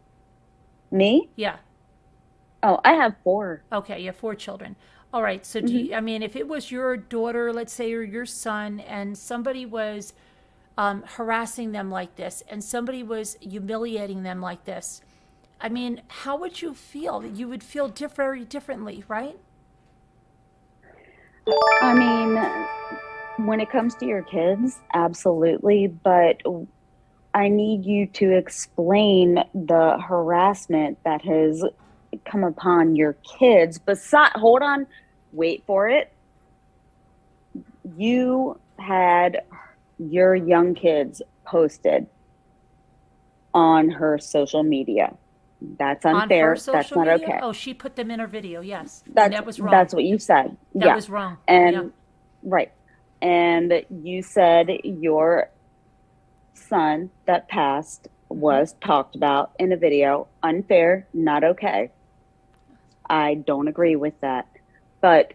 [SPEAKER 10] Me?
[SPEAKER 2] Yeah.
[SPEAKER 10] Oh, I have 4.
[SPEAKER 2] Okay, you have 4 children. All right. So do you, I mean, if it was your daughter, let's say, or your son, and somebody was harassing them like this, and somebody was humiliating them like this, I mean, how would you feel? You would feel very differently, right?
[SPEAKER 10] I mean, when it comes to your kids, absolutely. But I need you to explain the harassment that has come upon your kids. Hold on, wait for it. You had your young kids posted on her social media. That's unfair.
[SPEAKER 2] On her social
[SPEAKER 10] That's not
[SPEAKER 2] media?
[SPEAKER 10] okay.
[SPEAKER 2] Oh, she put them in her video. Yes, and that was wrong.
[SPEAKER 10] That's what you said.
[SPEAKER 2] That was wrong.
[SPEAKER 10] And
[SPEAKER 2] Yeah.
[SPEAKER 10] right. And you said your son that passed was talked about in a video. Unfair, not okay. I don't agree with that. But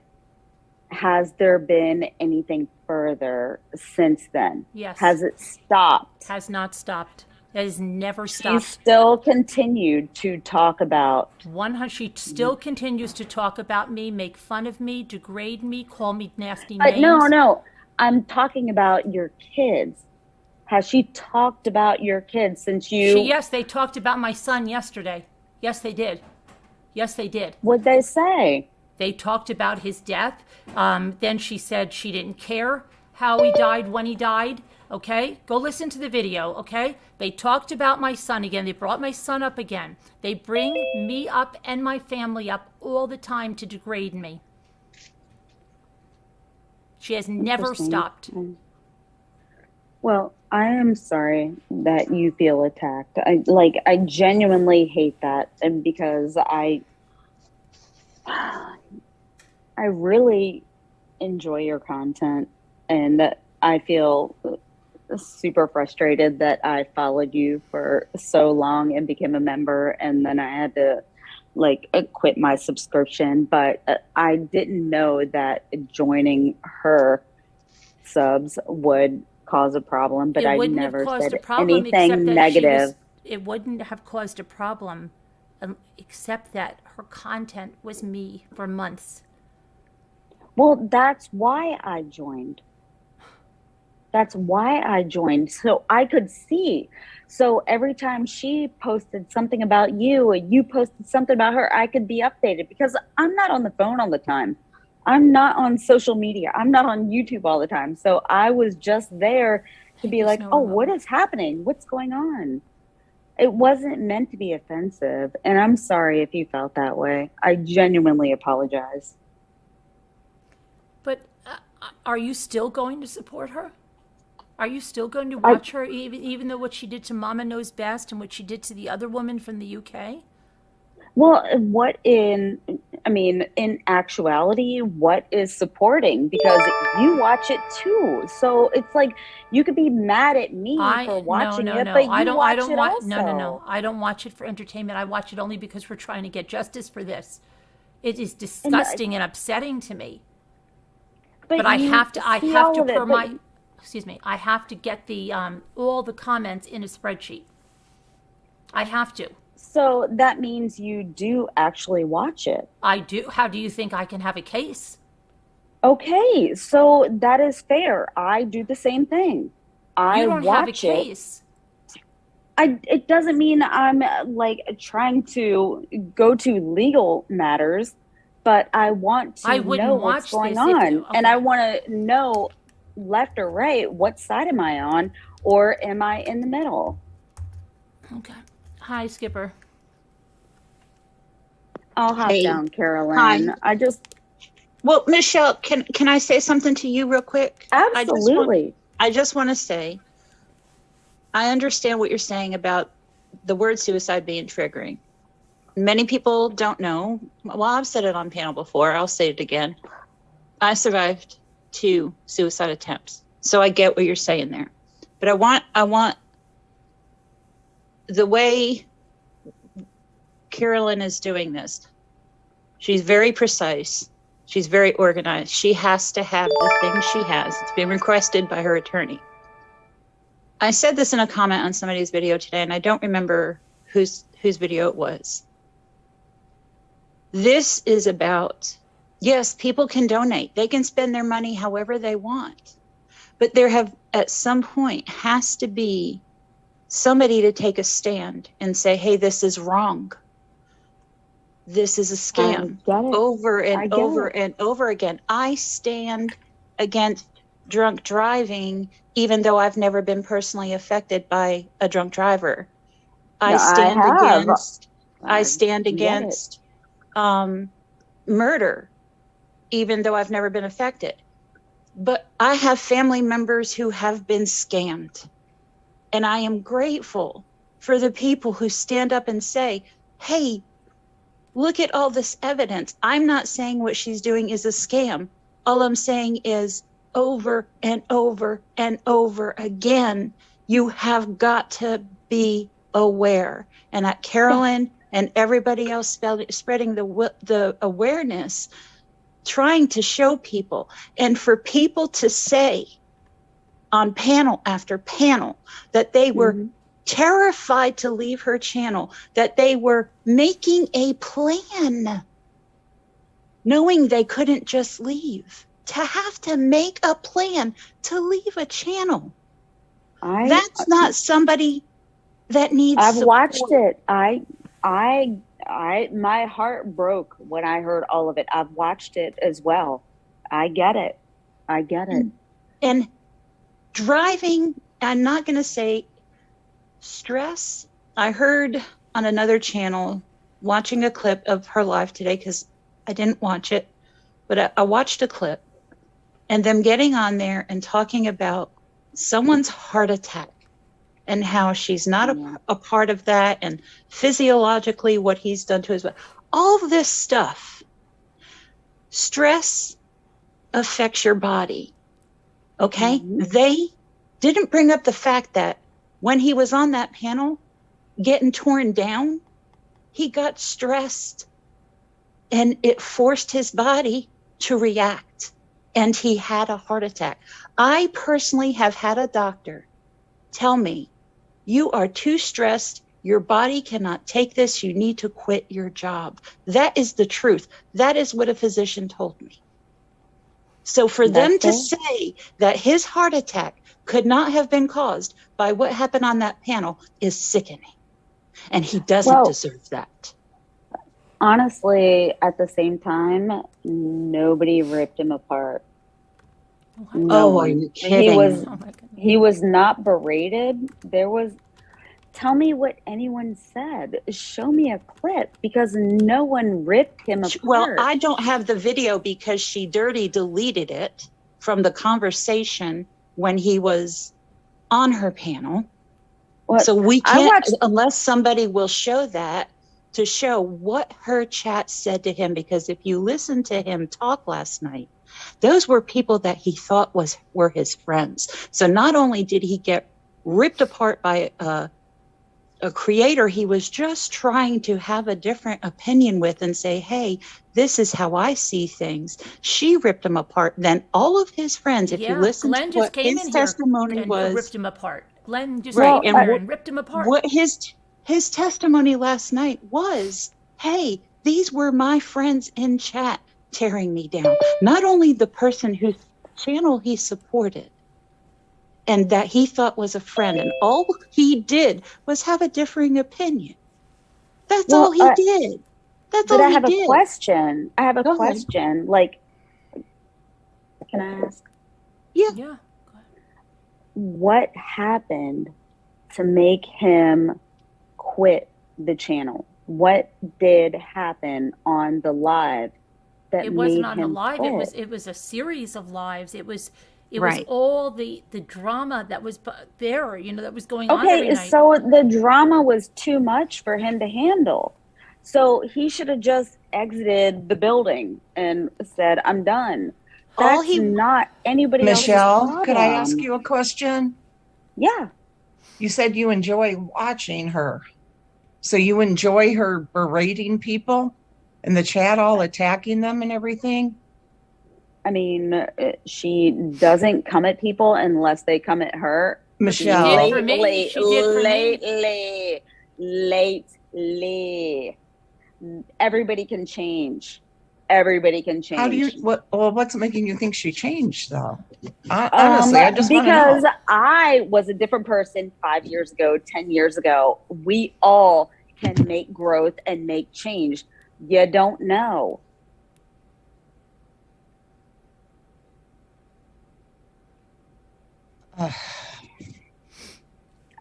[SPEAKER 10] has there been anything further since then?
[SPEAKER 2] Yes.
[SPEAKER 10] Has it stopped?
[SPEAKER 2] Has not stopped. It has never
[SPEAKER 10] She
[SPEAKER 2] stopped.
[SPEAKER 10] still continued to talk about.
[SPEAKER 2] She still continues to talk about me, make fun of me, degrade me, call me nasty
[SPEAKER 10] But
[SPEAKER 2] names.
[SPEAKER 10] no. I'm talking about your kids. Has she talked about your kids since you?
[SPEAKER 2] Yes, they talked about my son yesterday. Yes, they did. Yes, they did.
[SPEAKER 10] What'd they say?
[SPEAKER 2] They talked about his death. Then she said she didn't care how he died, when he died. Okay? Go listen to the video, okay? They talked about my son again. They brought my son up again. They bring me up and my family up all the time to degrade me. She has never
[SPEAKER 10] Interesting.
[SPEAKER 2] stopped.
[SPEAKER 10] Well, I am sorry that you feel attacked. I genuinely hate that, and because I really enjoy your content, and I feel super frustrated that I followed you for so long and became a member, and then I had to quit my subscription. But I didn't know that joining her subs would cause a problem, but I never said anything negative.
[SPEAKER 2] It wouldn't have caused a problem except that her content was me for months.
[SPEAKER 10] Well, that's why I joined. So I could see. So every time she posted something about you or you posted something about her, I could be updated because I'm not on the phone all the time. I'm not on social media. I'm not on YouTube all the time. So I was just there to be like, oh, what is happening? What's going on? It wasn't meant to be offensive. And I'm sorry if you felt that way. I genuinely apologize.
[SPEAKER 1] But are you still going to support her? Are you still going to watch her, even though what she did to Mama Knows Best and what she did to the other woman from the UK?
[SPEAKER 10] Well, in actuality, what is supporting? Because you watch it too. So it's like you could be mad at me for watching it, but you watch it also.
[SPEAKER 1] No. I don't watch it for entertainment. I watch it only because we're trying to get justice for this. It is disgusting and upsetting to me. But I have to I have to get the all the comments in a spreadsheet. I have to.
[SPEAKER 10] So that means you do actually watch it.
[SPEAKER 1] I do. How do you think I can have a case?
[SPEAKER 10] Okay, so that is fair. I do the same thing. I
[SPEAKER 1] You don't have a case.
[SPEAKER 10] It doesn't mean I'm like trying to go to legal matters, but I want to know what's going on. And I want to know left or right, what side am I on, or am I in the middle?
[SPEAKER 1] Okay. Hi, Skipper.
[SPEAKER 10] I'll hop down, Carolyn.
[SPEAKER 11] Hi. Well, Michelle, can I say something to you real quick?
[SPEAKER 10] Absolutely.
[SPEAKER 11] I just want to say, I understand what you're saying about the word suicide being triggering. Many people don't know. Well, I've said it on panel before. I'll say it again. I survived 2 suicide attempts. So I get what you're saying there. But I want the way Carolyn is doing this. She's very precise. She's very organized. She has to have the thing she has. It's been requested by her attorney. I said this in a comment on somebody's video today, and I don't remember whose video it was. This is about, yes, people can donate. They can spend their money however they want. But there have, at some point, has to be somebody to take a stand and say, hey, this is wrong. This is a scam. Over and over and over again. I stand against drunk driving, even though I've never been personally affected by a drunk driver. I stand against murder, even though I've never been affected. But I have family members who have been scammed. And I am grateful for the people who stand up and say, hey, look at all this evidence. I'm not saying what she's doing is a scam. All I'm saying is over and over and over again, you have got to be aware. And at Carolyn and everybody else spreading the awareness, trying to show people, and for people to say on panel after panel that they were terrified to leave her channel, that they were making a plan, knowing they couldn't just leave, to have to make a plan to leave a channel. That's not somebody that needs
[SPEAKER 10] I've
[SPEAKER 11] support.
[SPEAKER 10] watched it. My heart broke when I heard all of it. I've watched it as well. I get it.
[SPEAKER 11] And driving, I'm not going to say stress. I heard on another channel, watching a clip of her live today, because I didn't watch it, but I watched a clip, and them getting on there and talking about someone's heart attack and how she's not a part of that, and physiologically what he's done to his body. All of this stuff. Stress affects your body. Okay? They didn't bring up the fact that when he was on that panel getting torn down, he got stressed and it forced his body to react, and he had a heart attack. I personally have had a doctor tell me, you are too stressed. Your body cannot take this. You need to quit your job. That is the truth. That is what a physician told me. So for them to say that his heart attack could not have been caused by what happened on that panel is sickening. And he doesn't deserve that.
[SPEAKER 10] Honestly, at the same time, nobody ripped him apart. No
[SPEAKER 11] Oh, are
[SPEAKER 10] one.
[SPEAKER 11] you
[SPEAKER 10] He was
[SPEAKER 11] kidding?
[SPEAKER 1] Oh my goodness.
[SPEAKER 10] he was not berated. There was Tell me what anyone said. Show me a clip because no one ripped him
[SPEAKER 11] Well,
[SPEAKER 10] apart.
[SPEAKER 11] I don't have the video because she dirty deleted it from the conversation when he was on her panel.
[SPEAKER 10] What?
[SPEAKER 11] So we
[SPEAKER 10] I
[SPEAKER 11] can't,
[SPEAKER 10] watched
[SPEAKER 11] unless somebody will show that, to show what her chat said to him. Because if you listen to him talk last night, those were people that he thought were his friends. So not only did he get ripped apart by a creator he was just trying to have a different opinion with and say, hey, this is how I see things. She ripped him apart. Then all of his friends, if you
[SPEAKER 1] Yeah,
[SPEAKER 11] listen
[SPEAKER 1] Glenn
[SPEAKER 11] to
[SPEAKER 1] just
[SPEAKER 11] what
[SPEAKER 1] came
[SPEAKER 11] his
[SPEAKER 1] in here
[SPEAKER 11] testimony
[SPEAKER 1] and
[SPEAKER 11] was,
[SPEAKER 1] ripped him apart. Glenn just
[SPEAKER 11] right,
[SPEAKER 1] came in
[SPEAKER 11] and
[SPEAKER 1] here and ripped him apart.
[SPEAKER 11] what his testimony last night was, hey, these were my friends in chat tearing me down. Not only the person whose channel he supported and that he thought was a friend, and all he did was have a differing opinion. That's all he did. That's
[SPEAKER 10] but
[SPEAKER 11] all
[SPEAKER 10] I
[SPEAKER 11] he
[SPEAKER 10] have a
[SPEAKER 11] did.
[SPEAKER 10] question. I have a
[SPEAKER 11] Go ahead.
[SPEAKER 10] question. Like, can I ask?
[SPEAKER 11] Yeah.
[SPEAKER 1] Yeah.
[SPEAKER 10] What happened to make him quit the channel? What did happen on the live that
[SPEAKER 1] It
[SPEAKER 10] made
[SPEAKER 1] wasn't on the
[SPEAKER 10] him
[SPEAKER 1] live.
[SPEAKER 10] quit?
[SPEAKER 1] It was a series of lives. It was
[SPEAKER 11] Right.
[SPEAKER 1] all the drama that was there, that was going on every
[SPEAKER 10] Okay,
[SPEAKER 1] night.
[SPEAKER 10] so the drama was too much for him to handle. So he should have just exited the building and said, I'm done.
[SPEAKER 11] All
[SPEAKER 10] That's
[SPEAKER 11] he-
[SPEAKER 10] not anybody else's
[SPEAKER 12] Michelle,
[SPEAKER 10] problem.
[SPEAKER 12] could I ask you a question?
[SPEAKER 10] Yeah.
[SPEAKER 12] You said you enjoy watching her. So you enjoy her berating people in the chat, all attacking them and everything?
[SPEAKER 10] I mean, she doesn't come at people unless they come at her.
[SPEAKER 12] Michelle.
[SPEAKER 1] She did for me. She did for me.
[SPEAKER 10] Lately. Everybody can change. Everybody can change.
[SPEAKER 12] How do you, what's making you think she changed though? Honestly, I just want to
[SPEAKER 10] because
[SPEAKER 12] know.
[SPEAKER 10] I was a different person 5 years ago, 10 years ago. We all can make growth and make change. You don't know.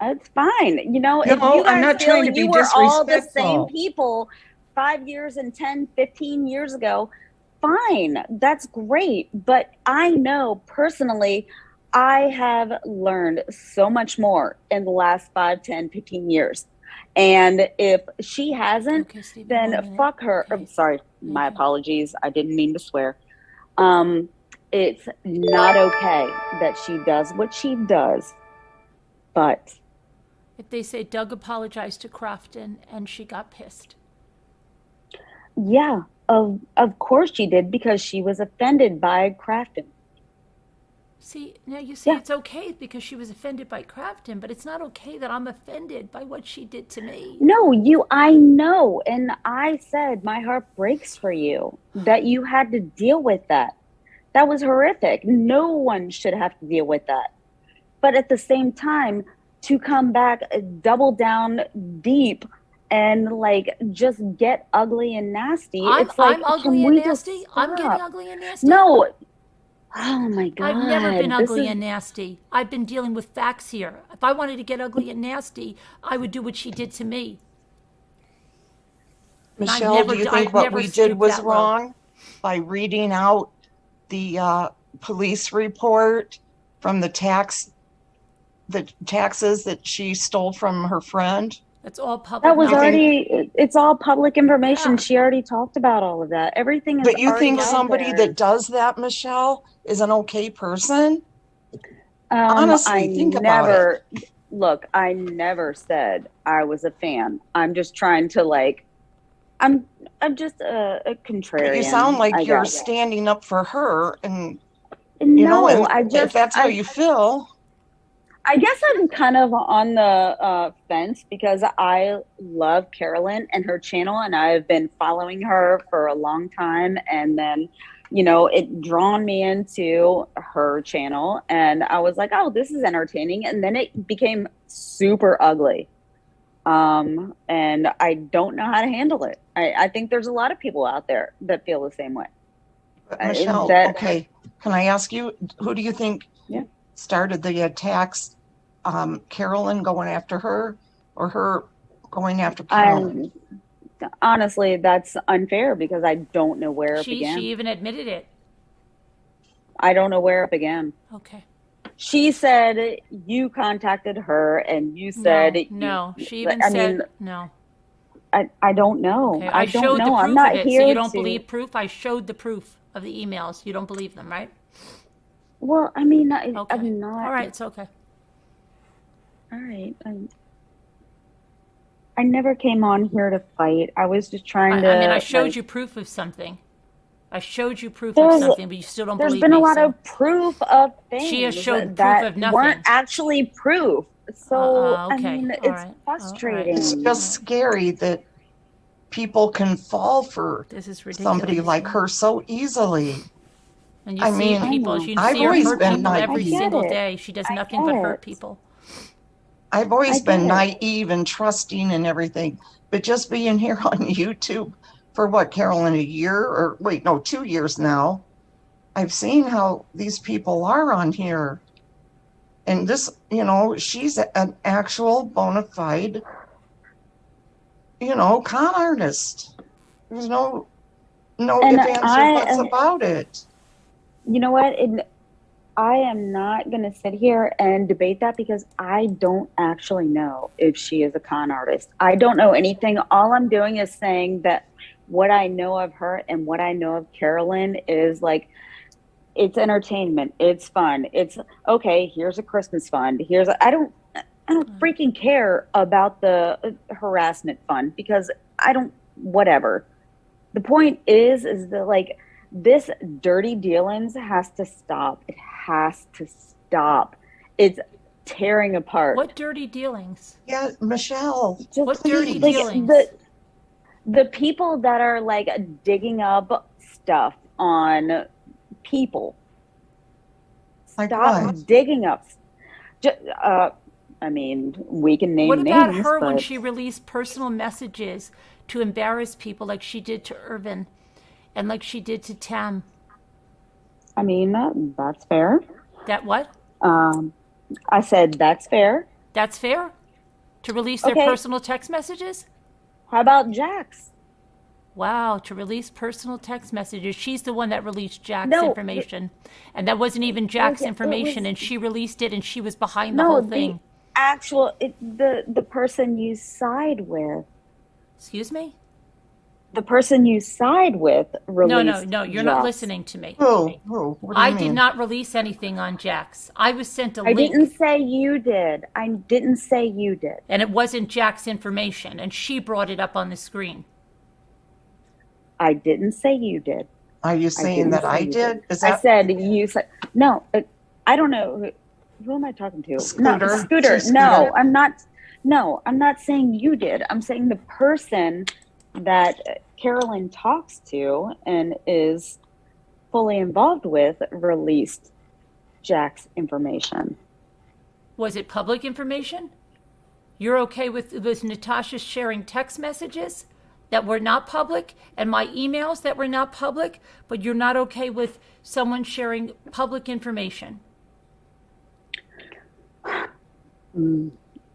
[SPEAKER 10] It's fine. If you guys
[SPEAKER 12] I'm not
[SPEAKER 10] feel
[SPEAKER 12] trying to be
[SPEAKER 10] you were all the same
[SPEAKER 12] disrespectful.
[SPEAKER 10] people 5 years and 10, 15 years ago, fine. That's great. But I know personally, I have learned so much more in the last 5, 10, 15 years. And if she hasn't,
[SPEAKER 1] Okay, Stephen,
[SPEAKER 10] then
[SPEAKER 1] 1 minute.
[SPEAKER 10] fuck her.
[SPEAKER 1] Okay.
[SPEAKER 10] I'm sorry. My apologies. I didn't mean to swear. It's not okay that she does what she does. But
[SPEAKER 1] If they say Doug apologized to Crofton and she got pissed.
[SPEAKER 10] yeah, of course she did because she was offended by Crafton.
[SPEAKER 1] See, now you see
[SPEAKER 10] Yeah.
[SPEAKER 1] it's okay because she was offended by Crafton, but it's not okay that I'm offended by what she did to me.
[SPEAKER 10] No, I know. And I said my heart breaks for you that you had to deal with that. That was horrific. No one should have to deal with that. But at the same time, to come back, double down deep and just get ugly and nasty. It's like,
[SPEAKER 1] I'm ugly
[SPEAKER 10] can
[SPEAKER 1] and
[SPEAKER 10] we just
[SPEAKER 1] nasty. I'm getting
[SPEAKER 10] stop?
[SPEAKER 1] ugly and nasty.
[SPEAKER 10] No. Oh my God.
[SPEAKER 1] I've never been
[SPEAKER 10] This
[SPEAKER 1] ugly
[SPEAKER 10] is-
[SPEAKER 1] and nasty. I've been dealing with facts here. If I wanted to get ugly and nasty, I would do what she did to me.
[SPEAKER 12] Michelle,
[SPEAKER 1] never
[SPEAKER 12] do you
[SPEAKER 1] d-
[SPEAKER 12] think
[SPEAKER 1] I've
[SPEAKER 12] what
[SPEAKER 1] never
[SPEAKER 12] we did
[SPEAKER 1] stooped
[SPEAKER 12] was
[SPEAKER 1] that low.
[SPEAKER 12] wrong by reading out the police report from the taxes that she stole from her friend?
[SPEAKER 1] That's all public
[SPEAKER 10] That was
[SPEAKER 1] knowledge.
[SPEAKER 10] it's all public information.
[SPEAKER 1] Yeah.
[SPEAKER 10] She already talked about all of that. Everything is
[SPEAKER 12] But you
[SPEAKER 10] already
[SPEAKER 12] think
[SPEAKER 10] out
[SPEAKER 12] somebody
[SPEAKER 10] there.
[SPEAKER 12] that does that, Michelle, is an okay person? Honestly, think about it.
[SPEAKER 10] Look, I never said I was a fan. I'm just trying to I'm just a contrarian.
[SPEAKER 12] You sound like
[SPEAKER 10] I
[SPEAKER 12] you're
[SPEAKER 10] guess.
[SPEAKER 12] standing up for her, and
[SPEAKER 10] No,
[SPEAKER 12] if that's how you feel.
[SPEAKER 10] I guess I'm kind of on the fence because I love Carolyn and her channel, and I've been following her for a long time. And then, it drawn me into her channel, and I was like, "Oh, this is entertaining." And then it became super ugly, and I don't know how to handle it. I think there's a lot of people out there that feel the same way.
[SPEAKER 12] But Michelle, okay, can I ask you, who do you think started the attacks? Carolyn going after her, or her going after Carolyn?
[SPEAKER 10] Honestly, that's unfair because I don't know where it
[SPEAKER 1] She
[SPEAKER 10] began.
[SPEAKER 1] even admitted it.
[SPEAKER 10] I don't know where it began.
[SPEAKER 1] Okay.
[SPEAKER 10] She said you contacted her and you said
[SPEAKER 1] No, she even
[SPEAKER 10] I
[SPEAKER 1] said
[SPEAKER 10] mean,
[SPEAKER 1] no.
[SPEAKER 10] I don't know.
[SPEAKER 1] Okay,
[SPEAKER 10] I
[SPEAKER 1] I
[SPEAKER 10] don't
[SPEAKER 1] showed
[SPEAKER 10] know.
[SPEAKER 1] the
[SPEAKER 10] I'm
[SPEAKER 1] proof
[SPEAKER 10] not
[SPEAKER 1] of it.
[SPEAKER 10] here
[SPEAKER 1] So you don't
[SPEAKER 10] to...
[SPEAKER 1] believe proof? I showed the proof of the emails. You don't believe them, right?
[SPEAKER 10] Well, I mean,
[SPEAKER 1] Okay.
[SPEAKER 10] I'm not.
[SPEAKER 1] All right, it's okay.
[SPEAKER 10] All right. I never came on here to fight. I was just trying to.
[SPEAKER 1] I mean, I showed you proof of something. I showed you proof of something, but you still don't believe me.
[SPEAKER 10] There's been a lot of proof of things
[SPEAKER 1] She has showed
[SPEAKER 10] that
[SPEAKER 1] proof of nothing.
[SPEAKER 10] weren't actually proof. So, I
[SPEAKER 1] okay.
[SPEAKER 10] mean,
[SPEAKER 1] All
[SPEAKER 10] it's
[SPEAKER 1] right.
[SPEAKER 10] frustrating.
[SPEAKER 12] It's just scary that people can fall for
[SPEAKER 1] This is ridiculous.
[SPEAKER 12] somebody like her so easily.
[SPEAKER 1] And you
[SPEAKER 12] I
[SPEAKER 1] see
[SPEAKER 12] mean,
[SPEAKER 1] people, you
[SPEAKER 12] I've
[SPEAKER 1] see her
[SPEAKER 12] always
[SPEAKER 1] hurt
[SPEAKER 12] been
[SPEAKER 1] people every
[SPEAKER 12] naive.
[SPEAKER 1] single day. She does nothing but hurt people.
[SPEAKER 12] I've always
[SPEAKER 10] I
[SPEAKER 12] been
[SPEAKER 10] get it.
[SPEAKER 12] naive and trusting and everything, but just being here on YouTube for what, Carolyn, a year or wait, no, 2 years now, I've seen how these people are on here. And this, you know, she's an actual bona fide, you know, con artist. There's no
[SPEAKER 10] And
[SPEAKER 12] ifs, ands, or buts about it.
[SPEAKER 10] You know what? I am not going to sit here and debate that because I don't actually know if she is a con artist. I don't know anything. All I'm doing is saying that what I know of her and what I know of Carolyn is like, it's entertainment. It's fun. It's okay. Here's a Christmas fund. I don't freaking care about the harassment fund because whatever. The point is that like this dirty dealings has to stop. It has to stop. It's tearing apart.
[SPEAKER 1] What dirty dealings?
[SPEAKER 12] Yeah, Michelle.
[SPEAKER 1] What dirty
[SPEAKER 10] Like,
[SPEAKER 1] dealings?
[SPEAKER 10] the people that are like digging up stuff on people.
[SPEAKER 12] Like
[SPEAKER 10] Stop
[SPEAKER 12] what?
[SPEAKER 10] digging up. I mean, we can name
[SPEAKER 1] What
[SPEAKER 10] names.
[SPEAKER 1] about her when
[SPEAKER 10] but-
[SPEAKER 1] she released personal messages to embarrass people like she did to Irvin and like she did to Tam?
[SPEAKER 10] I mean, that's fair.
[SPEAKER 1] That what?
[SPEAKER 10] I said that's fair.
[SPEAKER 1] That's fair? To release their
[SPEAKER 10] Okay.
[SPEAKER 1] personal text messages?
[SPEAKER 10] How about Jax?
[SPEAKER 1] Wow, to release personal text messages. She's the one that released Jack's
[SPEAKER 10] No,
[SPEAKER 1] information. And that wasn't even Jack's
[SPEAKER 10] it
[SPEAKER 1] information,
[SPEAKER 10] was-
[SPEAKER 1] and she released it, and she was behind the whole thing.
[SPEAKER 10] The person you side with.
[SPEAKER 1] Excuse me?
[SPEAKER 10] The person you side with released.
[SPEAKER 1] No, you're not
[SPEAKER 10] Jax.
[SPEAKER 1] listening to me.
[SPEAKER 12] Who? What do you
[SPEAKER 1] I did
[SPEAKER 12] mean?
[SPEAKER 1] not release anything on Jack's. I was sent a
[SPEAKER 10] I
[SPEAKER 1] link.
[SPEAKER 10] didn't say you did. I didn't say you did.
[SPEAKER 1] And it wasn't Jack's information, and she brought it up on the screen.
[SPEAKER 10] I didn't say you did.
[SPEAKER 12] Are you saying that I did? Is that
[SPEAKER 10] I said you said no. I don't know who am I talking to?
[SPEAKER 12] Scooter?
[SPEAKER 10] No, Scooter.
[SPEAKER 12] Scooter.
[SPEAKER 10] No, I'm not. No, I'm not saying you did. I'm saying the person that Carolyn talks to and is fully involved with released Jack's information.
[SPEAKER 1] Was it public information? You're okay with Natasha sharing text messages that were not public and my emails that were not public, but you're not okay with someone sharing public information?
[SPEAKER 12] And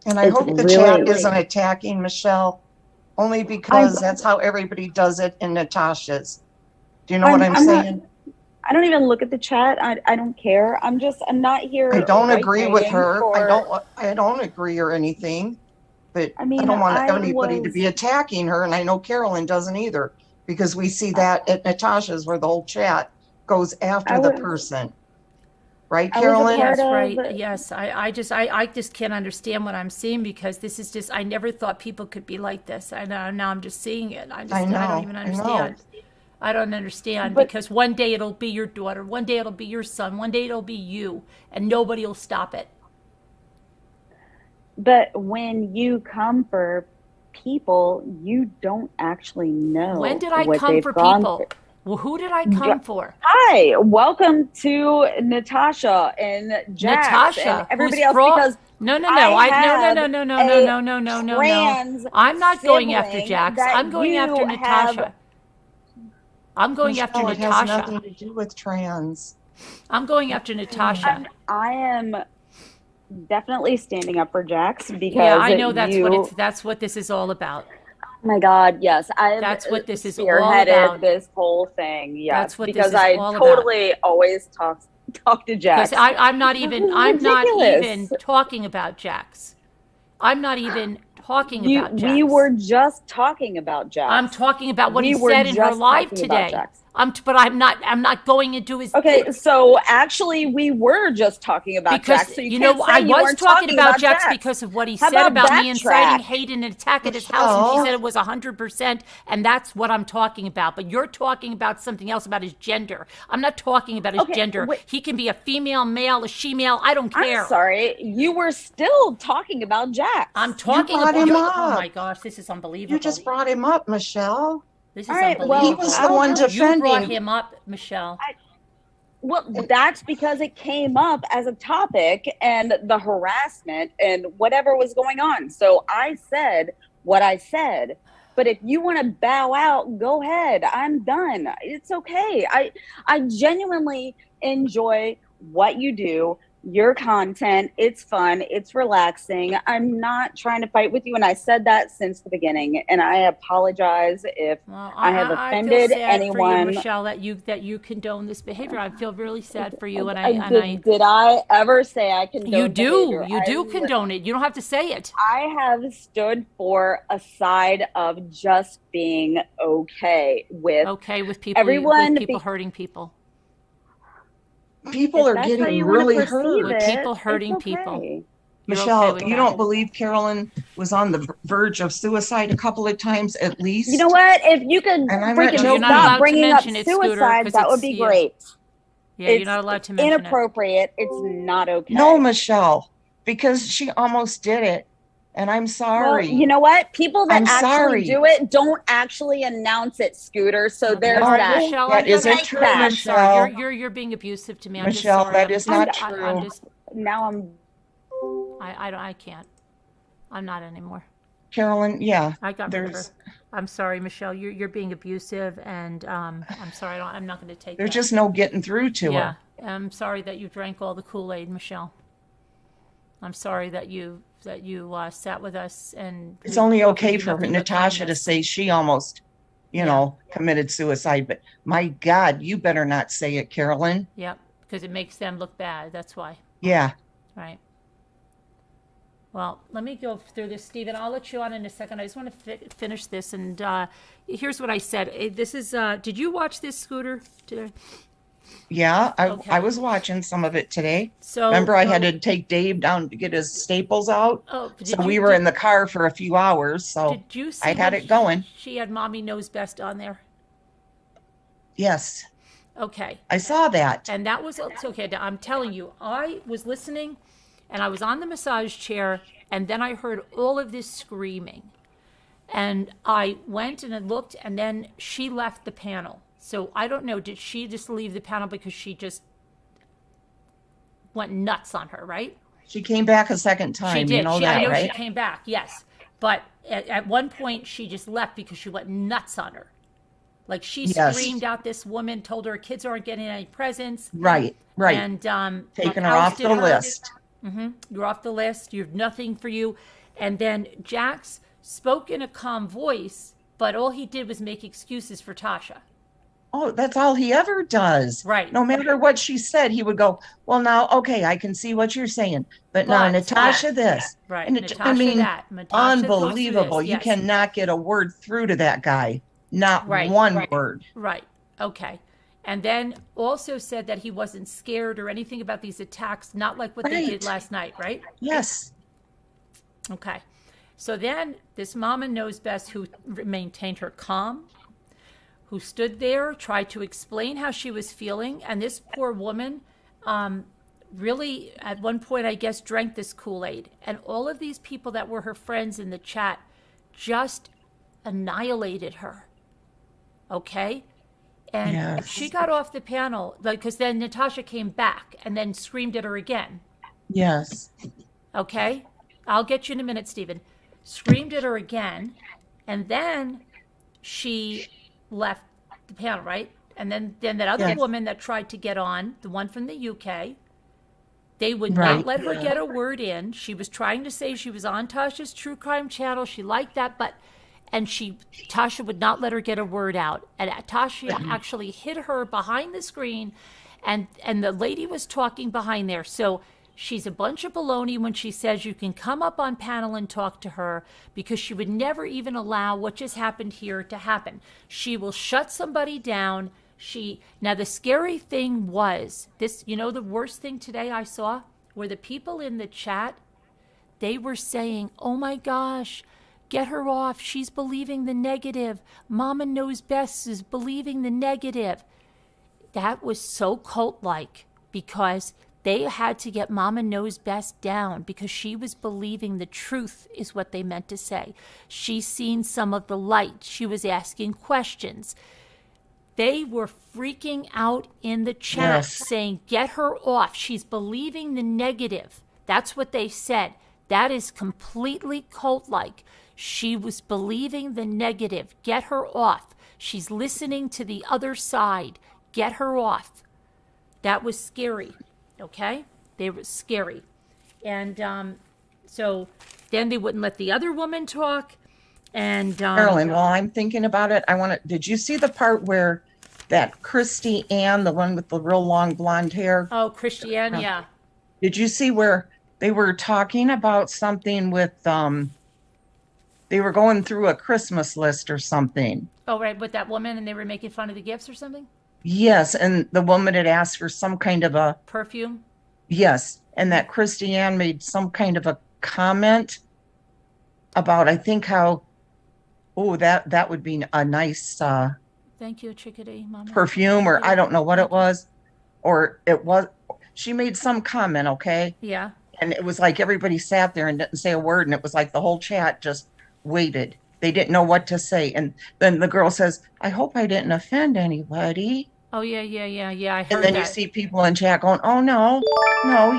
[SPEAKER 12] I
[SPEAKER 10] It's
[SPEAKER 12] hope the
[SPEAKER 10] really-
[SPEAKER 12] chat isn't attacking Michelle, only because that's how everybody does it in Natasha's. Do you know what I'm
[SPEAKER 10] not-
[SPEAKER 12] saying?
[SPEAKER 10] I don't even look at the chat. I don't care. I'm not here.
[SPEAKER 12] I don't agree with
[SPEAKER 10] writing
[SPEAKER 12] her.
[SPEAKER 10] for-
[SPEAKER 12] I don't agree or anything, but
[SPEAKER 10] I mean,
[SPEAKER 12] I don't want
[SPEAKER 10] I
[SPEAKER 12] anybody to
[SPEAKER 10] was-
[SPEAKER 12] be attacking her, and I know Carolyn doesn't either, because we see that at Natasha's where the whole chat goes after
[SPEAKER 10] I
[SPEAKER 12] the
[SPEAKER 10] was-
[SPEAKER 12] person. Right,
[SPEAKER 10] I was a
[SPEAKER 12] Carolyn?
[SPEAKER 10] part
[SPEAKER 1] Yes,
[SPEAKER 10] of-
[SPEAKER 1] right. Yes, I just can't understand what I'm seeing because this is just, I never thought people could be like this. I know, now I'm just seeing it. I
[SPEAKER 12] know,
[SPEAKER 1] don't even
[SPEAKER 12] I know.
[SPEAKER 1] understand. I don't understand
[SPEAKER 10] But-
[SPEAKER 1] because one day it'll be your daughter, one day it'll be your son, one day it'll be you, and nobody will stop it.
[SPEAKER 10] But when you come for people, you don't actually know.
[SPEAKER 1] When did I
[SPEAKER 10] what
[SPEAKER 1] come
[SPEAKER 10] they've
[SPEAKER 1] for
[SPEAKER 10] gone
[SPEAKER 1] people?
[SPEAKER 10] through.
[SPEAKER 1] Well, who did I come for?
[SPEAKER 10] Hi, welcome to Natasha and Jax
[SPEAKER 1] Natasha,
[SPEAKER 10] and everybody
[SPEAKER 1] who's
[SPEAKER 10] else
[SPEAKER 1] fraud-
[SPEAKER 10] because
[SPEAKER 2] No.
[SPEAKER 10] have
[SPEAKER 2] No.
[SPEAKER 10] trans
[SPEAKER 2] I'm not going after
[SPEAKER 10] sibling
[SPEAKER 2] Jax.
[SPEAKER 10] that
[SPEAKER 2] I'm going
[SPEAKER 10] you
[SPEAKER 2] after
[SPEAKER 10] have-
[SPEAKER 2] Natasha. I'm going after
[SPEAKER 12] Michelle, it has nothing
[SPEAKER 2] Natasha.
[SPEAKER 12] to do with trans.
[SPEAKER 2] I'm going after Natasha.
[SPEAKER 10] I am definitely standing up for Jax because
[SPEAKER 2] Yeah, I know that's what this is all about.
[SPEAKER 10] Oh my God, yes.
[SPEAKER 2] That's what this is all
[SPEAKER 10] spearheaded
[SPEAKER 2] about.
[SPEAKER 10] this whole thing. Yes,
[SPEAKER 2] That's what this
[SPEAKER 10] because
[SPEAKER 2] is
[SPEAKER 10] I
[SPEAKER 2] all
[SPEAKER 10] totally always talk to Jax.
[SPEAKER 2] Because I'm not even
[SPEAKER 10] Ridiculous.
[SPEAKER 2] talking about Jax. I'm not even talking about Jax.
[SPEAKER 10] We were just talking about Jax.
[SPEAKER 2] I'm talking about what
[SPEAKER 10] We
[SPEAKER 2] he
[SPEAKER 10] were
[SPEAKER 2] said in her
[SPEAKER 10] just
[SPEAKER 2] live
[SPEAKER 10] talking about
[SPEAKER 2] today.
[SPEAKER 10] Jax.
[SPEAKER 2] But I'm not going into his.
[SPEAKER 10] Okay, so actually, we were just talking about
[SPEAKER 2] Because
[SPEAKER 10] Jax. So you can't say
[SPEAKER 2] I
[SPEAKER 10] you
[SPEAKER 2] was
[SPEAKER 10] weren't
[SPEAKER 2] talking about Jax
[SPEAKER 10] Jax
[SPEAKER 2] because of what he
[SPEAKER 10] How
[SPEAKER 2] said about
[SPEAKER 10] about
[SPEAKER 2] me inciting
[SPEAKER 10] backtrack?
[SPEAKER 2] hate and an attack at his house, and she said it was 100%, and that's what I'm talking about. But you're talking about something else about his gender. I'm not talking about his gender.
[SPEAKER 10] wait.
[SPEAKER 2] He can be a female, male, a she-male. I don't care.
[SPEAKER 10] I'm sorry, you were still talking about Jax.
[SPEAKER 2] I'm talking
[SPEAKER 12] brought
[SPEAKER 2] about
[SPEAKER 12] him
[SPEAKER 2] Oh
[SPEAKER 12] up.
[SPEAKER 2] my gosh, this is unbelievable.
[SPEAKER 12] You just brought him up, Michelle.
[SPEAKER 2] This is
[SPEAKER 10] All right,
[SPEAKER 2] unbelievable.
[SPEAKER 10] well,
[SPEAKER 12] He was the one
[SPEAKER 2] You brought
[SPEAKER 12] defending.
[SPEAKER 2] him up, Michelle.
[SPEAKER 10] Well, that's because it came up as a topic and the harassment and whatever was going on. So I said what I said. But if you want to bow out, go ahead. I'm done. It's okay. I genuinely enjoy what you do, your content. It's fun. It's relaxing. I'm not trying to fight with you. And I said that since the beginning. And I apologize if I have offended
[SPEAKER 2] I feel sad
[SPEAKER 10] anyone.
[SPEAKER 2] for you, Michelle, that you condone this behavior. I feel really sad for you, and
[SPEAKER 10] Did I ever say I condone
[SPEAKER 2] you do
[SPEAKER 10] behavior?
[SPEAKER 2] you do condone it. You don't have to say it.
[SPEAKER 10] I have stood for a side of just being okay with
[SPEAKER 2] people
[SPEAKER 10] everyone
[SPEAKER 2] hurting people.
[SPEAKER 12] People
[SPEAKER 10] If
[SPEAKER 12] are
[SPEAKER 10] that's how
[SPEAKER 12] getting
[SPEAKER 10] you wanna
[SPEAKER 12] really
[SPEAKER 10] perceive
[SPEAKER 12] hurt.
[SPEAKER 10] it,
[SPEAKER 2] People hurting
[SPEAKER 10] it's okay.
[SPEAKER 2] people. You're
[SPEAKER 12] Michelle,
[SPEAKER 2] okay with
[SPEAKER 12] you
[SPEAKER 2] that.
[SPEAKER 12] don't believe Carolyn was on the verge of suicide a couple of times at least?
[SPEAKER 10] You know what? If you could
[SPEAKER 12] And I'm
[SPEAKER 10] freaking
[SPEAKER 12] not
[SPEAKER 2] You're not allowed
[SPEAKER 10] stop
[SPEAKER 2] to
[SPEAKER 10] bringing up
[SPEAKER 2] mention it, Scooter,
[SPEAKER 10] suicides,
[SPEAKER 2] 'cause
[SPEAKER 10] that would
[SPEAKER 2] it's-
[SPEAKER 10] be
[SPEAKER 2] yeah.
[SPEAKER 10] great.
[SPEAKER 2] Yeah,
[SPEAKER 10] It's
[SPEAKER 2] you're not allowed to mention it.
[SPEAKER 10] inappropriate. It's not okay.
[SPEAKER 12] No, Michelle, because she almost did it. And I'm
[SPEAKER 10] Well,
[SPEAKER 12] sorry.
[SPEAKER 10] you know what? People that
[SPEAKER 12] I'm
[SPEAKER 10] actually
[SPEAKER 12] sorry.
[SPEAKER 10] do it don't actually announce it, Scooter. So there's
[SPEAKER 2] All right,
[SPEAKER 10] that.
[SPEAKER 2] Michelle,
[SPEAKER 12] That
[SPEAKER 2] I'm gonna
[SPEAKER 12] isn't
[SPEAKER 2] take
[SPEAKER 12] true,
[SPEAKER 2] that. I'm
[SPEAKER 12] Michelle.
[SPEAKER 2] sorry. You're being abusive to me. I'm
[SPEAKER 12] Michelle,
[SPEAKER 2] just sorry.
[SPEAKER 12] that is not
[SPEAKER 2] I'm
[SPEAKER 12] true.
[SPEAKER 2] just
[SPEAKER 10] Now I'm
[SPEAKER 2] I can't. I'm not anymore.
[SPEAKER 12] Carolyn, yeah.
[SPEAKER 2] I got rid of her.
[SPEAKER 12] There's
[SPEAKER 2] I'm sorry, Michelle. You're being abusive, and I'm sorry. I'm not going to take
[SPEAKER 12] there's
[SPEAKER 2] that.
[SPEAKER 12] just no getting through to
[SPEAKER 2] Yeah,
[SPEAKER 12] her.
[SPEAKER 2] I'm sorry that you drank all the Kool-Aid, Michelle. I'm sorry that you sat with us, and
[SPEAKER 12] It's only okay
[SPEAKER 2] you
[SPEAKER 12] for
[SPEAKER 2] nothing but
[SPEAKER 12] Natasha to
[SPEAKER 2] kindness.
[SPEAKER 12] say she almost, committed suicide. But my God, you better not say it, Carolyn.
[SPEAKER 2] Yep, because it makes them look bad. That's why.
[SPEAKER 12] Yeah.
[SPEAKER 2] Right. Well, let me go through this, Stephen. I'll let you on in a second. I just want to finish this. And here's what I said. This is, did you watch this, Scooter, today?
[SPEAKER 12] Yeah,
[SPEAKER 2] Okay.
[SPEAKER 12] I was watching some of it today.
[SPEAKER 2] So
[SPEAKER 12] Remember, I had to take Dave down to get his staples out.
[SPEAKER 2] Oh,
[SPEAKER 12] So we were in the car for a few hours. So
[SPEAKER 2] Did you see
[SPEAKER 12] I had
[SPEAKER 2] when
[SPEAKER 12] it going.
[SPEAKER 2] She had Mommy Knows Best on there?
[SPEAKER 12] Yes,
[SPEAKER 2] Okay.
[SPEAKER 12] I saw that.
[SPEAKER 2] And that was, it's okay. I'm telling you, I was listening and I was on the massage chair, and then I heard all of this screaming. And I went and I looked, and then she left the panel. So I don't know, did she just leave the panel because she just went nuts on her, right?
[SPEAKER 12] She came back a second time.
[SPEAKER 2] She did.
[SPEAKER 12] You know
[SPEAKER 2] I
[SPEAKER 12] that,
[SPEAKER 2] know
[SPEAKER 12] right?
[SPEAKER 2] she came back, yes. But at one point, she just left because she went nuts on her. Like, she
[SPEAKER 12] Yes.
[SPEAKER 2] screamed out this woman, told her kids aren't getting any presents.
[SPEAKER 12] Right, right.
[SPEAKER 2] And
[SPEAKER 12] Taking her off
[SPEAKER 2] ousted
[SPEAKER 12] the
[SPEAKER 2] her.
[SPEAKER 12] list.
[SPEAKER 2] You're off the list. You have nothing for you. And then Jax spoke in a calm voice, but all he did was make excuses for Tasha.
[SPEAKER 12] Oh, that's all he ever does.
[SPEAKER 2] Right.
[SPEAKER 12] No matter what she said, he would go, well, now, okay, I can see what you're saying. But now,
[SPEAKER 2] But,
[SPEAKER 12] Natasha,
[SPEAKER 2] yeah.
[SPEAKER 12] this.
[SPEAKER 2] Right.
[SPEAKER 12] And
[SPEAKER 2] Natasha that. Natasha goes through
[SPEAKER 12] unbelievable.
[SPEAKER 2] this,
[SPEAKER 12] You
[SPEAKER 2] yes.
[SPEAKER 12] cannot get a word through to that guy. Not one word.
[SPEAKER 2] Right. Okay. And then also said that he wasn't scared or anything about these attacks, not like what they did
[SPEAKER 12] Right.
[SPEAKER 2] last night, right?
[SPEAKER 12] Yes.
[SPEAKER 2] Okay. So then this Mama Knows Best, who maintained her calm, who stood there, tried to explain how she was feeling. And this poor woman really, at one point, I guess, drank this Kool-Aid. And all of these people that were her friends in the chat just annihilated her. Okay? And
[SPEAKER 12] Yes.
[SPEAKER 2] she got off the panel, because then Natasha came back and then screamed at her again.
[SPEAKER 12] Yes.
[SPEAKER 1] Okay? I'll get you in a minute, Stephen. Screamed at her again, and then she left the panel, right? And then that other
[SPEAKER 12] Yes.
[SPEAKER 1] woman that tried to get on, the one from the UK, they would
[SPEAKER 12] Right.
[SPEAKER 1] not let her get a word in. She was trying to say she was on Tasha's true crime channel. She liked that, and Tasha would not let her get a word out. And Tasha actually hit her behind the screen, and the lady was talking behind there. So she's a bunch of baloney when she says you can come up on panel and talk to her, because she would never even allow what just happened here to happen. She will shut somebody down. Now the scary thing was this, the worst thing today I saw were the people in the chat. They were saying, oh my gosh, get her off. She's believing the negative. Mama Knows Best is believing the negative. That was so cult-like, because they had to get Mama Knows Best down, because she was believing the truth is what they meant to say. She's seen some of the light. She was asking questions. They were freaking out in the chat, saying, get her off. She's believing the negative. That's what they said. That is completely cult-like. She was believing the negative. Get her off. She's listening to the other side. Get her off. That was scary. Okay? They were scary. And so then they wouldn't let the other woman talk. And
[SPEAKER 12] Carolyn, while I'm thinking about it, did you see the part where that Christy Ann, the one with the real long blonde hair?
[SPEAKER 1] Oh, Christiane, yeah.
[SPEAKER 12] Did you see where they were talking about something with, they were going through a Christmas list or something?
[SPEAKER 1] Oh, right, with that woman, and they were making fun of the gifts or something?
[SPEAKER 12] Yes, and the woman had asked for some kind of a
[SPEAKER 1] perfume.
[SPEAKER 12] Yes, and that Christy Ann made some kind of a comment about, I think, how, that would be a nice
[SPEAKER 1] Thank you, Chickadee, Mama.
[SPEAKER 12] perfume, or I don't know what it was, or it was. She made some comment, okay?
[SPEAKER 1] Yeah.
[SPEAKER 12] And it was like everybody sat there and didn't say a word, and it was like the whole chat just waited. They didn't know what to say, and then the girl says, "I hope I didn't offend anybody."
[SPEAKER 1] Oh yeah. I heard
[SPEAKER 12] And then
[SPEAKER 1] that.
[SPEAKER 12] you see people in chat going, "Oh no,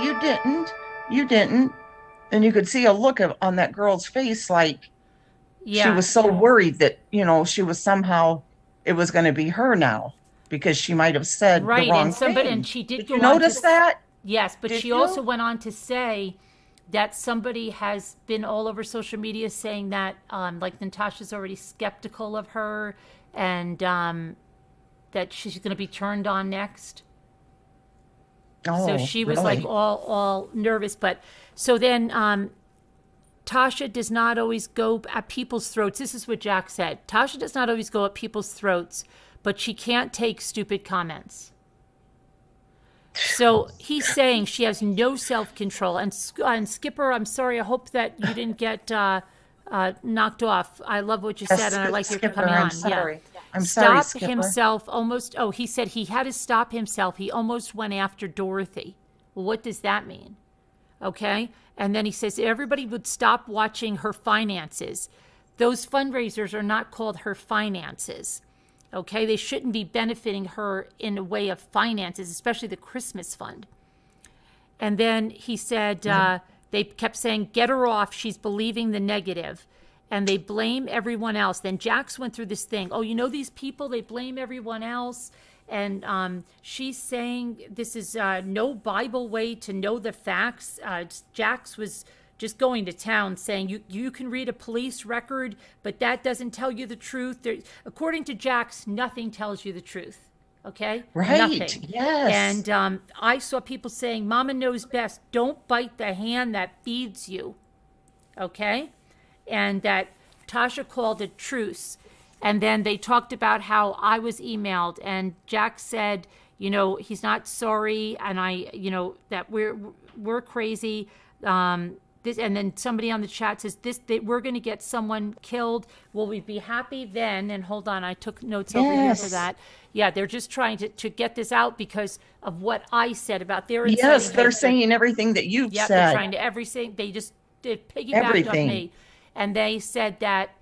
[SPEAKER 12] you didn't." And you could see a look on that girl's face, like she was so worried that she was somehow, it was going to be her now, because she might have said the wrong thing.
[SPEAKER 1] And she did go
[SPEAKER 12] you
[SPEAKER 1] on
[SPEAKER 12] notice that?
[SPEAKER 1] Yes, but she also went on to say that somebody has been all over social media saying that, like Natasha's already skeptical of her, and that she's going to be turned on next. So she was like all nervous. But so then Tasha does not always go at people's throats. This is what Jack said. Tasha does not always go at people's throats, but she can't take stupid comments. So he's saying she has no self-control. And Skipper, I'm sorry, I hope that you didn't get knocked off. I love what you said, and I like your coming on.
[SPEAKER 12] I'm sorry.
[SPEAKER 1] Yeah.
[SPEAKER 12] I'm sorry,
[SPEAKER 1] Stop himself almost. Oh, he said he had to stop himself. He almost went after Dorothy. Well, what does that mean? Okay. And then he says everybody would stop watching her finances. Those fundraisers are not called her finances. Okay. They shouldn't be benefiting her in a way of finances, especially the Christmas fund. And then he said, they kept saying, get her off. She's believing the negative. And they blame everyone else. Then Jax went through this thing. Oh, these people, they blame everyone else. And she's saying this is no Bible way to know the facts. Jax was just going to town saying you can read a police record, but that doesn't tell you the truth. According to Jax, nothing tells you the truth. Okay?
[SPEAKER 12] Right.
[SPEAKER 1] Nothing.
[SPEAKER 12] Yes.
[SPEAKER 1] And I saw people saying, Mama Knows Best. Don't bite the hand that feeds you. Okay? And that Tasha called a truce. And then they talked about how I was emailed, and Jack said, he's not sorry, and that we're crazy. And then somebody on the chat says we're going to get someone killed. Will we be happy then? And hold on, I took notes over here for that. Yeah, they're just trying to get this out because of what I said about their inciting.
[SPEAKER 12] Yes, they're saying everything that you've said.
[SPEAKER 1] They're trying to everything. They just piggybacked off me, and they said that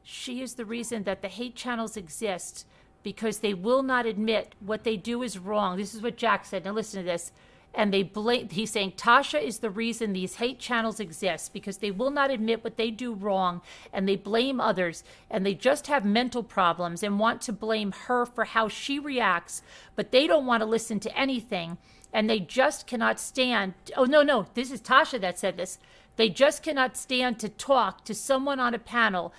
[SPEAKER 1] she is the reason that the hate channels exist, because they will not admit what they do is wrong. This is what Jack said. Now listen to this. And he's saying Tasha is the reason these hate channels exist, because they will not admit what they do wrong, and they blame others, and they just have mental problems and want to blame her for how she reacts, but they don't want to listen to anything, and they just cannot stand. Oh, no, this is Tasha that said this. They just cannot stand to talk to someone on a panel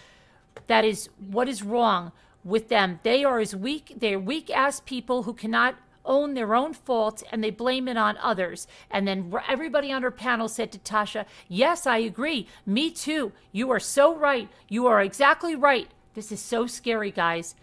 [SPEAKER 1] that is what is wrong with them. They're weak ass people who cannot own their own faults, and they blame it on others. And then everybody on her panel said to Tasha, yes, I agree. Me too. You are so right. You are exactly right. This is so scary, guys.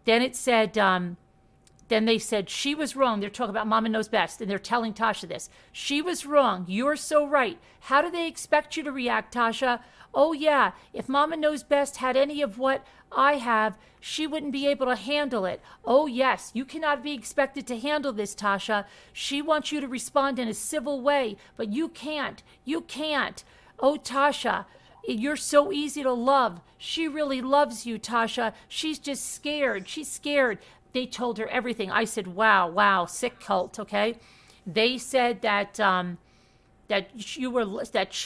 [SPEAKER 1] Then it said, then they said she was wrong. They're talking about Mama Knows Best, and they're telling Tasha this. She was wrong. You're so right. How do they expect you to react, Tasha? Oh, yeah, if Mama Knows Best had any of what I have, she wouldn't be able to handle it. Oh, yes, you cannot be expected to handle this, Tasha. She wants you to respond in a civil way, but you can't. You can't. Oh, Tasha, you're so easy to love. She really loves you, Tasha. She's just scared. She's scared. They told her everything. I said, wow, sick cult, okay? They said that that she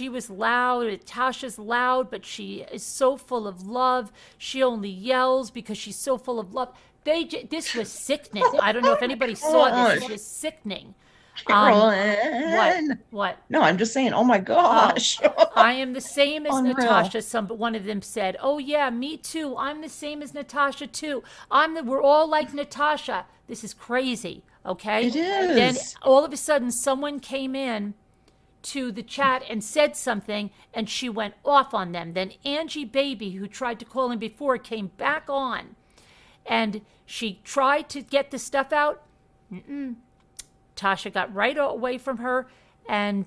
[SPEAKER 1] was loud, that Tasha's loud, but she is so full of love. She only yells because she's so full of love. This was sickening. I don't know if anybody saw this. It was sickening. What?
[SPEAKER 12] No, I'm just saying, oh my gosh.
[SPEAKER 1] I am the same as
[SPEAKER 12] Unreal.
[SPEAKER 1] Natasha. One of them said, oh yeah, me too. I'm the same as Natasha too. We're all like Natasha. This is crazy, okay?
[SPEAKER 12] It is.
[SPEAKER 1] Then all of a sudden someone came in to the chat and said something, and she went off on them. Then Angie Baby, who tried to call in before, came back on, and she tried to get the stuff out. Tasha got right away from her, and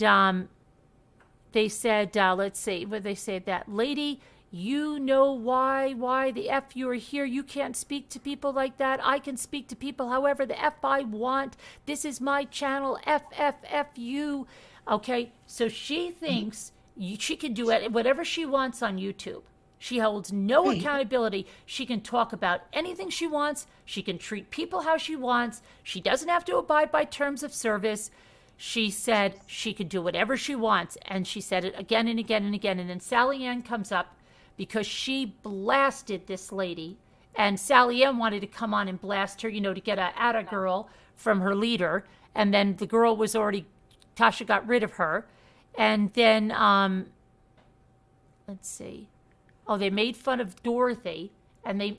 [SPEAKER 1] they said, let's see, what they said, that lady, you know why the F you are here. You can't speak to people like that. I can speak to people however the F I want. This is my channel, FFFU. Okay, so she thinks she can do it, whatever she wants on YouTube. She holds no accountability. She can talk about anything she wants. She can treat people how she wants. She doesn't have to abide by terms of service. She said she could do whatever she wants, and she said it again and again and again. And then Sally Ann comes up because she blasted this lady, and Sally Ann wanted to come on and blast her, to get at a girl from her leader. And then the girl was already, Tasha got rid of her. And then, let's see. Oh, they made fun of Dorothy, and they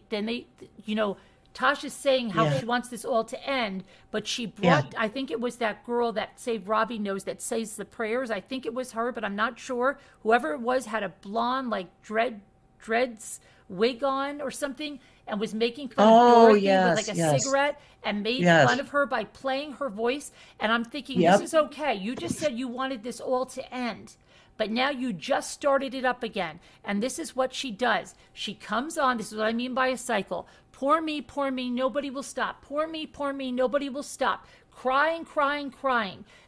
[SPEAKER 1] Tasha's saying how she wants this all to end, but she brought, I think it was that girl that Save Robbie Knows that says the prayers. I think it was her, but I'm not sure. Whoever it was had a blonde, like dreads wig on or something, and was making fun of Dorothy with like a cigarette, and made fun of her by playing her voice. And I'm thinking, this is okay. You just said you wanted this all to end, but now you just started it up again. And this is what she does. She comes on. This is what I mean by a cycle. Poor me, nobody will stop. Poor me, nobody will stop. Crying.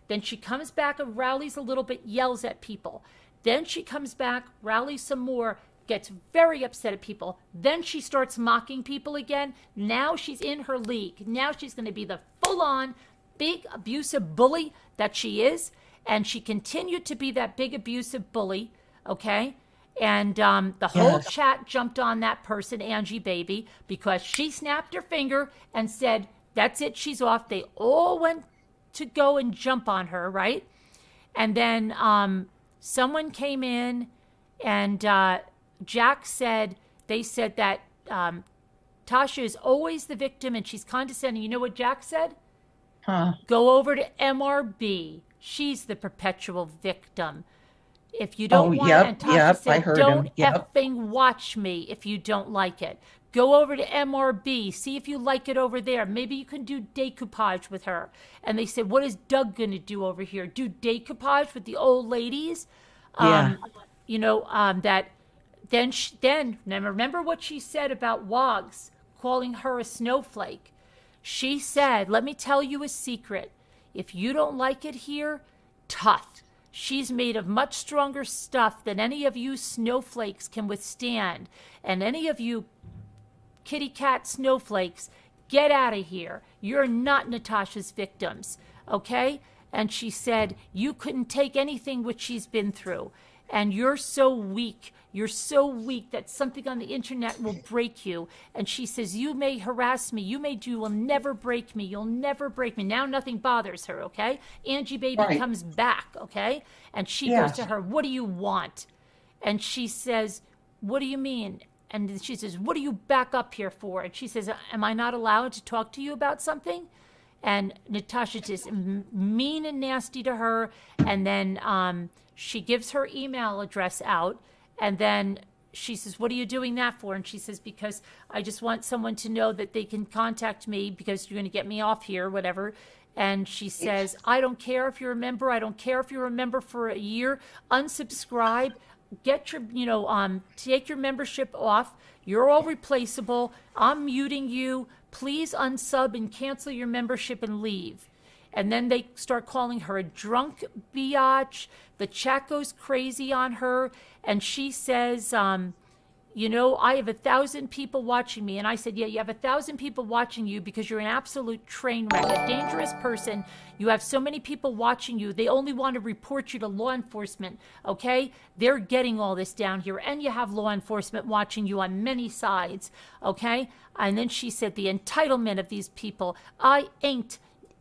[SPEAKER 1] Then she comes back and rallies a little bit, yells at people. Then she comes back, rallies some more, gets very upset at people. Then she starts mocking people again. Now she's in her league. Now she's going to be the full-on big abusive bully that she is. And she continued to be that big abusive bully, okay? And the whole chat jumped on that person, Angie Baby, because she snapped her finger and said, that's it, she's off. They all went to go and jump on her, right? And then someone came in, and Jack said, they said that Tasha is always the victim and she's condescending. You know what Jack said? Go over to MRB. She's the perpetual victim. If you don't want, and Tasha said, don't effing watch me if you don't like it. Go over to MRB. See if you like it over there. Maybe you can do decoupage with her. And they said, what is Doug going to do over here? Do decoupage with the old ladies? That then now remember what she said about Wogs calling her a snowflake. She said, let me tell you a secret. If you don't like it here, tough. She's made of much stronger stuff than any of you snowflakes can withstand. And any of you kitty cat snowflakes, get out of here. You're not Natasha's victims, okay?
[SPEAKER 2] And she said, you couldn't take anything which she's been through. And you're so weak. You're so weak that something on the internet will break you. And she says, you may harass me. You will never break me. You'll never break me. Now nothing bothers her, okay? Angie baby comes back, okay? And she goes to her, what do you want? And she says, what do you mean? And she says, what do you back up here for? And she says, am I not allowed to talk to you about something? And Natasha's just mean and nasty to her. And then she gives her email address out. And then she says, what are you doing that for? And she says, because I just want someone to know that they can contact me because you're going to get me off here, whatever. And she says, I don't care if you're a member. I don't care if you're a member for a year. Unsubscribe. Get your, take your membership off. You're all replaceable. I'm muting you. Please unsub and cancel your membership and leave. And then they start calling her a drunk biatch. The chat goes crazy on her. And she says, I have 1,000 people watching me. And I said, yeah, you have 1,000 people watching you because you're an absolute train wreck, a dangerous person. You have so many people watching you. They only want to report you to law enforcement, okay? They're getting all this down here. And you have law enforcement watching you on many sides, okay? And then she said, the entitlement of these people. I ain't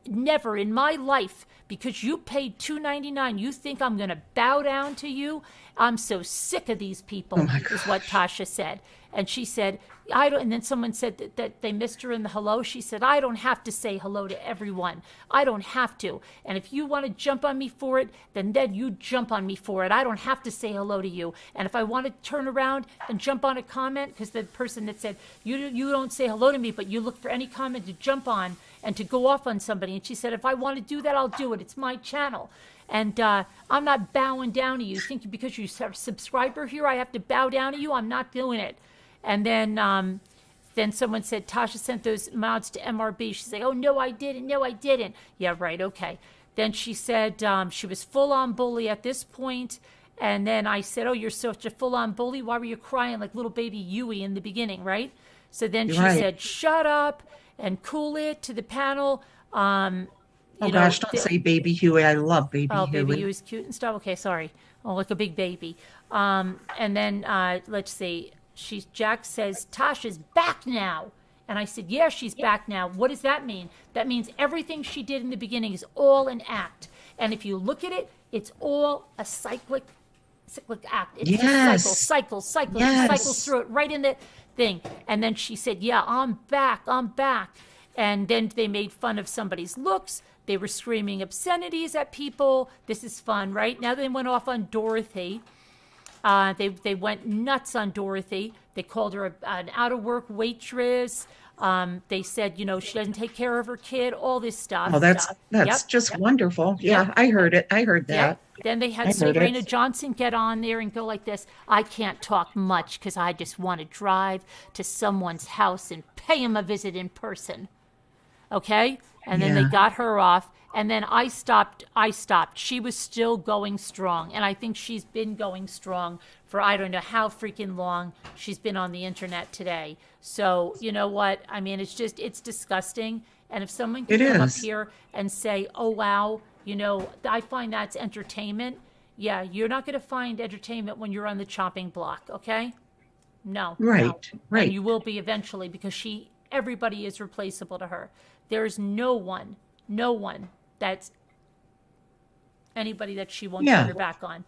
[SPEAKER 2] never in my life, because you paid $2.99, you think I'm going to bow down to you? I'm so sick of these people, is what Tasha said. And she said, I don't, and then someone said that they missed her in the hello. She said, I don't have to say hello to everyone. I don't have to. And if you want to jump on me for it, then you jump on me for it. I don't have to say hello to you. And if I want to turn around and jump on a comment, because the person that said, you don't say hello to me, but you look for any comment to jump on and to go off on somebody. And she said, if I want to do that, I'll do it. It's my channel. And I'm not bowing down to you. Think because you're a subscriber here, I have to bow down to you? I'm not doing it. And then someone said, Tasha sent those mods to MRB. She said, oh, no, I didn't. No, I didn't. Yeah, right. Okay. Then she said she was full-on bully at this point. And then I said, oh, you're such a full-on bully. Why were you crying like little baby Yui in the beginning, right? So then she said, shut up and cool it to the panel.
[SPEAKER 12] Don't say baby Huey. I love baby Huey.
[SPEAKER 2] Oh, baby Huey's cute and stuff. Okay, sorry. Oh, like a big baby. And then let's see. Jack says, Tasha's back now. And I said, yeah, she's back now. What does that mean? That means everything she did in the beginning is all an act. And if you look at it, it's all a cyclic act. It's a cycle. She cycles through it right in the thing. And then she said, yeah, I'm back. And then they made fun of somebody's looks. They were screaming obscenities at people. This is fun, right? Now they went off on Dorothy. They went nuts on Dorothy. They called her an out-of-work waitress. They said, she doesn't take care of her kid, all this stuff.
[SPEAKER 12] Oh, that's just wonderful. Yeah, I heard it. I heard that.
[SPEAKER 2] Yep. Then they had Serena Johnson get on there and go like this, I can't talk much because I just want to drive to someone's house and pay him a visit in person. Okay? And then they got her off. And then I stopped. She was still going strong. And I think she's been going strong for I don't know how freaking long she's been on the internet today. So, you know what? I mean, it's disgusting. And if someone can come up here and say, oh, wow, I find that's entertainment. Yeah, you're not going to find entertainment when you're on the chopping block, okay? No.
[SPEAKER 12] Right.
[SPEAKER 2] And you will be eventually because everybody is replaceable to her. There's no one that's anybody that she won't turn her back on.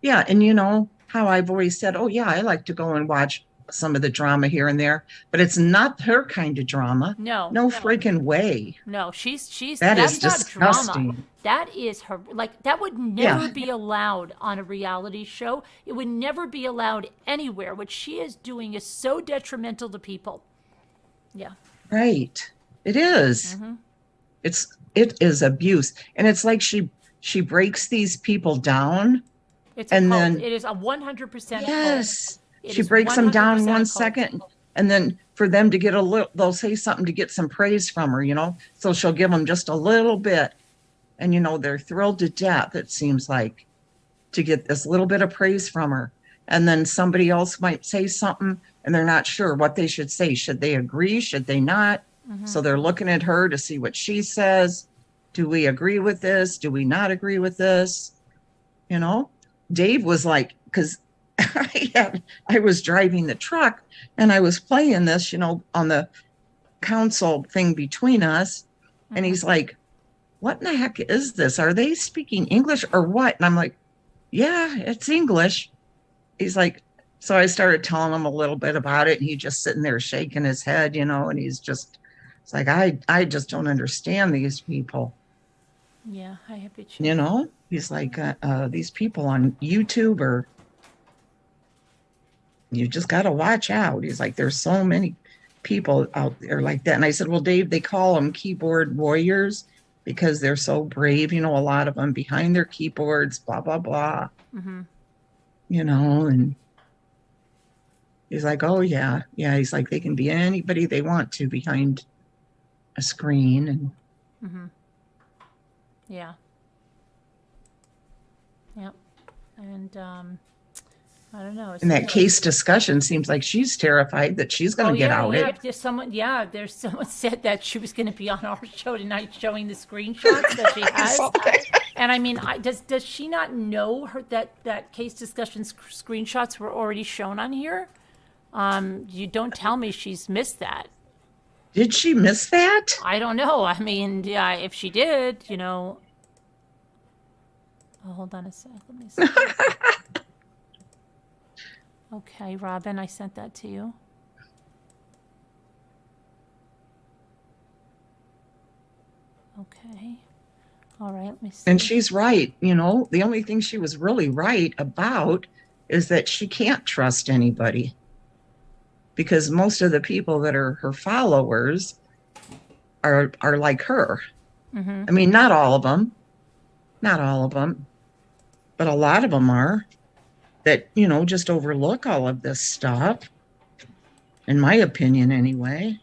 [SPEAKER 12] Yeah, and how I've always said, oh yeah, I like to go and watch some of the drama here and there, but it's not her kind of drama. No freaking way.
[SPEAKER 2] No, that's
[SPEAKER 12] is
[SPEAKER 2] not
[SPEAKER 12] disgusting.
[SPEAKER 2] Drama. That is her, that would never be allowed on a reality show. It would never be allowed anywhere. What she is doing is so detrimental to people. Yeah.
[SPEAKER 12] Right. It is. Mm-hmm. It is abuse. And it's like she breaks these people down.
[SPEAKER 2] It is a 100%.
[SPEAKER 12] Yes. She breaks them down 1 second. And then for them to get they'll say something to get some praise from her, So she'll give them just a little bit. And, they're thrilled to death, it seems like, to get this little bit of praise from her. And then somebody else might say something and they're not sure what they should say. Should they agree? Should they not? Mm-hmm. So they're looking at her to see what she says. Do we agree with this? Do we not agree with this? You know, Dave was like, because I was driving the truck and I was playing this, you know, on the console thing between us. And he's like, what in the heck is this? Are they speaking English or what? And I'm like, yeah, it's English. He's like, so I started telling him a little bit about it. And he's just sitting there shaking his head, you know, and it's like, I just don't understand these people.
[SPEAKER 2] Yeah, I have you.
[SPEAKER 12] You know, he's like, these people on YouTube are, you just got to watch out. He's like, there's so many people out there like that. And I said, well, Dave, they call them keyboard warriors because they're so brave. You know, a lot of them behind their keyboards, blah, blah, blah.
[SPEAKER 2] Mm-hmm.
[SPEAKER 12] You know, and he's like, oh, yeah. Yeah. He's like, they can be anybody they want to behind a screen. And
[SPEAKER 2] Mm-hmm. Yeah. Yep. And I don't know.
[SPEAKER 12] in that case discussion, seems like she's terrified that she's going to get out it.
[SPEAKER 2] There's someone said that she was going to be on our show tonight showing the screenshots that she has. And I mean, does she not know that case discussion screenshots were already shown on here? You don't tell me she's missed that.
[SPEAKER 12] Did she miss that?
[SPEAKER 2] I don't know. I mean, yeah, if she did, you know. Oh, hold on a sec. Let me see. Okay, Robin, I sent that to you. Okay. All right, let me see.
[SPEAKER 12] And she's right. You know, the only thing she was really right about is that she can't trust anybody. Because most of the people that are her followers are like her.
[SPEAKER 2] Mm-hmm.
[SPEAKER 12] I mean, not all of them, but a lot of them are that, you know, just overlook all of this stuff, in my opinion, anyway.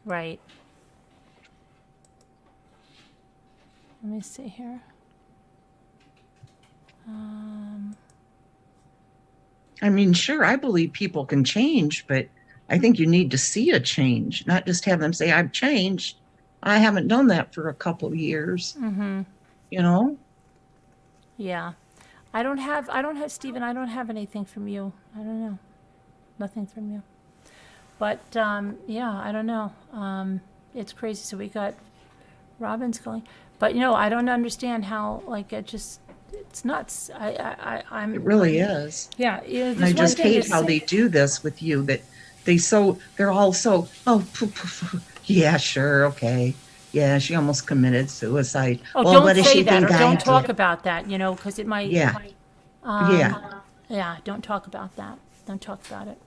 [SPEAKER 2] Right. Let me see here.
[SPEAKER 12] I mean, sure, I believe people can change, but I think you need to see a change, not just have them say, I've changed. I haven't done that for a couple of years.
[SPEAKER 2] Mm-hmm.
[SPEAKER 12] You know?
[SPEAKER 2] Yeah. I don't have, Stephen, I don't have anything from you. I don't know. Nothing from you. But, yeah, I don't know. It's crazy. So we got Robin's calling. But, you know, I don't understand how, like, it's nuts. I'm.
[SPEAKER 12] It really is.
[SPEAKER 2] Yeah.
[SPEAKER 12] And I just hate how they do this with you, that they're all so, yeah, sure, okay. Yeah, she almost committed suicide.
[SPEAKER 2] Oh,
[SPEAKER 12] well,
[SPEAKER 2] don't
[SPEAKER 12] what does
[SPEAKER 2] say
[SPEAKER 12] she
[SPEAKER 2] that, or
[SPEAKER 12] think
[SPEAKER 2] don't
[SPEAKER 12] I
[SPEAKER 2] talk
[SPEAKER 12] did?
[SPEAKER 2] about that, you know, because it might.
[SPEAKER 12] Yeah.
[SPEAKER 2] Yeah, don't talk about that. Don't talk about it.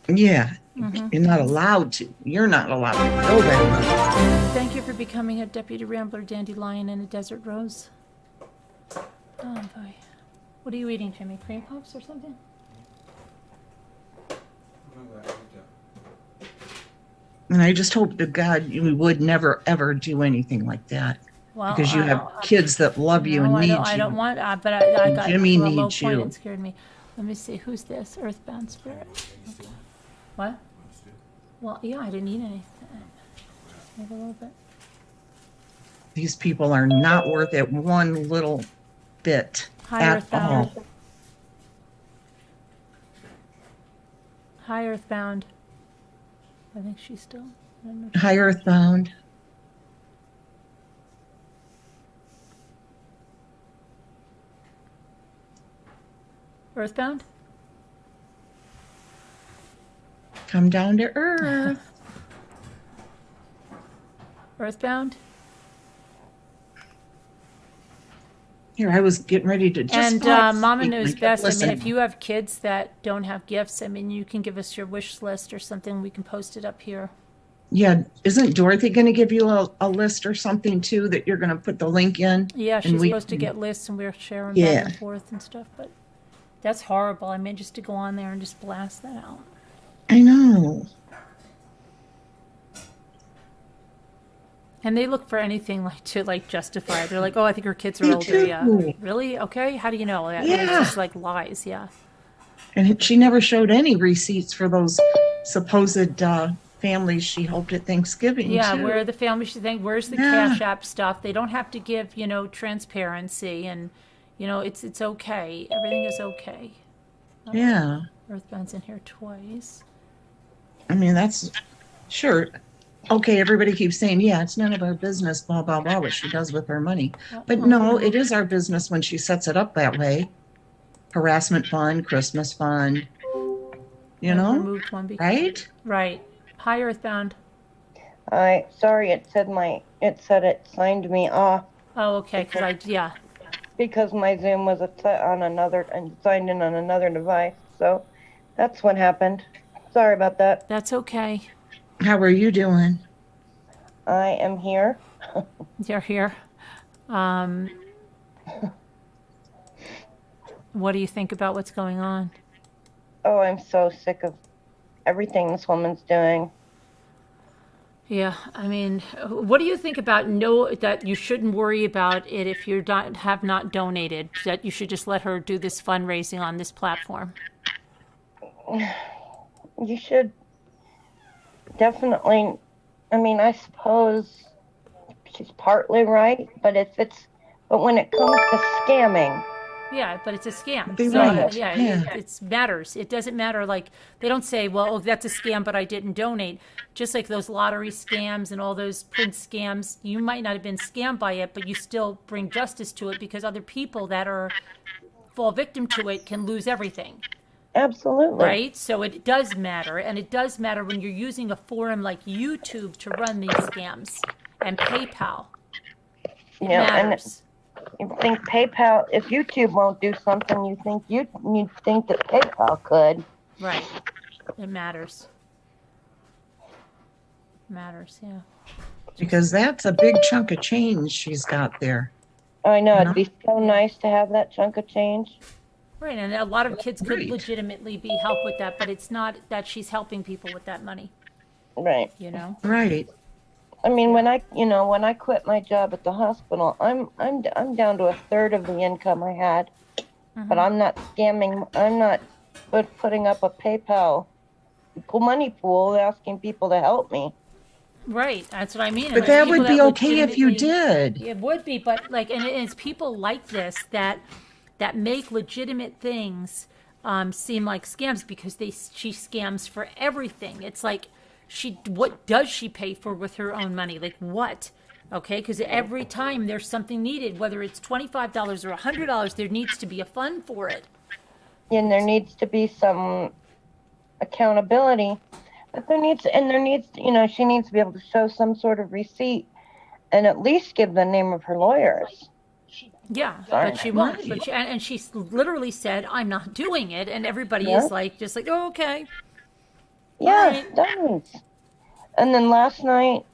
[SPEAKER 12] Yeah.
[SPEAKER 2] Mhm.
[SPEAKER 12] You're not allowed to. You're not allowed to go that way.
[SPEAKER 2] Thank you for becoming a deputy rambler, dandelion, and a desert rose. Oh boy. What are you eating, Jimmy? Cream puffs or something?
[SPEAKER 12] And I just hope to God you would never, ever do anything like that.
[SPEAKER 2] Well,
[SPEAKER 12] Because you have kids that love you and need you.
[SPEAKER 2] I don't want, but I got
[SPEAKER 12] Jimmy
[SPEAKER 2] to a low
[SPEAKER 12] needs
[SPEAKER 2] point.
[SPEAKER 12] you.
[SPEAKER 2] It scared me. Let me see. Who's this? Earthbound Spirit. Okay. What? Well, yeah, I didn't eat anything. Maybe a little bit.
[SPEAKER 12] These people are not worth it one little bit
[SPEAKER 2] Hi,
[SPEAKER 12] at
[SPEAKER 2] Earthbound.
[SPEAKER 12] all.
[SPEAKER 2] Hi, Earthbound. I think she's still. I don't know.
[SPEAKER 12] Hi, Earthbound.
[SPEAKER 2] Earthbound?
[SPEAKER 12] Come down to earth.
[SPEAKER 2] Earthbound?
[SPEAKER 12] Here, I was getting ready to just.
[SPEAKER 2] And Mama
[SPEAKER 12] speak.
[SPEAKER 2] knows
[SPEAKER 12] I kept
[SPEAKER 2] best. I mean,
[SPEAKER 12] listening.
[SPEAKER 2] if you have kids that don't have gifts, I mean, you can give us your wish list or something. We can post it up here.
[SPEAKER 12] Yeah, isn't Dorothy going to give you a list or something too that you're going to put the link in?
[SPEAKER 2] Yeah,
[SPEAKER 12] And
[SPEAKER 2] she's
[SPEAKER 12] we
[SPEAKER 2] supposed to
[SPEAKER 12] can-
[SPEAKER 2] get lists and we're sharing
[SPEAKER 12] Yeah.
[SPEAKER 2] back and forth and stuff, but that's horrible. I mean, just to go on there and just blast that out.
[SPEAKER 12] I know.
[SPEAKER 2] And they look for anything to justify it. They're like, oh, I think her kids are
[SPEAKER 12] Me
[SPEAKER 2] older. Yeah.
[SPEAKER 12] too.
[SPEAKER 2] Really? Okay. How do you know? It's
[SPEAKER 12] Yeah.
[SPEAKER 2] just like lies. Yeah.
[SPEAKER 12] And she never showed any receipts for those supposed families she helped at Thanksgiving
[SPEAKER 1] Yeah,
[SPEAKER 12] too.
[SPEAKER 1] where are the family should think, where's the
[SPEAKER 12] Yeah.
[SPEAKER 1] Cash App stuff? They don't have to give, transparency, and, it's okay. Everything is okay.
[SPEAKER 12] Yeah.
[SPEAKER 1] Earthbound's in here twice.
[SPEAKER 12] I mean, that's sure. Okay, everybody keeps saying, yeah, it's none of our business, blah, blah, blah, what she does with her money. But no, it is our business when she sets it up that way. Harassment fund, Christmas fund,
[SPEAKER 1] Removed one because,
[SPEAKER 12] right?
[SPEAKER 1] Right. Hi, Earthbound.
[SPEAKER 13] Sorry, it said it signed me off
[SPEAKER 1] Oh, okay,
[SPEAKER 13] because my Zoom was on another and signed in on another device. So that's what happened. Sorry about that.
[SPEAKER 1] That's okay.
[SPEAKER 12] How are you doing?
[SPEAKER 13] I am here.
[SPEAKER 1] You're here. What do you think about what's going on?
[SPEAKER 13] Oh, I'm so sick of everything this woman's doing.
[SPEAKER 1] Yeah, I mean, what do you think about that you shouldn't worry about it if you have not donated, that you should just let her do this fundraising on this platform?
[SPEAKER 13] You should definitely, I mean, I suppose she's partly right, but when it comes to scamming.
[SPEAKER 1] Yeah, but it's a scam.
[SPEAKER 12] Be
[SPEAKER 1] So,
[SPEAKER 12] right.
[SPEAKER 1] yeah,
[SPEAKER 12] Yeah.
[SPEAKER 1] it matters. It doesn't matter. Like, they don't say, well, that's a scam, but I didn't donate. Just like those lottery scams and all those print scams, you might not have been scammed by it, but you still bring justice to it because other people that fall victim to it can lose everything.
[SPEAKER 13] Absolutely.
[SPEAKER 1] Right? So it does matter. And it does matter when you're using a forum like YouTube to run these scams and PayPal. It matters.
[SPEAKER 13] You think PayPal, if YouTube won't do something, you think that PayPal could.
[SPEAKER 1] Right. It matters. Matters, yeah.
[SPEAKER 12] Because that's a big chunk of change she's got there.
[SPEAKER 13] I know, it'd be so nice to have that chunk of change.
[SPEAKER 1] Right, and a lot of kids could
[SPEAKER 12] Right.
[SPEAKER 1] legitimately be helped with that, but it's not that she's helping people with that money,
[SPEAKER 13] Right.
[SPEAKER 12] Right.
[SPEAKER 13] I mean, when I quit my job at the hospital, I'm down to a third of the income I had, but I'm not scamming. I'm not putting up a PayPal money pool asking people to help me.
[SPEAKER 1] Right, that's what I mean.
[SPEAKER 12] But that would be okay if you did.
[SPEAKER 1] It would be, but and it's people like this that make legitimate things seem like scams because she scams for everything. It's like what does she pay for with her own money? Like what? Okay, because every time there's something needed, whether it's $25 or $100, there needs to be a fund for it.
[SPEAKER 13] And there needs to be some accountability. But she needs to be able to show some sort of receipt and at least give the name of her lawyers.
[SPEAKER 1] Yeah,
[SPEAKER 13] Sorry.
[SPEAKER 1] but she won't. But she literally said, "I'm not doing it," and everybody is just like, "Oh, okay."
[SPEAKER 13] Yeah, it does. And then last night,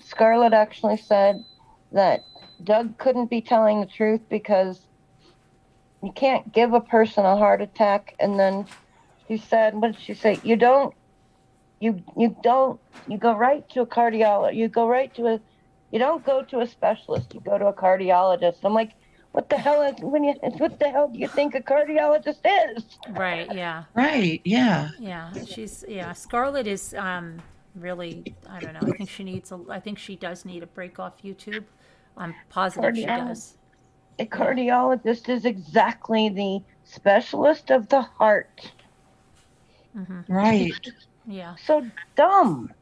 [SPEAKER 13] Scarlett actually said that Doug couldn't be telling the truth because you can't give a person a heart attack. And then she said, what did she say? You go right to a cardiologist. You don't go to a specialist. You go to a cardiologist. I'm like, what the hell do you think a cardiologist is?
[SPEAKER 1] Right. Yeah.
[SPEAKER 12] Right. Yeah.
[SPEAKER 1] Yeah. Scarlett is really, I don't know. I think she does need a break off YouTube. I'm positive she does.
[SPEAKER 13] A cardiologist is exactly the specialist of the heart.
[SPEAKER 12] Right.
[SPEAKER 1] Yeah.
[SPEAKER 13] So dumb.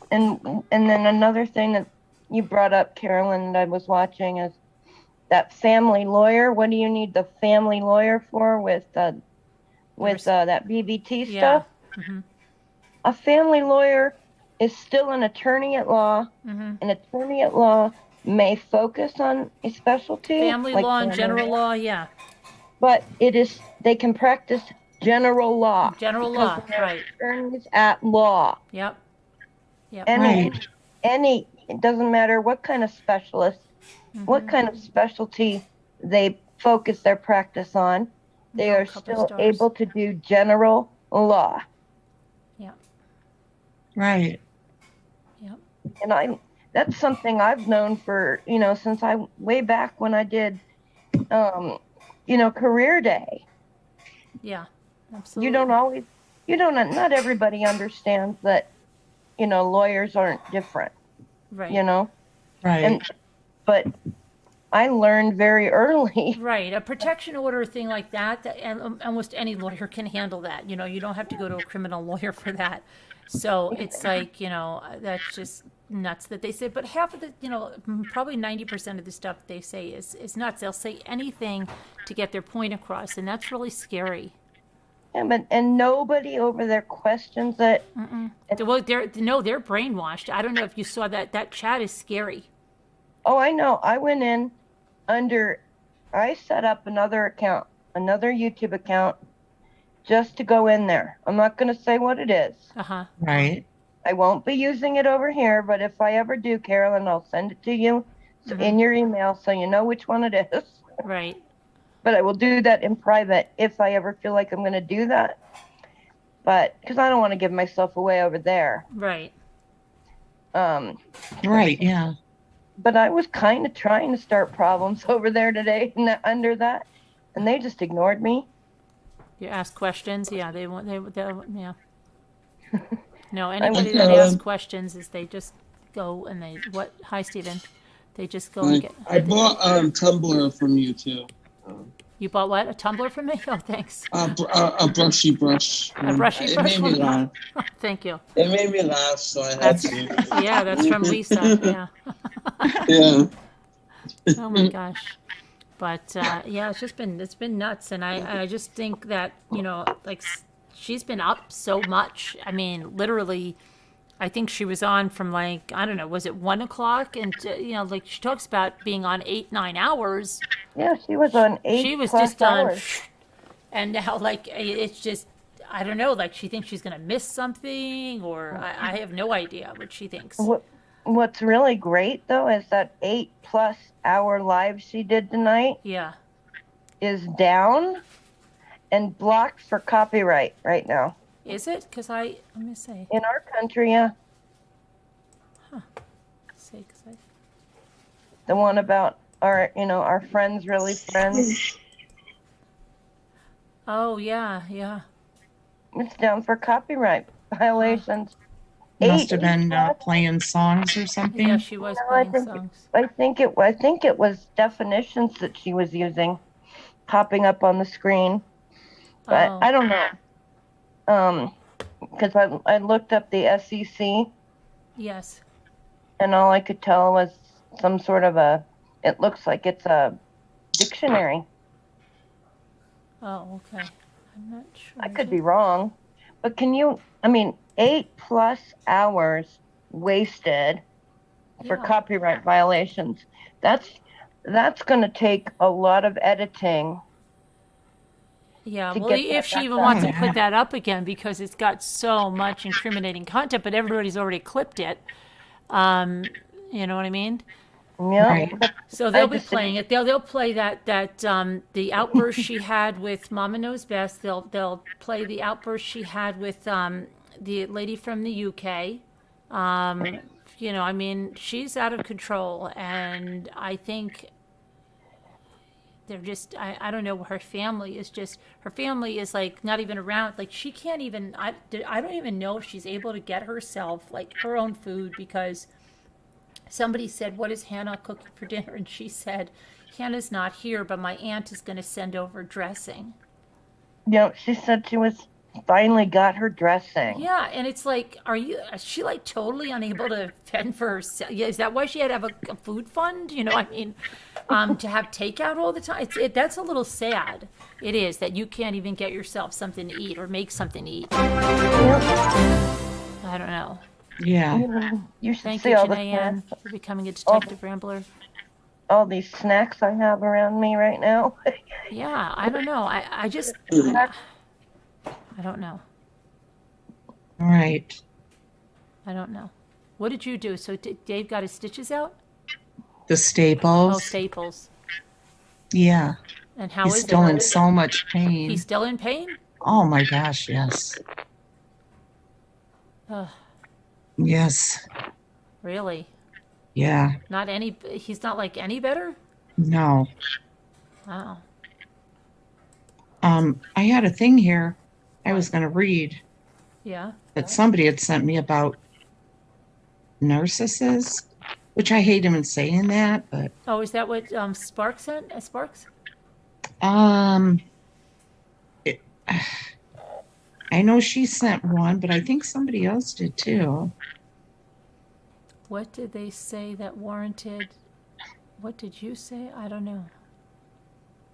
[SPEAKER 13] And then another thing that you brought up, Carolyn, that I was watching is that family lawyer. What do you need the family lawyer for with that BBT stuff?
[SPEAKER 1] Mm-hmm.
[SPEAKER 13] A family lawyer is still an attorney at law.
[SPEAKER 1] Mm-hmm.
[SPEAKER 13] An attorney at law may focus on a specialty.
[SPEAKER 1] Family
[SPEAKER 13] like
[SPEAKER 1] law and general law, yeah.
[SPEAKER 13] But they can practice general law.
[SPEAKER 1] General law, right.
[SPEAKER 13] Attorneys at law.
[SPEAKER 1] Yep.
[SPEAKER 13] It doesn't matter what kind of specialist, what kind of specialty they focus their practice on, they are still able to do general law.
[SPEAKER 1] Yeah.
[SPEAKER 12] Right.
[SPEAKER 1] Yep.
[SPEAKER 13] And that's something I've known for, since way back when I did, career day.
[SPEAKER 1] Yeah, absolutely.
[SPEAKER 13] you don't, not everybody understands that, lawyers aren't different,
[SPEAKER 1] Right.
[SPEAKER 13] And, but I learned very early.
[SPEAKER 1] Right. A protection order thing like that, and almost any lawyer can handle that. You don't have to go to a criminal lawyer for that. So it's like, that's just nuts that they say. But half of the, probably 90% of the stuff they say is nuts. They'll say anything to get their point across, and that's really scary.
[SPEAKER 13] Yeah, and nobody over there questions it.
[SPEAKER 1] Well, they're brainwashed. I don't know if you saw that. That chat is scary.
[SPEAKER 13] Oh, I know. I went in I set up another account, another YouTube account, just to go in there. I'm not going to say what it is.
[SPEAKER 14] Right.
[SPEAKER 13] I won't be using it over here, but if I ever do, Carolyn, I'll send it to you in your email so you know which one it is.
[SPEAKER 1] Right.
[SPEAKER 13] But I will do that in private if I ever feel like I'm going to do that. But because I don't want to give myself away over there.
[SPEAKER 1] Right.
[SPEAKER 14] Right. Yeah.
[SPEAKER 13] But I was kind of trying to start problems over there today under that, and they just ignored me.
[SPEAKER 1] You ask questions, yeah. Yeah. No, anybody that asks questions is they just go and they what? Hi, Stephen. They just go and get.
[SPEAKER 15] I bought a tumbler from you too.
[SPEAKER 1] You bought what? A tumbler from me? Oh, thanks.
[SPEAKER 15] A brushy brush.
[SPEAKER 1] A brushy brush.
[SPEAKER 15] It made me laugh.
[SPEAKER 1] Thank you.
[SPEAKER 15] It made me laugh, so I had to.
[SPEAKER 1] Yeah, that's from Lisa. Yeah.
[SPEAKER 15] Yeah.
[SPEAKER 1] Oh my gosh. But yeah, it's been nuts, and I just think that like she's been up so much. I mean, literally, I think she was on from like I don't know, was it 1 o'clock? And like she talks about being on 8-9 hours.
[SPEAKER 13] Yeah, she was on 8.
[SPEAKER 1] She was
[SPEAKER 13] plus
[SPEAKER 1] just on,
[SPEAKER 13] hours.
[SPEAKER 1] and now like it's just I don't know, like she thinks she's gonna miss something, or I have no idea what she thinks.
[SPEAKER 13] What's really great though is that 8+ hour live she did tonight.
[SPEAKER 1] Yeah.
[SPEAKER 13] Is down and blocked for copyright right now.
[SPEAKER 1] Is it? Because let me say.
[SPEAKER 13] In our country, yeah.
[SPEAKER 1] Huh. Let's see,
[SPEAKER 13] the one about our friends, really friends.
[SPEAKER 1] Oh yeah, yeah.
[SPEAKER 13] It's down for copyright violations.
[SPEAKER 14] Must have been playing songs or something.
[SPEAKER 1] Yeah, she was playing songs.
[SPEAKER 13] I think it was definitions that she was using, popping up on the screen. But I don't know. Because I looked up the SEC.
[SPEAKER 1] Yes.
[SPEAKER 13] And all I could tell was some sort of it looks like it's a dictionary.
[SPEAKER 1] Oh, okay. I'm not sure.
[SPEAKER 13] I could be wrong. But 8+ hours wasted for copyright violations. That's going to take a lot of editing.
[SPEAKER 1] Yeah, well, if she even wants to put that up again, because it's got so much incriminating content, but everybody's already clipped it. You know what I mean?
[SPEAKER 13] Yeah.
[SPEAKER 14] Right.
[SPEAKER 1] So they'll be playing it. They'll play that the outburst she had with Mama Knows Best. They'll play the outburst she had with the lady from the UK. She's out of control, and I think they're just I don't know, her family is like not even around, like she can't even I don't even know if she's able to get herself like her own food, because somebody said, what is Hannah cooking for dinner? And she said, Hannah's not here, but my aunt is going to send over dressing.
[SPEAKER 13] Yeah, she said she finally got her dressing.
[SPEAKER 1] Yeah, and it's like, is she like totally unable to fend for herself? Yeah, is that why she had to have a food fund? To have takeout all the time? That's a little sad. It is, that you can't even get yourself something to eat or make something to eat.
[SPEAKER 13] Yep.
[SPEAKER 1] I don't know.
[SPEAKER 14] Yeah.
[SPEAKER 13] You should
[SPEAKER 1] Thank
[SPEAKER 13] see
[SPEAKER 1] you,
[SPEAKER 13] all the
[SPEAKER 1] Janae,
[SPEAKER 13] snacks.
[SPEAKER 1] for becoming a detective rambler.
[SPEAKER 13] All these snacks I have around me right now.
[SPEAKER 1] Yeah, I don't know. I just, I don't know.
[SPEAKER 14] All right.
[SPEAKER 1] I don't know. What did you do? So Dave got his stitches out?
[SPEAKER 14] The staples.
[SPEAKER 1] Oh, staples.
[SPEAKER 14] Yeah.
[SPEAKER 1] And how
[SPEAKER 14] He's
[SPEAKER 1] is
[SPEAKER 14] still
[SPEAKER 1] it?
[SPEAKER 14] in so much pain.
[SPEAKER 1] He's still in pain?
[SPEAKER 14] Oh my gosh, yes.
[SPEAKER 1] Ugh,
[SPEAKER 14] Yes.
[SPEAKER 1] really?
[SPEAKER 14] Yeah.
[SPEAKER 1] He's not like any better?
[SPEAKER 14] No.
[SPEAKER 1] Wow.
[SPEAKER 14] I had a thing here I was going to read.
[SPEAKER 1] Yeah.
[SPEAKER 14] that somebody had sent me about narcissists, which I hate even saying that, but
[SPEAKER 1] Oh, is that what Sparks sent? Sparks?
[SPEAKER 14] it, I know she sent one, but I think somebody else did too.
[SPEAKER 1] What did they say that warranted? What did you say? I don't know.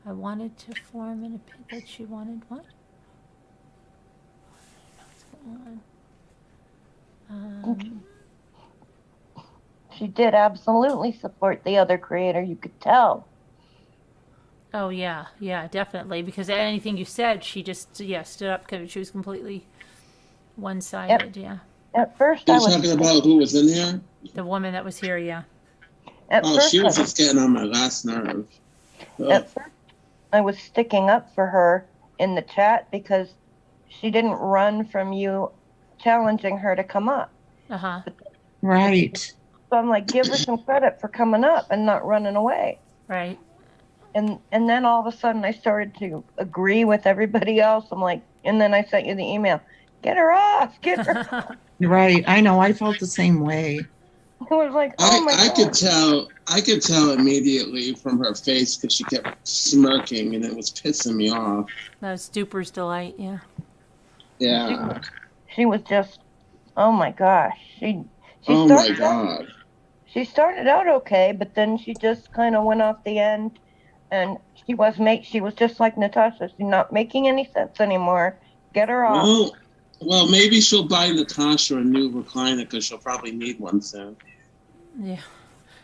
[SPEAKER 1] I wanted to form an opinion that she wanted what? What's going on?
[SPEAKER 13] She did absolutely support the other creator. You could tell.
[SPEAKER 1] Oh yeah, yeah, definitely. Because anything you said, she just stood up because she was completely one-sided. Yeah.
[SPEAKER 13] At first,
[SPEAKER 15] You're talking about who was in here?
[SPEAKER 1] The woman that was here. Yeah.
[SPEAKER 15] She was just getting on my last nerve.
[SPEAKER 13] At first, I was sticking up for her in the chat because she didn't run from you challenging her to come up.
[SPEAKER 1] Uh-huh.
[SPEAKER 14] Right.
[SPEAKER 13] So I'm like, give her some credit for coming up and not running away.
[SPEAKER 1] Right.
[SPEAKER 13] And then all of a sudden I started to agree with everybody else. I'm like, and then I sent you the email, get her off, get her off.
[SPEAKER 14] Right. I know. I felt the same way.
[SPEAKER 13] I was like, oh my God.
[SPEAKER 15] I could tell immediately from her face because she kept smirking and it was pissing me off.
[SPEAKER 1] That was Duper's delight. Yeah.
[SPEAKER 15] Yeah.
[SPEAKER 13] She was just, oh my gosh.
[SPEAKER 15] Oh my God.
[SPEAKER 13] She started out okay, but then she just kind of went off the end, and she was just like Natasha. She's not making any sense anymore. Get her off.
[SPEAKER 15] Well, maybe she'll buy Natasha a new recliner because she'll probably need one soon.
[SPEAKER 1] Yeah.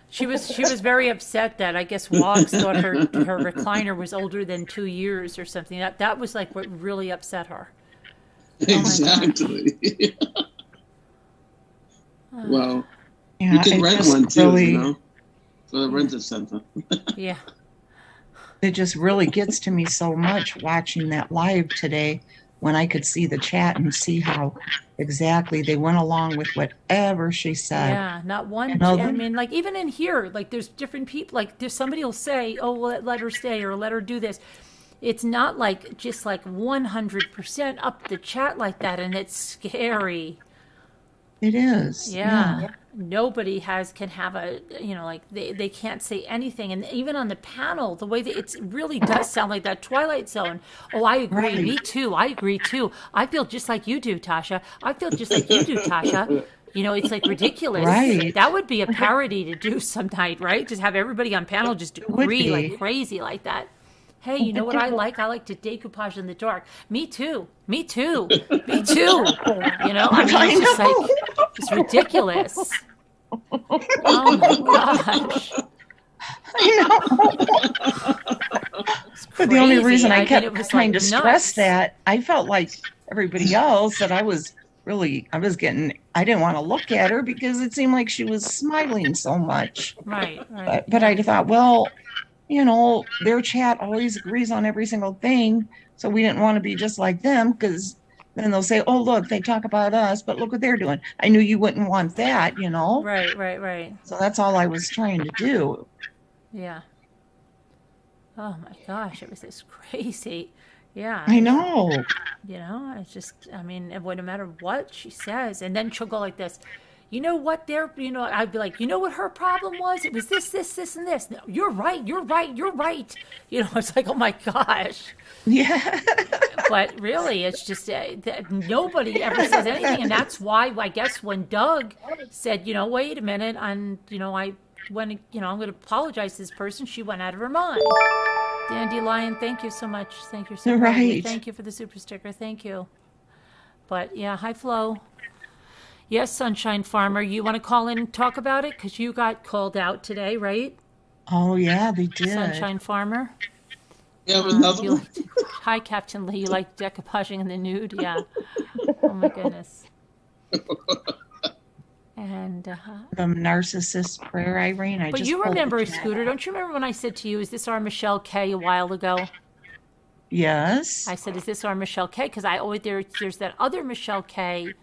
[SPEAKER 1] She was very upset that I guess Wogs thought her recliner was older than 2 years or something. That was like what really upset her.
[SPEAKER 15] Exactly. Well,
[SPEAKER 14] yeah,
[SPEAKER 15] you can rent one too,
[SPEAKER 14] really,
[SPEAKER 15] for the rental center.
[SPEAKER 1] Yeah.
[SPEAKER 14] It just really gets to me so much watching that live today when I could see the chat and see how exactly they went along with whatever she said.
[SPEAKER 1] Yeah, not one. I mean, like even in here, like there's different people. Like there's somebody will say, "Oh, well, let her stay," or "Let her do this." It's not like just like 100% up the chat like that, and it's scary.
[SPEAKER 14] It is.
[SPEAKER 1] Yeah. Nobody can have a, like they can't say anything. And even on the panel, the way that it really does sound like that Twilight Zone. Oh, I agree. Right. Me too. I agree too. I feel just like you do, Tasha. I feel just like you do, Tasha. It's like ridiculous. Right. That would be a parody to do some night, right? Just have everybody on panel just agree like crazy like that. Hey, you know what I like? I like to decoupage in the dark. Me too. Me too. Me too. I mean, it's just like, it's ridiculous. Oh my gosh.
[SPEAKER 14] But the only reason I kept trying to stress that, I felt like everybody else that I didn't want to look at her because it seemed like she was smiling so much.
[SPEAKER 1] Right.
[SPEAKER 14] But I thought, well, their chat always agrees on every single thing. So we didn't want to be just like them because then they'll say, oh, look, they talk about us, but look what they're doing. I knew you wouldn't want that,
[SPEAKER 1] Right.
[SPEAKER 14] So that's all I was trying to do.
[SPEAKER 1] Yeah. Oh my gosh, it was just crazy. Yeah.
[SPEAKER 14] I know.
[SPEAKER 1] It's just, I mean, no matter what she says, and then she'll go like this. You know what I'd be like, you know what her problem was? It was this, and this. No, you're right. It's like, oh my gosh.
[SPEAKER 14] Yeah.
[SPEAKER 1] But really, it's just that nobody ever says anything. And that's why, I guess, when Doug said, wait a minute, I'm going to apologize to this person, she went out of her mind. Dandelion, thank you so much. Thank you so much.
[SPEAKER 14] Right.
[SPEAKER 1] Thank you for the super sticker. Thank you. But yeah, hi, Flo. Yes, Sunshine Farmer, you want to call in and talk about it? Because you got called out today, right?
[SPEAKER 14] Oh, yeah, they did.
[SPEAKER 1] Sunshine Farmer.
[SPEAKER 15] Yeah, another one.
[SPEAKER 1] Hi, Captain Lee. You like decoupaging in the nude? Yeah. Oh, my goodness. And
[SPEAKER 14] the narcissist prayer, Irene.
[SPEAKER 1] But you remember, Scooter, don't you remember when I said to you, is this our Michelle K a while ago?
[SPEAKER 14] Yes.
[SPEAKER 1] I said, is this our Michelle K? Because there's that other Michelle K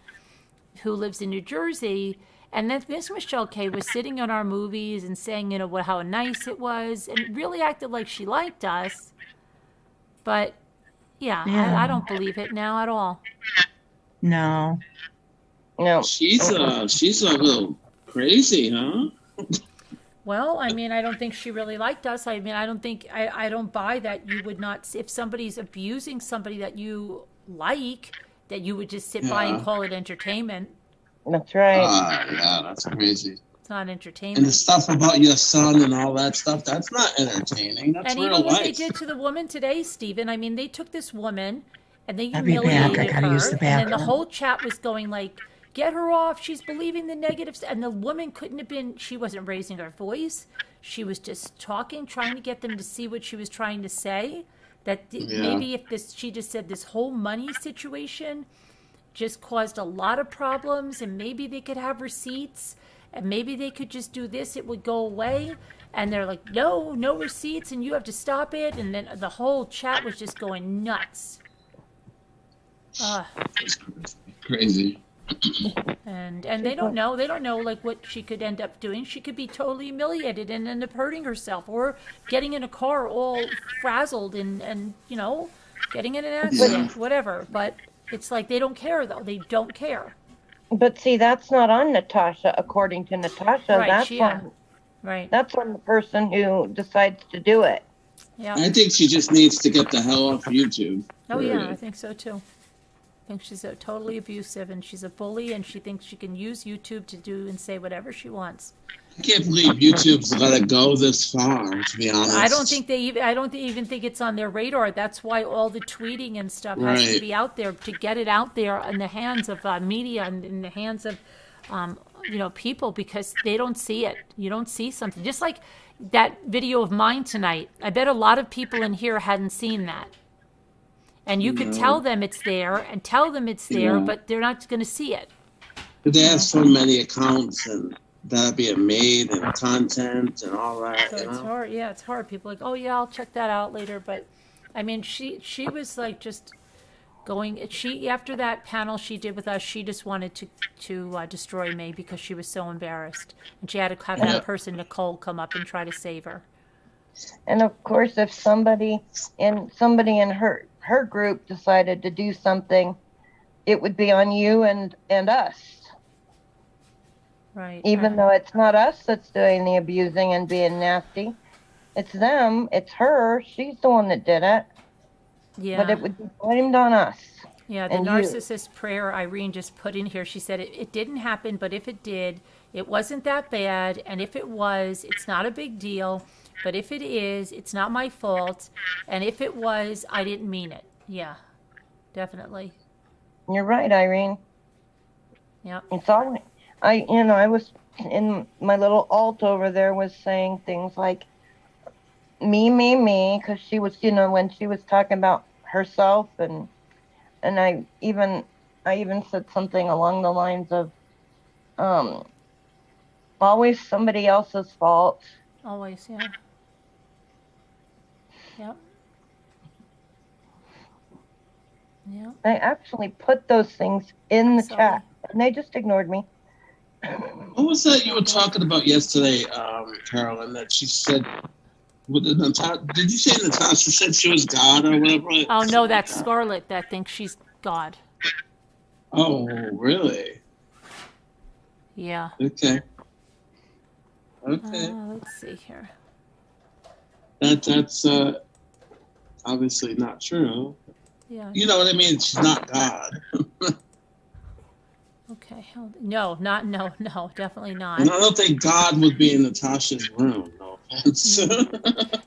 [SPEAKER 1] who lives in New Jersey, and then Miss Michelle K was sitting on our movies and saying, how nice it was, and really acted like she liked us. But yeah. I don't believe it now at all.
[SPEAKER 14] No.
[SPEAKER 13] No.
[SPEAKER 15] She's a little crazy, huh?
[SPEAKER 1] Well, I mean, I don't think she really liked us. I mean, I don't buy that you would not, if somebody's abusing somebody that you like, that you would just sit by and
[SPEAKER 15] Yeah.
[SPEAKER 1] call it entertainment.
[SPEAKER 13] That's right.
[SPEAKER 15] Yeah, that's crazy.
[SPEAKER 1] It's not
[SPEAKER 15] And the
[SPEAKER 1] entertainment.
[SPEAKER 15] stuff about your son and all that stuff, that's not entertaining. That's
[SPEAKER 1] And
[SPEAKER 15] real
[SPEAKER 1] even what
[SPEAKER 15] life.
[SPEAKER 1] they did to the woman today, Stephen, I mean, they took this woman and they
[SPEAKER 14] I'll be back. I
[SPEAKER 1] humiliated
[SPEAKER 14] gotta use
[SPEAKER 1] her.
[SPEAKER 14] the
[SPEAKER 1] And then the
[SPEAKER 14] bathroom.
[SPEAKER 1] whole chat was going like, get her off. She's believing the negatives. And the woman couldn't have been, she wasn't raising her voice. She was just talking, trying to get them to see what she was trying to say. That
[SPEAKER 15] Yeah.
[SPEAKER 1] maybe if this, she just said this whole money situation just caused a lot of problems, and maybe they could have receipts, and maybe they could just do this, it would go away. And they're like, no receipts, and you have to stop it. And then the whole chat was just going nuts.
[SPEAKER 15] That's crazy.
[SPEAKER 1] And they don't know like what she could end up doing. She could be totally humiliated and end up hurting herself, or getting in a car all frazzled and you know, getting in an accident, whatever. But it's like they don't care, though. They don't care.
[SPEAKER 13] But see, that's not on Natasha, according to Natasha.
[SPEAKER 1] Right,
[SPEAKER 13] That's on the person who decides to do it.
[SPEAKER 1] Yeah.
[SPEAKER 15] I think she just needs to get the hell off YouTube.
[SPEAKER 1] Oh yeah, I think so too. I think she's totally abusive, and she's a bully, and she thinks she can use YouTube to do and say whatever she wants.
[SPEAKER 15] I can't believe YouTube's let it go this far, to be honest.
[SPEAKER 1] I don't even think it's on their radar. That's why all the tweeting and stuff has to
[SPEAKER 15] Right.
[SPEAKER 1] be out there, to get it out there in the hands of media and in the hands of you know, people, because they don't see it. You don't see something. Just like that video of mine tonight. I bet a lot of people in here hadn't seen that. And you could tell them it's there and tell them it's there,
[SPEAKER 15] Yeah.
[SPEAKER 1] but they're not going to see it.
[SPEAKER 15] But they have so many accounts and that being made and content and all that.
[SPEAKER 1] So
[SPEAKER 15] You
[SPEAKER 1] it's
[SPEAKER 15] know?
[SPEAKER 1] hard. Yeah, it's hard. People are like, oh yeah, I'll check that out later. But I mean, she was like just going. She, after that panel she did with us, she just wanted to destroy me because she was so embarrassed, and she had to have that person Nicole come up and try to save her.
[SPEAKER 13] And of course, if somebody in her group decided to do something, it would be on you and us.
[SPEAKER 1] Right.
[SPEAKER 13] Even though it's not us that's doing the abusing and being nasty, it's them, it's her. She's the one that did it.
[SPEAKER 1] Yeah.
[SPEAKER 13] But it would be blamed on us.
[SPEAKER 1] Yeah, the
[SPEAKER 13] and you.
[SPEAKER 1] narcissist prayer Irene just put in here. She said it didn't happen, but if it did, it wasn't that bad. And if it was, it's not a big deal. But if it is, it's not my fault. And if it was, I didn't mean it. Yeah, definitely.
[SPEAKER 13] You're right, Irene.
[SPEAKER 1] Yeah.
[SPEAKER 13] It's all I was in my little alt over there was saying things like me, because she was, when she was talking about herself, and I even said something along the lines of always somebody else's fault.
[SPEAKER 1] Always, yeah. Yep. Yeah.
[SPEAKER 13] I actually put those things in the
[SPEAKER 1] Sorry.
[SPEAKER 13] chat, and they just ignored me.
[SPEAKER 15] What was that you were talking about yesterday, Carolyn, that she said, did you say Natasha said she was God or whatever?
[SPEAKER 1] Oh, no, that's Scarlett that thinks she's God.
[SPEAKER 15] Oh, really?
[SPEAKER 1] Yeah.
[SPEAKER 15] Okay.
[SPEAKER 1] Let's see here.
[SPEAKER 15] That's obviously not true.
[SPEAKER 1] Yeah.
[SPEAKER 15] You know what I mean? She's not God.
[SPEAKER 1] Okay. No, definitely not.
[SPEAKER 15] And I don't think God would be in Natasha's room. No offense.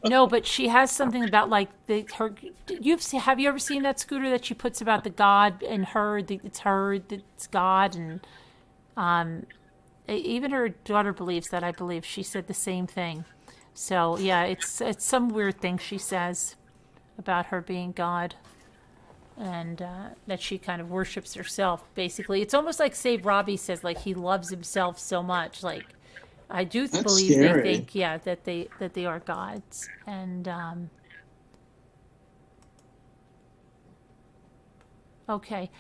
[SPEAKER 1] No, but she has something about like have you ever seen that, Scooter, that she puts about the God and her? It's God, and even her daughter believes that. I believe she said the same thing. So yeah, it's some weird thing she says about her being God. And that she kind of worships herself, basically. It's almost like Save Robbie says, like he loves himself so much. Like I do believe
[SPEAKER 15] scary.
[SPEAKER 1] they think, yeah, that they are gods. And okay,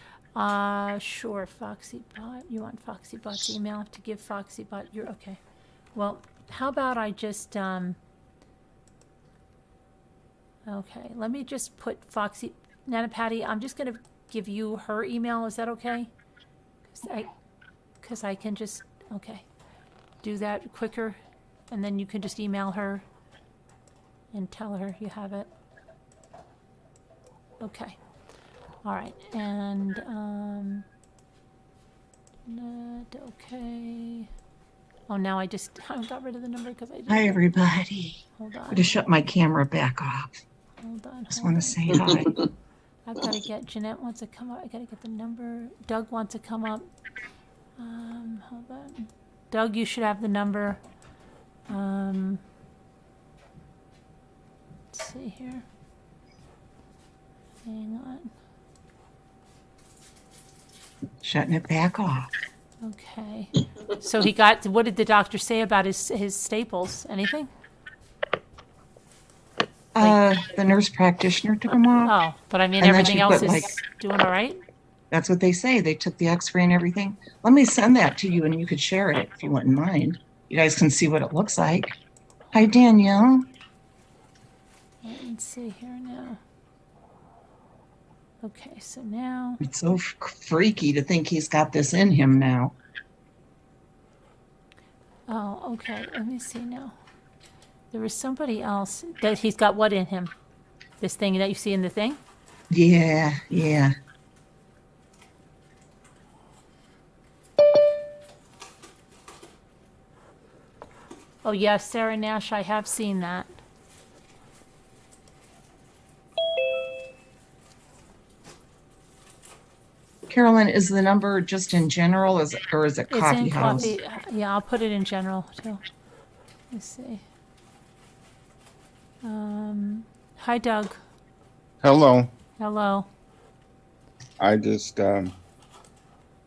[SPEAKER 1] sure, FoxyBot. You want FoxyBot's email? I have to give FoxyBot your okay. Well, how about I just okay? Let me just put Foxy. Nana Patty, I'm just going to
[SPEAKER 2] give you her email? Is that okay? Because I can just, okay, do that quicker, and then you can just email her and tell her you have it. Okay. All right. And, okay. Oh, now I got rid of the number because I just.
[SPEAKER 14] Hi, everybody.
[SPEAKER 2] Hold on.
[SPEAKER 14] I just shut my camera back off.
[SPEAKER 2] Hold on.
[SPEAKER 14] Just want to say hi.
[SPEAKER 2] I've got to get, Jeanette wants to come up. I got to get the number. Doug wants to come up. Hold on. Doug, you should have the number. Let's see here. Hang on.
[SPEAKER 14] Shutting it back off.
[SPEAKER 2] Okay. So what did the doctor say about his staples? Anything?
[SPEAKER 14] The nurse practitioner took them off.
[SPEAKER 2] Oh, but I mean,
[SPEAKER 14] And then
[SPEAKER 2] everything
[SPEAKER 14] she
[SPEAKER 2] else
[SPEAKER 14] put,
[SPEAKER 2] is doing all right?
[SPEAKER 14] That's what they say. They took the x-ray and everything. Let me send that to you and you could share it if you wouldn't mind. You guys can see what it looks like. Hi, Danielle.
[SPEAKER 2] Let's see here now. Okay, so now.
[SPEAKER 14] It's so freaky to think he's got this in him now.
[SPEAKER 2] Oh, okay. Let me see now. There was somebody else that he's got what in him? This thing that you see in the thing?
[SPEAKER 14] Yeah, yeah.
[SPEAKER 2] Oh, yes, Sarah Nash, I have seen that.
[SPEAKER 14] Carolyn, is the number just in general, or is it
[SPEAKER 2] It's
[SPEAKER 14] coffee
[SPEAKER 2] in
[SPEAKER 14] house?
[SPEAKER 2] coffee. Yeah, I'll put it in general too. Let's see. Hi, Doug.
[SPEAKER 16] Hello.
[SPEAKER 2] Hello.
[SPEAKER 16] I just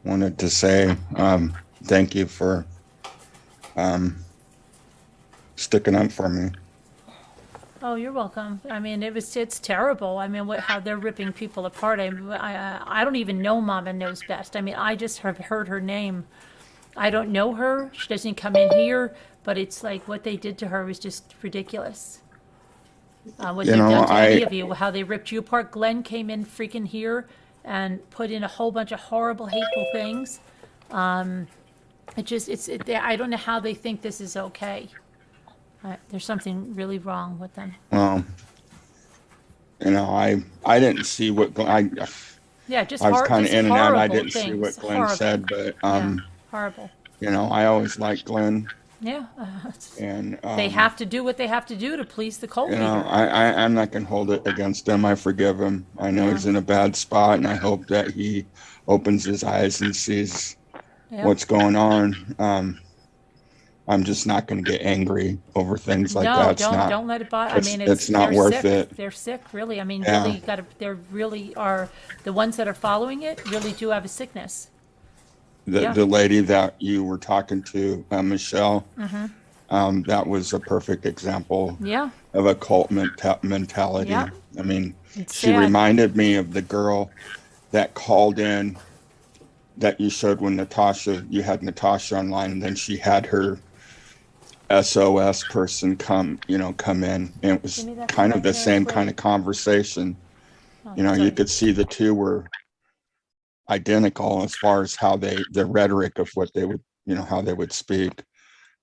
[SPEAKER 16] wanted to say thank you for sticking up for me.
[SPEAKER 2] Oh, you're welcome. I mean, it's terrible. I mean, how they're ripping people apart. I don't even know Mama Knows Best. I mean, I just have heard her name. I don't know her. She doesn't come in here, but it's like what they did to her was just ridiculous. What they've done to any of you, how they ripped you apart. Glenn came in freaking here and put in a whole bunch of horrible, hateful things. I don't know how they think this is okay. There's something really wrong with them.
[SPEAKER 16] Well, I didn't see what Glenn,
[SPEAKER 2] Yeah, just
[SPEAKER 16] I was kind of in and out. I didn't
[SPEAKER 2] things.
[SPEAKER 16] see what Glenn
[SPEAKER 2] Horrible.
[SPEAKER 16] said, but
[SPEAKER 2] horrible.
[SPEAKER 16] I always liked Glenn.
[SPEAKER 2] Yeah,
[SPEAKER 16] and
[SPEAKER 2] they have to do what they have to do to please the cult leader.
[SPEAKER 16] I'm not gonna hold it against him. I forgive him. I know he's in a bad spot, and I hope that he opens his eyes and sees what's going on. I'm just not going to get angry over things like that.
[SPEAKER 2] Don't let it bother. I mean,
[SPEAKER 16] it's not worth it.
[SPEAKER 2] They're sick, really. I mean, really, they really are. The ones that are following it really do have a sickness.
[SPEAKER 16] The lady that you were talking to, Michelle, that was a perfect example of a cult mentality.
[SPEAKER 2] Yeah.
[SPEAKER 16] I mean,
[SPEAKER 2] It's
[SPEAKER 16] she
[SPEAKER 2] sad.
[SPEAKER 16] reminded me of the girl that called in that you showed when you had Natasha online, and then she had her SOS person come in, and it was kind of the same kind of conversation. You could see the two were identical as far as how the rhetoric of what they would, how they would speak,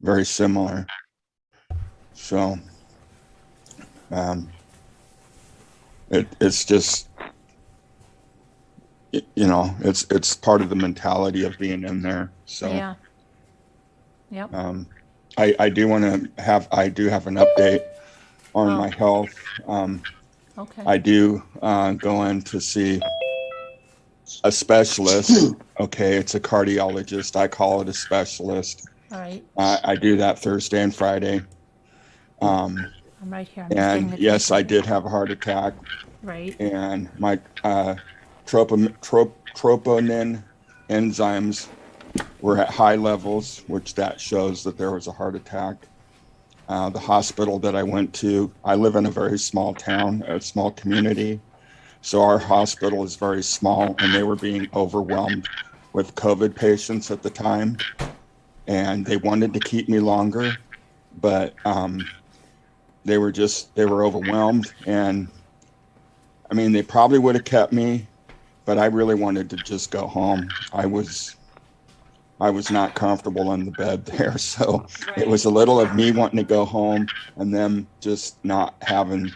[SPEAKER 16] very similar. So, it's just, it's part of the mentality of being in there. So,
[SPEAKER 2] yeah. Yep.
[SPEAKER 16] I do have an update on my health.
[SPEAKER 2] Okay.
[SPEAKER 16] I do go in to see a specialist. Okay, it's a cardiologist. I call it a specialist.
[SPEAKER 2] All right.
[SPEAKER 16] I do that Thursday and Friday.
[SPEAKER 2] I'm right here.
[SPEAKER 16] And yes, I did have a heart attack.
[SPEAKER 2] Right.
[SPEAKER 16] And my troponin enzymes were at high levels, which that shows that there was a heart attack. The hospital that I went to, I live in a very small town, a small community. So our hospital is very small, and they were being overwhelmed with COVID patients at the time. And they wanted to keep me longer, but they were overwhelmed. And I mean, they probably would have kept me but I really wanted to just go home. I was not comfortable in the bed there, so it was a little of me wanting to go home and them just not having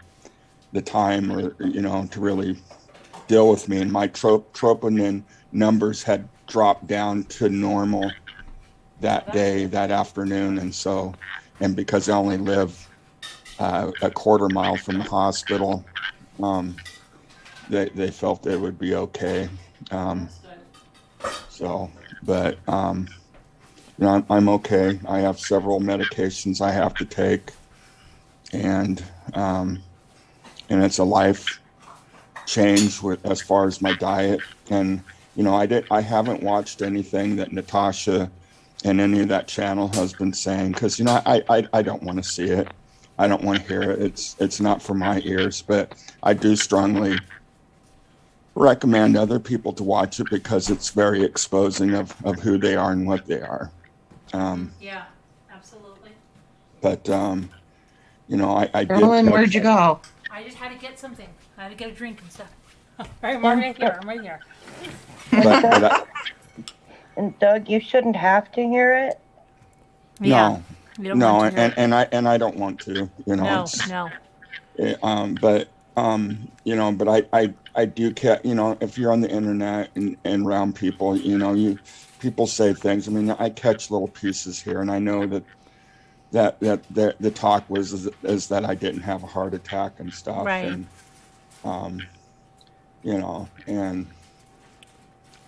[SPEAKER 16] the time or to really deal with me. And my troponin numbers had dropped down to normal that day, that afternoon, and because I only live a quarter mile from the hospital, they felt it would be okay. But I'm okay. I have several medications I have to take, and it's a life change as far as my diet. And I haven't watched anything that Natasha and any of that channel has been saying, because I don't want to see it. I don't want to hear it. It's not for my ears. But I do strongly recommend other people to watch it because it's very exposing of who they are and what they are.
[SPEAKER 1] Yeah, absolutely.
[SPEAKER 16] But I did.
[SPEAKER 14] Carolyn, where'd you go?
[SPEAKER 1] I just had to get something. I had to get a drink and stuff. I'm right here. I'm right here.
[SPEAKER 13] And Doug, you shouldn't have to hear it.
[SPEAKER 1] Yeah.
[SPEAKER 16] No, and I don't want to.
[SPEAKER 1] No.
[SPEAKER 16] But I do care. If you're on the internet and around people, people say things. I mean, I catch little pieces here, and I know that the talk is that I didn't have a heart attack and stuff,
[SPEAKER 1] right.
[SPEAKER 16] And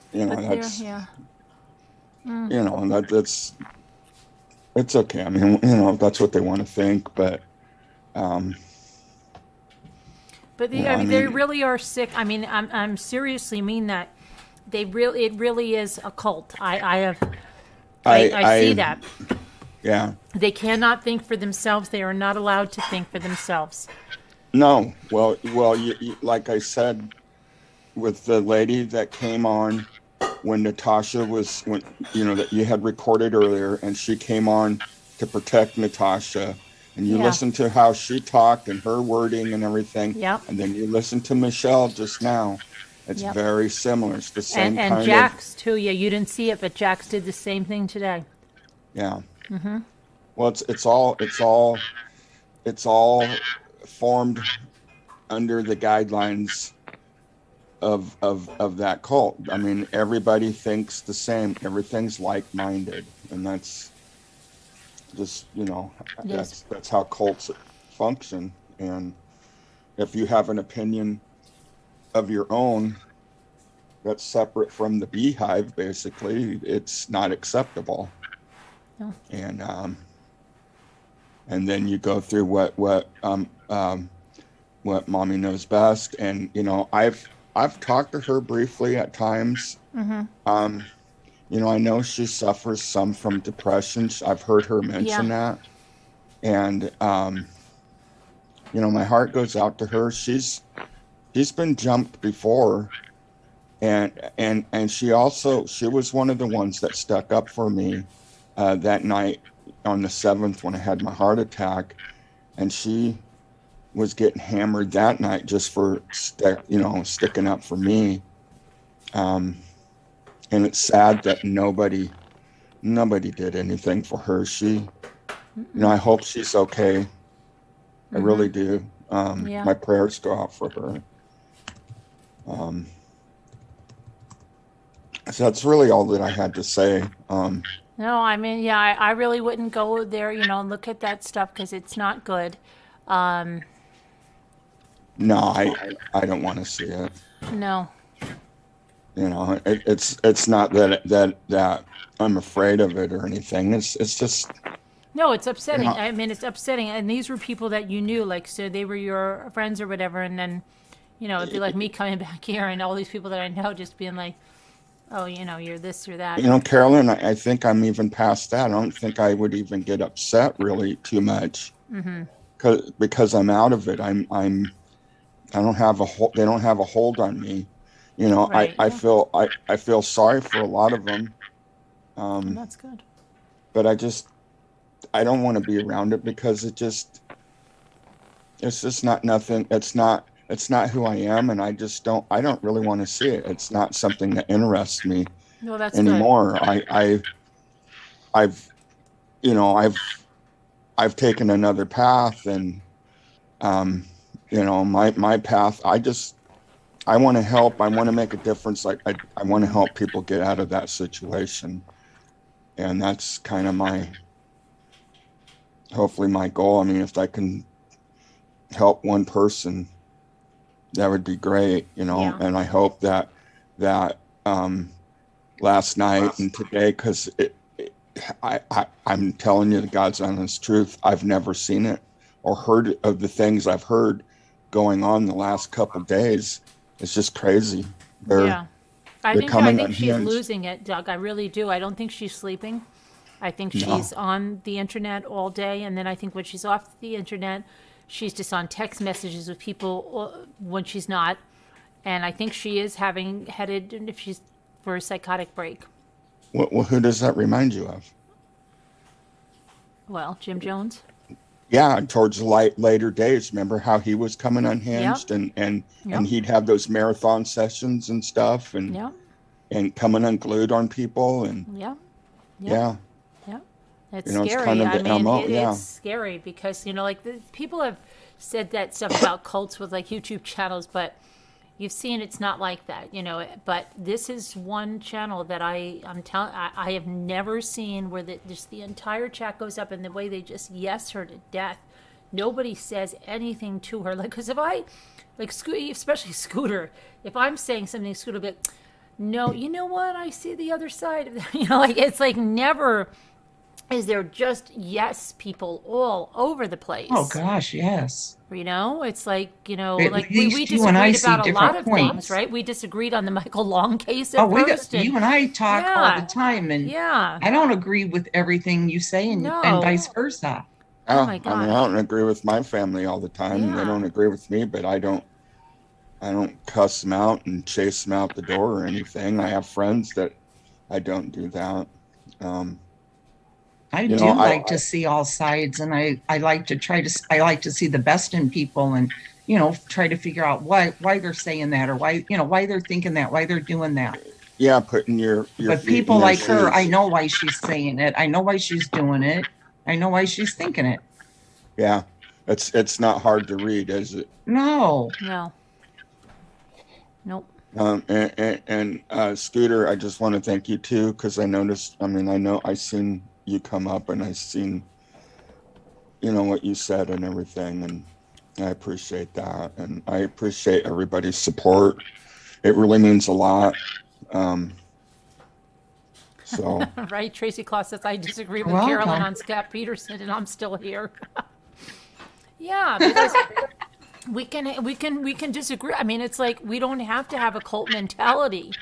[SPEAKER 16] that's and that's it's okay. I mean, that's what they want to think, but.
[SPEAKER 1] But they really are sick. I mean, I'm seriously mean that it really is a cult. I see that.
[SPEAKER 16] Yeah.
[SPEAKER 1] They cannot think for themselves. They are not allowed to think for themselves.
[SPEAKER 16] No. Well, you, like I said, with the lady that came on when Natasha that you had recorded earlier, and she came on to protect Natasha. And you listen to how she talked and her wording and everything.
[SPEAKER 1] Yep.
[SPEAKER 16] And then you listen to Michelle just now. It's very similar. It's the same kind of.
[SPEAKER 1] And Jax too. Yeah, you didn't see it, but Jax did the same thing today.
[SPEAKER 16] Yeah.
[SPEAKER 1] Mm-hmm.
[SPEAKER 16] Well, it's all formed under the guidelines of that cult. I mean, everybody thinks the same. Everything's like-minded, and that's. Just that's how cults function. And if you have an opinion of your own that's separate from the beehive, basically it's not acceptable.
[SPEAKER 1] No.
[SPEAKER 16] And then you go through what Mommy knows best. And I've talked to her briefly at times.
[SPEAKER 1] Mm-hmm.
[SPEAKER 16] I know she suffers some from depression. I've heard her mention that. And, my heart goes out to her. She's been jumped before. And she was one of the ones that stuck up for me that night on the 7th when I had my heart attack. And she was getting hammered that night just for, sticking up for me. And it's sad that nobody did anything for her. I hope she's okay. I really do. My prayers go out for her. So that's really all that I had to say.
[SPEAKER 1] No, I mean, I really wouldn't go there, and look at that stuff because it's not good.
[SPEAKER 16] No, I don't want to see it.
[SPEAKER 1] No.
[SPEAKER 16] It's not that I'm afraid of it or anything. It's just.
[SPEAKER 1] No, it's upsetting. I mean, it's upsetting. And these were people that you knew, so they were your friends or whatever. And then, it'd be like me coming back here and all these people that I know just being like, oh, you're this or that.
[SPEAKER 16] Carolyn, I think I'm even past that. I don't think I would even get upset really too much.
[SPEAKER 1] Mm-hmm.
[SPEAKER 16] Because I'm out of it. I don't have a hold. They don't have a hold on me.
[SPEAKER 1] Right,
[SPEAKER 16] I feel sorry for a lot of them.
[SPEAKER 1] That's good.
[SPEAKER 16] But I don't want to be around it because it's just not nothing. It's not it's not who I am, and I don't really want to see it. It's not something that interests me
[SPEAKER 2] No, that's
[SPEAKER 16] anymore. I've taken another path, and my path, I want to help. I want to make a difference. I want to help people get out of that situation. And that's kind of hopefully my goal. I mean, if I can help one person, that would be great,
[SPEAKER 2] Yeah.
[SPEAKER 16] And I hope that last night and today, because I'm telling you the God's honest truth, I've never seen it or heard of the things I've heard going on the last couple of days. It's just crazy.
[SPEAKER 2] Yeah. I think she's
[SPEAKER 16] unhinged.
[SPEAKER 2] losing it, Doug. I really do. I don't think she's sleeping. I think she's on the internet all day, and then I think when she's off the internet, she's just on text messages with people when she's not. And I think she is headed if she's for a psychotic break.
[SPEAKER 16] Well, who does that remind you of?
[SPEAKER 2] Well, Jim Jones.
[SPEAKER 16] Yeah, towards the later days. Remember how he was coming unhinged, and he'd have those marathon sessions and stuff, and coming unglued on people, and yeah.
[SPEAKER 2] It's
[SPEAKER 16] It's
[SPEAKER 2] scary.
[SPEAKER 16] kind of the MO,
[SPEAKER 2] It's scary because people have said that stuff about cults with like YouTube channels, but you've seen it's not like that, But this is one channel that I'm telling. I have never seen where just the entire chat goes up and the way they just yes her to death. Nobody says anything to her, because if I especially Scooter, if I'm saying something, Scooter will be like, no, you know what? I see the other side of that. It's like never. Is there just yes people all over the place?
[SPEAKER 14] Oh gosh, yes.
[SPEAKER 2] It's like,
[SPEAKER 14] At
[SPEAKER 2] we
[SPEAKER 14] least you and I
[SPEAKER 2] disagreed
[SPEAKER 14] see
[SPEAKER 2] about a lot
[SPEAKER 14] different
[SPEAKER 2] of
[SPEAKER 14] points.
[SPEAKER 2] things, right? We disagreed on the Michael Long case at first.
[SPEAKER 14] You and I talk all the time, and I don't agree with everything you say, and vice versa.
[SPEAKER 2] Oh my
[SPEAKER 16] I mean, I don't agree with my family all the time, and they don't agree with me, but I don't cuss them out and chase them out the door or anything. I have friends that I don't do that.
[SPEAKER 14] I do like to see all sides, and I like to see the best in people, and try to figure out why they're saying that, or why they're thinking that, why they're doing that.
[SPEAKER 16] Yeah, putting your
[SPEAKER 14] but
[SPEAKER 16] feet
[SPEAKER 14] people
[SPEAKER 16] in their
[SPEAKER 14] like her,
[SPEAKER 16] shoes.
[SPEAKER 14] I know why she's saying it. I know why she's doing it. I know why she's thinking it.
[SPEAKER 16] Yeah, it's not hard to read, is it?
[SPEAKER 14] No.
[SPEAKER 2] Nope.
[SPEAKER 16] And Scooter, I just want to thank you too, because I noticed. I know I seen you come up, and I seen, what you said and everything, and I appreciate that, and I appreciate everybody's support. It really means a lot. So
[SPEAKER 2] Right, Tracy Claus says I disagree with
[SPEAKER 14] Welcome.
[SPEAKER 2] Carolyn on Scott Peterson, and I'm still here. Yeah, because we can disagree. I mean, it's like we don't have to have a cult mentality.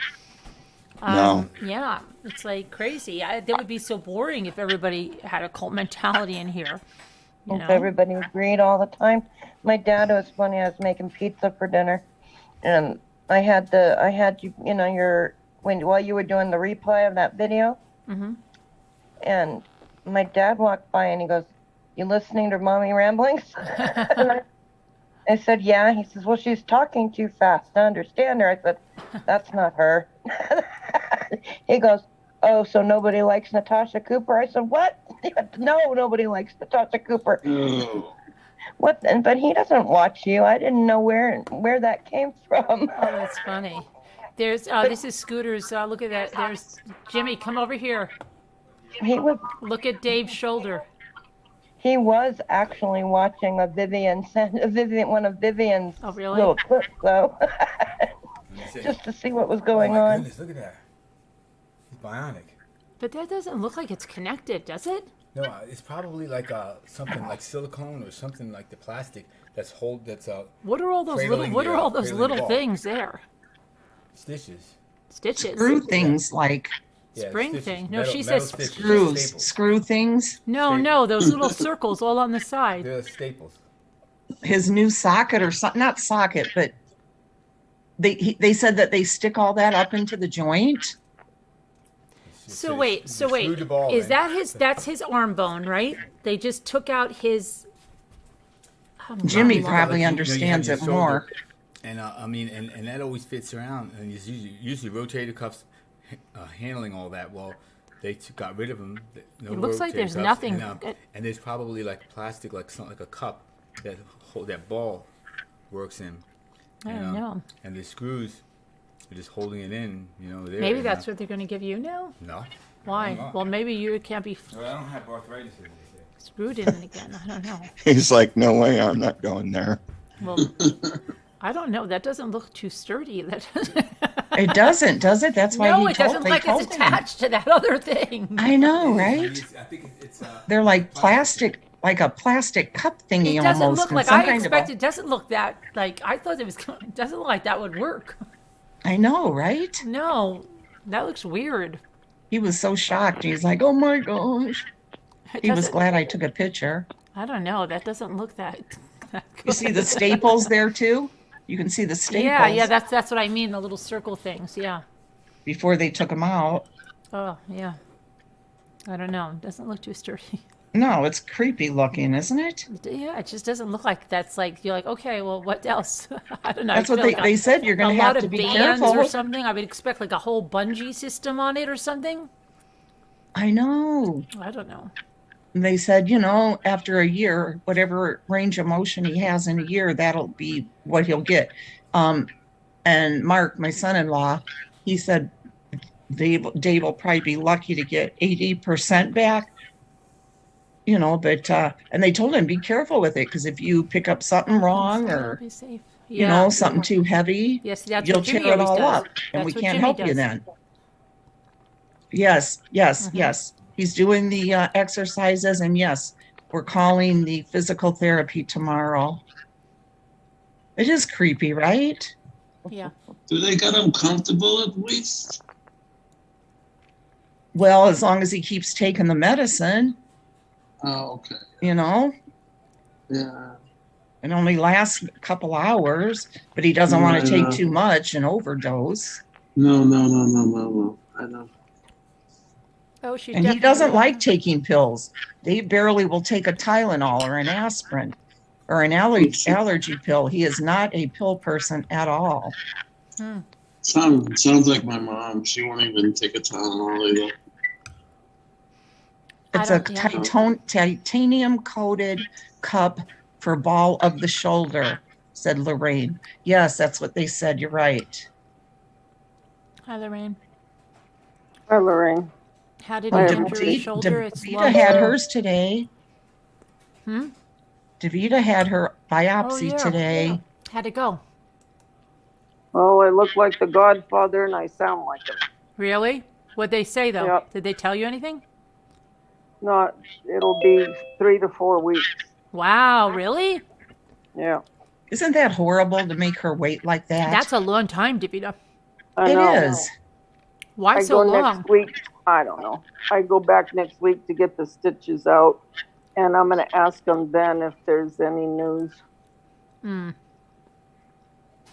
[SPEAKER 16] No.
[SPEAKER 2] Yeah, it's like crazy. That would be so boring if everybody had a cult mentality in here.
[SPEAKER 13] If everybody agreed all the time. My dad, was funny. I was making pizza for dinner, and I had you, while you were doing the replay of that video, and my dad walked by and he goes, "You listening to mommy ramblings?" And I said, "Yeah." He says, "Well, she's talking too fast to understand her." I said, "That's not her." He goes, "Oh, so nobody likes Natasha Cooper?" I said, "What?" He went, "No, nobody likes Natasha Cooper." What? But he doesn't watch you. I didn't know where that came from.
[SPEAKER 2] Oh, that's funny. There's this is Scooter's. Look at that. There's Jimmy. Come over here.
[SPEAKER 13] He was.
[SPEAKER 2] Look at Dave's shoulder.
[SPEAKER 13] He was actually watching one of Vivian's little clips, though, just to see what was going on.
[SPEAKER 17] Goodness, look at that. He's bionic.
[SPEAKER 2] But that doesn't look like it's connected, does it?
[SPEAKER 17] No, it's probably like something like silicone or something like the plastic
[SPEAKER 2] What are all those little things there?
[SPEAKER 17] Stitches.
[SPEAKER 14] Screw things like
[SPEAKER 2] spring
[SPEAKER 17] stitches,
[SPEAKER 2] thing. No,
[SPEAKER 17] metal-
[SPEAKER 2] she
[SPEAKER 17] metal
[SPEAKER 2] says
[SPEAKER 17] stitches,
[SPEAKER 14] screws,
[SPEAKER 17] staples.
[SPEAKER 14] screw things.
[SPEAKER 2] No, those little circles all on the side.
[SPEAKER 17] They're staples.
[SPEAKER 14] His new socket, or not socket, but they said that they stick all that up into the joint.
[SPEAKER 2] So wait, is that's his arm bone, right? They just took out his
[SPEAKER 14] Jimmy probably understands it more.
[SPEAKER 17] And I mean, and that always fits around, and it's usually rotator cuffs handling all that. Well, they got rid of them. No
[SPEAKER 2] It looks like
[SPEAKER 17] rotator
[SPEAKER 2] there's
[SPEAKER 17] cuffs,
[SPEAKER 2] nothing.
[SPEAKER 17] And there's probably like plastic, like something like a cup that ball works in.
[SPEAKER 2] I don't know.
[SPEAKER 17] And the screws are just holding it in. There.
[SPEAKER 2] Maybe that's what they're going to give you now.
[SPEAKER 17] No.
[SPEAKER 2] Why? Well, maybe you can't be
[SPEAKER 17] I don't have arthritis.
[SPEAKER 2] screwed in again. I don't know.
[SPEAKER 16] He's like, no way, I'm not going there.
[SPEAKER 2] Well, I don't know. That doesn't look too sturdy. That
[SPEAKER 14] It doesn't, does it? That's why
[SPEAKER 2] no, it doesn't look like it's attached to that other thing.
[SPEAKER 14] I know, right?
[SPEAKER 17] I think it's
[SPEAKER 14] They're like plastic, like a plastic cup thingy
[SPEAKER 2] It doesn't
[SPEAKER 14] almost.
[SPEAKER 2] look
[SPEAKER 14] and
[SPEAKER 2] like
[SPEAKER 14] some
[SPEAKER 2] I
[SPEAKER 14] kind of a-
[SPEAKER 2] expected. It doesn't look that like I thought it was. It doesn't look like that would work.
[SPEAKER 14] I know, right?
[SPEAKER 2] No, that looks weird.
[SPEAKER 14] He was so shocked. He's like, "Oh my gosh!" He was glad I took a picture.
[SPEAKER 2] I don't know. That doesn't look that.
[SPEAKER 14] You see the staples there too? You can see the staples.
[SPEAKER 2] Yeah, that's what I mean. The little circle things. Yeah.
[SPEAKER 14] Before they took them out.
[SPEAKER 2] Oh yeah. I don't know. It doesn't look too sturdy.
[SPEAKER 14] No, it's creepy looking, isn't it?
[SPEAKER 2] Yeah, it just doesn't look like that's like you're like okay, well, what else? I don't know.
[SPEAKER 14] That's
[SPEAKER 2] I
[SPEAKER 14] what
[SPEAKER 2] feel like
[SPEAKER 14] they said. You're going to have to be careful
[SPEAKER 2] or something. I would expect like a whole bungee system on it or something.
[SPEAKER 14] I know.
[SPEAKER 2] I don't know.
[SPEAKER 14] They said, after a year, whatever range of motion he has in a year, that'll be what he'll get. And Mark, my son-in-law, he said Dave will probably be lucky to get 80% back. But and they told him be careful with it because if you pick up something wrong or
[SPEAKER 2] Be safe.
[SPEAKER 14] something too heavy,
[SPEAKER 2] Yes, that's
[SPEAKER 14] you'll
[SPEAKER 2] what Jimmy
[SPEAKER 14] tear it
[SPEAKER 2] always
[SPEAKER 14] all
[SPEAKER 2] does.
[SPEAKER 14] up, and
[SPEAKER 2] That's
[SPEAKER 14] we
[SPEAKER 2] what
[SPEAKER 14] can't
[SPEAKER 2] Jimmy
[SPEAKER 14] help you
[SPEAKER 2] does.
[SPEAKER 14] then. Yes, yes. He's doing the exercises, and yes, we're calling the physical therapy tomorrow. It is creepy, right?
[SPEAKER 2] Yeah.
[SPEAKER 15] Do they got him comfortable at least?
[SPEAKER 14] Well, as long as he keeps taking the medicine,
[SPEAKER 15] Oh, okay.
[SPEAKER 14] Yeah. It only lasts a couple hours, but he doesn't want to take too much and overdose.
[SPEAKER 15] No. I know.
[SPEAKER 2] Oh, she.
[SPEAKER 14] And he doesn't like taking pills. Dave barely will take a Tylenol or an aspirin or an allergy pill. He is not a pill person at all.
[SPEAKER 15] Sounds like my mom. She won't even take a Tylenol either.
[SPEAKER 14] It's a titanium coated cup for ball of the shoulder, said Lorraine. Yes, that's what they said. You're right.
[SPEAKER 2] Hi, Lorraine.
[SPEAKER 13] Hi, Lorraine.
[SPEAKER 2] How did it injure your shoulder? It's
[SPEAKER 14] Davita had hers today.
[SPEAKER 2] Hmm?
[SPEAKER 14] Davita had her biopsy today.
[SPEAKER 2] Yeah. How'd it go?
[SPEAKER 13] Oh, I look like the Godfather and I sound like him.
[SPEAKER 2] Really? What'd they say though?
[SPEAKER 13] Yep.
[SPEAKER 2] Did they tell you anything?
[SPEAKER 13] It'll be 3 to 4 weeks.
[SPEAKER 2] Wow, really?
[SPEAKER 13] Yeah.
[SPEAKER 14] Isn't that horrible to make her wait like that?
[SPEAKER 2] That's a long time, Davita.
[SPEAKER 13] I know.
[SPEAKER 14] It is.
[SPEAKER 2] Why
[SPEAKER 13] I
[SPEAKER 2] so
[SPEAKER 13] go
[SPEAKER 2] long?
[SPEAKER 13] next week. I don't know. I go back next week to get the stitches out, and I'm going to ask them then if there's any news.
[SPEAKER 2] Hmm.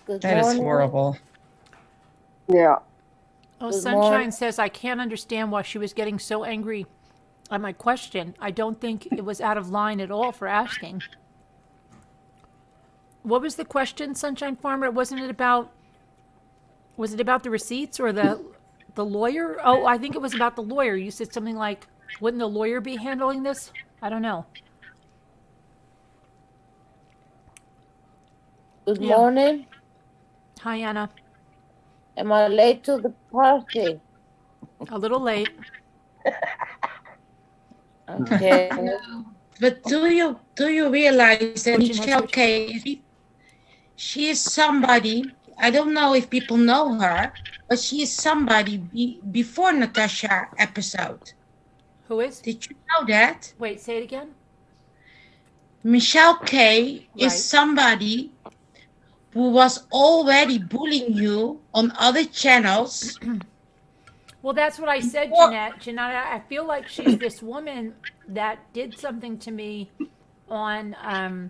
[SPEAKER 14] That is horrible.
[SPEAKER 13] Yeah.
[SPEAKER 2] Oh,
[SPEAKER 13] Good
[SPEAKER 2] Sunshine
[SPEAKER 13] morning.
[SPEAKER 2] says, I can't understand why she was getting so angry at my question. I don't think it was out of line at all for asking. What was the question, Sunshine Farmer? Was it about the receipts or the lawyer? Oh, I think it was about the lawyer. You said something like, wouldn't the lawyer be handling this? I don't know.
[SPEAKER 18] Good morning.
[SPEAKER 2] Hi, Anna.
[SPEAKER 18] Am I late to the party?
[SPEAKER 2] A little late.
[SPEAKER 18] Okay.
[SPEAKER 19] But do you realize that Michelle K, she is somebody, I don't know if people know her, but she is somebody before Natasha episode.
[SPEAKER 2] Who is?
[SPEAKER 19] Did you know that?
[SPEAKER 2] Wait, say it again.
[SPEAKER 19] Michelle K
[SPEAKER 2] Right.
[SPEAKER 19] is somebody who was already bullying you on other channels.
[SPEAKER 2] Well, that's what I said, Jeanette. Jeanette, I feel like she's this woman that did something to me on,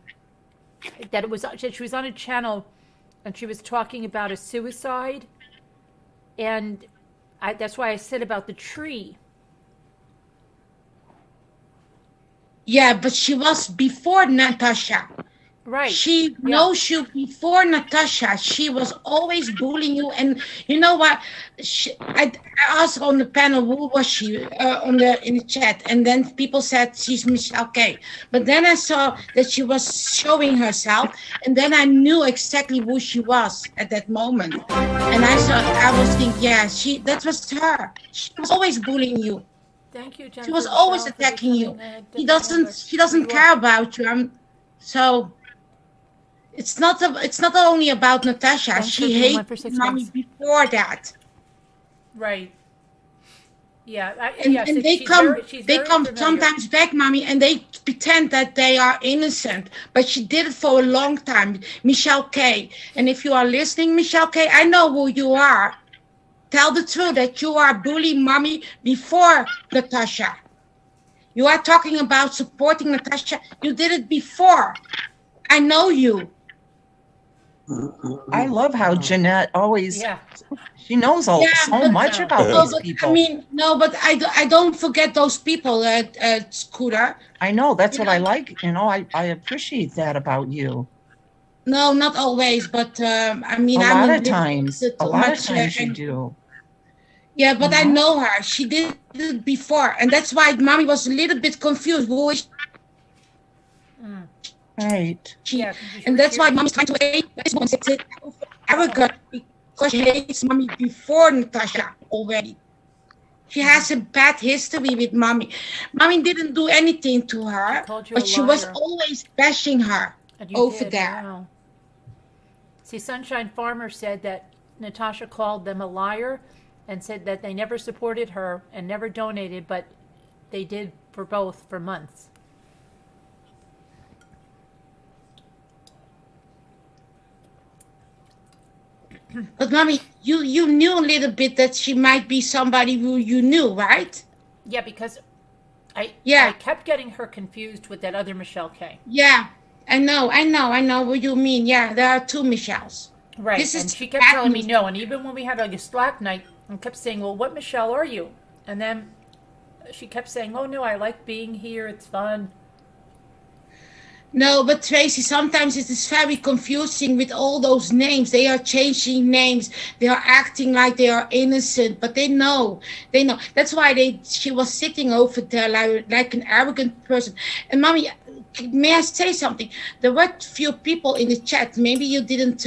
[SPEAKER 2] she was on a channel and she was talking about a suicide. And that's why I said about the tree.
[SPEAKER 19] Yeah, but she was before Natasha.
[SPEAKER 1] Right.
[SPEAKER 19] She knows you before Natasha. She was always bullying you, and you know what? I asked on the panel who was she in the chat, and then people said she's Michelle K. But then I saw that she was showing herself, and then I knew exactly who she was at that moment. And I was thinking, yeah, that was her. She was always bullying you.
[SPEAKER 1] Thank you, Jennifer.
[SPEAKER 19] She was always attacking you. She doesn't care about you. So. It's not only about Natasha. She hated mommy before that.
[SPEAKER 1] Right. Yeah.
[SPEAKER 19] And they come sometimes back, mommy, and they pretend that they are innocent. But she did it for a long time. Michelle K. And if you are listening, Michelle K., I know who you are. Tell the truth that you are bullying mommy before Natasha. You are talking about supporting Natasha. You did it before. I know you.
[SPEAKER 12] I love how Jeanette always, she knows so much about these people.
[SPEAKER 19] I mean, no, but I don't forget those people at Scooter.
[SPEAKER 12] I know, that's what I like. You know, I appreciate that about you.
[SPEAKER 19] No, not always, but I mean,
[SPEAKER 12] a lot of times you do.
[SPEAKER 19] Yeah, but I know her. She did it before, and that's why mommy was a little bit confused. Who is
[SPEAKER 12] Right.
[SPEAKER 19] And that's why mommy's trying to hate this one. It's arrogant because she hates mommy before Natasha already. She has a bad history with mommy. Mommy didn't do anything to her, but she was always bashing her over there.
[SPEAKER 1] Wow. See, Sunshine Farmer said that Natasha called them a liar and said that they never supported her and never donated, but they did for both for months.
[SPEAKER 19] But mommy, you knew a little bit that she might be somebody who you knew, right?
[SPEAKER 1] Yeah, because I kept getting her confused with that other Michelle K.
[SPEAKER 19] Yeah, I know what you mean. Yeah, there are two Michelles.
[SPEAKER 1] Right, and she kept telling me no. And even when we had like a Slack night, I kept saying, well, what Michelle are you? And then she kept saying, oh, no, I like being here. It's fun.
[SPEAKER 19] No, but Tracy, sometimes it is very confusing with all those names. They are changing names. They are acting like they are innocent, but they know. That's why she was sitting over there like an arrogant person. And mommy, may I say something? There were few people in the chat. Maybe you didn't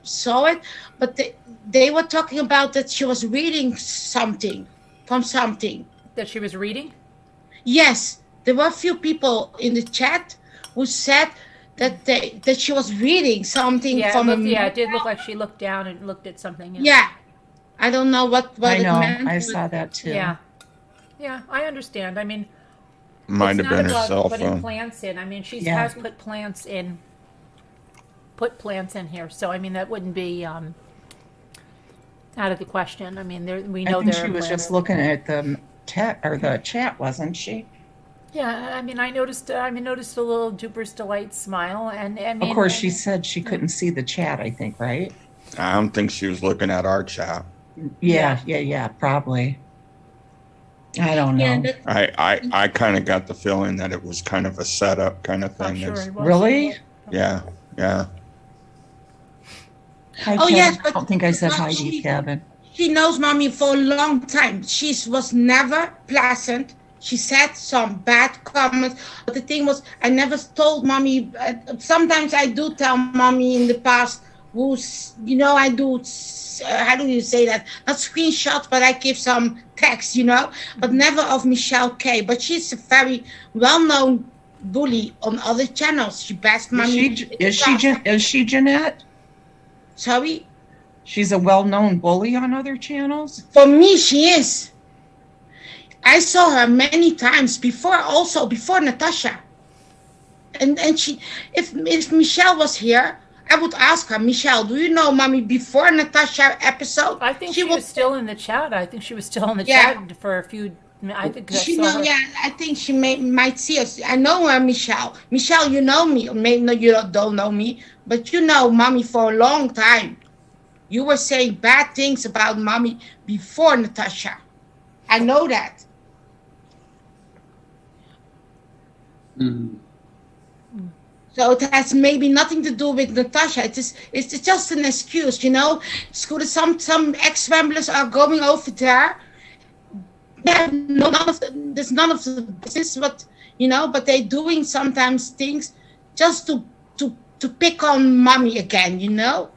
[SPEAKER 19] saw it, but they were talking about that she was reading something from something.
[SPEAKER 1] That she was reading?
[SPEAKER 19] Yes, there were a few people in the chat who said that she was reading something from
[SPEAKER 1] it did look like she looked down and looked at something.
[SPEAKER 19] Yeah. I don't know what
[SPEAKER 12] I know.
[SPEAKER 19] it meant.
[SPEAKER 12] I saw that too.
[SPEAKER 1] Yeah, I understand. I mean,
[SPEAKER 16] might have been her cell
[SPEAKER 1] putting
[SPEAKER 16] phone.
[SPEAKER 1] Plants in. I mean, she has put plants in here, so I mean that wouldn't be out of the question. I mean, we know
[SPEAKER 12] I think she was just looking at the chat, wasn't she?
[SPEAKER 1] Yeah, I mean, I noticed a little Duper's Delight smile, and I mean,
[SPEAKER 12] of course, she said she couldn't see the chat. I think, right?
[SPEAKER 16] I don't think she was looking at our chat.
[SPEAKER 12] Yeah, probably. I don't know.
[SPEAKER 16] I kind of got the feeling that it was kind of a setup kind of thing.
[SPEAKER 1] Sure
[SPEAKER 12] really?
[SPEAKER 16] Yeah.
[SPEAKER 12] Hi,
[SPEAKER 19] oh
[SPEAKER 12] Kevin.
[SPEAKER 19] yes, but
[SPEAKER 12] I don't think I said hi to you, Kevin.
[SPEAKER 19] She knows mommy for a long time. She was never pleasant. She said some bad comments, but the thing was, I never told mommy. Sometimes I do tell mommy in the past, I do, how do you say that? Not screenshots, but I give some text, but never of Michelle K. But she's a very well-known bully on other channels. She bashed mommy.
[SPEAKER 12] Is she Jeanette?
[SPEAKER 19] Sorry?
[SPEAKER 12] She's a well-known bully on other channels?
[SPEAKER 19] For me, she is. I saw her many times before Natasha. And she, if Michelle was here, I would ask her, Michelle, do you know mommy before Natasha episode?
[SPEAKER 1] I think she was still in the chat. I think she was still in the chat for a few. I think
[SPEAKER 19] I think she might see us. I know her, Michelle. Michelle, you know me. Maybe you don't know me, but you know mommy for a long time. You were saying bad things about mommy before Natasha. I know that. So it has maybe nothing to do with Natasha. It's just an excuse, you know. Scooter, some ex-ramblers are going over there. Yeah, no, there's none of the business, but you know, but they're doing sometimes things just to pick on mommy again, you know.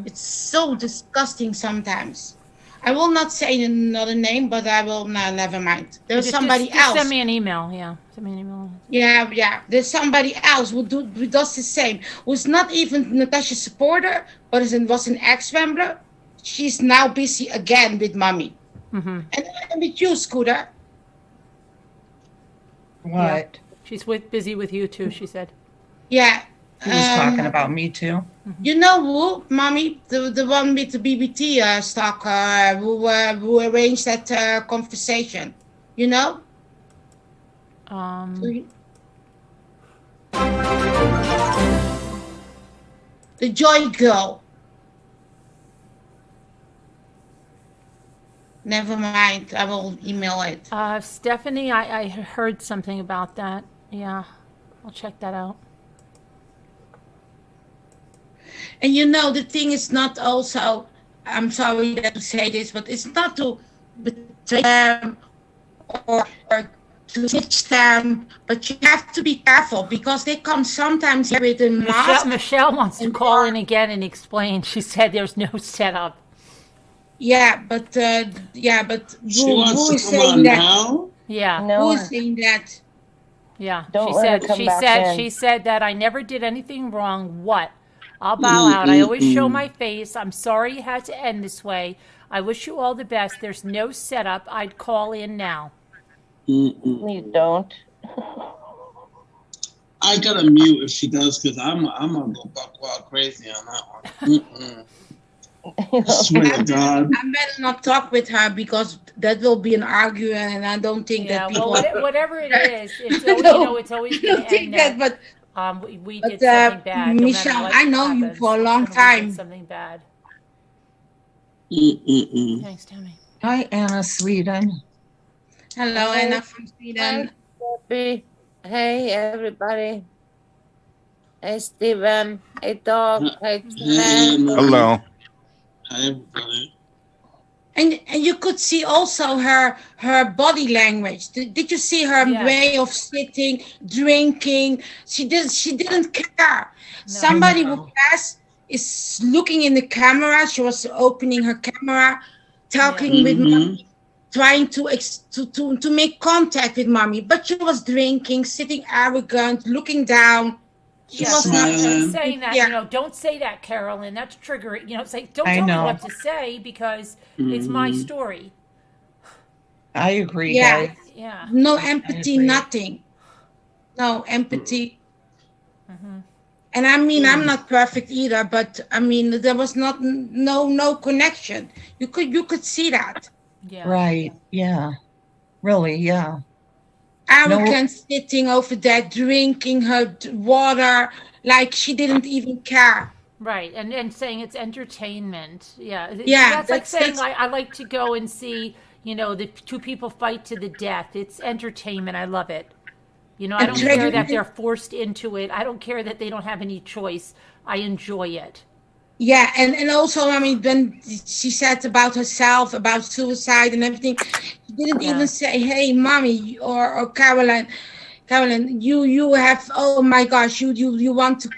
[SPEAKER 19] It's so disgusting sometimes. I will not say another name, but I will. No, never mind. There's somebody else.
[SPEAKER 2] Send me an email. Yeah, send me an email.
[SPEAKER 19] Yeah. There's somebody else who does the same. Who's not even Natasha's supporter, but was an ex-rambler. She's now busy again with mommy. And with you, Scooter.
[SPEAKER 14] What?
[SPEAKER 2] Yeah. She's busy with you too, she said.
[SPEAKER 19] Yeah.
[SPEAKER 14] He was talking about me too.
[SPEAKER 19] You know who, mommy? The one with the BBT stalker who arranged that conversation. You know? The Joy Girl. Never mind. I will email it.
[SPEAKER 2] Stephanie, I heard something about that. Yeah, I'll check that out.
[SPEAKER 19] And you know, the thing is not also, I'm sorry to say this, but it's not to betray them or to snitch them, but you have to be careful because they come sometimes here with a mask.
[SPEAKER 2] Michelle wants to call in again and explain. She said there's no setup.
[SPEAKER 19] Yeah, but who is saying that? Now?
[SPEAKER 2] Yeah.
[SPEAKER 19] Who is saying that?
[SPEAKER 2] Yeah.
[SPEAKER 19] She
[SPEAKER 2] said that I never did anything wrong. What? I'll bow out. I always show my face. I'm sorry it had to end this way. I wish you all the best. There's no setup. I'd call in now.
[SPEAKER 13] Please don't.
[SPEAKER 15] I gotta mute if she does because I'm gonna go buck wild crazy on that one. I swear to God.
[SPEAKER 19] I better not talk with her because that will be an argument, and I don't think that people.
[SPEAKER 2] Well, whatever it is, it's always, it's always going to end that.
[SPEAKER 19] But
[SPEAKER 2] we did something bad.
[SPEAKER 19] Michelle, I know you for a long time.
[SPEAKER 2] Something bad.
[SPEAKER 19] Thanks,
[SPEAKER 2] Tammy.
[SPEAKER 14] Hi, Anna Sweden.
[SPEAKER 19] Hello, Anna from Sweden.
[SPEAKER 18] Hey, everybody. Hey, Steven. Hey, Dog. Hey,
[SPEAKER 16] Hello.
[SPEAKER 15] Hi, everybody.
[SPEAKER 19] And you could see also her body language. Did you see her way of sitting, drinking? She didn't care. Somebody who is looking in the camera. She was opening her camera, talking with mommy, trying to make contact with mommy. But she was drinking, sitting arrogant, looking down. She was not
[SPEAKER 2] saying that, don't say that, Carolyn. That's triggering. Don't tell me what to say because it's my story.
[SPEAKER 14] I agree,
[SPEAKER 19] guys.
[SPEAKER 14] guys.
[SPEAKER 19] Yeah. No empathy, nothing. No empathy. And I mean, I'm not perfect either, but I mean, there was no connection. You could see that.
[SPEAKER 2] Yeah.
[SPEAKER 14] Right. Yeah. Really. Yeah.
[SPEAKER 19] Arrogant, sitting over there, drinking her water like she didn't even care.
[SPEAKER 2] Right, and saying it's entertainment. Yeah,
[SPEAKER 19] that's
[SPEAKER 2] like saying I like to go and see, the two people fight to the death. It's entertainment. I love it. I don't care that they're forced into it. I don't care that they don't have any choice. I enjoy it.
[SPEAKER 19] Yeah, and also, I mean, when she said about herself, about suicide and everything, she didn't even say, hey, mommy, or Caroline, you have, oh my gosh, you want to,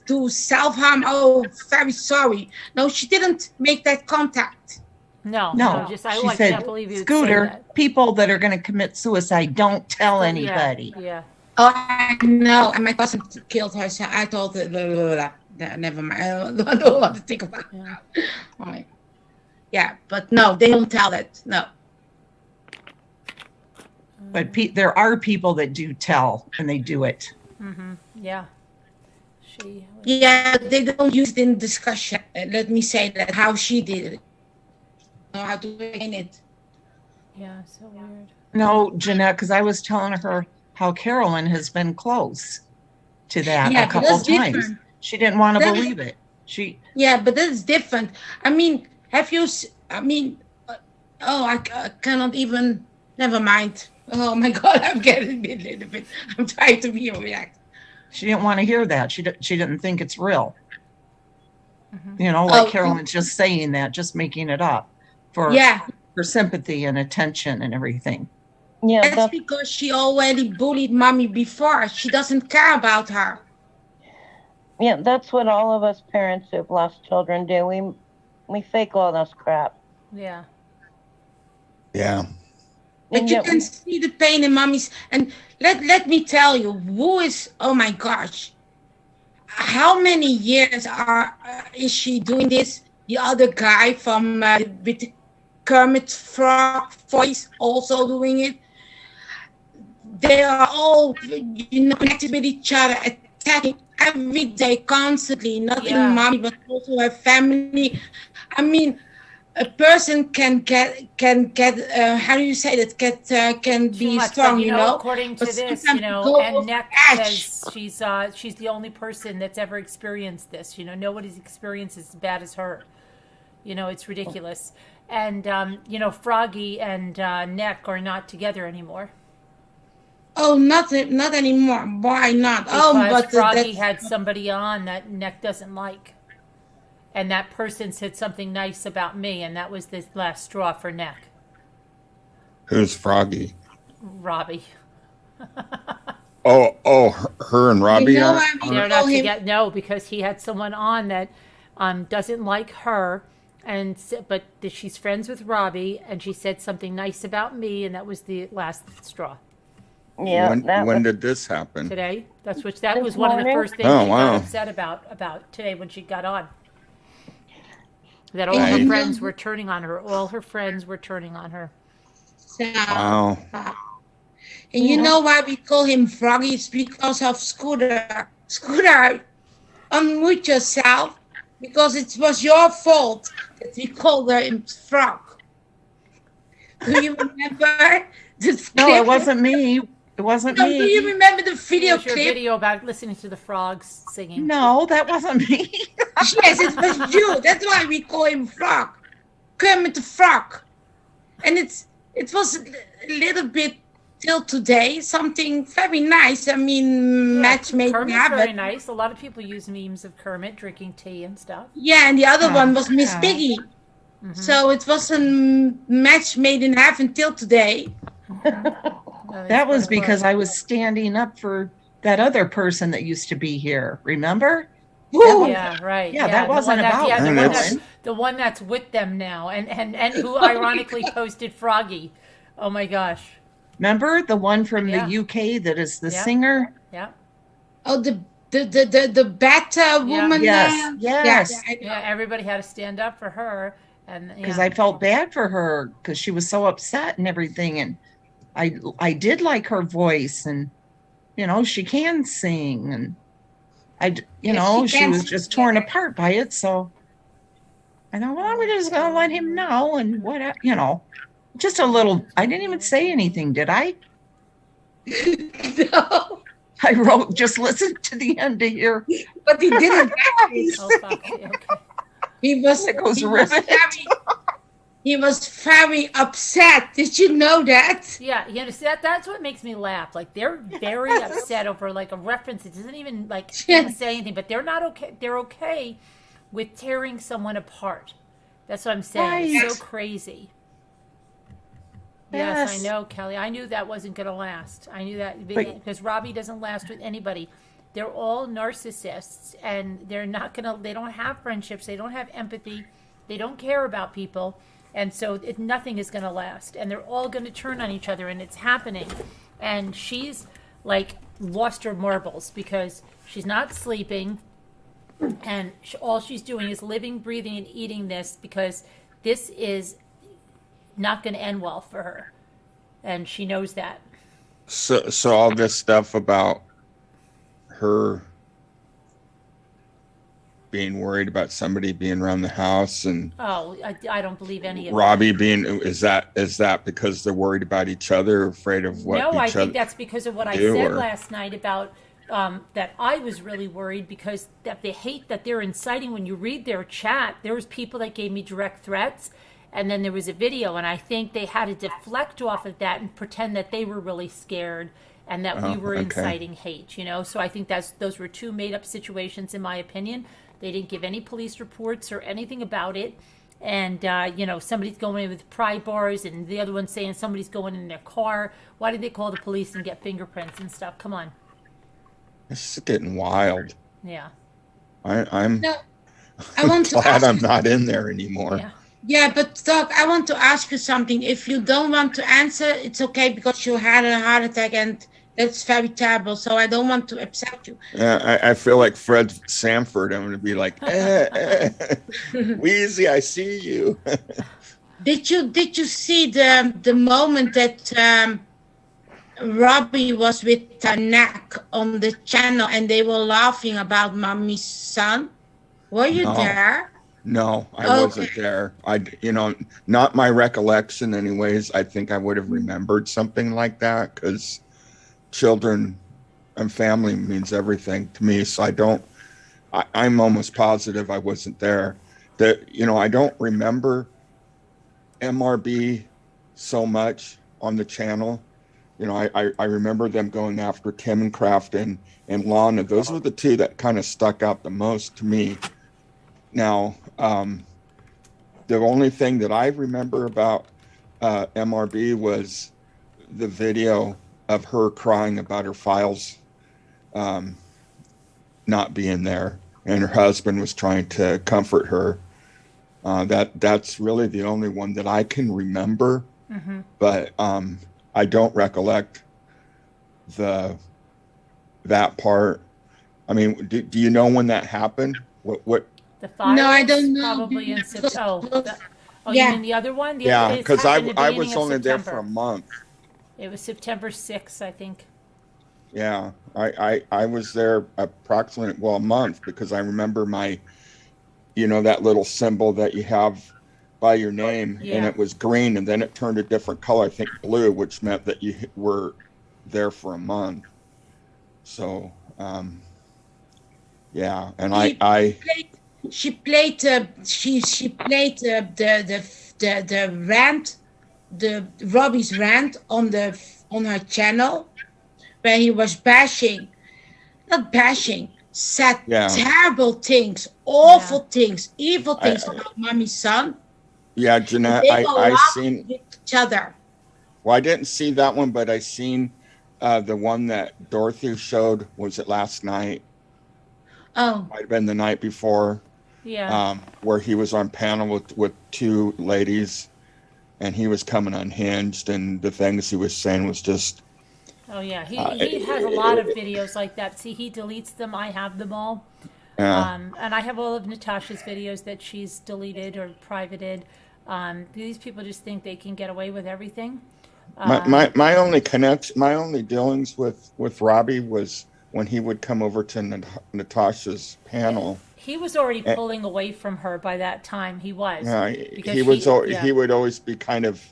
[SPEAKER 19] do self-harm. Oh, very sorry. No, she didn't make that contact.
[SPEAKER 2] No,
[SPEAKER 14] she said,
[SPEAKER 2] can't believe you
[SPEAKER 14] Scooter,
[SPEAKER 2] that.
[SPEAKER 14] people that are going to commit suicide, don't tell anybody.
[SPEAKER 2] Yeah.
[SPEAKER 19] Oh, I know. And my cousin killed her, so I told her, blah, blah, blah. Never mind. I don't want to think about it. Yeah, but no, they don't tell it. No.
[SPEAKER 14] But there are people that do tell, and they do it.
[SPEAKER 2] Yeah.
[SPEAKER 19] Yeah, they don't use it in discussion. Let me say that, how she did it. How to explain it.
[SPEAKER 2] Yeah, so weird.
[SPEAKER 14] No, Jeanette, because I was telling her how Carolyn has been close to that a couple times. Different. She didn't want to believe it.
[SPEAKER 19] Yeah, but that's different. I mean, I cannot even, never mind. Oh my God, I'm getting a little bit, I'm trying to be react.
[SPEAKER 12] She didn't want to hear that. She didn't think it's real.
[SPEAKER 1] Mm-hmm.
[SPEAKER 12] You know, like Carolyn's just saying that, just making it up for sympathy and attention and everything.
[SPEAKER 19] Yeah, that's because she already bullied mommy before. She doesn't care about her.
[SPEAKER 13] Yeah, that's what all of us parents who've lost children do. We fake all this crap.
[SPEAKER 1] Yeah.
[SPEAKER 16] Yeah.
[SPEAKER 19] But you can see the pain in mommy's. And let me tell you, oh my gosh, how many years is she doing this? The other guy from with the Kermit Frog voice also doing it. They are all, connected with each other, attacking every day, constantly. Not only mommy, but also her family. I mean, a person can get how do you say that? Can be strong,
[SPEAKER 1] but, according to this, and Neck says she's the only person that's ever experienced this. Nobody's experienced as bad as her. It's ridiculous. And Froggy and Neck are not together anymore.
[SPEAKER 19] Oh, not anymore. Why not?
[SPEAKER 1] Because Froggy had somebody on that Neck doesn't like. And that person said something nice about me, and that was the last straw for Neck.
[SPEAKER 16] Who's Froggy?
[SPEAKER 1] Robbie.
[SPEAKER 16] Her and Robbie are?
[SPEAKER 1] They're not together. No, because he had someone on that doesn't like her, but she's friends with Robbie, and she said something nice about me, and that was the last straw.
[SPEAKER 13] Yeah.
[SPEAKER 16] When did this happen?
[SPEAKER 1] Today. That was one of the first things she got upset about today when she got on. That all her friends were turning on her. All her friends were turning on her.
[SPEAKER 16] Wow.
[SPEAKER 19] And you know why we call him Froggy? It's because of Scooter. Scooter, unmute yourself, because it was your fault that we called him Frog. Do you remember this clip?
[SPEAKER 12] No, it wasn't me. It wasn't me.
[SPEAKER 19] Do you remember the video clip?
[SPEAKER 1] Your video about listening to the frogs singing.
[SPEAKER 12] No, that wasn't me.
[SPEAKER 19] Yes, it was you. That's why we call him Frog. Kermit the Frog. And it was a little bit till today, something very nice. I mean, match made in
[SPEAKER 1] Kermit's very nice. A lot of people use memes of Kermit drinking tea and stuff.
[SPEAKER 19] Yeah, and the other one was Miss Piggy. Mm-hmm. So it was a match made in heaven till today.
[SPEAKER 12] That was because I was standing up for that other person that used to be here. Remember?
[SPEAKER 1] Yeah, right.
[SPEAKER 12] Yeah, that wasn't about
[SPEAKER 1] the one that's with them now, and who ironically posted Froggy. Oh my gosh!
[SPEAKER 12] Remember the one from the UK that is the singer?
[SPEAKER 1] Yeah.
[SPEAKER 19] Oh, the bat woman.
[SPEAKER 12] Yes.
[SPEAKER 1] Yeah, everybody had to stand up for her, and
[SPEAKER 12] because I felt bad for her because she was so upset and everything, and I did like her voice, and she can sing, and she was just torn apart by it. So I thought, well, I'm just gonna let him know, and what just a little. I didn't even say anything, did I?
[SPEAKER 19] No.
[SPEAKER 12] I wrote, just listen to the end to hear.
[SPEAKER 19] But he didn't. He was.
[SPEAKER 12] It goes ribbit.
[SPEAKER 19] He was very upset. Did you know that?
[SPEAKER 1] Yeah, that's what makes me laugh. Like, they're very upset over like a reference. It doesn't even say anything, but they're not okay. They're okay with tearing someone apart. That's what I'm saying.
[SPEAKER 12] Right.
[SPEAKER 1] It's so crazy. Yes, I know, Kelly. I knew that wasn't going to last. I knew that because Robbie doesn't last with anybody. They're all narcissists, and they don't have friendships. They don't have empathy. They don't care about people. And so nothing is going to last. And they're all going to turn on each other, and it's happening. And she's, like, lost her marbles because she's not sleeping. And all she's doing is living, breathing, and eating this because this is not going to end well for her. And she knows that.
[SPEAKER 16] So all this stuff about her being worried about somebody being around the house and
[SPEAKER 1] I don't believe any of
[SPEAKER 16] Robbie
[SPEAKER 1] that.
[SPEAKER 16] being is that because they're worried about each other, afraid of what?
[SPEAKER 1] No, I think that's because of what I said last night about that I was really worried because that the hate that they're inciting. When you read their chat, there was people that gave me direct threats, and then there was a video, and I think they had to deflect off of that and pretend that they were really scared and that we were
[SPEAKER 16] okay.
[SPEAKER 1] inciting hate, you know? So I think those were two made up situations, in my opinion. They didn't give any police reports or anything about it. And, you know, somebody's going in with pry bars and the other one's saying somebody's going in their car. Why did they call the police and get fingerprints and stuff? Come on.
[SPEAKER 16] It's getting wild.
[SPEAKER 1] Yeah.
[SPEAKER 16] I'm
[SPEAKER 19] No, I want to
[SPEAKER 16] glad
[SPEAKER 19] ask
[SPEAKER 16] I'm
[SPEAKER 19] you-
[SPEAKER 16] not in there anymore.
[SPEAKER 1] Yeah.
[SPEAKER 19] Yeah, but Doc, I want to ask you something. If you don't want to answer, it's okay, because you had a heart attack and that's very terrible. So I don't want to upset you.
[SPEAKER 16] I feel like Fred Sanford. I'm going to be like, Wheezy, I see you.
[SPEAKER 19] Did you see the moment that Robbie was with Tanak on the channel and they were laughing about Mommy's son? Were you
[SPEAKER 16] No.
[SPEAKER 19] there?
[SPEAKER 16] No, I
[SPEAKER 19] Okay.
[SPEAKER 16] wasn't there. Not my recollection anyways. I think I would have remembered something like that, because children and family means everything to me. So I'm almost positive I wasn't there. I don't remember MRB so much on the channel. I remember them going after Tim and Crafton and Lana. Those were the two that kind of stuck out the most to me. Now, the only thing that I remember about MRB was the video of her crying about her files not being there, and her husband was trying to comfort her. That's really the only one that I can remember.
[SPEAKER 1] Mm-hmm.
[SPEAKER 16] But I don't recollect that part. I mean, do you know when that happened? What?
[SPEAKER 1] The files?
[SPEAKER 19] No, I don't know.
[SPEAKER 1] Probably in September.
[SPEAKER 19] Yeah.
[SPEAKER 1] You mean the other one?
[SPEAKER 16] Yeah, because I
[SPEAKER 1] happened in the
[SPEAKER 16] was
[SPEAKER 1] beginning of
[SPEAKER 16] only there for a
[SPEAKER 1] September.
[SPEAKER 16] month.
[SPEAKER 1] It was September 6th, I think.
[SPEAKER 16] Yeah, I was there approximately, a month, because I remember that little symbol that you have by your name, and
[SPEAKER 1] Yeah.
[SPEAKER 16] it was green, and then it turned a different color, I think blue, which meant that you were there for a month. So, yeah, and
[SPEAKER 19] She played the rant, the Robbie's rant on her channel, where he was said
[SPEAKER 16] Yeah.
[SPEAKER 19] terrible things, awful things, evil things about Mommy's son.
[SPEAKER 16] yeah, Jeanette,
[SPEAKER 19] They were
[SPEAKER 16] I
[SPEAKER 19] laughing
[SPEAKER 16] seen.
[SPEAKER 19] with each other.
[SPEAKER 16] Well, I didn't see that one, but I seen the one that Dorothy showed. Was it last night?
[SPEAKER 19] Oh,
[SPEAKER 16] Might have been the night before.
[SPEAKER 1] Yeah.
[SPEAKER 16] Where he was on panel with two ladies, and he was coming unhinged, and the things he was saying was just.
[SPEAKER 1] Oh, yeah. He has a lot of videos like that. See, he deletes them. I have them all. And I have all of Natasha's videos that she's deleted or privated. These people just think they can get away with everything.
[SPEAKER 16] My only connection, my only dealings with Robbie was when he would come over to Natasha's panel.
[SPEAKER 1] He was already pulling away from her by that time. He was.
[SPEAKER 16] He would always be kind of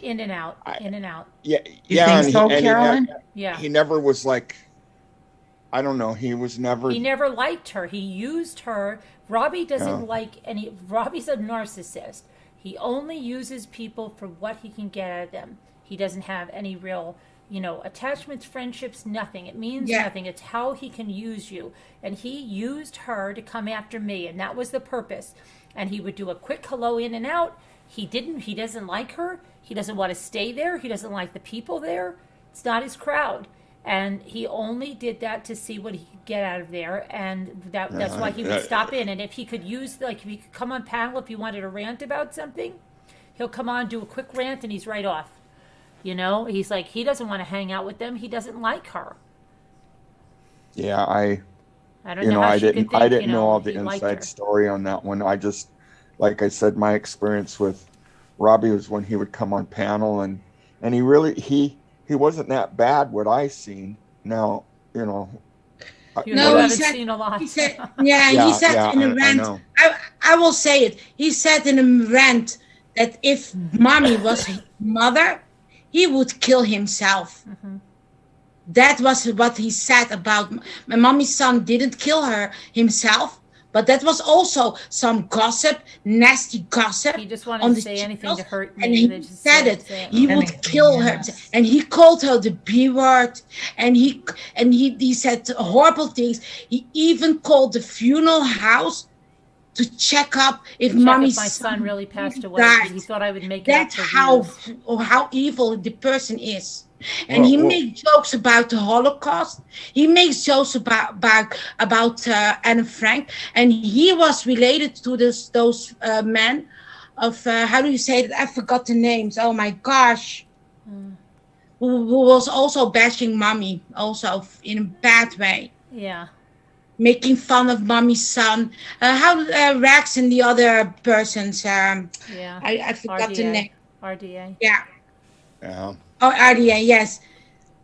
[SPEAKER 1] in and out.
[SPEAKER 12] You
[SPEAKER 16] Yeah,
[SPEAKER 12] think so, Carolyn?
[SPEAKER 1] Yeah.
[SPEAKER 16] He never was like, I don't know. He was never.
[SPEAKER 1] He never liked her. He used her. Robbie doesn't like any. Robbie's a narcissist. He only uses people for what he can get out of them. He doesn't have any real, attachments, friendships, nothing. It means nothing. It's how he can use you. And he used her to come after me, and that was the purpose. And he would do a quick hello in and out. He doesn't like her. He doesn't want to stay there. He doesn't like the people there. It's not his crowd. And he only did that to see what he could get out of there. And that's why he would stop in. And if he could if he could come on panel, if he wanted to rant about something, he'll come on, do a quick rant, and he's right off. He's like, he doesn't want to hang out with them. He doesn't like her.
[SPEAKER 16] Yeah, I
[SPEAKER 1] don't know how
[SPEAKER 16] I
[SPEAKER 1] she could
[SPEAKER 16] didn't
[SPEAKER 1] think,
[SPEAKER 16] know all the
[SPEAKER 1] he liked
[SPEAKER 16] inside
[SPEAKER 1] her.
[SPEAKER 16] story on that one. I just, like I said, my experience with Robbie was when he would come on panel, and he really he wasn't that bad what I seen. Now,
[SPEAKER 1] You
[SPEAKER 19] No,
[SPEAKER 1] haven't
[SPEAKER 19] he said-
[SPEAKER 1] seen a lot.
[SPEAKER 19] he said, he said in a
[SPEAKER 16] I
[SPEAKER 19] rant.
[SPEAKER 16] know.
[SPEAKER 19] I will say it. He said in a rant that if Mommy was his mother, he would kill himself.
[SPEAKER 1] Mm-hmm.
[SPEAKER 19] That was what he said about my Mommy's son. Didn't kill himself, But that was also some gossip, nasty gossip.
[SPEAKER 1] He just wanted
[SPEAKER 19] on
[SPEAKER 1] to
[SPEAKER 19] the
[SPEAKER 1] say anything
[SPEAKER 19] channels,
[SPEAKER 1] to hurt me.
[SPEAKER 19] and he
[SPEAKER 1] They just
[SPEAKER 19] said it.
[SPEAKER 1] say
[SPEAKER 19] He would
[SPEAKER 14] Anything,
[SPEAKER 19] kill her,
[SPEAKER 14] yes.
[SPEAKER 19] and he called her the B word, and he said horrible things. He even called the funeral house to check up if
[SPEAKER 1] Check
[SPEAKER 19] mommy's
[SPEAKER 1] if my son really passed away
[SPEAKER 19] died.
[SPEAKER 1] because he thought I would make it up
[SPEAKER 19] That's
[SPEAKER 1] for
[SPEAKER 19] how evil the person is. And
[SPEAKER 16] Well,
[SPEAKER 19] he
[SPEAKER 16] well-
[SPEAKER 19] makes jokes about the Holocaust. He makes jokes about Anne Frank, and he was related to those men of how do you say it? I forgot the names. Oh my gosh. Who was also bashing mommy, also in a bad way,
[SPEAKER 1] Yeah.
[SPEAKER 19] making fun of mommy's son. Rex and the other persons.
[SPEAKER 1] Yeah.
[SPEAKER 19] I forgot the name.
[SPEAKER 1] RDA.
[SPEAKER 19] Yeah.
[SPEAKER 16] Yeah.
[SPEAKER 19] Oh, RDA, yes.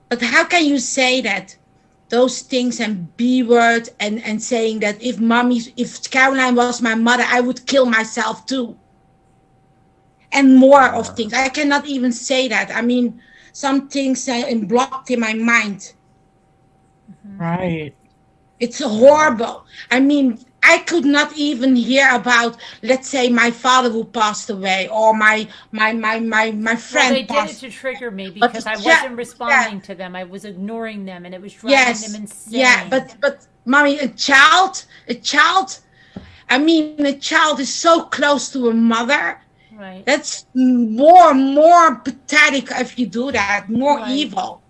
[SPEAKER 19] But how can you say that? Those things and B word and saying that if Caroline was my mother, I would kill myself too. And more of things. I cannot even say that. I mean, some things are blocked in my mind.
[SPEAKER 14] Right.
[SPEAKER 19] It's horrible. I mean, I could not even hear about, let's say, my father who passed away, or my friend.
[SPEAKER 1] Well, they did it to trigger me because I wasn't responding to them. I was ignoring them, and it was driving them insane.
[SPEAKER 19] Yeah, but mommy, a child. I mean, a child is so close to a mother.
[SPEAKER 1] Right.
[SPEAKER 19] That's more pathetic if you do that. More evil.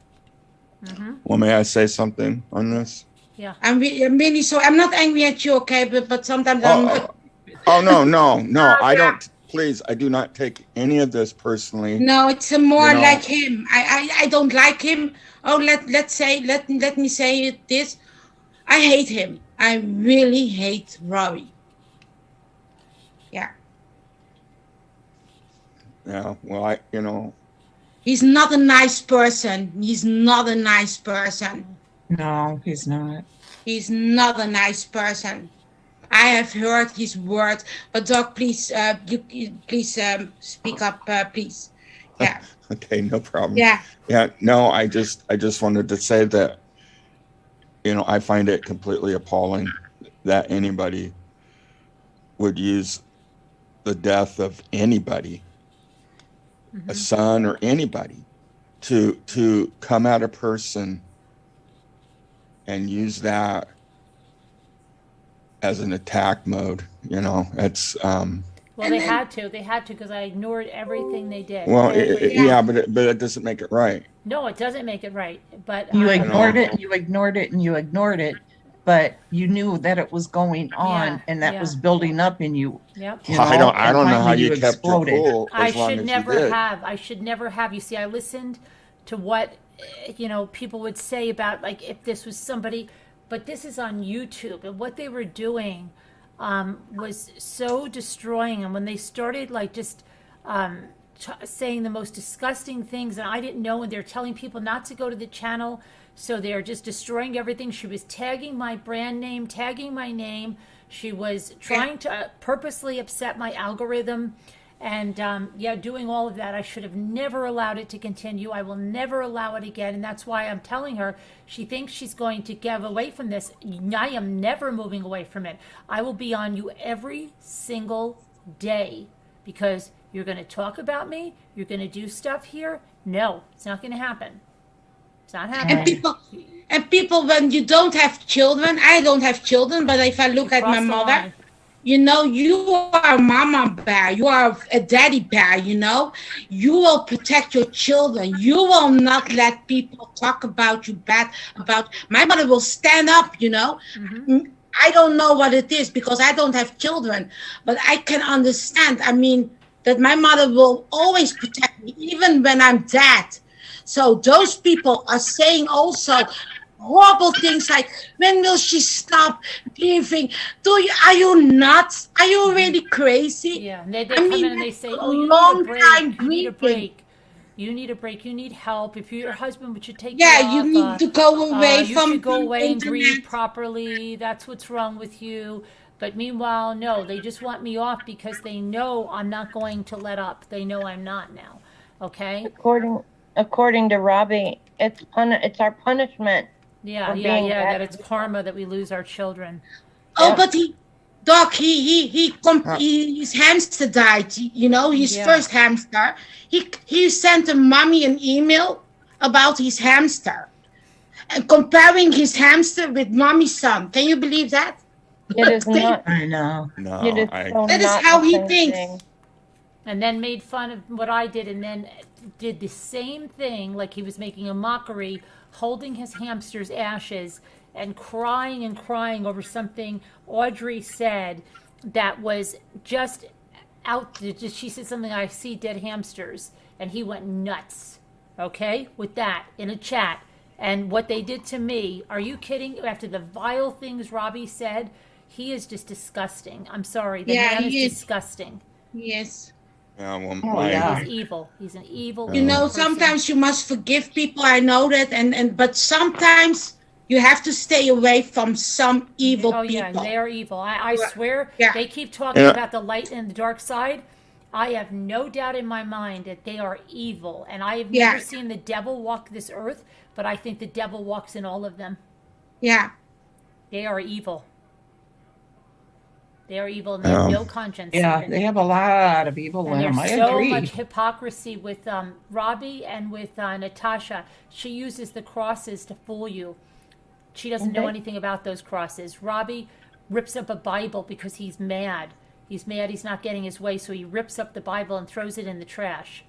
[SPEAKER 16] Well, may I say something on this?
[SPEAKER 1] Yeah.
[SPEAKER 19] I'm really sorry. I'm not angry at you, okay? But sometimes I'm.
[SPEAKER 16] Oh no! I don't. Please, I do not take any of this personally.
[SPEAKER 19] No, it's more
[SPEAKER 16] You know.
[SPEAKER 19] like him. I don't like him. Oh, let me say this. I hate him. I really hate Robbie. Yeah.
[SPEAKER 16] Yeah. Well,
[SPEAKER 19] He's not a nice person. He's not a nice person.
[SPEAKER 14] No, he's not.
[SPEAKER 19] He's not a nice person. I have heard his words, but Doc, please, please speak up, please. Yeah.
[SPEAKER 16] Okay, no problem.
[SPEAKER 19] Yeah.
[SPEAKER 16] Yeah. No, I just wanted to say that, I find it completely appalling that anybody would use the death of anybody, a son or anybody, to come at a person and use that as an attack mode. It's
[SPEAKER 1] Well, they had to because I ignored everything they did.
[SPEAKER 16] well, yeah, but it doesn't make it right.
[SPEAKER 1] No, it doesn't make it right. But
[SPEAKER 14] You
[SPEAKER 1] I-
[SPEAKER 14] ignored it, and you ignored it, and you ignored it, but you knew that it was going on,
[SPEAKER 1] Yeah,
[SPEAKER 14] and that
[SPEAKER 1] yeah.
[SPEAKER 14] was building up in you.
[SPEAKER 1] Yep.
[SPEAKER 16] I don't
[SPEAKER 14] and
[SPEAKER 16] know how
[SPEAKER 14] finally
[SPEAKER 16] you kept your
[SPEAKER 14] exploded.
[SPEAKER 16] cool
[SPEAKER 1] I
[SPEAKER 16] as long
[SPEAKER 1] should
[SPEAKER 16] as
[SPEAKER 1] never
[SPEAKER 16] you did.
[SPEAKER 1] have. I should never have. You see, I listened to what people would say about like if this was somebody, but this is on YouTube, and what they were doing was so destroying. And when they started like just saying the most disgusting things, and I didn't know, and they're telling people not to go to the channel, so they're just destroying everything. She was tagging my brand name, tagging my name. She was trying to purposely upset my algorithm. And doing all of that. I should have never allowed it to continue. I will never allow it again. And that's why I'm telling her, she thinks she's going to give away from this. I am never moving away from it. I will be on you every single day because you're going to talk about me. You're going to do stuff here. No, it's not going to happen. It's not happening.
[SPEAKER 19] And people, when you don't have children, I don't have children, but if I look at my
[SPEAKER 1] cross the
[SPEAKER 19] mother,
[SPEAKER 1] line.
[SPEAKER 19] you are a mama bear, you are a daddy bear, you will protect your children. You will not let people talk about you bad. My mother will stand up, I don't know what it is because I don't have children, but I can understand. I mean, that my mother will always protect me, even when I'm dead. So those people are saying also horrible things like, when will she stop breathing? Are you nuts? Are you really crazy?
[SPEAKER 1] Yeah, and they come in and they say, oh, you
[SPEAKER 19] long
[SPEAKER 1] need a
[SPEAKER 19] time
[SPEAKER 1] break. You need a
[SPEAKER 19] breathing.
[SPEAKER 1] break. You need a break. You need help. If your husband should take
[SPEAKER 19] Yeah,
[SPEAKER 1] you
[SPEAKER 19] you
[SPEAKER 1] off,
[SPEAKER 19] need to go away
[SPEAKER 1] you
[SPEAKER 19] from
[SPEAKER 1] should go
[SPEAKER 19] the
[SPEAKER 1] away and grieve
[SPEAKER 19] internet.
[SPEAKER 1] properly. That's what's wrong with you. But meanwhile, no, they just want me off because they know I'm not going to let up. They know I'm not now. Okay?
[SPEAKER 13] According to Robbie, it's our punishment.
[SPEAKER 1] Yeah,
[SPEAKER 13] for
[SPEAKER 1] yeah,
[SPEAKER 13] being
[SPEAKER 1] yeah.
[SPEAKER 13] bad.
[SPEAKER 1] That it's karma that we lose our children.
[SPEAKER 19] Oh, but Doc, his hamster died. You know, his first hamster. He sent a mommy an email about his hamster and comparing his hamster with mommy's son. Can you believe that?
[SPEAKER 13] It is not.
[SPEAKER 14] I know.
[SPEAKER 16] No,
[SPEAKER 13] It is so
[SPEAKER 19] That is
[SPEAKER 13] not
[SPEAKER 19] how
[SPEAKER 13] the
[SPEAKER 19] he
[SPEAKER 13] same
[SPEAKER 19] thinks.
[SPEAKER 13] thing.
[SPEAKER 1] And then made fun of what I did, and then did the same thing, like he was making a mockery, holding his hamster's ashes and crying over something Audrey said that was just she said something, I see dead hamsters, and he went nuts, okay, with that in a chat. And what they did to me, are you kidding? After the vile things Robbie said, he is just disgusting. I'm sorry, the man is disgusting.
[SPEAKER 19] Yes.
[SPEAKER 16] Yeah, well,
[SPEAKER 1] He's evil. He's an evil.
[SPEAKER 19] You know,
[SPEAKER 1] person.
[SPEAKER 19] sometimes you must forgive people. I know that, but sometimes you have to stay away from some evil people.
[SPEAKER 1] Yeah, they are evil. I swear.
[SPEAKER 19] Yeah.
[SPEAKER 1] They keep talking about the light and the dark side. I have no doubt in my mind that they are evil, and I have never seen the devil walk this earth, but I think the devil walks in all of them.
[SPEAKER 19] Yeah.
[SPEAKER 1] They are evil. They are evil, and they have no conscience.
[SPEAKER 14] Yeah, they have a lot of evil in them. I
[SPEAKER 1] There's so
[SPEAKER 14] agree.
[SPEAKER 1] much hypocrisy with Robbie and with Natasha. She uses the crosses to fool you. She doesn't know anything about those crosses. Robbie rips up a Bible because he's mad. He's mad he's not getting his way, so he rips up the Bible and throws it in the trash.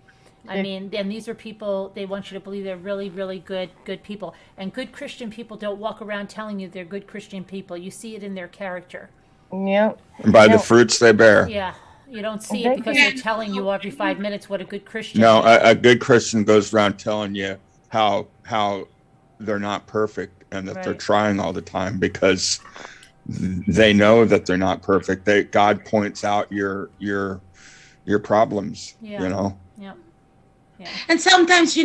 [SPEAKER 1] I mean, and these are people, they want you to believe they're really, really good people. And good Christian people don't walk around telling you they're good Christian people. You see it in their character.
[SPEAKER 13] Yep.
[SPEAKER 16] And by the fruits they bear.
[SPEAKER 1] Yeah. You don't see it because they're telling you every 5 minutes what a good Christian
[SPEAKER 16] No,
[SPEAKER 1] is.
[SPEAKER 16] a good Christian goes around telling you how they're not perfect and that they're trying all the time because they know that they're not perfect. God points out your problems. You know.
[SPEAKER 1] Yeah. Yeah.
[SPEAKER 19] And sometimes,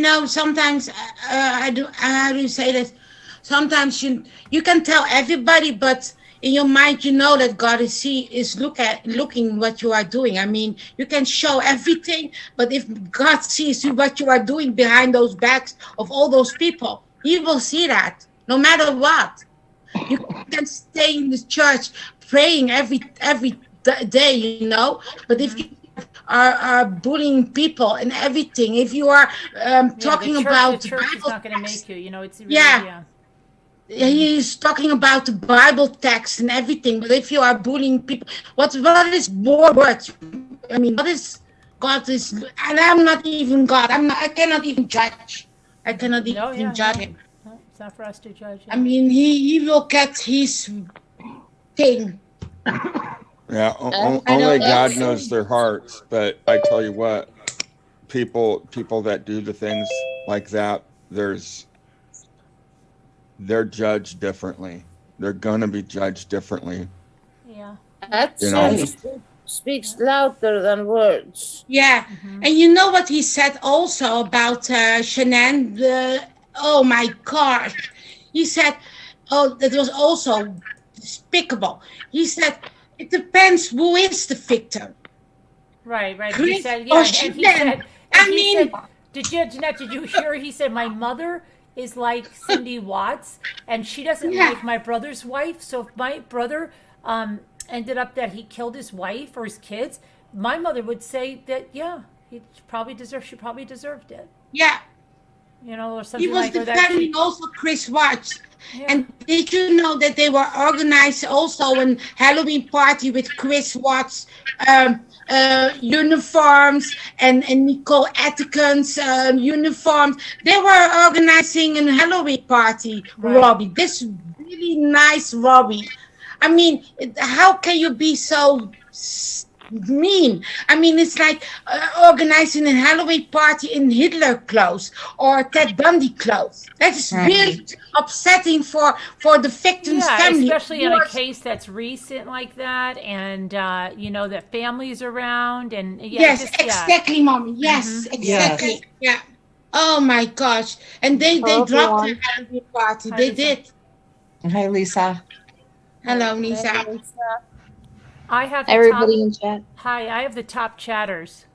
[SPEAKER 19] I do say this. Sometimes you can tell everybody, but in your mind, you know that God is looking what you are doing. I mean, you can show everything, but if God sees what you are doing behind those backs of all those people, He will see that no matter what. You can stay in the church praying every day, but if you are bullying people and everything, if you are talking about
[SPEAKER 1] the church is not going to make you. It's really,
[SPEAKER 19] He's talking about the Bible text and everything, but if you are bullying people, what is more words? I mean, what is God is? And I'm not even God. I cannot even judge. I cannot even judge him.
[SPEAKER 1] No, it's not for us to judge.
[SPEAKER 19] I mean, he will get his thing.
[SPEAKER 16] Yeah, only God knows their hearts. But I tell you what, people that do the things like that, they're judged differently. They're going to be judged differently.
[SPEAKER 1] Yeah.
[SPEAKER 18] Action speaks louder than words.
[SPEAKER 19] Yeah. Mm-hmm. And you know what he said also about Shanann? Oh my God. He said, that was also despicable. He said, it depends who is the victim.
[SPEAKER 1] Right.
[SPEAKER 19] Chris
[SPEAKER 1] He said,
[SPEAKER 19] or
[SPEAKER 1] Jeanette, did you hear? He said, my mother is like Cindy Watts, and she doesn't like my brother's wife. So if my brother ended up that he killed his wife or his kids, my mother would say that she probably deserved it.
[SPEAKER 19] Yeah.
[SPEAKER 1] Or something
[SPEAKER 19] he was
[SPEAKER 1] like that.
[SPEAKER 19] defending also Chris Watts. Yeah. And did you know that they were organized also a Halloween party with Chris Watts uniforms and Nicole Atkins's uniforms? They were organizing a Halloween party, Robbie. This really nice Robbie. I mean, how can you be so mean? I mean, it's like organizing a Halloween party in Hitler clothes or Ted Bundy clothes. That is really upsetting for the victim's family.
[SPEAKER 1] Especially in a case that's recent like that, and that family's around, and
[SPEAKER 19] exactly, Mommy. Yes, exactly. Yeah. Oh my gosh! And they dropped the Halloween party. They did.
[SPEAKER 14] Hi, Lisa.
[SPEAKER 19] Hello, Lisa.
[SPEAKER 1] I have
[SPEAKER 20] everybody in chat.
[SPEAKER 1] Hi, I have the top chatters.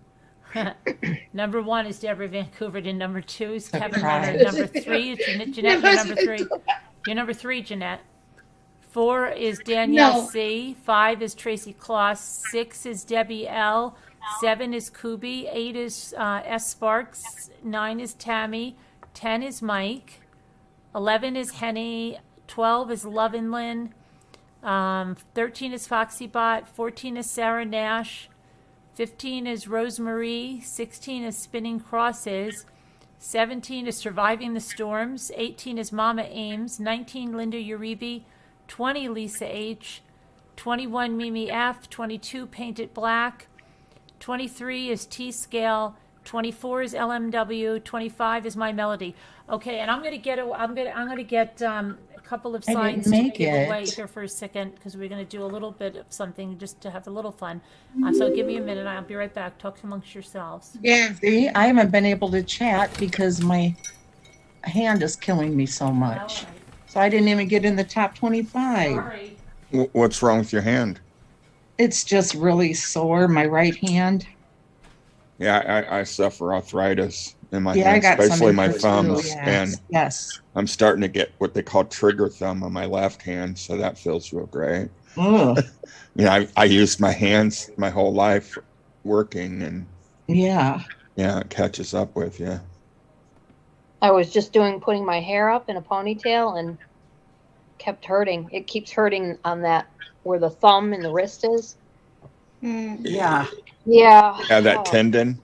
[SPEAKER 1] Number 1 is Deborah Vancouver, and number 2 is Kevin Leonard. Number 3 is Jeanette. You're number 3. You're number 3, Jeanette.
[SPEAKER 2] 4 is Danielle
[SPEAKER 19] No.
[SPEAKER 2] C. 5 is Tracy Kloss. 6 is Debbie L. 7 is Kubi. 8 is S. Sparks. 9 is Tammy. 10 is Mike. 11 is Henny. 12 is Love and Lynn. 13 is Foxybot. 14 is Sarah Nash. 15 is Rosemarie. 16 is Spinning Crosses. 17 is Surviving the Storms. 18 is Mama Ames. 19 Linda Uribe. 20 Lisa H. 21 Mimi F. 22 Painted Black. 23 is T-Scale. 24 is LMW. 25 is My Melody. Okay, and I'm gonna get a couple of
[SPEAKER 14] I
[SPEAKER 2] signs
[SPEAKER 14] didn't
[SPEAKER 2] to
[SPEAKER 14] make
[SPEAKER 2] give away
[SPEAKER 14] it.
[SPEAKER 2] here for a second because we're gonna do a little bit of something just to have a little fun. So give me a minute. I'll be right back. Talk amongst yourselves.
[SPEAKER 19] Yeah.
[SPEAKER 14] See, I haven't been able to chat because my hand is killing me so much. So I didn't even get in the top 25.
[SPEAKER 2] Sorry.
[SPEAKER 16] What's wrong with your hand?
[SPEAKER 14] It's just really sore, my right hand.
[SPEAKER 16] Yeah, I suffer arthritis in my
[SPEAKER 14] Yeah, I
[SPEAKER 16] hands,
[SPEAKER 14] got some
[SPEAKER 16] especially
[SPEAKER 14] in
[SPEAKER 16] my
[SPEAKER 14] here too,
[SPEAKER 16] thumbs,
[SPEAKER 14] yes,
[SPEAKER 16] and
[SPEAKER 14] yes.
[SPEAKER 16] I'm starting to get what they call trigger thumb on my left hand, so that feels real great.
[SPEAKER 14] Ugh.
[SPEAKER 16] You know, I used my hands my whole life working, and
[SPEAKER 14] Yeah.
[SPEAKER 16] it catches up with you.
[SPEAKER 20] I was just putting my hair up in a ponytail and kept hurting. It keeps hurting on that where the thumb and the wrist is.
[SPEAKER 14] Yeah.
[SPEAKER 20] Yeah.
[SPEAKER 16] Yeah, that
[SPEAKER 20] Oh.
[SPEAKER 16] tendon.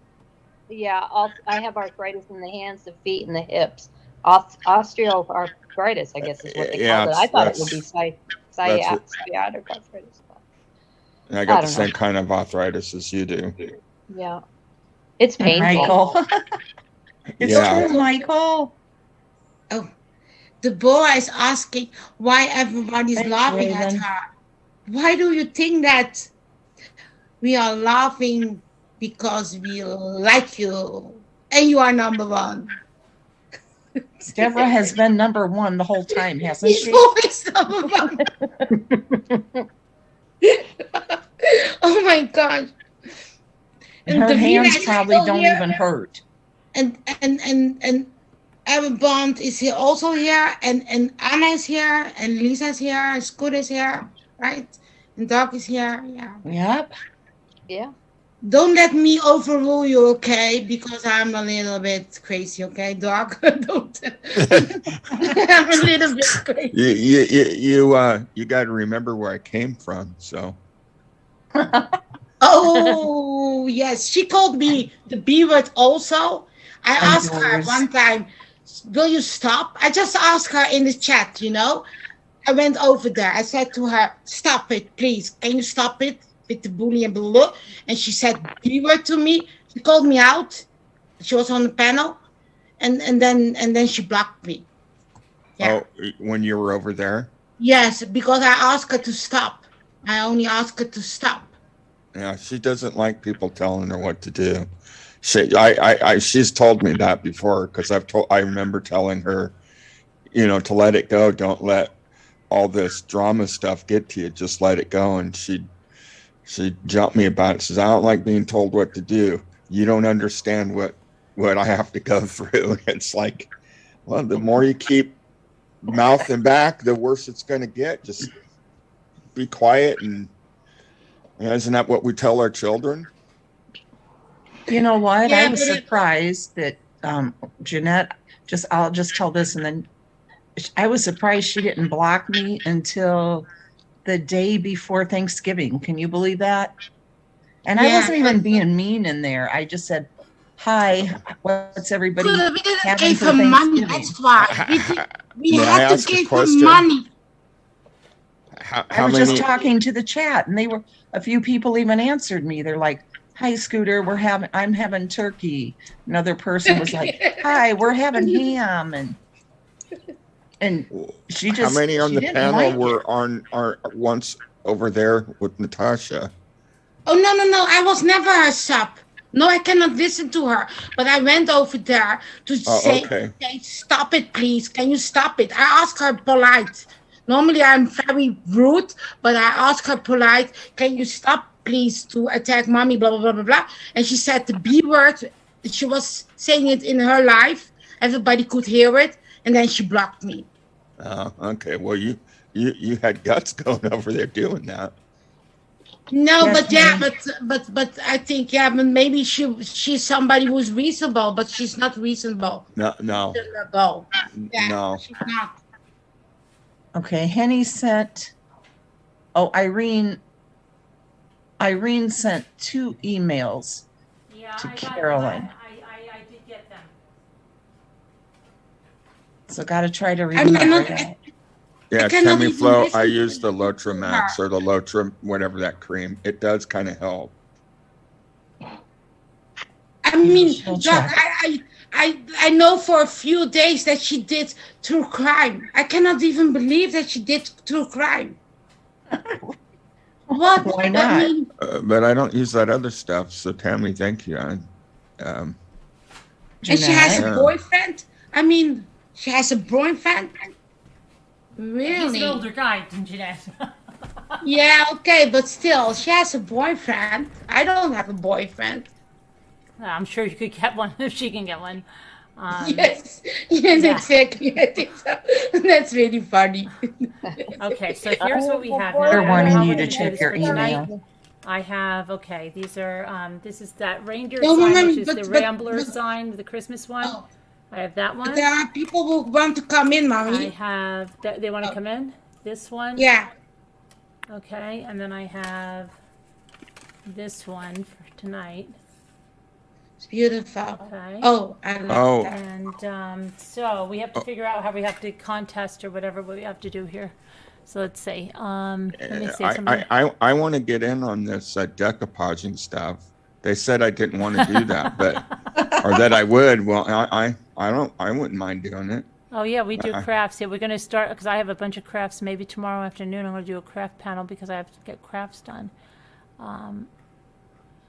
[SPEAKER 20] Yeah, I have arthritis in the hands, the feet, and the hips. Osteoarthritis, I guess is what they
[SPEAKER 16] Yeah,
[SPEAKER 20] called it. I thought it
[SPEAKER 16] that's-
[SPEAKER 20] would be
[SPEAKER 16] that's what-
[SPEAKER 20] sciatic arthritis.
[SPEAKER 16] And I
[SPEAKER 20] I
[SPEAKER 16] got the
[SPEAKER 20] don't
[SPEAKER 16] same
[SPEAKER 20] know.
[SPEAKER 16] kind of arthritis as you do.
[SPEAKER 20] Yeah. It's painful.
[SPEAKER 14] Michael. It's
[SPEAKER 16] Yeah.
[SPEAKER 14] true, Michael.
[SPEAKER 19] Oh, the boy is asking why everybody's
[SPEAKER 14] Thanks,
[SPEAKER 19] laughing at
[SPEAKER 14] Raven.
[SPEAKER 19] her. Why do you think that we are laughing because we like you and you are number one?
[SPEAKER 14] Deborah has been number one the whole time, hasn't
[SPEAKER 19] She's
[SPEAKER 14] she?
[SPEAKER 19] always number one. Oh my God.
[SPEAKER 14] And her
[SPEAKER 19] Davina
[SPEAKER 14] hands
[SPEAKER 19] is
[SPEAKER 14] probably
[SPEAKER 19] still
[SPEAKER 14] don't
[SPEAKER 19] here.
[SPEAKER 14] even hurt.
[SPEAKER 19] And Evan Bond is here also here, and Anna is here, and Lisa's here, and Scoot is here, right? And Doc is here, yeah.
[SPEAKER 14] Yep.
[SPEAKER 20] Yeah.
[SPEAKER 19] Don't let me overrule you, okay? Because I'm a little bit crazy, okay, Doc? Don't. I'm a little bit crazy.
[SPEAKER 16] You got to remember where I came from. So
[SPEAKER 19] Oh, yes. She called me the B word also. I asked her
[SPEAKER 14] yours.
[SPEAKER 19] one time, will you stop? I just asked her in the chat, you know. I went over there. I said to her, stop it, please. Can you stop it with the bully and blah, blah? And she said B word to me. She called me out. She was on the panel. And then she blocked me. Yeah.
[SPEAKER 16] Oh, when you were over there?
[SPEAKER 19] Yes, because I asked her to stop. I only asked her to stop.
[SPEAKER 16] Yeah, she doesn't like people telling her what to do. She's told me that before because I remember telling her, to let it go. Don't let all this drama stuff get to you. Just let it go. And she jumped me about it. She says, I don't like being told what to do. You don't understand what I have to go through. It's like, well, the more you keep mouthing back, the worse it's going to get. Just be quiet. And isn't that what we tell our children?
[SPEAKER 14] You know what?
[SPEAKER 19] Yeah,
[SPEAKER 14] I was
[SPEAKER 19] but
[SPEAKER 14] surprised that Jeanette, I'll just tell this, and then I was surprised she didn't block me until the day before Thanksgiving. Can you believe that? And I
[SPEAKER 19] Yeah.
[SPEAKER 14] wasn't even being mean in there. I just said, hi, what's everybody
[SPEAKER 19] We didn't
[SPEAKER 14] having
[SPEAKER 19] give
[SPEAKER 14] for
[SPEAKER 19] her money,
[SPEAKER 14] Thanksgiving?
[SPEAKER 19] that's why. We
[SPEAKER 16] May I
[SPEAKER 19] had
[SPEAKER 16] ask
[SPEAKER 19] to
[SPEAKER 16] a
[SPEAKER 19] give her
[SPEAKER 16] question?
[SPEAKER 19] money.
[SPEAKER 14] I was just talking to the chat, and a few people even answered me. They're like, hi, Scooter, I'm having turkey. Another person was like, hi, we're having ham. And she just,
[SPEAKER 16] How many on
[SPEAKER 14] she
[SPEAKER 16] the
[SPEAKER 14] didn't
[SPEAKER 16] panel
[SPEAKER 14] like
[SPEAKER 16] were
[SPEAKER 14] it.
[SPEAKER 16] are once over there with Natasha?
[SPEAKER 19] Oh, no, I was never her sub. No, I cannot listen to her. But I went over there to
[SPEAKER 16] Oh,
[SPEAKER 19] say,
[SPEAKER 16] okay.
[SPEAKER 19] stop it, please. Can you stop it? I asked her polite. Normally, I'm very rude, but I asked her polite, can you stop, please, to attack mommy, blah, blah, blah, blah, blah. And she said the B word. She was saying it in her live. Everybody could hear it. And then she blocked me.
[SPEAKER 16] Okay. Well, you had guts going over there doing that.
[SPEAKER 19] No,
[SPEAKER 12] Yes,
[SPEAKER 19] but I think but maybe she's somebody who's reasonable, but she's not reasonable.
[SPEAKER 16] No, no, no.
[SPEAKER 19] She's not.
[SPEAKER 12] Okay, Henny sent, oh, Irene sent 2 emails to Carolyn.
[SPEAKER 1] I did get them.
[SPEAKER 12] So got to try to remember that.
[SPEAKER 16] Yeah,
[SPEAKER 19] cannot even
[SPEAKER 16] Tamiflu,
[SPEAKER 19] listen
[SPEAKER 16] I
[SPEAKER 19] to
[SPEAKER 16] use the Lotramax or the Lotram, whatever that cream. It does kind of help.
[SPEAKER 19] I mean,
[SPEAKER 12] She'll
[SPEAKER 19] look,
[SPEAKER 12] check.
[SPEAKER 19] I know for a few days that she did true crime. I cannot even believe that she did true crime. What?
[SPEAKER 12] Why not?
[SPEAKER 19] I mean,
[SPEAKER 16] But I don't use that other stuff. So Tammy, thank you.
[SPEAKER 19] and she has a
[SPEAKER 16] Yeah.
[SPEAKER 19] boyfriend. I mean, she has a boyfriend.
[SPEAKER 1] He's
[SPEAKER 19] Really?
[SPEAKER 1] an older guy, Jeanette.
[SPEAKER 19] Yeah, okay, but still, she has a boyfriend. I don't have a boyfriend.
[SPEAKER 1] I'm sure you could get one if she can get one.
[SPEAKER 19] Yes,
[SPEAKER 1] yeah.
[SPEAKER 19] exactly. I think so. That's really funny.
[SPEAKER 1] Okay, so here's what we have.
[SPEAKER 12] They're
[SPEAKER 1] now.
[SPEAKER 12] wanting
[SPEAKER 1] How
[SPEAKER 12] you
[SPEAKER 1] we're
[SPEAKER 12] to
[SPEAKER 1] gonna do
[SPEAKER 12] check
[SPEAKER 1] this
[SPEAKER 12] your
[SPEAKER 1] for tonight.
[SPEAKER 12] email.
[SPEAKER 1] I have, okay, these are, this is that reindeer
[SPEAKER 19] No,
[SPEAKER 1] sign,
[SPEAKER 19] no,
[SPEAKER 1] which is
[SPEAKER 19] but-
[SPEAKER 1] the
[SPEAKER 19] but-
[SPEAKER 1] Rambler
[SPEAKER 19] but-
[SPEAKER 1] sign, the Christmas one.
[SPEAKER 19] Oh.
[SPEAKER 1] I have that one.
[SPEAKER 19] But there are people who want to come in,
[SPEAKER 1] I
[SPEAKER 19] mommy.
[SPEAKER 1] have, they want to come in? This one?
[SPEAKER 19] Yeah.
[SPEAKER 1] Okay, and then I have this one for tonight.
[SPEAKER 19] It's beautiful.
[SPEAKER 1] Okay.
[SPEAKER 19] Oh, I love that.
[SPEAKER 1] And so we have to figure out how we have to contest or whatever we have to do here. So let's see. Let me see. Somebody.
[SPEAKER 16] I want to get in on this decoupaging stuff. They said I didn't want to do that, but or that I would. Well, I wouldn't mind doing it.
[SPEAKER 1] Oh yeah, we do crafts. Yeah, we're going to start because I have a bunch of crafts. Maybe tomorrow afternoon I'm going to do a craft panel because I have to get crafts done.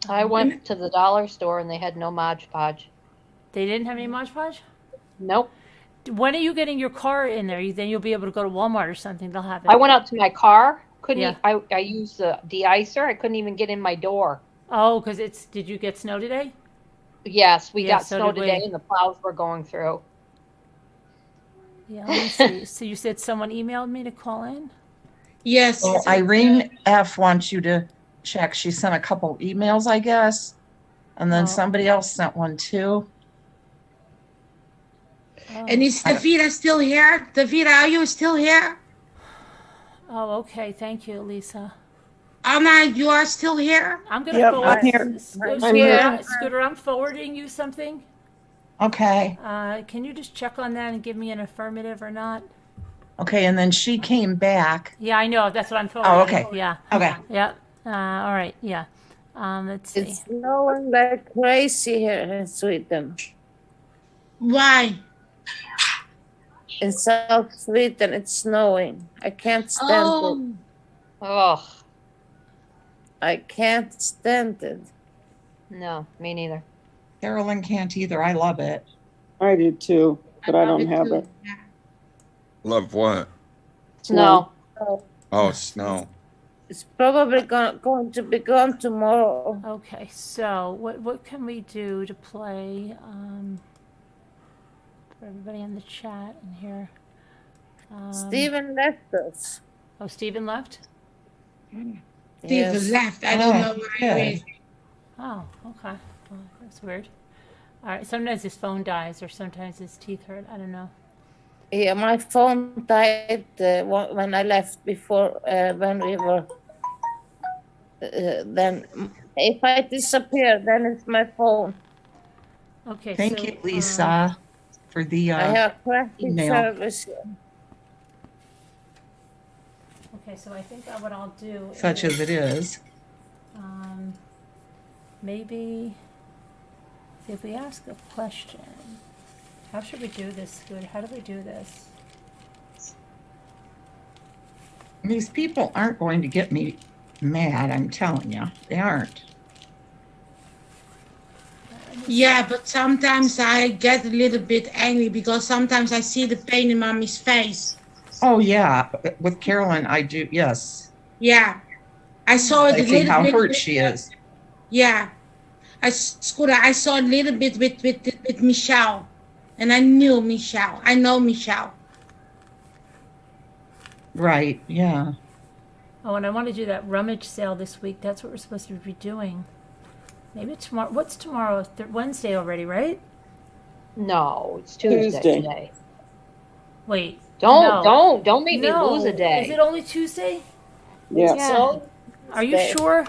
[SPEAKER 20] I went to the dollar store and they had no Mod Podge.
[SPEAKER 1] They didn't have any Mod Podge?
[SPEAKER 20] Nope.
[SPEAKER 1] When are you getting your car in there? Then you'll be able to go to Walmart or something. They'll have it.
[SPEAKER 20] I went out to my car. Couldn't
[SPEAKER 1] Yeah.
[SPEAKER 20] I used the de-icer. I couldn't even get in my door.
[SPEAKER 1] Oh, because it's. Did you get snow today?
[SPEAKER 20] Yes, we
[SPEAKER 1] Yeah,
[SPEAKER 20] got
[SPEAKER 1] so
[SPEAKER 20] snow
[SPEAKER 1] did we.
[SPEAKER 20] today and the plows were going through.
[SPEAKER 1] Yeah. Let me see. So you said someone emailed me to call in.
[SPEAKER 19] Yes.
[SPEAKER 12] Well, Irene F wants you to check. She sent a couple emails, I guess. And then somebody else sent one too.
[SPEAKER 19] And is Davida still here? Davida, are you still here?
[SPEAKER 1] Oh, okay. Thank you, Lisa.
[SPEAKER 19] Anna, you are still here?
[SPEAKER 1] I'm gonna
[SPEAKER 12] Yep,
[SPEAKER 1] forward.
[SPEAKER 12] I'm here.
[SPEAKER 1] Scooter, I'm forwarding you something.
[SPEAKER 12] Okay.
[SPEAKER 1] Can you just check on that and give me an affirmative or not?
[SPEAKER 12] Okay, and then she came back.
[SPEAKER 1] Yeah, I know. That's what I'm forwarding.
[SPEAKER 12] Oh, okay.
[SPEAKER 1] Yeah.
[SPEAKER 12] Okay.
[SPEAKER 1] Yep. All right. Yeah. Let's see.
[SPEAKER 18] It's snowing like crazy here in Sweden.
[SPEAKER 19] Why?
[SPEAKER 18] In South Sweden, it's snowing. I can't stand it.
[SPEAKER 20] Oh,
[SPEAKER 18] I can't stand it.
[SPEAKER 20] no, me neither.
[SPEAKER 12] Carolyn can't either. I love it.
[SPEAKER 21] I do too, but I don't have it.
[SPEAKER 16] Love what?
[SPEAKER 20] Snow.
[SPEAKER 16] Oh, snow.
[SPEAKER 18] It's probably going to be gone tomorrow.
[SPEAKER 1] Okay. So what can we do to play? For everybody in the chat and here.
[SPEAKER 18] Stephen left us.
[SPEAKER 1] Oh, Stephen left?
[SPEAKER 19] Stephen
[SPEAKER 18] Yes.
[SPEAKER 19] left. I don't know why.
[SPEAKER 12] good.
[SPEAKER 1] Oh, okay. Well, that's weird. All right. Sometimes his phone dies or sometimes his teeth hurt. I don't know.
[SPEAKER 18] Yeah, my phone died when I left before, when we were. Then, if I disappear, then it's my phone.
[SPEAKER 1] Okay.
[SPEAKER 12] Thank
[SPEAKER 1] so,
[SPEAKER 12] you, Lisa, for the
[SPEAKER 18] I have crappy
[SPEAKER 12] email.
[SPEAKER 18] service.
[SPEAKER 1] Okay, so I think what I'll do
[SPEAKER 12] Such as it is.
[SPEAKER 1] Maybe if we ask a question, how should we do this? Good. How do we do this?
[SPEAKER 12] These people aren't going to get me mad, I'm telling you. They aren't.
[SPEAKER 19] Yeah, but sometimes I get a little bit angry because sometimes I see the pain in mommy's face.
[SPEAKER 12] Oh, yeah. With Carolyn, I do, yes.
[SPEAKER 19] Yeah. I saw it
[SPEAKER 12] I
[SPEAKER 19] a
[SPEAKER 12] see
[SPEAKER 19] little
[SPEAKER 12] how
[SPEAKER 19] bit.
[SPEAKER 12] hurt she is.
[SPEAKER 19] Yeah. Scooter, I saw a little bit with Michelle. And I knew Michelle. I know Michelle.
[SPEAKER 14] Right, yeah.
[SPEAKER 1] Oh, and I want to do that rummage sale this week. That's what we're supposed to be doing. Maybe tomorrow. What's tomorrow? Wednesday already, right?
[SPEAKER 20] No, it's Tuesday today.
[SPEAKER 1] Wait.
[SPEAKER 20] Don't make me
[SPEAKER 1] No.
[SPEAKER 20] lose a day.
[SPEAKER 1] Is it only Tuesday?
[SPEAKER 21] Yeah.
[SPEAKER 20] So,
[SPEAKER 1] Are you sure?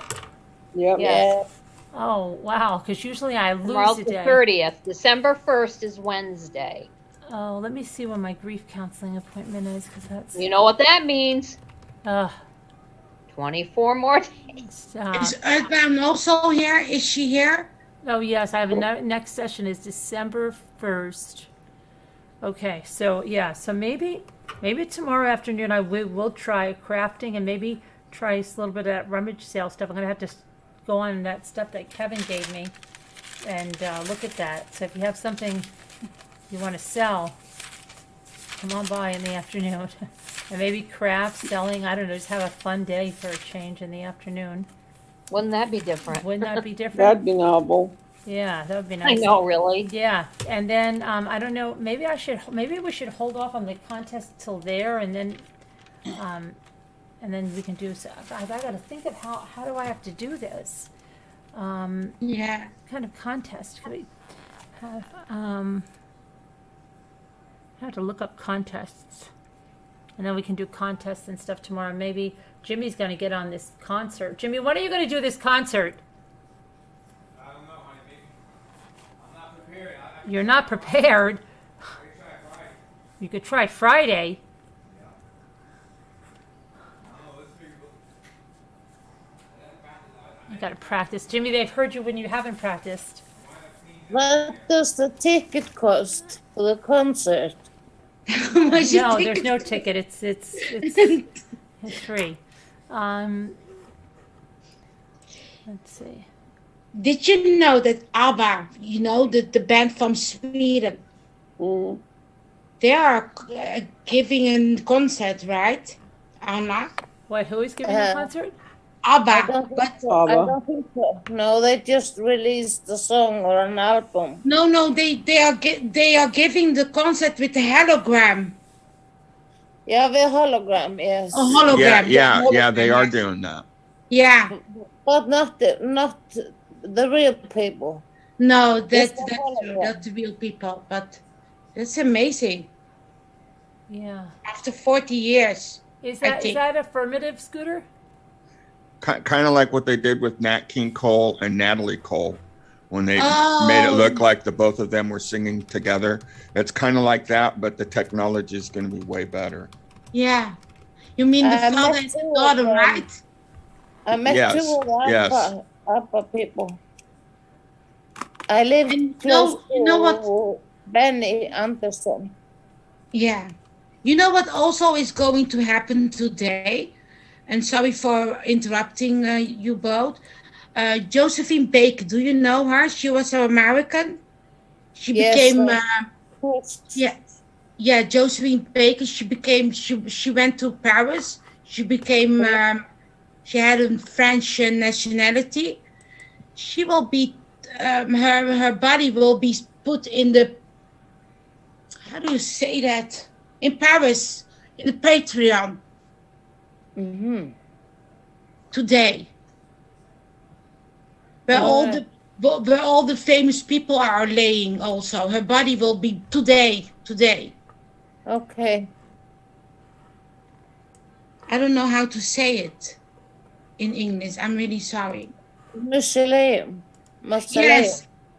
[SPEAKER 21] Yep.
[SPEAKER 20] yes.
[SPEAKER 1] Oh, wow. Because usually I
[SPEAKER 20] Tomorrow's
[SPEAKER 1] lose a
[SPEAKER 20] the
[SPEAKER 1] day.
[SPEAKER 20] 30th. December 1st is Wednesday.
[SPEAKER 1] Oh, let me see when my grief counseling appointment is, because that's.
[SPEAKER 20] You know what that means? 24 more days.
[SPEAKER 19] Is Earthbound also here? Is she here?
[SPEAKER 1] Oh, yes. I have a next session is December 1st. Okay, so yeah, so maybe tomorrow afternoon I will try crafting and maybe try a little bit of that rummage sale stuff. I'm gonna have to go on that stuff that Kevin gave me and look at that. So if you have something you want to sell, come on by in the afternoon. And maybe craft, selling, I don't know, just have a fun day for a change in the afternoon.
[SPEAKER 20] Wouldn't that be different?
[SPEAKER 1] Wouldn't that be different?
[SPEAKER 21] That'd be novel.
[SPEAKER 1] Yeah, that would be
[SPEAKER 20] I
[SPEAKER 1] nice.
[SPEAKER 20] know, really.
[SPEAKER 1] Yeah, and then I don't know. Maybe we should hold off on the contest till there, and then we can do. So I got to think of how do I have to do this?
[SPEAKER 19] Yeah.
[SPEAKER 1] Kind of contest. Could we have? I have to look up contests, and then we can do contests and stuff tomorrow. Maybe Jimmy's going to get on this concert. Jimmy, when are you going to do this concert? You're not prepared. You could try Friday. You got to practice. Jimmy, they've heard you when you haven't practiced.
[SPEAKER 18] What does the ticket cost for the concert?
[SPEAKER 1] No, there's no ticket. It's free. Let's see.
[SPEAKER 19] Did you know that ABBA, the band from Sweden, they are giving a concert, right, Anna?
[SPEAKER 1] What? Who is giving a concert?
[SPEAKER 19] ABBA.
[SPEAKER 18] I don't think so. No, they just released the song or an album.
[SPEAKER 19] No, they are giving the concert with the hologram.
[SPEAKER 18] Yeah, the hologram, yes.
[SPEAKER 19] A hologram.
[SPEAKER 16] Yeah, they are doing that.
[SPEAKER 19] Yeah.
[SPEAKER 18] But not the real people.
[SPEAKER 19] No, that's the real people, but that's amazing.
[SPEAKER 1] Yeah.
[SPEAKER 19] After 40 years.
[SPEAKER 1] Is that affirmative, Scooter?
[SPEAKER 16] Kind of like what they did with Nat King Cole and Natalie Cole when they made it look like the both of them were singing together. It's kind of like that, but the technology is going to be way better.
[SPEAKER 19] Yeah. You mean the father and the daughter, right?
[SPEAKER 18] I met two of ABBA people. I live close to Benny Anderson.
[SPEAKER 19] Yeah. You know what also is going to happen today? And sorry for interrupting you both. Josephine Baker, do you know her? She was an American. She became, Josephine Baker. She went to Paris. She became, she had a French nationality. She will be, her body will be put in the, how do you say that? In Paris, in the Patreon. Today, where all the famous people are laying. Also, her body will be today.
[SPEAKER 18] Okay.
[SPEAKER 19] I don't know how to say it in English. I'm really sorry.
[SPEAKER 18] Mausoleum.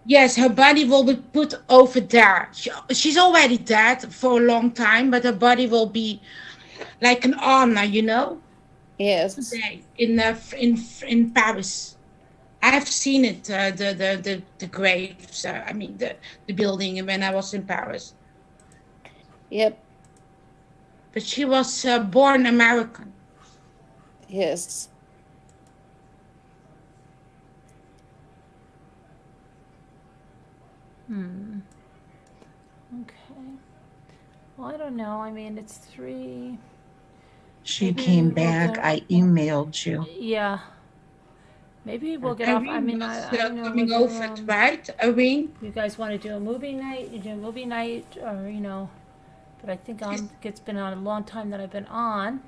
[SPEAKER 19] Yes, her body will be put over there. She's already dead for a long time, but her body will be like an honor,
[SPEAKER 18] Yes.
[SPEAKER 19] Today in Paris, I have seen it. The graves. The building when I was in Paris.
[SPEAKER 18] Yep.
[SPEAKER 19] But she was born American.
[SPEAKER 18] Yes.
[SPEAKER 1] Okay. Well, I don't know. It's 3.
[SPEAKER 14] She came back. I emailed you.
[SPEAKER 1] Yeah. Maybe we'll get off. I don't know.
[SPEAKER 19] Coming over, right, Irene?
[SPEAKER 1] You guys want to do a movie night? You do a movie night, or but I think it's been on a long time that I've been on.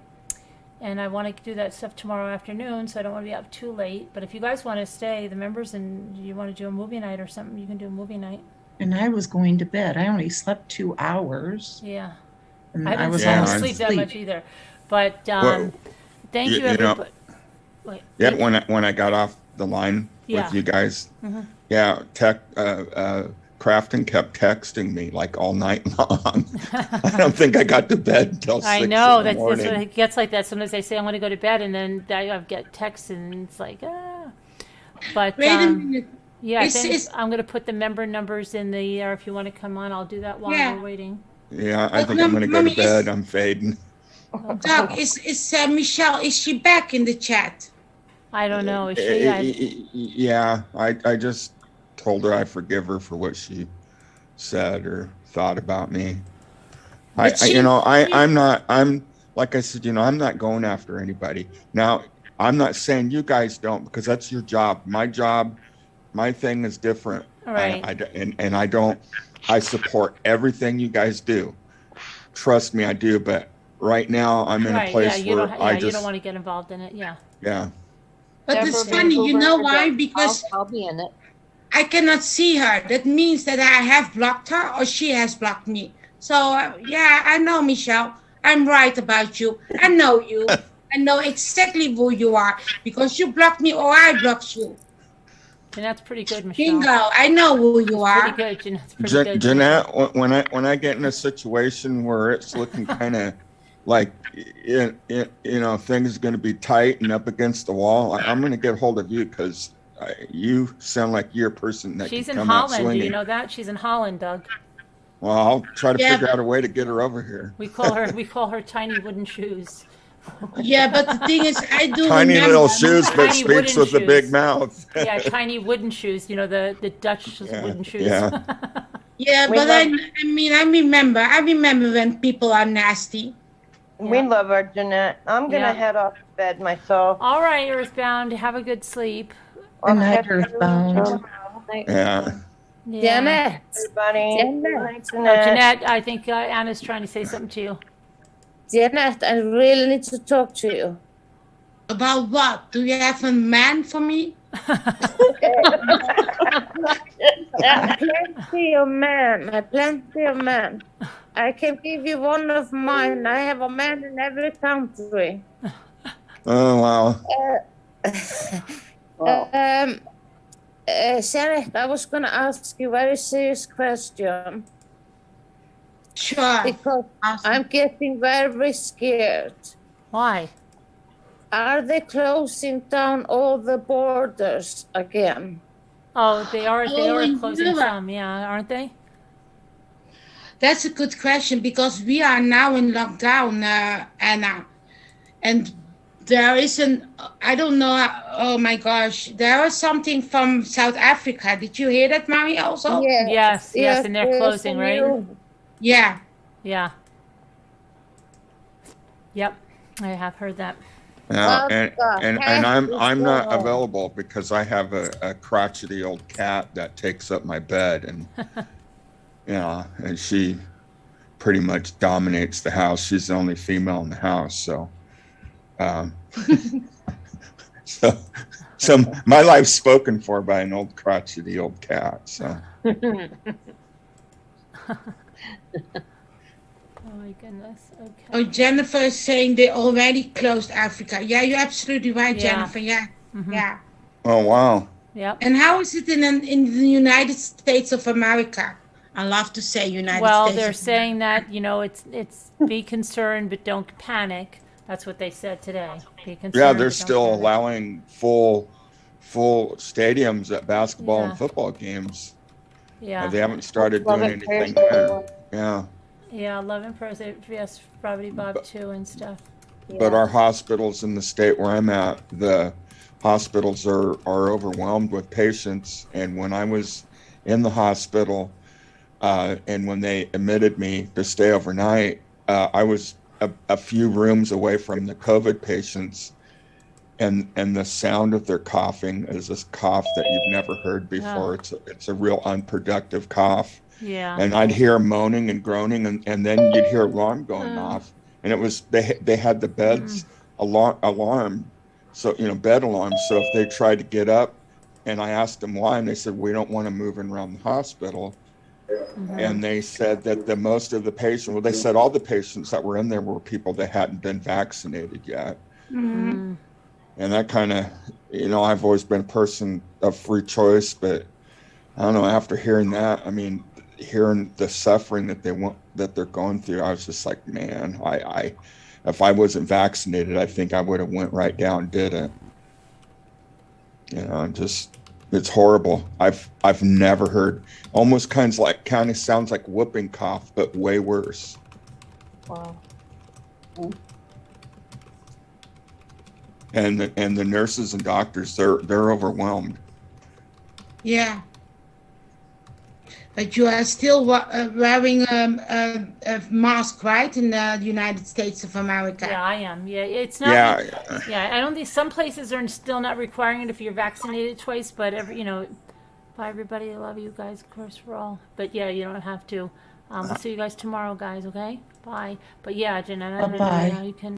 [SPEAKER 1] And I want to do that stuff tomorrow afternoon, so I don't want to be up too late. But if you guys want to stay, the members, and you want to do a movie night or something, you can do a movie night.
[SPEAKER 14] And I was going to bed. I only slept 2 hours.
[SPEAKER 1] Yeah.
[SPEAKER 14] And
[SPEAKER 1] I
[SPEAKER 14] was
[SPEAKER 1] didn't
[SPEAKER 14] almost
[SPEAKER 1] sleep that
[SPEAKER 14] asleep.
[SPEAKER 1] much either. But
[SPEAKER 16] Well,
[SPEAKER 1] thank you,
[SPEAKER 16] you know,
[SPEAKER 1] everybody. Wait,
[SPEAKER 16] Yeah, when I got off the line
[SPEAKER 1] Yeah.
[SPEAKER 16] with you guys,
[SPEAKER 1] Mhm.
[SPEAKER 16] yeah, Crafton kept texting me like all night long. I don't think I got to bed until 6
[SPEAKER 1] I know
[SPEAKER 16] in the
[SPEAKER 1] that's what
[SPEAKER 16] morning.
[SPEAKER 1] it gets like that. Sometimes I say I'm going to go to bed, and then I get texts, and it's like But
[SPEAKER 19] Wait a minute.
[SPEAKER 1] yeah, I
[SPEAKER 19] Is-
[SPEAKER 1] think
[SPEAKER 19] is-
[SPEAKER 1] I'm going to put the member numbers in the. Or if you want to come on, I'll do that while
[SPEAKER 19] Yeah.
[SPEAKER 1] we're waiting.
[SPEAKER 16] Yeah, I think I'm going to go
[SPEAKER 19] Mommy,
[SPEAKER 16] to bed. I'm fading.
[SPEAKER 19] Doc, is Michelle, is she back in the chat?
[SPEAKER 1] I don't know. Is she?
[SPEAKER 16] Yeah, I just told her I forgive her for what she said or thought about me.
[SPEAKER 19] But she-
[SPEAKER 16] I'm like I said, I'm not going after anybody. Now, I'm not saying you guys don't, because that's your job. My thing is different.
[SPEAKER 1] Right.
[SPEAKER 16] I support everything you guys do. Trust me, I do. But right now, I'm in a place
[SPEAKER 1] you
[SPEAKER 16] where
[SPEAKER 1] don't, you
[SPEAKER 16] just,
[SPEAKER 1] don't want to get involved in it. Yeah.
[SPEAKER 16] yeah.
[SPEAKER 19] But it's funny, you know why? Because
[SPEAKER 20] I'll be in it.
[SPEAKER 19] I cannot see her. That means that I have blocked her or she has blocked me. So, yeah, I know, Michelle. I'm right about you. I know you. I know exactly who you are because you blocked me or I blocked you.
[SPEAKER 1] Jeanette's pretty good, Michelle.
[SPEAKER 19] Bingo. I know who you are.
[SPEAKER 1] Pretty good. Jeanette's pretty good.
[SPEAKER 16] Jeanette, when I get in a situation where it's looking kind of like things are going to be tight and up against the wall, I'm going to get hold of you because you sound like you're a person that
[SPEAKER 1] She's
[SPEAKER 16] can
[SPEAKER 1] in
[SPEAKER 16] come out
[SPEAKER 1] Holland. Do
[SPEAKER 16] swinging.
[SPEAKER 1] you know that? She's in Holland, Doug.
[SPEAKER 16] Well, I'll try to
[SPEAKER 19] Yeah,
[SPEAKER 16] figure out a way to get her over here.
[SPEAKER 1] We call her tiny wooden shoes.
[SPEAKER 19] Yeah, but the thing is, I do
[SPEAKER 16] Tiny
[SPEAKER 19] remember.
[SPEAKER 16] little shoes, but
[SPEAKER 1] Tiny
[SPEAKER 16] speaks
[SPEAKER 1] wooden
[SPEAKER 16] with a big
[SPEAKER 1] shoes.
[SPEAKER 16] mouth.
[SPEAKER 1] Yeah, tiny wooden shoes. You know, the Dutch wooden shoes.
[SPEAKER 16] Yeah.
[SPEAKER 19] Yeah,
[SPEAKER 13] We
[SPEAKER 19] but
[SPEAKER 13] love-
[SPEAKER 19] I remember when people are nasty.
[SPEAKER 13] We love her, Jeanette. I'm going to
[SPEAKER 1] Yeah.
[SPEAKER 13] head off to bed myself.
[SPEAKER 1] All right, Earthbound. Have a good sleep.
[SPEAKER 14] Good night, Earthbound.
[SPEAKER 16] Yeah.
[SPEAKER 1] Yeah.
[SPEAKER 18] Janet.
[SPEAKER 13] Everybody.
[SPEAKER 18] Janet.
[SPEAKER 1] Oh, Jeanette, I think Anna's trying to say something to you.
[SPEAKER 18] Janet, I really need to talk to you.
[SPEAKER 19] About what? Do you have a man for me?
[SPEAKER 18] Plenty of man. I can give you one of mine. I have a man in every country.
[SPEAKER 16] Oh wow.
[SPEAKER 18] Janet, I was going to ask you a very serious question.
[SPEAKER 19] Sure.
[SPEAKER 18] Because I'm getting very scared.
[SPEAKER 1] Why?
[SPEAKER 18] Are they closing down all the borders again?
[SPEAKER 1] Oh, they are. They
[SPEAKER 19] Oh,
[SPEAKER 1] are
[SPEAKER 19] in
[SPEAKER 1] closing
[SPEAKER 19] Europe.
[SPEAKER 1] some. Yeah, aren't they?
[SPEAKER 19] That's a good question because we are now in lockdown, Anna. And there is I don't know, oh my gosh, there was something from South Africa. Did you hear that, Mary, also?
[SPEAKER 1] Yes, and they're closing, right?
[SPEAKER 19] Yeah.
[SPEAKER 1] Yeah. Yep, I have heard that.
[SPEAKER 16] Yeah,
[SPEAKER 18] What
[SPEAKER 16] and
[SPEAKER 18] the heck
[SPEAKER 16] I'm
[SPEAKER 18] is
[SPEAKER 16] not
[SPEAKER 18] going on?
[SPEAKER 16] available because I have a crotchety old cat that takes up my bed, and and she pretty much dominates the house. She's the only female in the house, so so my life's spoken for by an old crotchety old cat. So
[SPEAKER 1] Oh my goodness. Okay.
[SPEAKER 19] Oh, Jennifer is saying they already closed Africa. Yeah, you're absolutely right,
[SPEAKER 1] Yeah.
[SPEAKER 19] Jennifer. Yeah. Yeah.
[SPEAKER 16] oh wow.
[SPEAKER 1] Yep.
[SPEAKER 19] And how is it in the United States of America? I love to say United
[SPEAKER 1] Well,
[SPEAKER 19] States.
[SPEAKER 1] they're
[SPEAKER 19] of
[SPEAKER 1] saying that it's be concerned but don't panic. That's what they said today. Be concerned.
[SPEAKER 16] Yeah,
[SPEAKER 1] but
[SPEAKER 16] they're
[SPEAKER 1] don't
[SPEAKER 16] still
[SPEAKER 1] panic.
[SPEAKER 16] allowing full stadiums at basketball and
[SPEAKER 1] Yeah.
[SPEAKER 16] football games.
[SPEAKER 1] Yeah.
[SPEAKER 16] They haven't started
[SPEAKER 13] Love
[SPEAKER 16] doing
[SPEAKER 13] it,
[SPEAKER 16] anything
[SPEAKER 13] Chris.
[SPEAKER 16] there. Yeah.
[SPEAKER 1] Yeah, love and prayers. Yes, probably Bob too and stuff.
[SPEAKER 16] But our hospitals in the state where I'm at, the hospitals are overwhelmed with patients. And when I was in the hospital, and when they admitted me to stay overnight, I was a few rooms away from the COVID patients, and the sound of their coughing is this cough that you've never heard before. It's a real unproductive cough.
[SPEAKER 1] Yeah.
[SPEAKER 16] And I'd hear moaning and groaning, and then you'd hear alarm going off. And it was they had the beds alarm, so bed alarm. So if they tried to get up, and I asked them why, and they said we don't want to move around the hospital. And they said that most of the patients, well, they said all the patients that were in there were people that hadn't been vaccinated yet.
[SPEAKER 19] Mm-hmm.
[SPEAKER 16] And that kind of, I've always been a person of free choice, but I don't know, after hearing that, I mean, hearing the suffering that they're going through, I was just like, man, if I wasn't vaccinated, I think I would have went right down and did it. It's horrible. I've never heard, almost kind of sounds like whooping cough, but way worse.
[SPEAKER 20] Wow.
[SPEAKER 16] And the nurses and doctors, they're overwhelmed.
[SPEAKER 19] Yeah. But you are still wearing a mask, right, in the United States of America?
[SPEAKER 2] Yeah, I am. Yeah, it's not. Yeah, I don't think some places are still not requiring it if you're vaccinated twice. But bye everybody. I love you guys, of course, for all. But yeah, you don't have to. We'll see you guys tomorrow, guys. Okay, bye. But yeah, Jeanette,
[SPEAKER 19] Bye-bye.
[SPEAKER 2] you can.